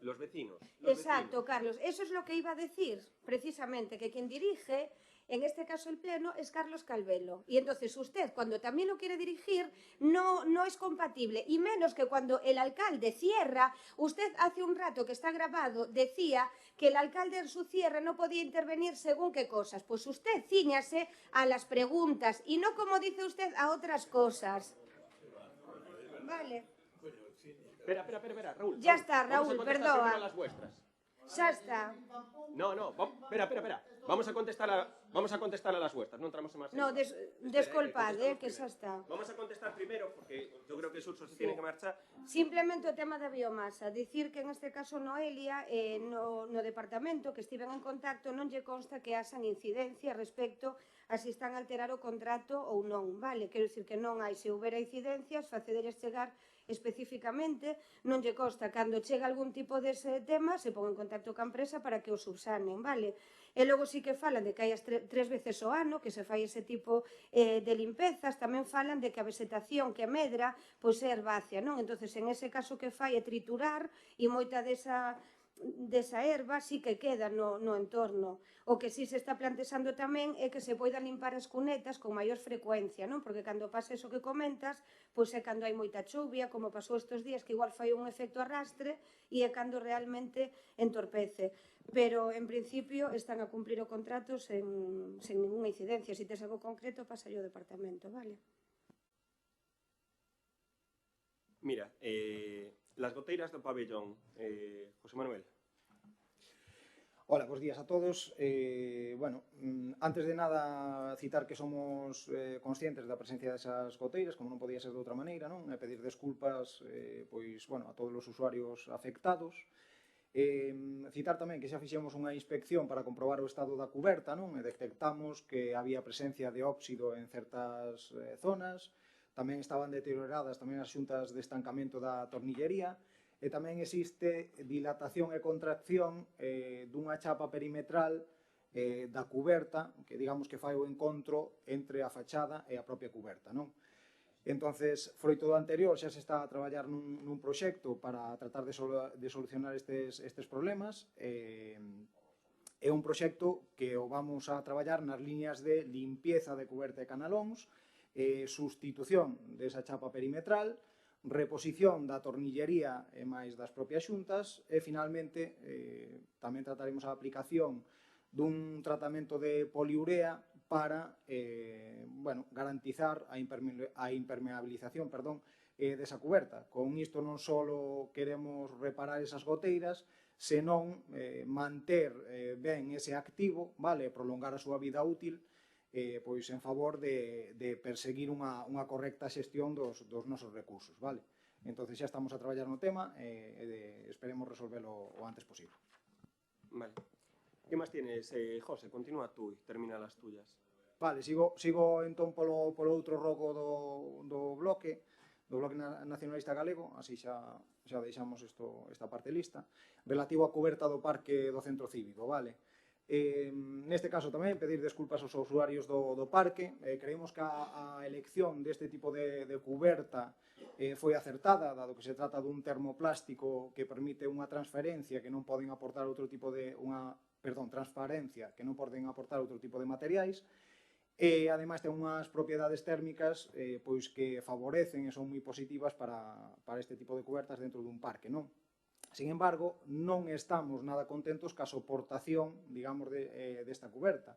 Los vecinos. Exacto, Carlos. Eso es lo que iba a decir, precisamente, que quien dirige, en este caso el pleno, es Carlos Calvelo. Y entonces usted, cuando también lo quiere dirigir, no es compatible. Y menos que cuando el alcalde cierra, usted hace un rato que está grabado, decía que el alcalde en su cierre no podía intervenir según qué cosas. Pues usted cíñase a las preguntas y no, como dice usted, a otras cosas. Vale. Espera, Raúl. Ya está, Raúl, perdoa. A las vuestras. Xa está. No, espera. Vamos a contestar a las vuestras, non entramos en máis. No, desculpade, que xa está. Vamos a contestar primero, porque yo creo que Surso se tiene que marchar. Simplemente o tema da biomasa. Dicir que en este caso Noelia, no departamento que estiven en contacto, non lle consta que haxan incidencia respecto a se están a alterar o contrato ou non, vale? Quero dicir que non hai, se houbera incidencias, facederes chegar especificamente, non lle consta. Cando chega algún tipo dese tema, se pon en contacto ca empresa para que o subsanen, vale? E logo sí que falan de que hai 3 veces ao ano que se fai ese tipo de limpezas, tamén falan de que a vegetación que medra pois é herbácea, non? Entonces, en ese caso que fai é triturar e moita desa erva sí que queda no entorno. O que sí se está plantexando tamén é que se poidan limpar as cunetas con maior frecuencia, non? Porque cando pasa eso que comentas, pois é cando hai moita chuvia, como pasou estes días, que igual fai un efecto arrastre e é cando realmente entorpece. Pero, en principio, están a cumplir o contrato sen ninguna incidencia. Se tes algo concreto, pasa ao departamento, vale? Mira, las goteiras do pabellón. José Manuel. Hola, bos días a todos. Antes de nada, citar que somos conscientes da presencia desas goteiras, como non podía ser de outra maneira, non? E pedir desculpas a todos os usuarios afectados. Citar tamén que xa fixemos unha inspección para comprobar o estado da cuberta, non? E detectamos que había presencia de óxido en certas zonas, tamén estaban deterioradas tamén as xuntas de estancamento da tornillería, e tamén existe dilatación e contracción dunha chapa perimetral da cuberta, que digamos que fai o encontro entre a fachada e a propia cuberta, non? Entonces, froito do anterior, xa se está a traballar nun proxecto para tratar de solucionar estes problemas. É un proxecto que o vamos a traballar nas liñas de limpieza de cuberta e canalóns, sustitución desa chapa perimetral, reposición da tornillería e máis das propias xuntas e, finalmente, tamén trataremos a aplicación dun tratamento de poliurea para garantizar a impermeabilización desa cuberta. Con isto non só queremos reparar esas goteiras, senón manter ben ese activo, prolongar a súa vida útil, pois en favor de perseguir unha correcta xestión dos nosos recursos. Entón, xa estamos a traballar no tema e esperemos resolvelo o antes posible. Vale. ¿Qué más tienes, José? Continúa tú y termina las tuyas. Vale, sigo entón polo outro rogo do bloque nacionalista galego, así xa deixamos esta parte lista, relativo á cuberta do parque do centro cívico, vale? Neste caso tamén pedir desculpas aos usuarios do parque. Creemos que a elección deste tipo de cuberta foi acertada, dado que se trata dun termoplástico que permite unha transferencia que non poden aportar outro tipo de transparencia que non poden aportar outro tipo de materiais, e ademais ten unhas propiedades térmicas pois que favorecen e son moi positivas para este tipo de cubertas dentro dun parque, non? Sin embargo, non estamos nada contentos ca soportación, digamos, desta cuberta,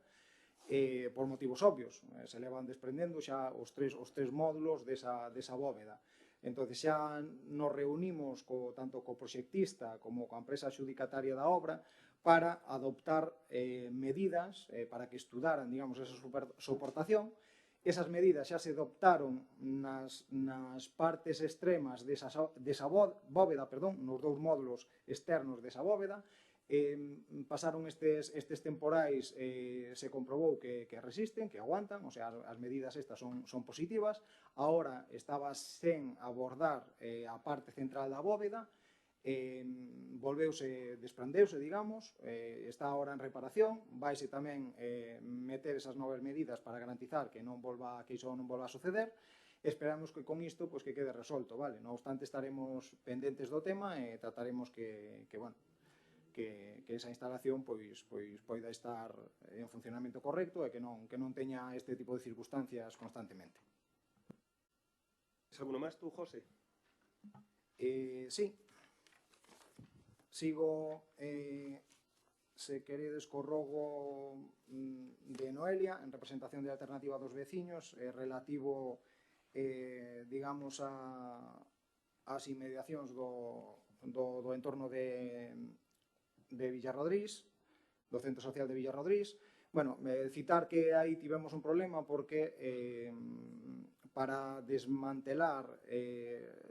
por motivos obvios. Se levan desprendendo xa os tres módulos desa bóveda. Entón, xa nos reunimos tanto co proxectista como coa empresa adxudicataria da obra para adoptar medidas para que estudaran, digamos, esa soportación. Esas medidas xa se adoptaron nas partes extremas desa bóveda, nos dous módulos externos desa bóveda. Pasaron estes temporais, se comprobou que resisten, que aguantan, o sea, as medidas estas son positivas. Ahora estaba sen abordar a parte central da bóveda, desprendeuse, digamos, está ahora en reparación, vaise tamén meter esas novas medidas para garantizar que iso non volva a suceder. Esperamos que con isto que quede resolto, vale? Non obstante, estaremos pendentes do tema e trataremos que esa instalación poida estar en funcionamento correcto e que non teña este tipo de circunstancias constantemente. ¿Alguno máis tú, José? Sí. Sigo, se queredes, co rogo de Noelia, en representación de Alternativa dos Veciños, relativo, digamos, ás inmediacións do entorno de Villarrodrís, do Centro Social de Villarrodrís. Bueno, citar que aí tivemos un problema porque para desmantelar,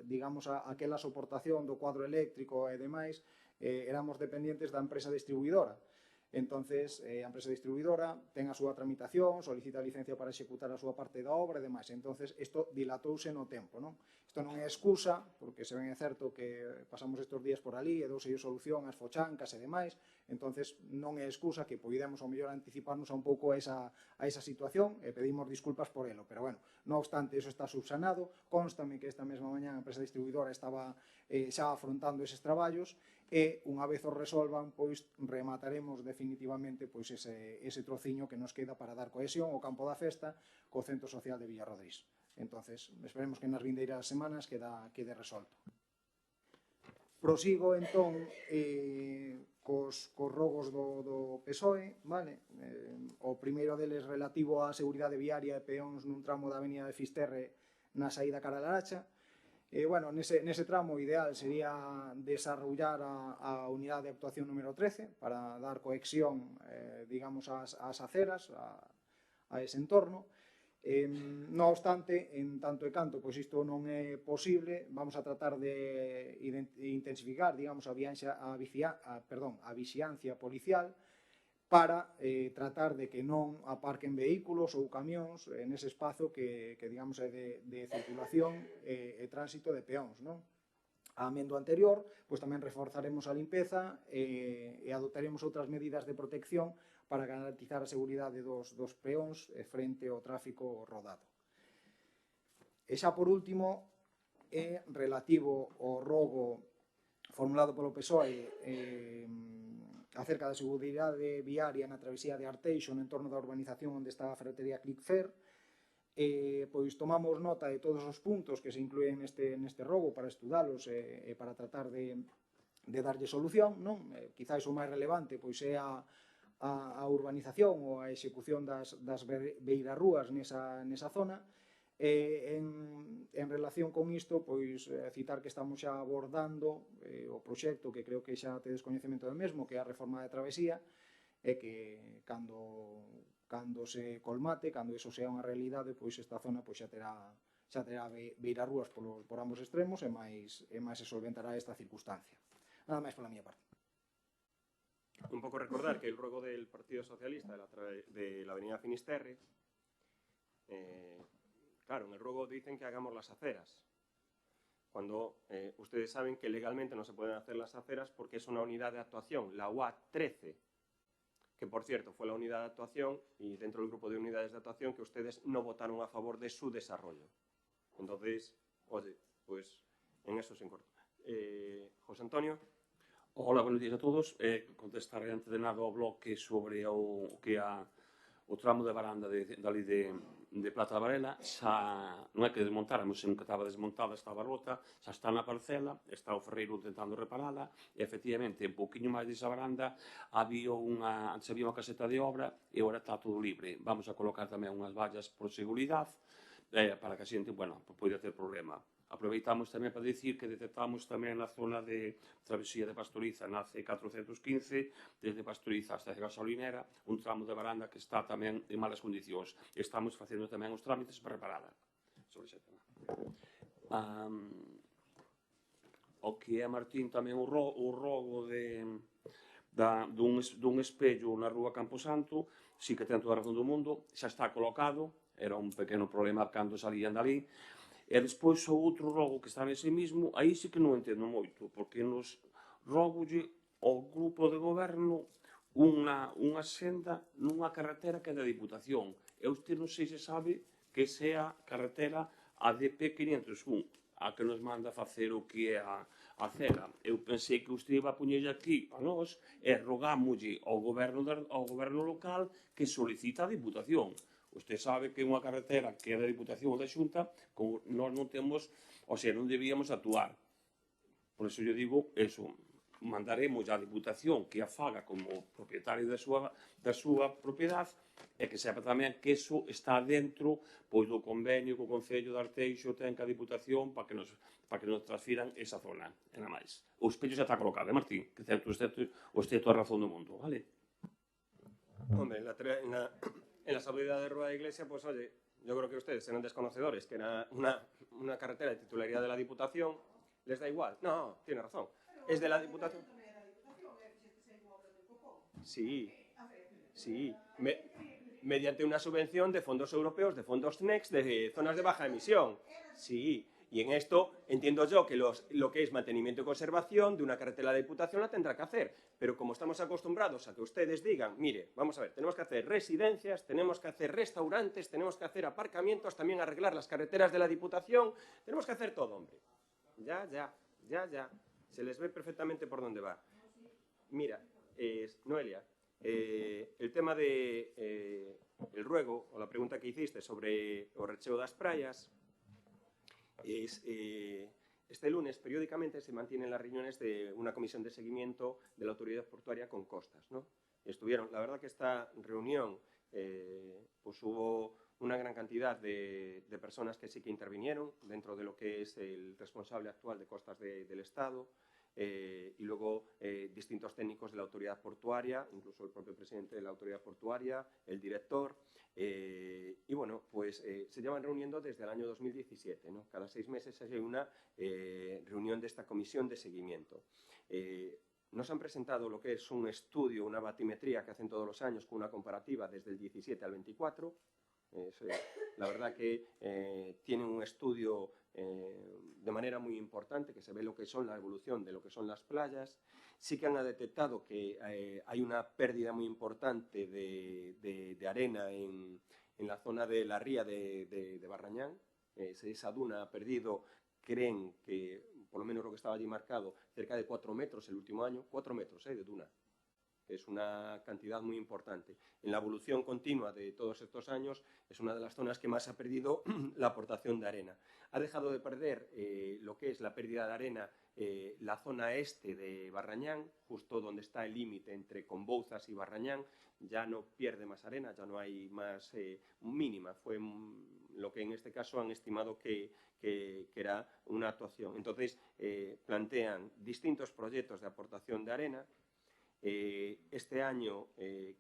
digamos, aquela soportación do cuadro eléctrico e demais, éramos dependientes da empresa distribuidora. Entonces, a empresa distribuidora ten a súa tramitación, solicita licencia para executar a súa parte da obra e demais. Entonces, isto dilatouse no tempo, non? Isto non é excusa, porque se ben é certo que pasamos estes días por ali e douse solución ás fochancas e demais. Entonces, non é excusa que poidemos ao mellor anticiparnos un pouco a esa situación e pedimos disculpas por elo. Pero, bueno, non obstante, iso está subsanado. Constame que esta mesma mañá a empresa distribuidora estaba xa afrontando eses traballos e, unha vez os resolvan, remataremos definitivamente ese trociño que nos queda para dar cohesión ao campo da festa co Centro Social de Villarrodrís. Entonces, esperemos que nas vindeiras semanas quede resolto. Prosigo, entón, cos rogos do PSOE, vale? O primeiro deles relativo á seguridade viaria e peóns nun tramo da avenida de Fisterre na saída cara a Laracha. Bueno, nese tramo o ideal sería desarrollar a unidade de actuación número 13 para dar cohesión, digamos, ás aceras, a ese entorno. Non obstante, en tanto e canto, pois isto non é posible, vamos a tratar de intensificar, digamos, a vixiancia policial para tratar de que non aparquen vehículos ou camións nese espazo que digamos, é de circulación e tránsito de peóns, non? Amén do anterior, pois tamén reforzaremos a limpeza e adoptaremos outras medidas de protección para garantizar a seguridade dos peóns frente ao tráfico rodado. E xa por último, é relativo ao rogo formulado polo PSOE acerca da seguridade viaria na travesía de Arteixo no entorno da urbanización onde está a ferretería Clickfair. Pois tomamos nota de todos os puntos que se incluen neste rogo para estudalos e para tratar de darlle solución, non? Quizás o máis relevante pois é a urbanización ou a execución das beirarrúas nesa zona. En relación con isto, pois citar que estamos xa abordando o proxecto que creo que xa tedes coñecemento do mesmo, que é a reforma da travesía, e que cando se colmate, cando iso sea unha realidade, pois esta zona xa terá beirarrúas por ambos extremos e máis se solventará esta circunstancia. Nada máis pola miña parte. Un pouco recordar que el ruego del Partido Socialista de la avenida Finisterre, claro, en el ruego dicen que hagamos las aceras, cuando ustedes saben que legalmente no se pueden hacer las aceras porque es una unidad de actuación, la UA 13, que por cierto fue la unidad de actuación y dentro del grupo de unidades de actuación que ustedes no votaron a favor de su desarrollo. Entonces, oye, pues en eso se encortó. José Antonio. Hola, buenos días a todos. Contestar antes de nada ao bloque sobre o que o tramo de varanda dali de Plata da Varela. Xa non é que desmontáramos, senón que estaba desmontada, estaba rota, xa está na parcela, está o ferreiro tentando reparala, e efectivamente, un pouquinho máis desa varanda antes había unha caseta de obra e agora está todo libre. Vamos a colocar tamén unhas vallas por seguridade para que a xente, bueno, poida ter problema. Aproveitamos tamén para dicir que detectamos tamén na zona de travesía de Pastoriza na C415, desde Pastoriza hasta a gasolinera, un tramo de baranda que está tamén en malas condicións. Estamos facendo tamén os trámites para reparada sobre ese tema. O que é, Martín, tamén o rogo dun espello na rúa Camposanto, sí que ten toda a razón do mundo, xa está colocado, era un pequeno problema cando salían dali. E despois o outro rogo que está nese mismo, aí sí que non entendo moito, porque nos rogolle ao grupo de goberno unha senda nunha carretera que é da Diputación. E usted non sei se sabe que sea carretera ADP 501, a que nos manda facer o que é a cera. Eu pensei que usted iba a poñerlle aquí a nós e rogámolle ao goberno local que solicita a Diputación. Usted sabe que é unha carretera que é da Diputación ou da Xunta, nós non temos, ou sea, non debíamos actuar. Por eso eu digo, eso, mandaremos á Diputación que a faga como propietario da súa propiedade e que sepa tamén que eso está dentro do convenio que o Concello de Arteixo ten ca Diputación para que nos transfiran esa zona, e nada máis. O espello xa está colocado, Martín? Que certo, usted toda a razón do mundo, vale? Hombre, en la salubridad de Rúa de Iglesia, pues oye, yo creo que ustedes eran desconocedores, que era una carretera de titularidad de la Diputación, les da igual. No, tiene razón. Es de la Diputación. Sí, sí. Mediante una subvención de fondos europeos, de fondos NEX, de zonas de baja emisión. Sí. Y en esto entiendo yo que lo que es mantenimiento y conservación de una carretera de Diputación la tendrá que hacer. Pero como estamos acostumbrados a que ustedes digan, mire, vamos a ver, tenemos que hacer residencias, tenemos que hacer restaurantes, tenemos que hacer aparcamientos, también arreglar las carreteras de la Diputación, tenemos que hacer todo, hombre. Ya. Se les ve perfectamente por dónde va. Mira, Noelia, el tema de el ruego, o la pregunta que hiciste sobre o recheo das praias, este lunes periódicamente se mantienen las reuniones de una comisión de seguimiento de la autoridad portuaria con costas, ¿no? Estuvieron, la verdad que esta reunión, pues hubo una gran cantidad de personas que sí que intervinieron dentro de lo que es el responsable actual de costas del Estado, y luego distintos técnicos de la autoridad portuaria, incluso el propio presidente de la autoridad portuaria, el director, y bueno, pues se llevan reuniendo desde el año 2017, ¿no? Cada 6 meses hay una reunión de esta comisión de seguimiento. Nos han presentado lo que es un estudio, una batimetría que hacen todos los años con una comparativa desde el 17 al 24. La verdad que tienen un estudio de manera muy importante, que se ve lo que son la evolución de lo que son las playas. Sí que han detectado que hay una pérdida muy importante de arena en la zona de la ría de Barrañán. Esa duna ha perdido, creen que, por lo menos lo que estaba allí marcado, cerca de 4 metros el último año. 4 metros de duna. Es una cantidad muy importante. En la evolución continua de todos estos años es una de las zonas que más ha perdido la aportación de arena. Ha dejado de perder lo que es la pérdida de arena la zona este de Barrañán, justo donde está el límite entre Conbouzas y Barrañán. Ya no pierde más arena, ya no hay más mínima. Fue lo que en este caso han estimado que era una actuación. Entonces, plantean distintos proyectos de aportación de arena. Este año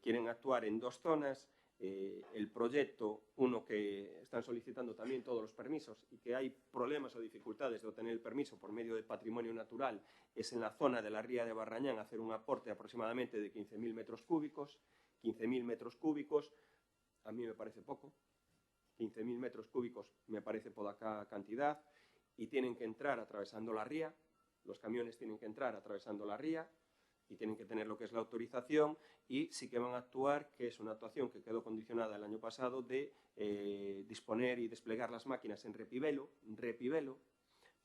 quieren actuar en 2 zonas. El proyecto, uno que están solicitando también todos los permisos y que hay problemas o dificultades de obtener el permiso por medio de patrimonio natural, es en la zona de la ría de Barrañán hacer un aporte aproximadamente de 15.000 metros cúbicos. 15.000 metros cúbicos a mí me parece poco. 15.000 metros cúbicos me parece poca cantidad, y tienen que entrar atravesando la ría. Los camiones tienen que entrar atravesando la ría y tienen que tener lo que es la autorización, y sí que van a actuar, que es una actuación que quedó condicionada el año pasado, de disponer y desplegar las máquinas en repivelo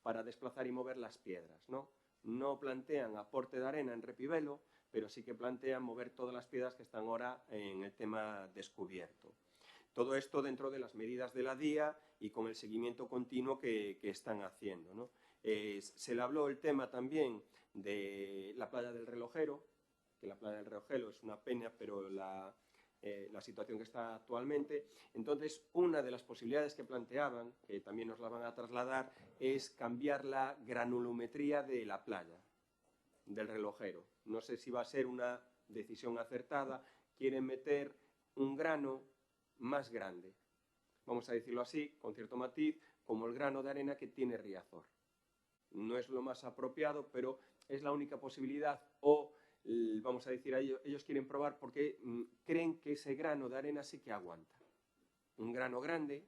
para desplazar y mover las piedras, ¿no? No plantean aporte de arena en repivelo, pero sí que plantean mover todas las piedras que están ahora en el tema descubierto. Todo esto dentro de las medidas de la DIA y con el seguimiento continuo que están haciendo, ¿no? Se le habló el tema también de la playa del Relojero, que la playa del Relojero es una pena, pero la situación que está actualmente. Entonces, una de las posibilidades que planteaban, que también nos la van a trasladar, es cambiar la granulometría de la playa, del relojero. No sé si va a ser una decisión acertada. Quieren meter un grano más grande, vamos a decirlo así, con cierto matiz, como el grano de arena que tiene Riazor. No es lo más apropiado, pero es la única posibilidad, o vamos a decir, ellos quieren probar porque creen que ese grano de arena sí que aguanta. Un grano grande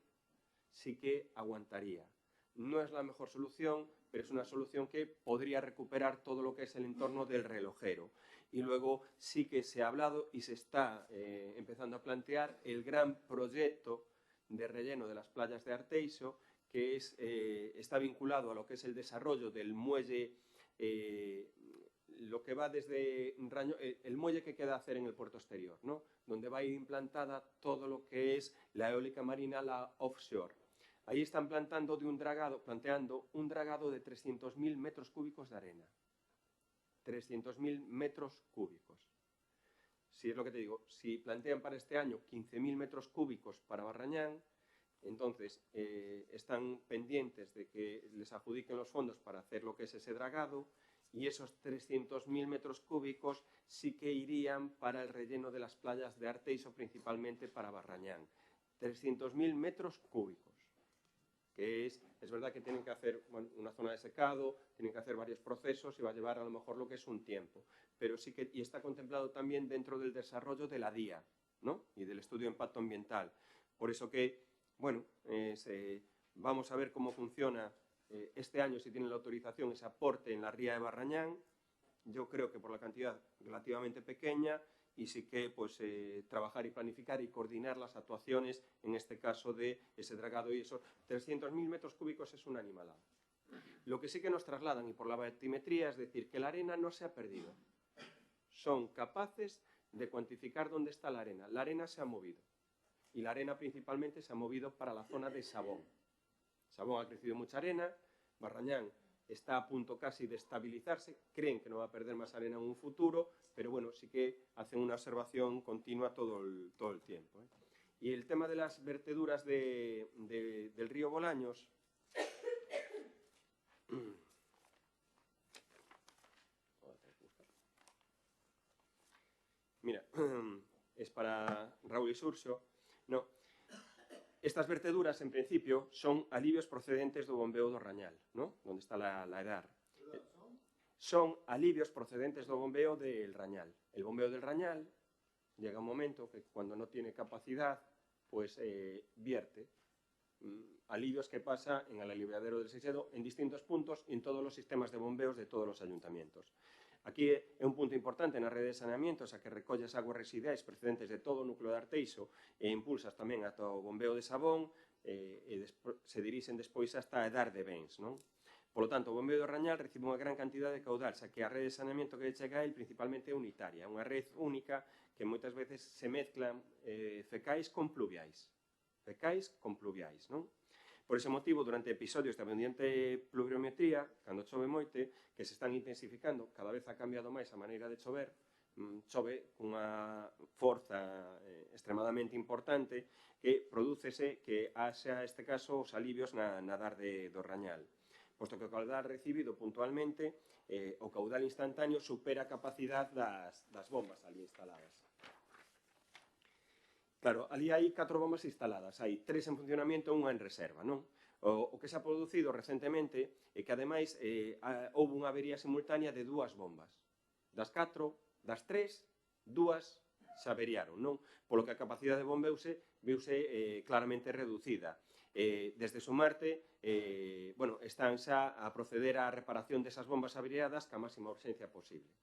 sí que aguantaría. No es la mejor solución, pero es una solución que podría recuperar todo lo que es el entorno del relojero. Y luego sí que se ha hablado y se está empezando a plantear el gran proyecto de relleno de las playas de Arteixo, que está vinculado a lo que es el desarrollo del muelle, lo que va desde el muelle que queda a hacer en el puerto exterior, ¿no? Donde va a ir implantada todo lo que es la eólica marina, la offshore. Ahí están planteando un dragado de 300.000 metros cúbicos de arena. 300.000 metros cúbicos. Si es lo que te digo, si plantean para este año 15.000 metros cúbicos para Barrañán, entonces están pendientes de que les adjudiquen los fondos para hacer lo que es ese dragado, y esos 300.000 metros cúbicos sí que irían para el relleno de las playas de Arteixo, principalmente para Barrañán. 300.000 metros cúbicos. Que es verdad que tienen que hacer una zona de secado, tienen que hacer varios procesos y va a llevar a lo mejor lo que es un tiempo. Pero sí que, y está contemplado también dentro del desarrollo de la DIA, ¿no? Y del estudio de impacto ambiental. Por eso que, bueno, vamos a ver cómo funciona este año, si tienen la autorización, ese aporte en la ría de Barrañán. Yo creo que por la cantidad relativamente pequeña, y sí que pues, trabajar y planificar y coordinar las actuaciones, en este caso de ese dragado, y esos 300.000 metros cúbicos es una animalada. Lo que sí que nos trasladan, y por la batimetría, es decir, que la arena no se ha perdido. Son capaces de cuantificar dónde está la arena. La arena se ha movido, y la arena principalmente se ha movido para la zona de Sabón. Sabón ha crecido mucha arena, Barrañán está a punto casi de estabilizarse, creen que no va a perder más arena en un futuro, pero bueno, sí que hacen una observación continua todo el tiempo. Y el tema de las verteduras del río Bolaños, mira, es para Raúl Isurxo. No, estas verteduras, en principio, son alivios procedentes do bombeo do Rañal, ¿no? Donde está la EDAR. Son alivios procedentes do bombeo del Rañal. El bombeo del Rañal llega un momento que cuando no tiene capacidad, pues vierte alivios que pasa en el aliviadero del Seixedo en distintos puntos y en todos los sistemas de bombeos de todos los ayuntamientos. Aquí é un punto importante na rede de saneamientos a que recolles aguas residuais procedentes de todo o núcleo de Arteixo e impulsas tamén ata o bombeo de Sabón e se dirixen despois hasta a EDAR de Bens, non? Polo tanto, o bombeo do Rañal recibe unha gran cantidade de caudal, xa que a rede de saneamiento que chega a él principalmente é unitaria, unha rede única que moitas veces se mezclan fecais con pluviais. Fecais con pluviais, non? Por ese motivo, durante episodios de abundante pluviometría, cando chove moite, que se están intensificando, cada vez ha cambiado máis a maneira de chover, chove cunha forza extremadamente importante que prodúcese que haxa, este caso, os alivios na dar do Rañal. Posto que o caudal recibido puntualmente, o caudal instantáneo supera a capacidade das bombas ali instaladas. Claro, ali hai 4 bombas instaladas, hai 3 en funcionamento e unha en reserva, non? O que se ha producido recentemente é que, ademais, houve unha avería simultánea de 2 bombas. Das 4, das 3, 2 se averiaron, non? Polo que a capacidade de bombeuse viuse claramente reducida. Desde Sumarte, están xa a proceder á reparación desas bombas averiadas ca máxima urxencia posible.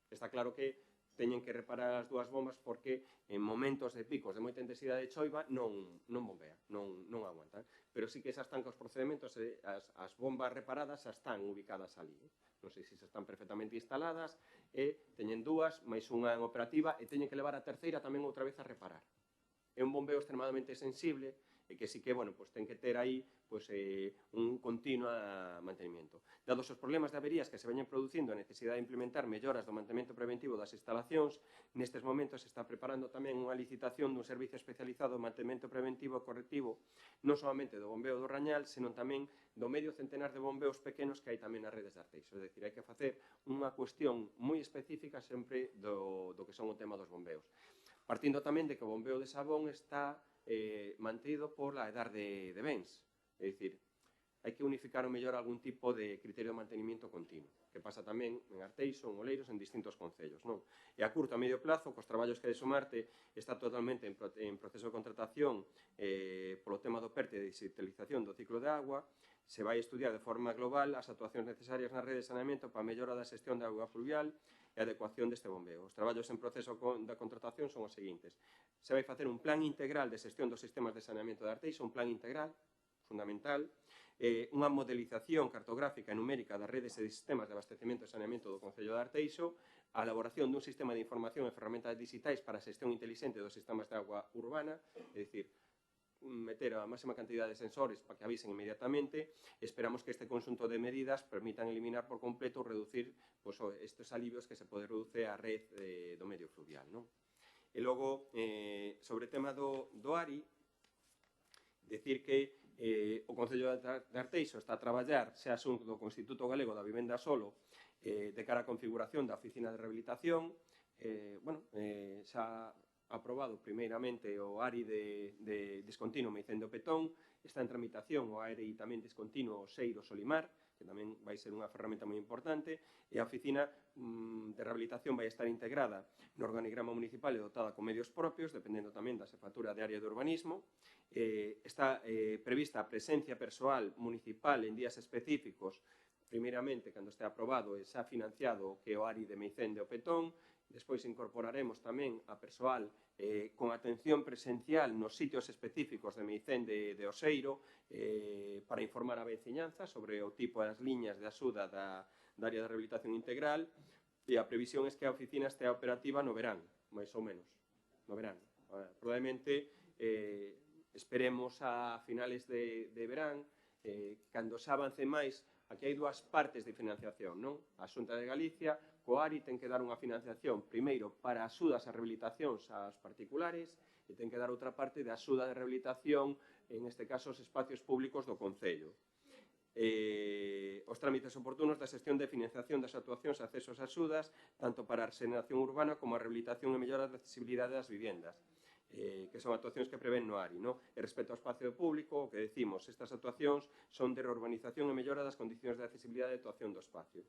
Está claro que teñen que reparar as 2 bombas porque en momentos de picos de moita intensidade de choiva non bombea, non aguantan. Pero sí que xa están cos procedementos, as bombas reparadas xa están ubicadas ali. Non sei se están perfectamente instaladas, teñen 2, máis unha en operativa, e teñen que levar a terceira tamén outra vez a reparar. É un bombeo extremadamente sensible, e que sí que, bueno, pues ten que ter aí pues, un continuo mantenimento. Dados os problemas de averías que se veñen producindo a necesidade de implementar melloras do mantemento preventivo das instalacións, nestes momentos se está preparando tamén unha licitación dun servicio especializado de mantemento preventivo e correctivo non solamente do bombeo do Rañal, senón tamén do medio centenar de bombeos pequenos que hai tamén nas redes de Arteixo. É dicir, hai que facer unha cuestión moi específica sempre do que son o tema dos bombeos. Partindo tamén de que o bombeo de Sabón está mantido por la edad de bens. É dicir, hai que unificar o mellor algún tipo de criterio de mantenimiento continuo, que pasa tamén en Arteixo, en Oleiros, en distintos concellos, non? E a curto a medio plazo, cos traballos que de Sumarte está totalmente en proceso de contratación polo tema do PERTE de digitalización do ciclo de agua, se vai estudiar de forma global as actuacións necesarias na rede de saneamento para a mellora da xestión de auga fluvial e a adecuación deste bombeo. Os traballos en proceso da contratación son os seguintes. Se vai facer un plan integral de xestión dos sistemas de saneamento de Arteixo, un plan integral, fundamental, unha modelización cartográfica e numérica das redes e sistemas de abastecemento e saneamento do Concello de Arteixo, a elaboración dun sistema de información e ferramentas digitais para a xestión inteligente dos sistemas de agua urbana, é dicir, meter a máxima cantidad de sensores para que avisen inmediatamente. Esperamos que este conjunto de medidas permitan eliminar por completo ou reducir pues, estes alivios que se pode reducir a red do medio fluvial. Non? E logo, sobre o tema do ARI, decir que o Concello de Arteixo está a traballar xa xunto co Instituto Galego da Vivenda Solo de cara á configuración da oficina de rehabilitación. Xa aprobado primeiramente o ARI de discontinuo Meicén do Petón, está en tramitación o ARI tamén discontinuo Oseiro Solimar, que tamén vai ser unha ferramenta moi importante, e a oficina de rehabilitación vai estar integrada no organigrama municipal e dotada con medios propios, dependendo tamén da xefatura de área de urbanismo. Está prevista a presencia persoal municipal en días específicos, primeiramente, cando este aprobado e xa financiado o que é o ARI de Meicén de Petón. Despois incorporaremos tamén a persoal con atención presencial nos sitios específicos de Meicén de Oseiro para informar a veciñanza sobre o tipo e as liñas de axuda da área de rehabilitación integral, e a previsión é que a oficina estea operativa no verán, máis ou menos, no verán. Probablemente esperemos a finales de verán, cando xa avance máis. Aquí hai dúas partes de financiación, non? A Xunta de Galicia, co ARI, ten que dar unha financiación, primeiro, para axudas a rehabilitacións aos particulares, e ten que dar outra parte de axuda de rehabilitación, en este caso, os espacios públicos do Concello. Os trámites oportunos da xestión de financiación das actuacións e accesos a axudas, tanto para a regeneración urbana como a rehabilitación e mellora da accesibilidade das viviendas, que son actuacións que prevén no ARI. E respecto ao espacio público, o que decimos, estas actuacións son de reurbanización e mellora das condicións de accesibilidade e actuación do espacio.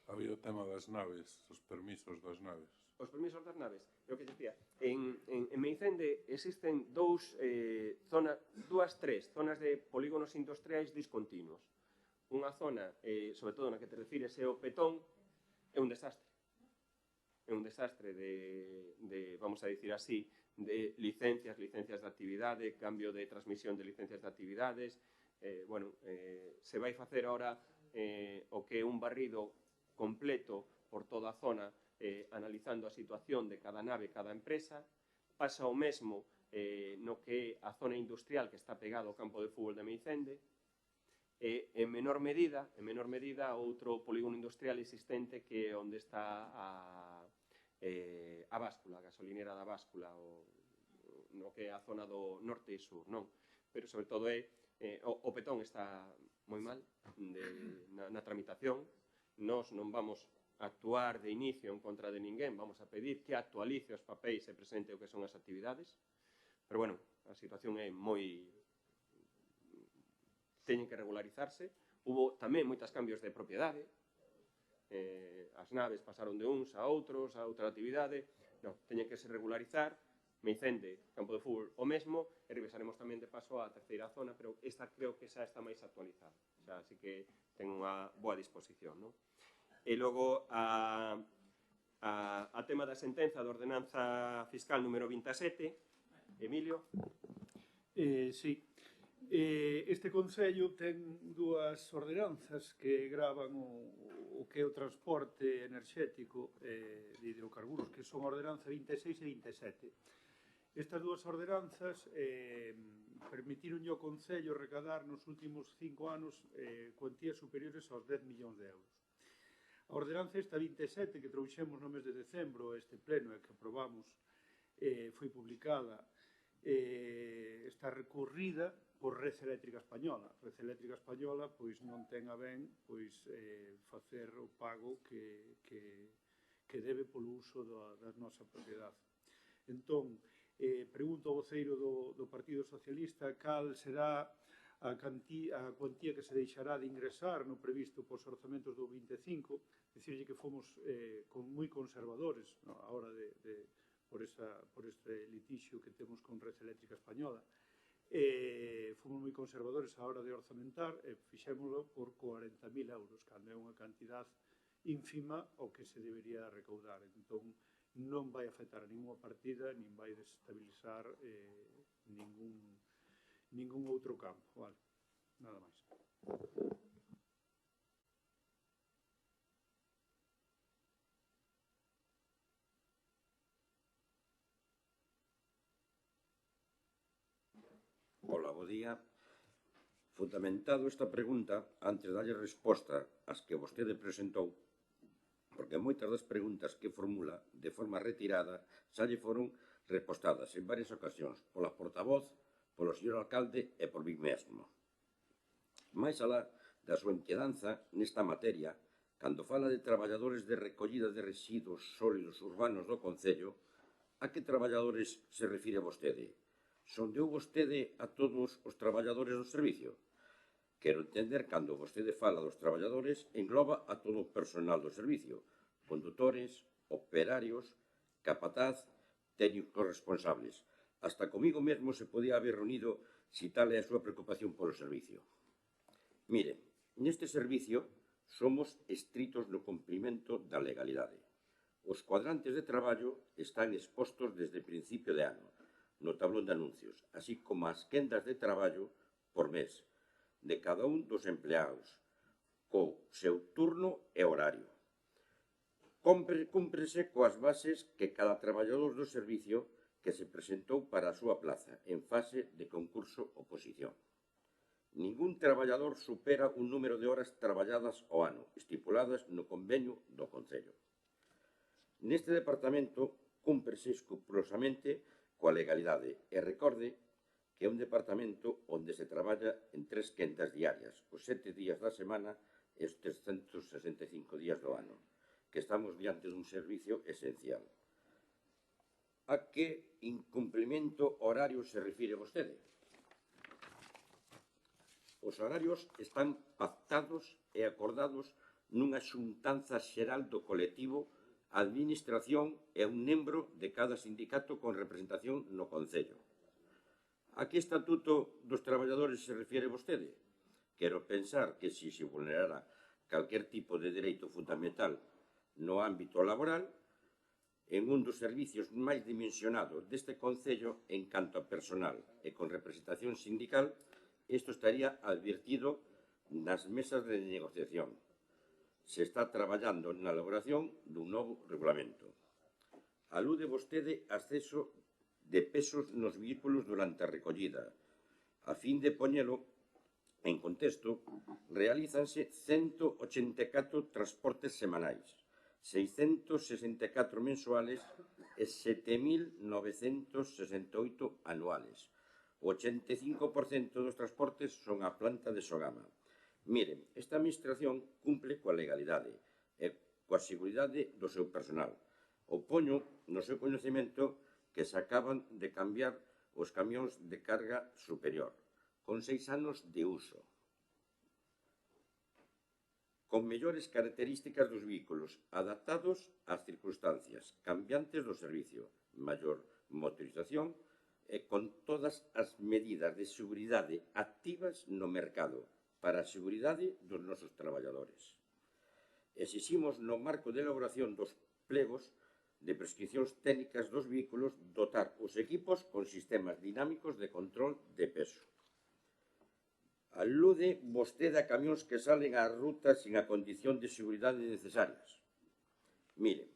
Había o tema das naves, os permisos das naves. Os permisos das naves, é o que decía. En Meicende existen dúas, tres zonas de polígonos industriais discontinuos. Unha zona, sobre todo na que te refires, é o Petón, é un desastre. É un desastre de, vamos a dicir así, de licencias de actividade, cambio de transmisión de licencias de actividades. Se vai facer ahora o que é un barrido completo por toda a zona, analizando a situación de cada nave, cada empresa. Pasa o mesmo no que é a zona industrial que está pegado ao campo de fútbol de Meicende. En menor medida, outro polígono industrial existente que é onde está a báscula, a gasolinera da báscula, no que é a zona do norte e sur, non? Pero, sobre todo, o Petón está moi mal na tramitación. Nós non vamos a actuar de inicio en contra de ninguén, vamos a pedir que actualice os papéis e presente o que son as actividades. Pero, bueno, a situación é moi... teñen que regularizarse. Hubo tamén moitos cambios de propiedade. As naves pasaron de uns a outros, a outra actividade. Non, teñen que se regularizar. Meicende, campo de fútbol, o mesmo. E revisaremos tamén de paso a terceira zona, pero esta creo que xa está máis actualizada. Xa, así que ten unha boa disposición, non? E logo, a tema da sentenza da ordenanza fiscal número 27, Emilio. Sí. Este Concello ten dúas ordenanzas que gravan o que é o transporte enerxético de hidrocarburos, que son a ordenanza 26 e 27. Estas dúas ordenanzas permitiron ao Concello recadar nos últimos 5 anos cuantías superiores aos 10 millóns de euros. A ordenanza esta 27 que trouxemos no mes de decembro este pleno e que aprobamos foi publicada, está recurrida por Red Eléctrica Española. Red Eléctrica Española pois non ten a ben facer o pago que debe polo uso da nosa propiedade. Entón, pregunto ao voceiro do Partido Socialista cal será a cuantía que se deixará de ingresar no previsto pos orzamentos do 25, dicirlle que fomos moi conservadores a hora por este litixio que temos con Red Eléctrica Española. Fomos moi conservadores a hora de orzamentar e fixémolo por 40.000 euros, cando é unha cantidad ínfima o que se debería recaudar. Entón, non vai afectar a ninguna partida, nin vai desestabilizar ningún outro campo. Vale, nada máis. Hola, bo día. Fundamentado esta pregunta, antes de darlle resposta ás que vostede presentou, porque moitas das preguntas que formula de forma retirada xa lle foron respostadas en varias ocasións pola portavoz, polo señor alcalde e por mí mesmo. Mais alá da súa inquedanza nesta materia, cando fala de traballadores de recollida de residuos sólidos urbanos do Concello, a que traballadores se refire vostede? Sondeu vostede a todos os traballadores do servicio? Quero entender, cando vostede fala dos traballadores, engloba a todo o personal do servicio, condutores, operarios, capataz, técnicos responsables. Hasta comigo mesmo se podía haber reunido si tal é a súa preocupación polo servicio. Mire, neste servicio somos estritos no cumprimento da legalidade. Os cuadrantes de traballo están expostos desde principio de ano, no tablón de anuncios, así como as quendas de traballo por mes de cada un dos empleados, co seu turno e horario. Cúmprese coas bases que cada traballador do servicio que se presentou para a súa plaza en fase de concurso-oposición. Ningún traballador supera un número de horas traballadas ao ano, estipuladas no convenio do Concello. Neste departamento, cúmprese escrupulosamente coa legalidade e recorde que é un departamento onde se traballa en 3 quendas diarias, os 7 días da semana e os 365 días do ano, que estamos diante dun servicio esencial. A que incumprimento horario se refire vostede? Os horarios están pactados e acordados nunha xuntanza xeral do colectivo, a administración e un membro de cada sindicato con representación no Concello. A que estatuto dos traballadores se refire vostede? Quero pensar que se vulnerara calquer tipo de dereito fundamental no ámbito laboral, en un dos servicios máis dimensionados deste Concello en canto a personal e con representación sindical, isto estaría advertido nas mesas de negociación. Se está traballando na elaboración dun novo regulamento. Alude vostede a exceso de pesos nos vehículos durante a recollida. A fin de poñelo en contexto, realízanse 184 transportes semanais, 664 mensuales e 7.968 anuales. O 85% dos transportes son a planta de Sogama. Miren, esta administración cumple coa legalidade e coa seguridade do seu personal. O poño no seu coñecemento que se acaban de cambiar os camións de carga superior, con 6 anos de uso, con mellores características dos vehículos, adaptados ás circunstancias cambiantes do servicio, maior motorización e con todas as medidas de seguridade activas no mercado para a seguridade dos nosos traballadores. Exiximos no marco de elaboración dos plegos de prescripcións técnicas dos vehículos dotar os equipos con sistemas dinámicos de control de peso. Alude vostede a camións que salen ás rutas sin a condición de seguridade necesarias. Mire,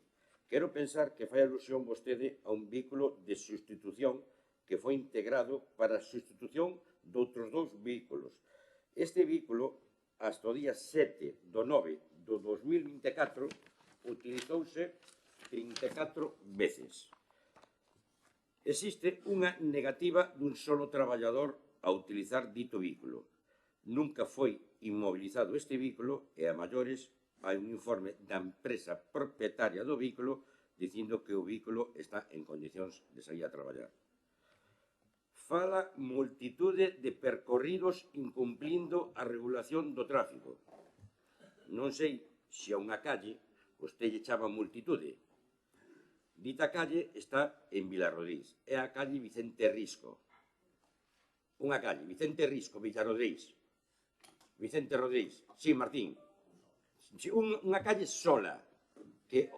Quero pensar que fai alusión vostede a un vehículo de sustitución que foi integrado para a sustitución de outros dous vehículos. Este vehículo, hasta o día 7 do 9 do 2024, utilizouse 34 veces. Existe unha negativa dun solo traballador a utilizar dito vehículo. Nunca foi inmobilizado este vehículo e a maiores hai un informe da empresa propietaria do vehículo dicindo que o vehículo está en condicións de sair a traballar. Fala multitude de percorridos incumplindo a regulación do tráfico. Non sei se a unha calle vostede lle chama multitude. Dita calle está en Vilarrodís. É a calle Vicente Risco. Unha calle, Vicente Risco, Vilarrodís. Vicente Rodríguez. Sí, Martín. Unha calle sola. Que...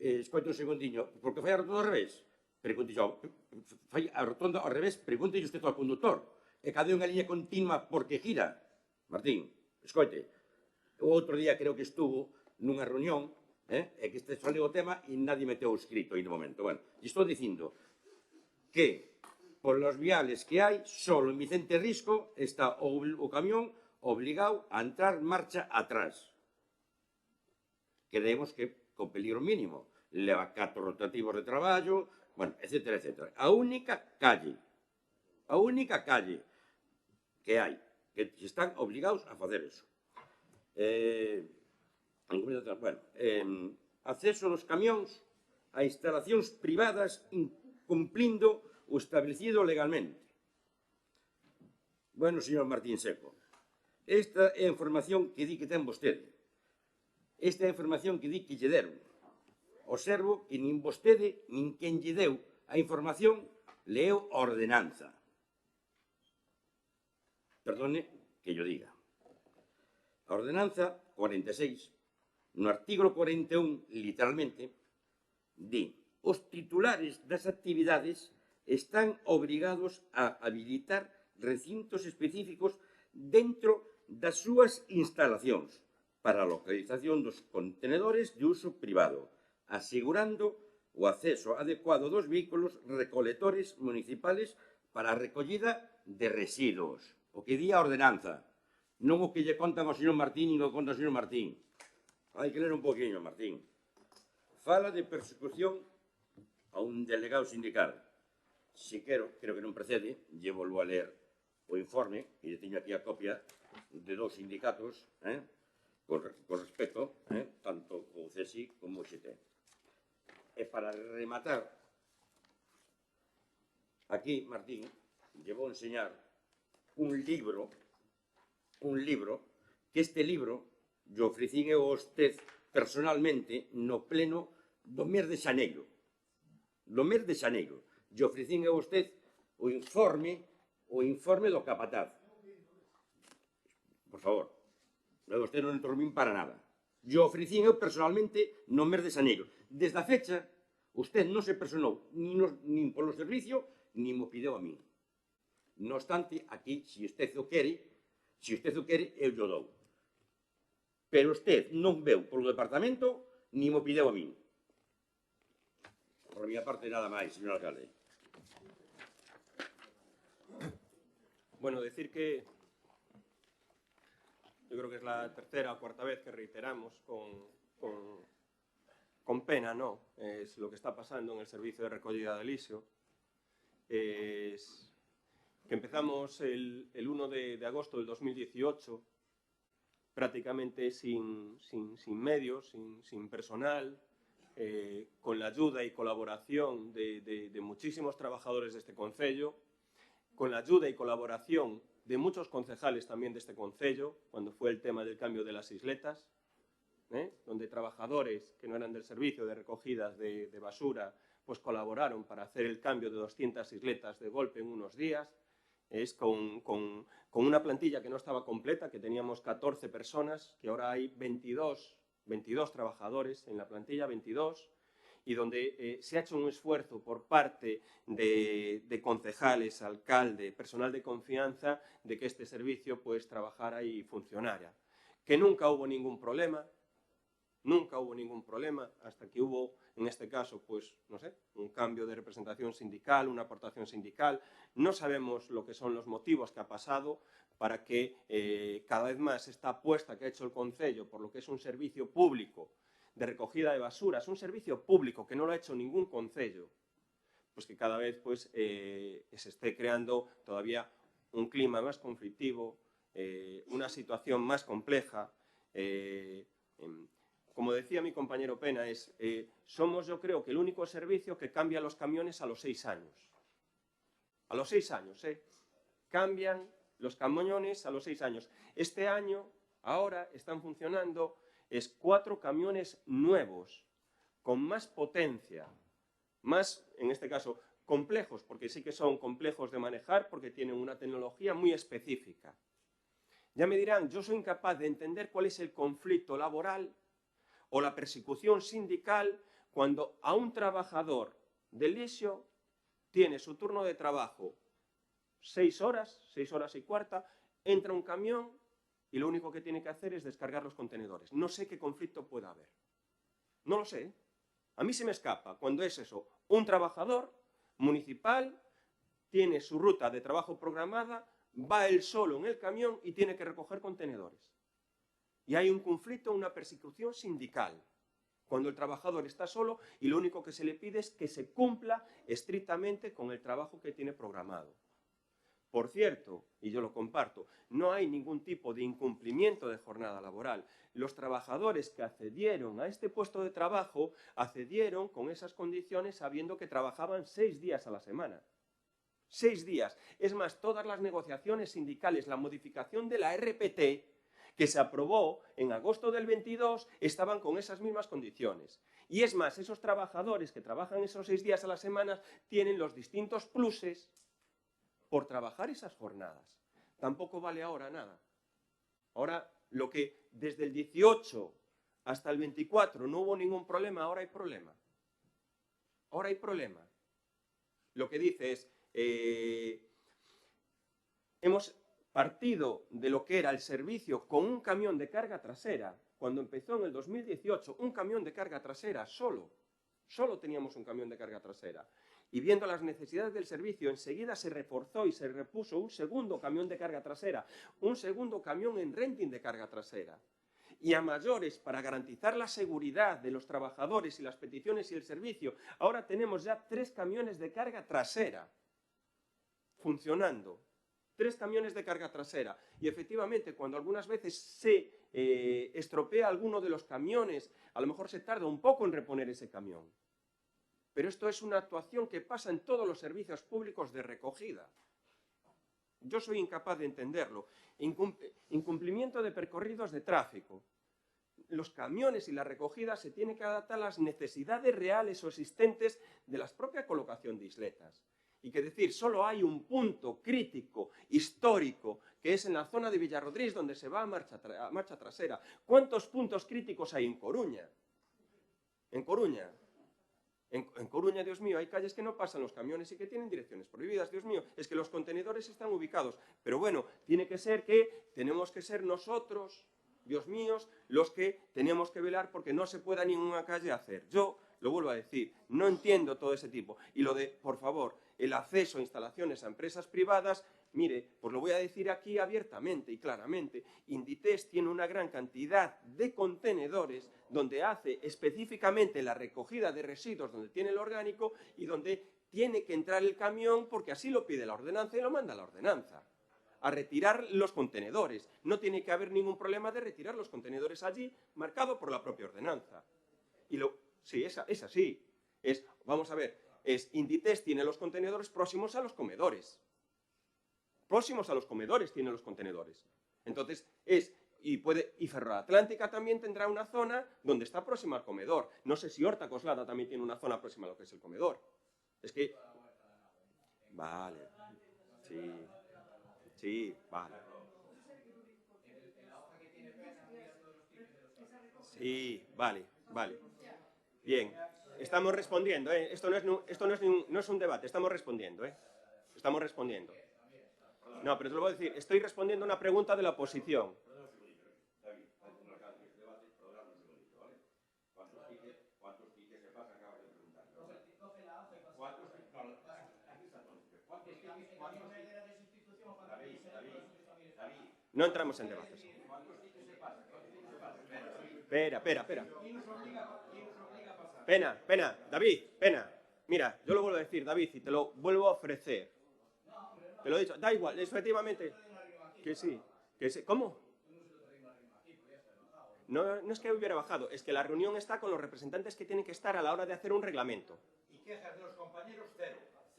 escoito un segundiño. Por que fai a rotonda ao revés? Pregunte yo. Fai a rotonda ao revés? Pregunte usted ao conductor. E cadê unha liña continua porque gira? Martín, escoite. O outro día creo que estuvo nunha reunión e que este saliu o tema e nadie meteu o escrito aí no momento. Bueno, estou dicindo que por los viales que hai, solo en Vicente Risco está o camión obligado a entrar marcha atrás. Creemos que con peligro mínimo. Leva 4 rotativos de traballo, bueno, etcétera, etcétera. A única calle que hai, que están obligados a facer eso. Bueno, acceso dos camións a instalacións privadas incumplindo o establecido legalmente. Bueno, señor Martín Seco, esta é a información que di que ten vostede. Esta é a información que di que lle deron. Observo que nin vostede, nin quen lle deu a información, leo a ordenanza. Perdone que yo diga. A ordenanza 46, no artículo 41, literalmente, di: os titulares das actividades están obrigados a habilitar recintos específicos dentro das súas instalacións para a localización dos contenedores de uso privado, asegurando o acceso adecuado dos vehículos recolectores municipales para a recollida de residuos. O que di a ordenanza, non o que lle contan ao señor Martín e non o conta ao señor Martín. Hai que ler un poquinho, Martín. Fala de persecución a un delegado sindical. Si creo que non precede, lle volvo a ler o informe, e teño aquí a copia de dos sindicatos, con respecto, tanto o CSI como o XT. E para rematar, aquí, Martín, lle vou enseñar un libro, que este libro lle ofrecín eu a usted personalmente no pleno do mes de xaneiro. Do mes de xaneiro. Lle ofrecín eu a usted o informe do capataz. Por favor, usted non interromín para nada. Lle ofrecín eu personalmente no mes de xaneiro. Desde a fecha, usted non se personou nin polo servicio, nin mo pideu a mí. No obstante, aquí, se usted o quere, eu lle dou. Pero usted non veu polo departamento, nin mo pideu a mí. Por a miña parte, nada máis, señor alcalde. Bueno, decir que yo creo que es la tercera o cuarta vez que reiteramos con pena, ¿no? Es lo que está pasando en el servicio de recogida de lixo. Es que empezamos el 1 de agosto del 2018 prácticamente sin medios, sin personal, con la ayuda y colaboración de muchísimos trabajadores de este concello, con la ayuda y colaboración de muchos concejales también de este concello, cuando fue el tema del cambio de las isletas, donde trabajadores que no eran del servicio de recogidas de basura pues colaboraron para hacer el cambio de 200 isletas de golpe en unos días. Es con una plantilla que no estaba completa, que teníamos 14 personas, que ahora hay 22 trabajadores en la plantilla, 22, y donde se ha hecho un esfuerzo por parte de concejales, alcalde, personal de confianza, de que este servicio pues trabajara y funcionara. Que nunca hubo ningún problema, Nunca hubo ningún problema hasta que hubo, en este caso, pues, no sé, un cambio de representación sindical, una aportación sindical. No sabemos lo que son los motivos que ha pasado para que cada vez más esta apuesta que ha hecho el Concello por lo que es un servicio público de recogida de basuras, un servicio público que no lo ha hecho ningún concello, pues que cada vez pues, se esté creando todavía un clima más conflictivo, una situación más compleja. Como decía mi compañero Pena, somos yo creo que el único servicio que cambia los camiones a los 6 años. A los 6 años, cambian los camiones a los 6 años. Este año, ahora, están funcionando 4 camiones nuevos, con más potencia, más, en este caso, complejos, porque sí que son complejos de manejar, porque tienen una tecnología muy específica. Ya me dirán, yo soy incapaz de entender cuál es el conflicto laboral o la persecución sindical cuando a un trabajador del lisio tiene su turno de trabajo 6 horas y cuarta, entra un camión y lo único que tiene que hacer es descargar los contenedores. No sé qué conflicto pueda haber. No lo sé. A mí se me escapa cuando es eso. Un trabajador municipal tiene su ruta de trabajo programada, va él solo en el camión y tiene que recoger contenedores. Y hay un conflicto, una persecución sindical, cuando el trabajador está solo y lo único que se le pide es que se cumpla estrictamente con el trabajo que tiene programado. Por cierto, y yo lo comparto, no hay ningún tipo de incumplimiento de jornada laboral. Los trabajadores que accedieron a este puesto de trabajo accedieron con esas condiciones sabiendo que trabajaban 6 días a la semana. 6 días. Es más, todas las negociaciones sindicales, la modificación de la RPT que se aprobó en agosto del 22, estaban con esas mismas condiciones. Y es más, esos trabajadores que trabajan esos 6 días a la semana tienen los distintos pluses por trabajar esas jornadas. Tampoco vale ahora nada. Ahora, lo que desde el 18 hasta el 24 no hubo ningún problema, ahora hay problema. Ahora hay problema. Lo que dice es, hemos partido de lo que era el servicio con un camión de carga trasera. Cuando empezó en el 2018, un camión de carga trasera solo teníamos un camión de carga trasera. Y viendo las necesidades del servicio, enseguida se reforzó y se repuso un segundo camión de carga trasera, un segundo camión en renting de carga trasera. Y a mayores, para garantizar la seguridad de los trabajadores y las peticiones y el servicio, ahora tenemos ya 3 camiones de carga trasera funcionando. 3 camiones de carga trasera. Y efectivamente, cuando algunas veces se estropea alguno de los camiones, a lo mejor se tarda un poco en reponer ese camión. Pero esto es una actuación que pasa en todos los servicios públicos de recogida. Yo soy incapaz de entenderlo. Incumplimiento de percorridos de tráfico. Los camiones y la recogida se tienen que adaptar a las necesidades reales o existentes de la propia colocación de isletas. Y que decir, solo hay un punto crítico, histórico, que es en la zona de Villarrodriz, donde se va a marcha trasera. ¿Cuántos puntos críticos hay en Coruña? En Coruña. En Coruña, Dios mío, hay calles que no pasan los camiones y que tienen direcciones prohibidas. Dios mío, es que los contenedores están ubicados. Pero bueno, tiene que ser que tenemos que ser nosotros, Dios mío, los que tenemos que velar porque no se pueda ninguna calle hacer. Yo lo vuelvo a decir, no entiendo todo ese tipo. Y lo de, por favor, el acceso a instalaciones a empresas privadas, mire, pues lo voy a decir aquí abiertamente y claramente. Inditex tiene una gran cantidad de contenedores donde hace específicamente la recogida de residuos, donde tiene el orgánico y donde tiene que entrar el camión porque así lo pide la ordenanza y lo manda la ordenanza. A retirar los contenedores. No tiene que haber ningún problema de retirar los contenedores allí, marcado por la propia ordenanza. Sí, es así. Vamos a ver, Inditex tiene los contenedores próximos a los comedores. Próximos a los comedores tiene los contenedores. Entonces, y Ferroatlántica también tendrá una zona donde está próxima al comedor. No sé si Horta Coslada también tiene una zona próxima a lo que es el comedor. Es que... Vale. Sí, vale. Sí, vale. Bien, estamos respondiendo, ¿eh? Esto no es un debate, estamos respondiendo, ¿eh? Estamos respondiendo. No, pero te lo voy a decir, estoy respondiendo a una pregunta de la oposición. No entramos en debates. Espera. Pena, David, pena. Mira, yo lo vuelvo a decir, David, y te lo vuelvo a ofrecer. Te lo he dicho, da igual, efectivamente. Que sí. ¿Cómo? No es que hubiera bajado, es que la reunión está con los representantes que tienen que estar a la hora de hacer un reglamento. Y quejas de los compañeros, cero.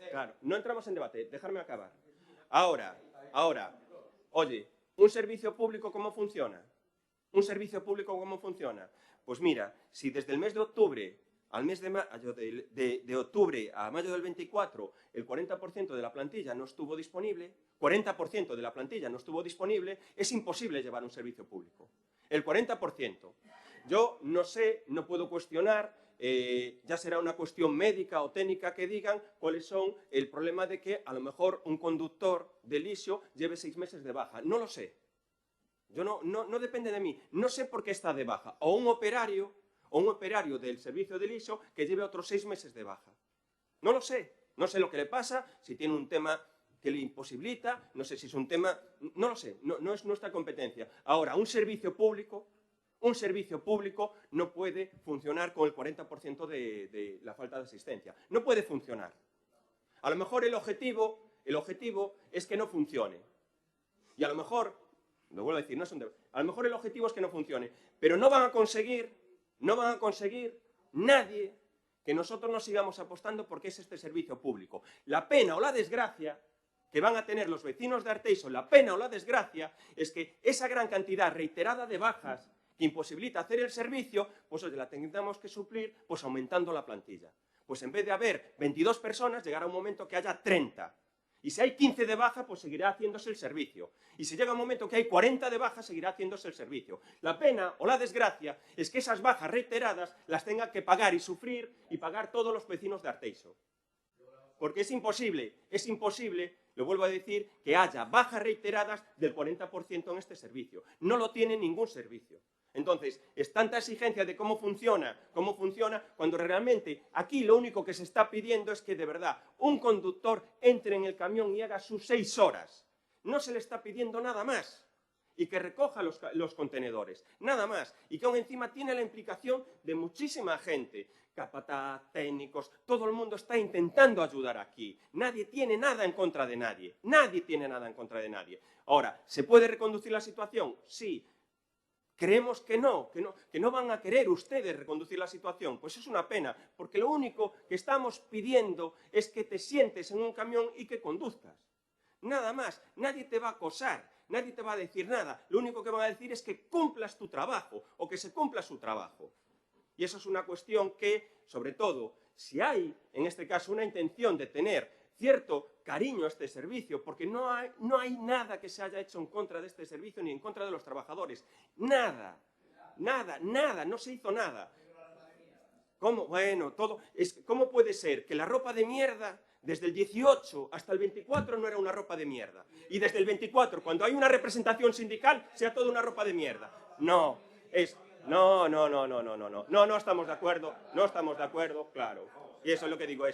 Claro, no entramos en debate, dejarme acabar. Ahora, oye, ¿un servicio público cómo funciona? ¿Un servicio público cómo funciona? Pues mira, si desde el mes de octubre al mes de octubre a mayo del 24 el 40% de la plantilla no estuvo disponible, 40% de la plantilla no estuvo disponible, es imposible llevar un servicio público. El 40%. Yo no sé, no puedo cuestionar, ya será una cuestión médica o técnica que digan cuáles son el problema de que a lo mejor un conductor de lisio lleve 6 meses de baja. No lo sé. Yo no depende de mí. No sé por qué está de baja. O un operario del servicio de lisio que lleve otros 6 meses de baja. No lo sé. No sé lo que le pasa, si tiene un tema que le imposibilita, no sé si es un tema... No lo sé, no es nuestra competencia. Ahora, un servicio público no puede funcionar con el 40% de la falta de asistencia. No puede funcionar. A lo mejor el objetivo es que no funcione. Y a lo mejor, lo vuelvo a decir, a lo mejor el objetivo es que no funcione, pero no van a conseguir nadie que nosotros nos sigamos apostando porque es este servicio público. La pena o la desgracia que van a tener los vecinos de Arteixo, la pena o la desgracia, es que esa gran cantidad reiterada de bajas que imposibilita hacer el servicio, pues oye, la tendremos que suplir pues aumentando la plantilla. Pues en vez de haber 22 personas, llegará un momento que haya 30. Y si hay 15 de baja, pues seguirá haciéndose el servicio. Y si llega un momento que hay 40 de baja, seguirá haciéndose el servicio. La pena o la desgracia es que esas bajas reiteradas las tengan que pagar y sufrir y pagar todos los vecinos de Arteixo. Porque es imposible, lo vuelvo a decir, que haya bajas reiteradas del 40% en este servicio. No lo tiene ningún servicio. Entonces, es tanta exigencia de cómo funciona, cuando realmente aquí lo único que se está pidiendo es que de verdad un conductor entre en el camión y haga sus 6 horas. No se le está pidiendo nada más. Y que recoja los contenedores, nada más. Y que aún encima tiene la implicación de muchísima gente. Capataz, técnicos, todo el mundo está intentando ayudar aquí. Nadie tiene nada en contra de nadie. Nadie tiene nada en contra de nadie. Ahora, ¿se puede reconducir la situación? Sí. Creemos que no van a querer ustedes reconducir la situación. Pues es una pena, porque lo único que estamos pidiendo es que te sientes en un camión y que conduzcas. Nada más, nadie te va a acosar, nadie te va a decir nada. Lo único que van a decir es que cumplas tu trabajo o que se cumpla su trabajo. Y eso es una cuestión que, sobre todo, si hay, en este caso, una intención de tener cierto cariño a este servicio, porque no hay nada que se haya hecho en contra de este servicio ni en contra de los trabajadores. Nada, no se hizo nada. ¿Cómo? Bueno, ¿cómo puede ser que la ropa de mierda desde el 18 hasta el 24 no era una ropa de mierda? Y desde el 24, cuando hay una representación sindical, sea toda una ropa de mierda. No estamos de acuerdo, claro. Y eso es lo que digo,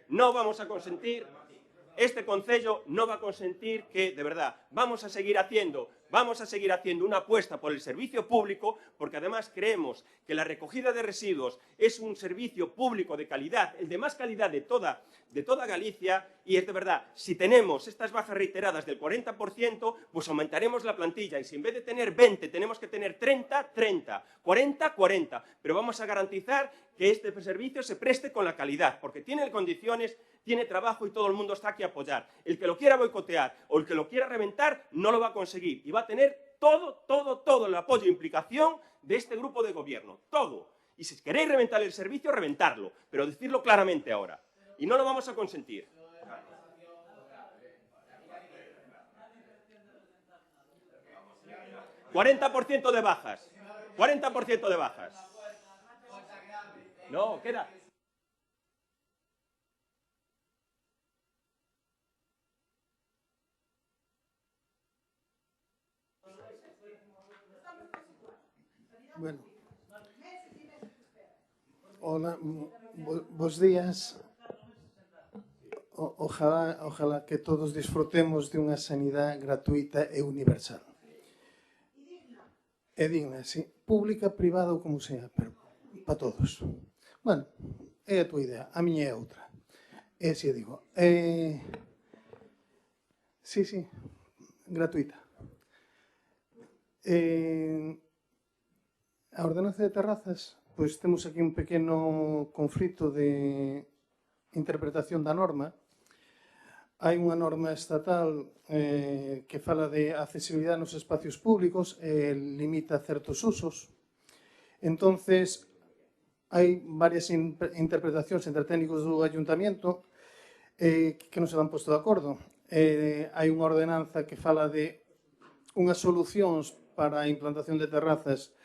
no vamos a consentir, este concello no va a consentir que, de verdad, vamos a seguir haciendo una apuesta por el servicio público, porque además creemos que la recogida de residuos es un servicio público de calidad, el de más calidad de toda Galicia, y es de verdad, si tenemos estas bajas reiteradas del 40%, pues aumentaremos la plantilla, y si en vez de tener 20 tenemos que tener 30, 40, pero vamos a garantizar que este servicio se preste con la calidad, porque tiene condiciones, tiene trabajo y todo el mundo está aquí a apoyar. El que lo quiera boicotear o el que lo quiera reventar no lo va a conseguir y va a tener todo el apoyo e implicación de este grupo de gobierno, todo. Y si queréis reventar el servicio, reventarlo, pero decirlo claramente ahora. Y no lo vamos a consentir. ¿40% de bajas? ¿40% de bajas? No, queda... Bueno. Hola, bos días. Ojalá que todos disfrutemos de unha sanidade gratuita e universal. e digna, sí. Pública, privada ou como sea, pero para todos. Bueno, é a tua idea, a miña é outra. E así digo. Sí, gratuita. A ordenanza de terrazas, pois temos aquí un pequeno conflito de interpretación da norma. Hai unha norma estatal que fala de accesibilidade nos espacios públicos e limita certos usos. Entonces, hai varias interpretacións entre técnicos do ayuntamiento que non se van posto de acordo. Hai unha ordenanza que fala de unhas solucións para a implantación de terrazas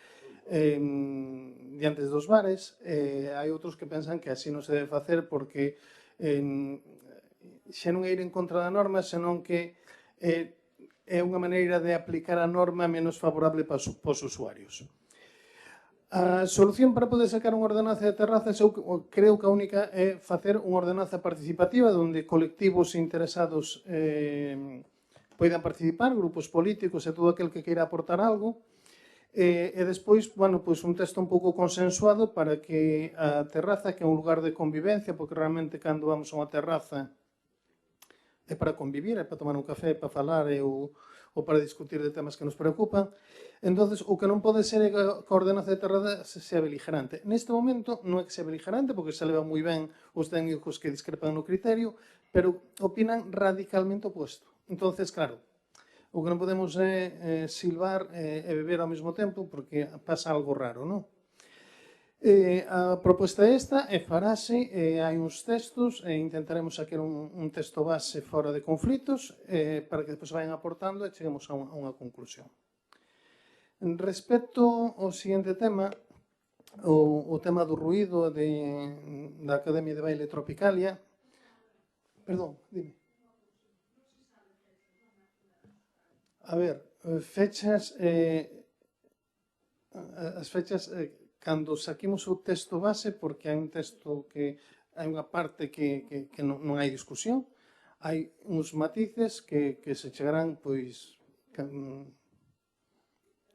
diante dos bares. Hai outros que pensan que así non se debe facer porque xa non é ir en contra da norma, senón que é unha maneira de aplicar a norma menos favorable para os usuarios. A solución para poder sacar unha ordenanza de terrazas, eu creo que a única é facer unha ordenanza participativa onde colectivos interesados poidan participar, grupos políticos e todo aquel que queira aportar algo, e despois, bueno, pois un texto un pouco consensuado para que a terraza, que é un lugar de convivencia, porque realmente cando vamos a unha terraza é para convivir, é para tomar un café, para falar ou para discutir de temas que nos preocupan. Entonces, o que non pode ser é que a ordenanza de terrazas sea beligerante. Neste momento non é que sea beligerante, porque se leva moi ben os técnicos que discrepan no criterio, pero opinan radicalmente oposto. Entonces, claro, o que non podemos é silbar e beber ao mesmo tempo, porque pasa algo raro, non? A proposta esta é farase, hai uns textos e intentaremos sacar un texto base fora de conflitos para que depois vayan aportando e cheguemos a unha conclusión. Respecto ao seguinte tema, o tema do ruído da Academia de Baile Tropicalia, perdón, dime. A ver, fechas, as fechas cando saquimos o texto base, porque hai un texto que hai unha parte que non hai discusión, hai uns matices que se chegarán pois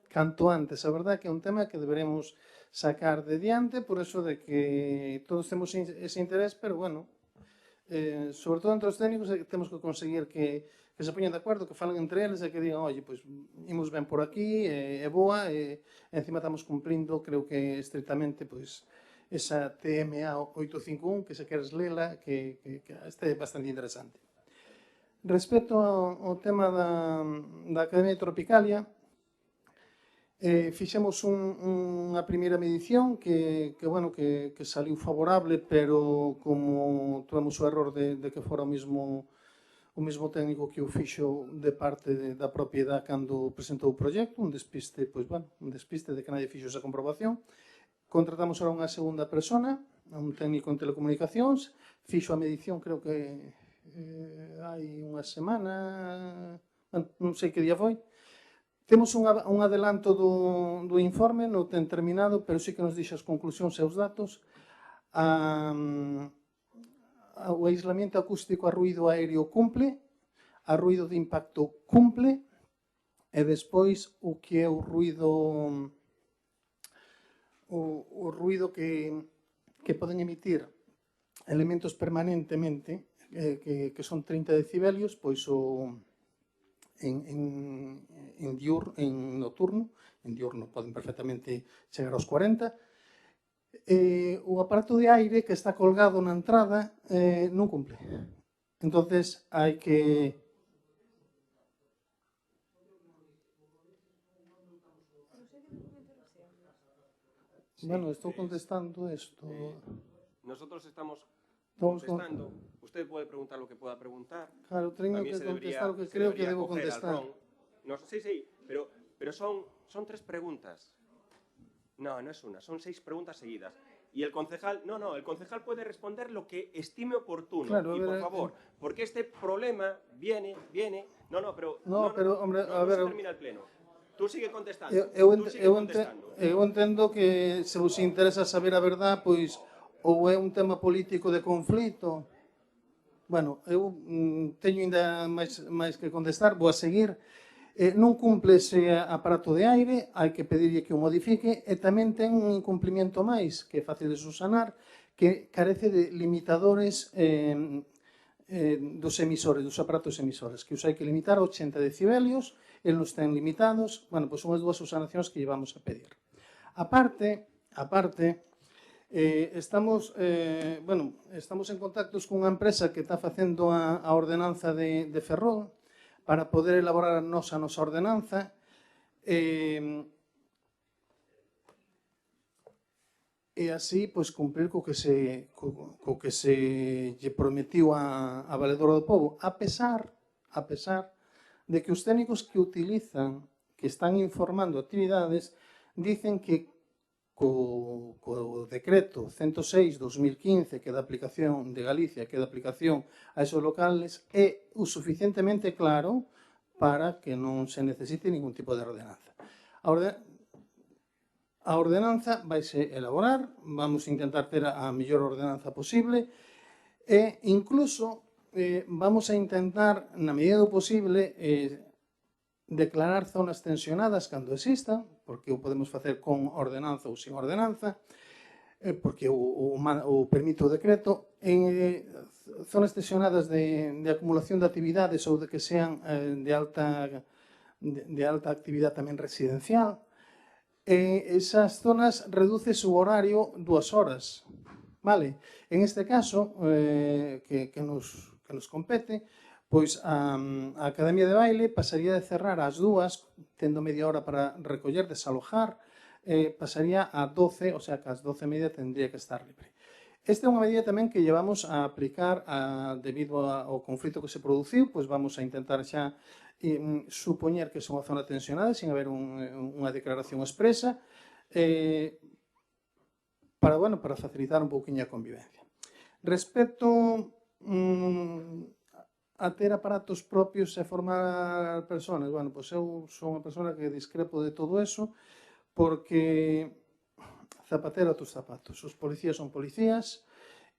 canto antes. A verdade é que é un tema que deberemos sacar de diante, por eso de que todos temos ese interés, pero bueno, sobre todo entre os técnicos temos que conseguir que se poñan de acordo, que falen entre eles e que digan, oye, pois imos ben por aquí, é boa, e encima estamos cumprindo, creo que estritamente, pois, esa TMA 851, que se queres lela, que este é bastante interesante. Respecto ao tema da Academia Tropicalia, fixemos unha primeira medición que saliu favorable, pero como tuvemos o error de que fora o mesmo técnico que o fixo de parte da propiedade cando presentou o proxecto, un despiste de que nadie fixo esa comprobación. Contratamos ahora unha segunda persona, un técnico en telecomunicacións, fixo a medición, creo que hai unha semana, non sei que día foi. Temos un adelanto do informe, non ten terminado, pero sí que nos dixe as conclusións e os datos. O aislamiento acústico a ruído aéreo cumple, a ruído de impacto cumple, e despois o que é o ruído que poden emitir elementos permanentemente, que son 30 decibelios, pois en nocturno, en diurno poden perfectamente chegar aos 40. O aparato de aire que está colgado na entrada non cumple. Entonces hai que... Bueno, estou contestando isto. Nosotros estamos contestando. Usted puede preguntar lo que pueda preguntar. Claro, tengo que contestar lo que creo que debo contestar. Sí, pero son 3 preguntas. No es una, son 6 preguntas seguidas. Y el concejal, el concejal puede responder lo que estime oportuno. Claro, y por favor, porque este problema viene... pero hombre, a ver, se termina el pleno. Tú sigue contestando. Eu entendo que se vos interesa saber a verdade, pois, ou é un tema político de conflito. Bueno, eu teño ainda máis que contestar, vou a seguir. Non cumple ese aparato de aire, hai que pedirlle que o modifique, e tamén ten un incumplimento máis, que é fácil de subsanar, que carece de limitadores dos emisores, dos aparatos emisores, que os hai que limitar a 80 decibelios, eles non están limitados, bueno, pois son as dúas subsanacións que lle vamos a pedir. Aparte, estamos en contactos cunha empresa que está facendo a ordenanza de Ferrol, para poder elaborar a nosa ordenanza, e así cumprir co que se lle prometiu a Valedora do Pobo, a pesar de que os técnicos que utilizan, que están informando actividades, dicen que co decreto 106/2015, que é da aplicación de Galicia, que é da aplicación a esos locales, é o suficientemente claro para que non se necesite ningún tipo de ordenanza. A ordenanza vaise elaborar, vamos a intentar ter a mellor ordenanza posible e incluso vamos a intentar, na medida do posible, declarar zonas tensionadas cando existan, porque o podemos facer con ordenanza ou sin ordenanza, porque o permite o decreto, en zonas tensionadas de acumulación de actividades ou de que sean de alta actividade tamén residencial. Esas zonas reduce o horario 2 horas. Vale? En este caso, que nos compete, pois a Academia de Baile pasaría de cerrar ás 2, tendo media hora para recoller, desalojar, pasaría a 12, o sea que ás 12:30 tendría que estar libre. Esta é unha medida tamén que llevamos a aplicar debido ao conflito que se produciu, pois vamos a intentar xa supoñer que son a zona tensionada sin haber unha declaración expresa para facilitar un pouquinho a convivencia. Respecto a ter aparatos propios e formar persoas, bueno, pois eu son unha persona que discrepo de todo eso, porque zapatero a tus zapatos. Os policías son policías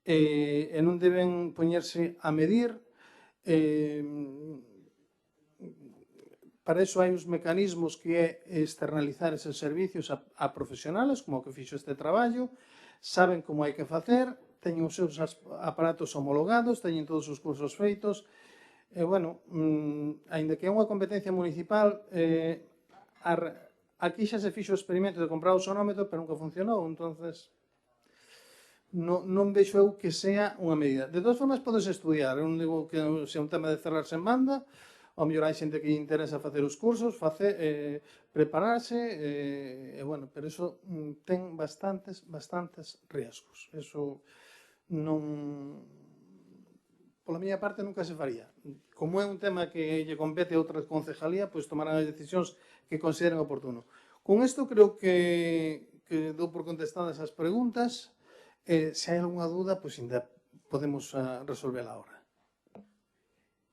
e non deben poñerse a medir. Para iso hai uns mecanismos que é externalizar eses servicios a profesionales, como que fixo este traballo, saben como hai que facer, teñen os seus aparatos homologados, teñen todos os cursos feitos, e, bueno, aínda que é unha competencia municipal, aquí xa se fixo o experimento de comprar o sonómetro, pero nunca funcionou, entonces non vexo eu que sea unha medida. De todas formas, podes estudiar, non digo que sea un tema de cerrarse en banda, ao mellor hai xente que lle interesa facer os cursos, prepararse, bueno, pero iso ten bastantes riesgos. Iso non... Pola miña parte nunca se faría. Como é un tema que lle compete a outra concejalía, pois tomarán as decisións que consideren oportuno. Con isto creo que dou por contestadas as preguntas. Se hai algunha dúda, pois ainda podemos resolvela ahora.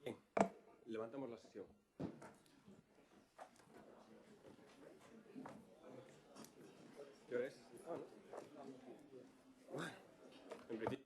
Bien, levantamos la sesión. ¿Qué hora es? Bueno, en principio...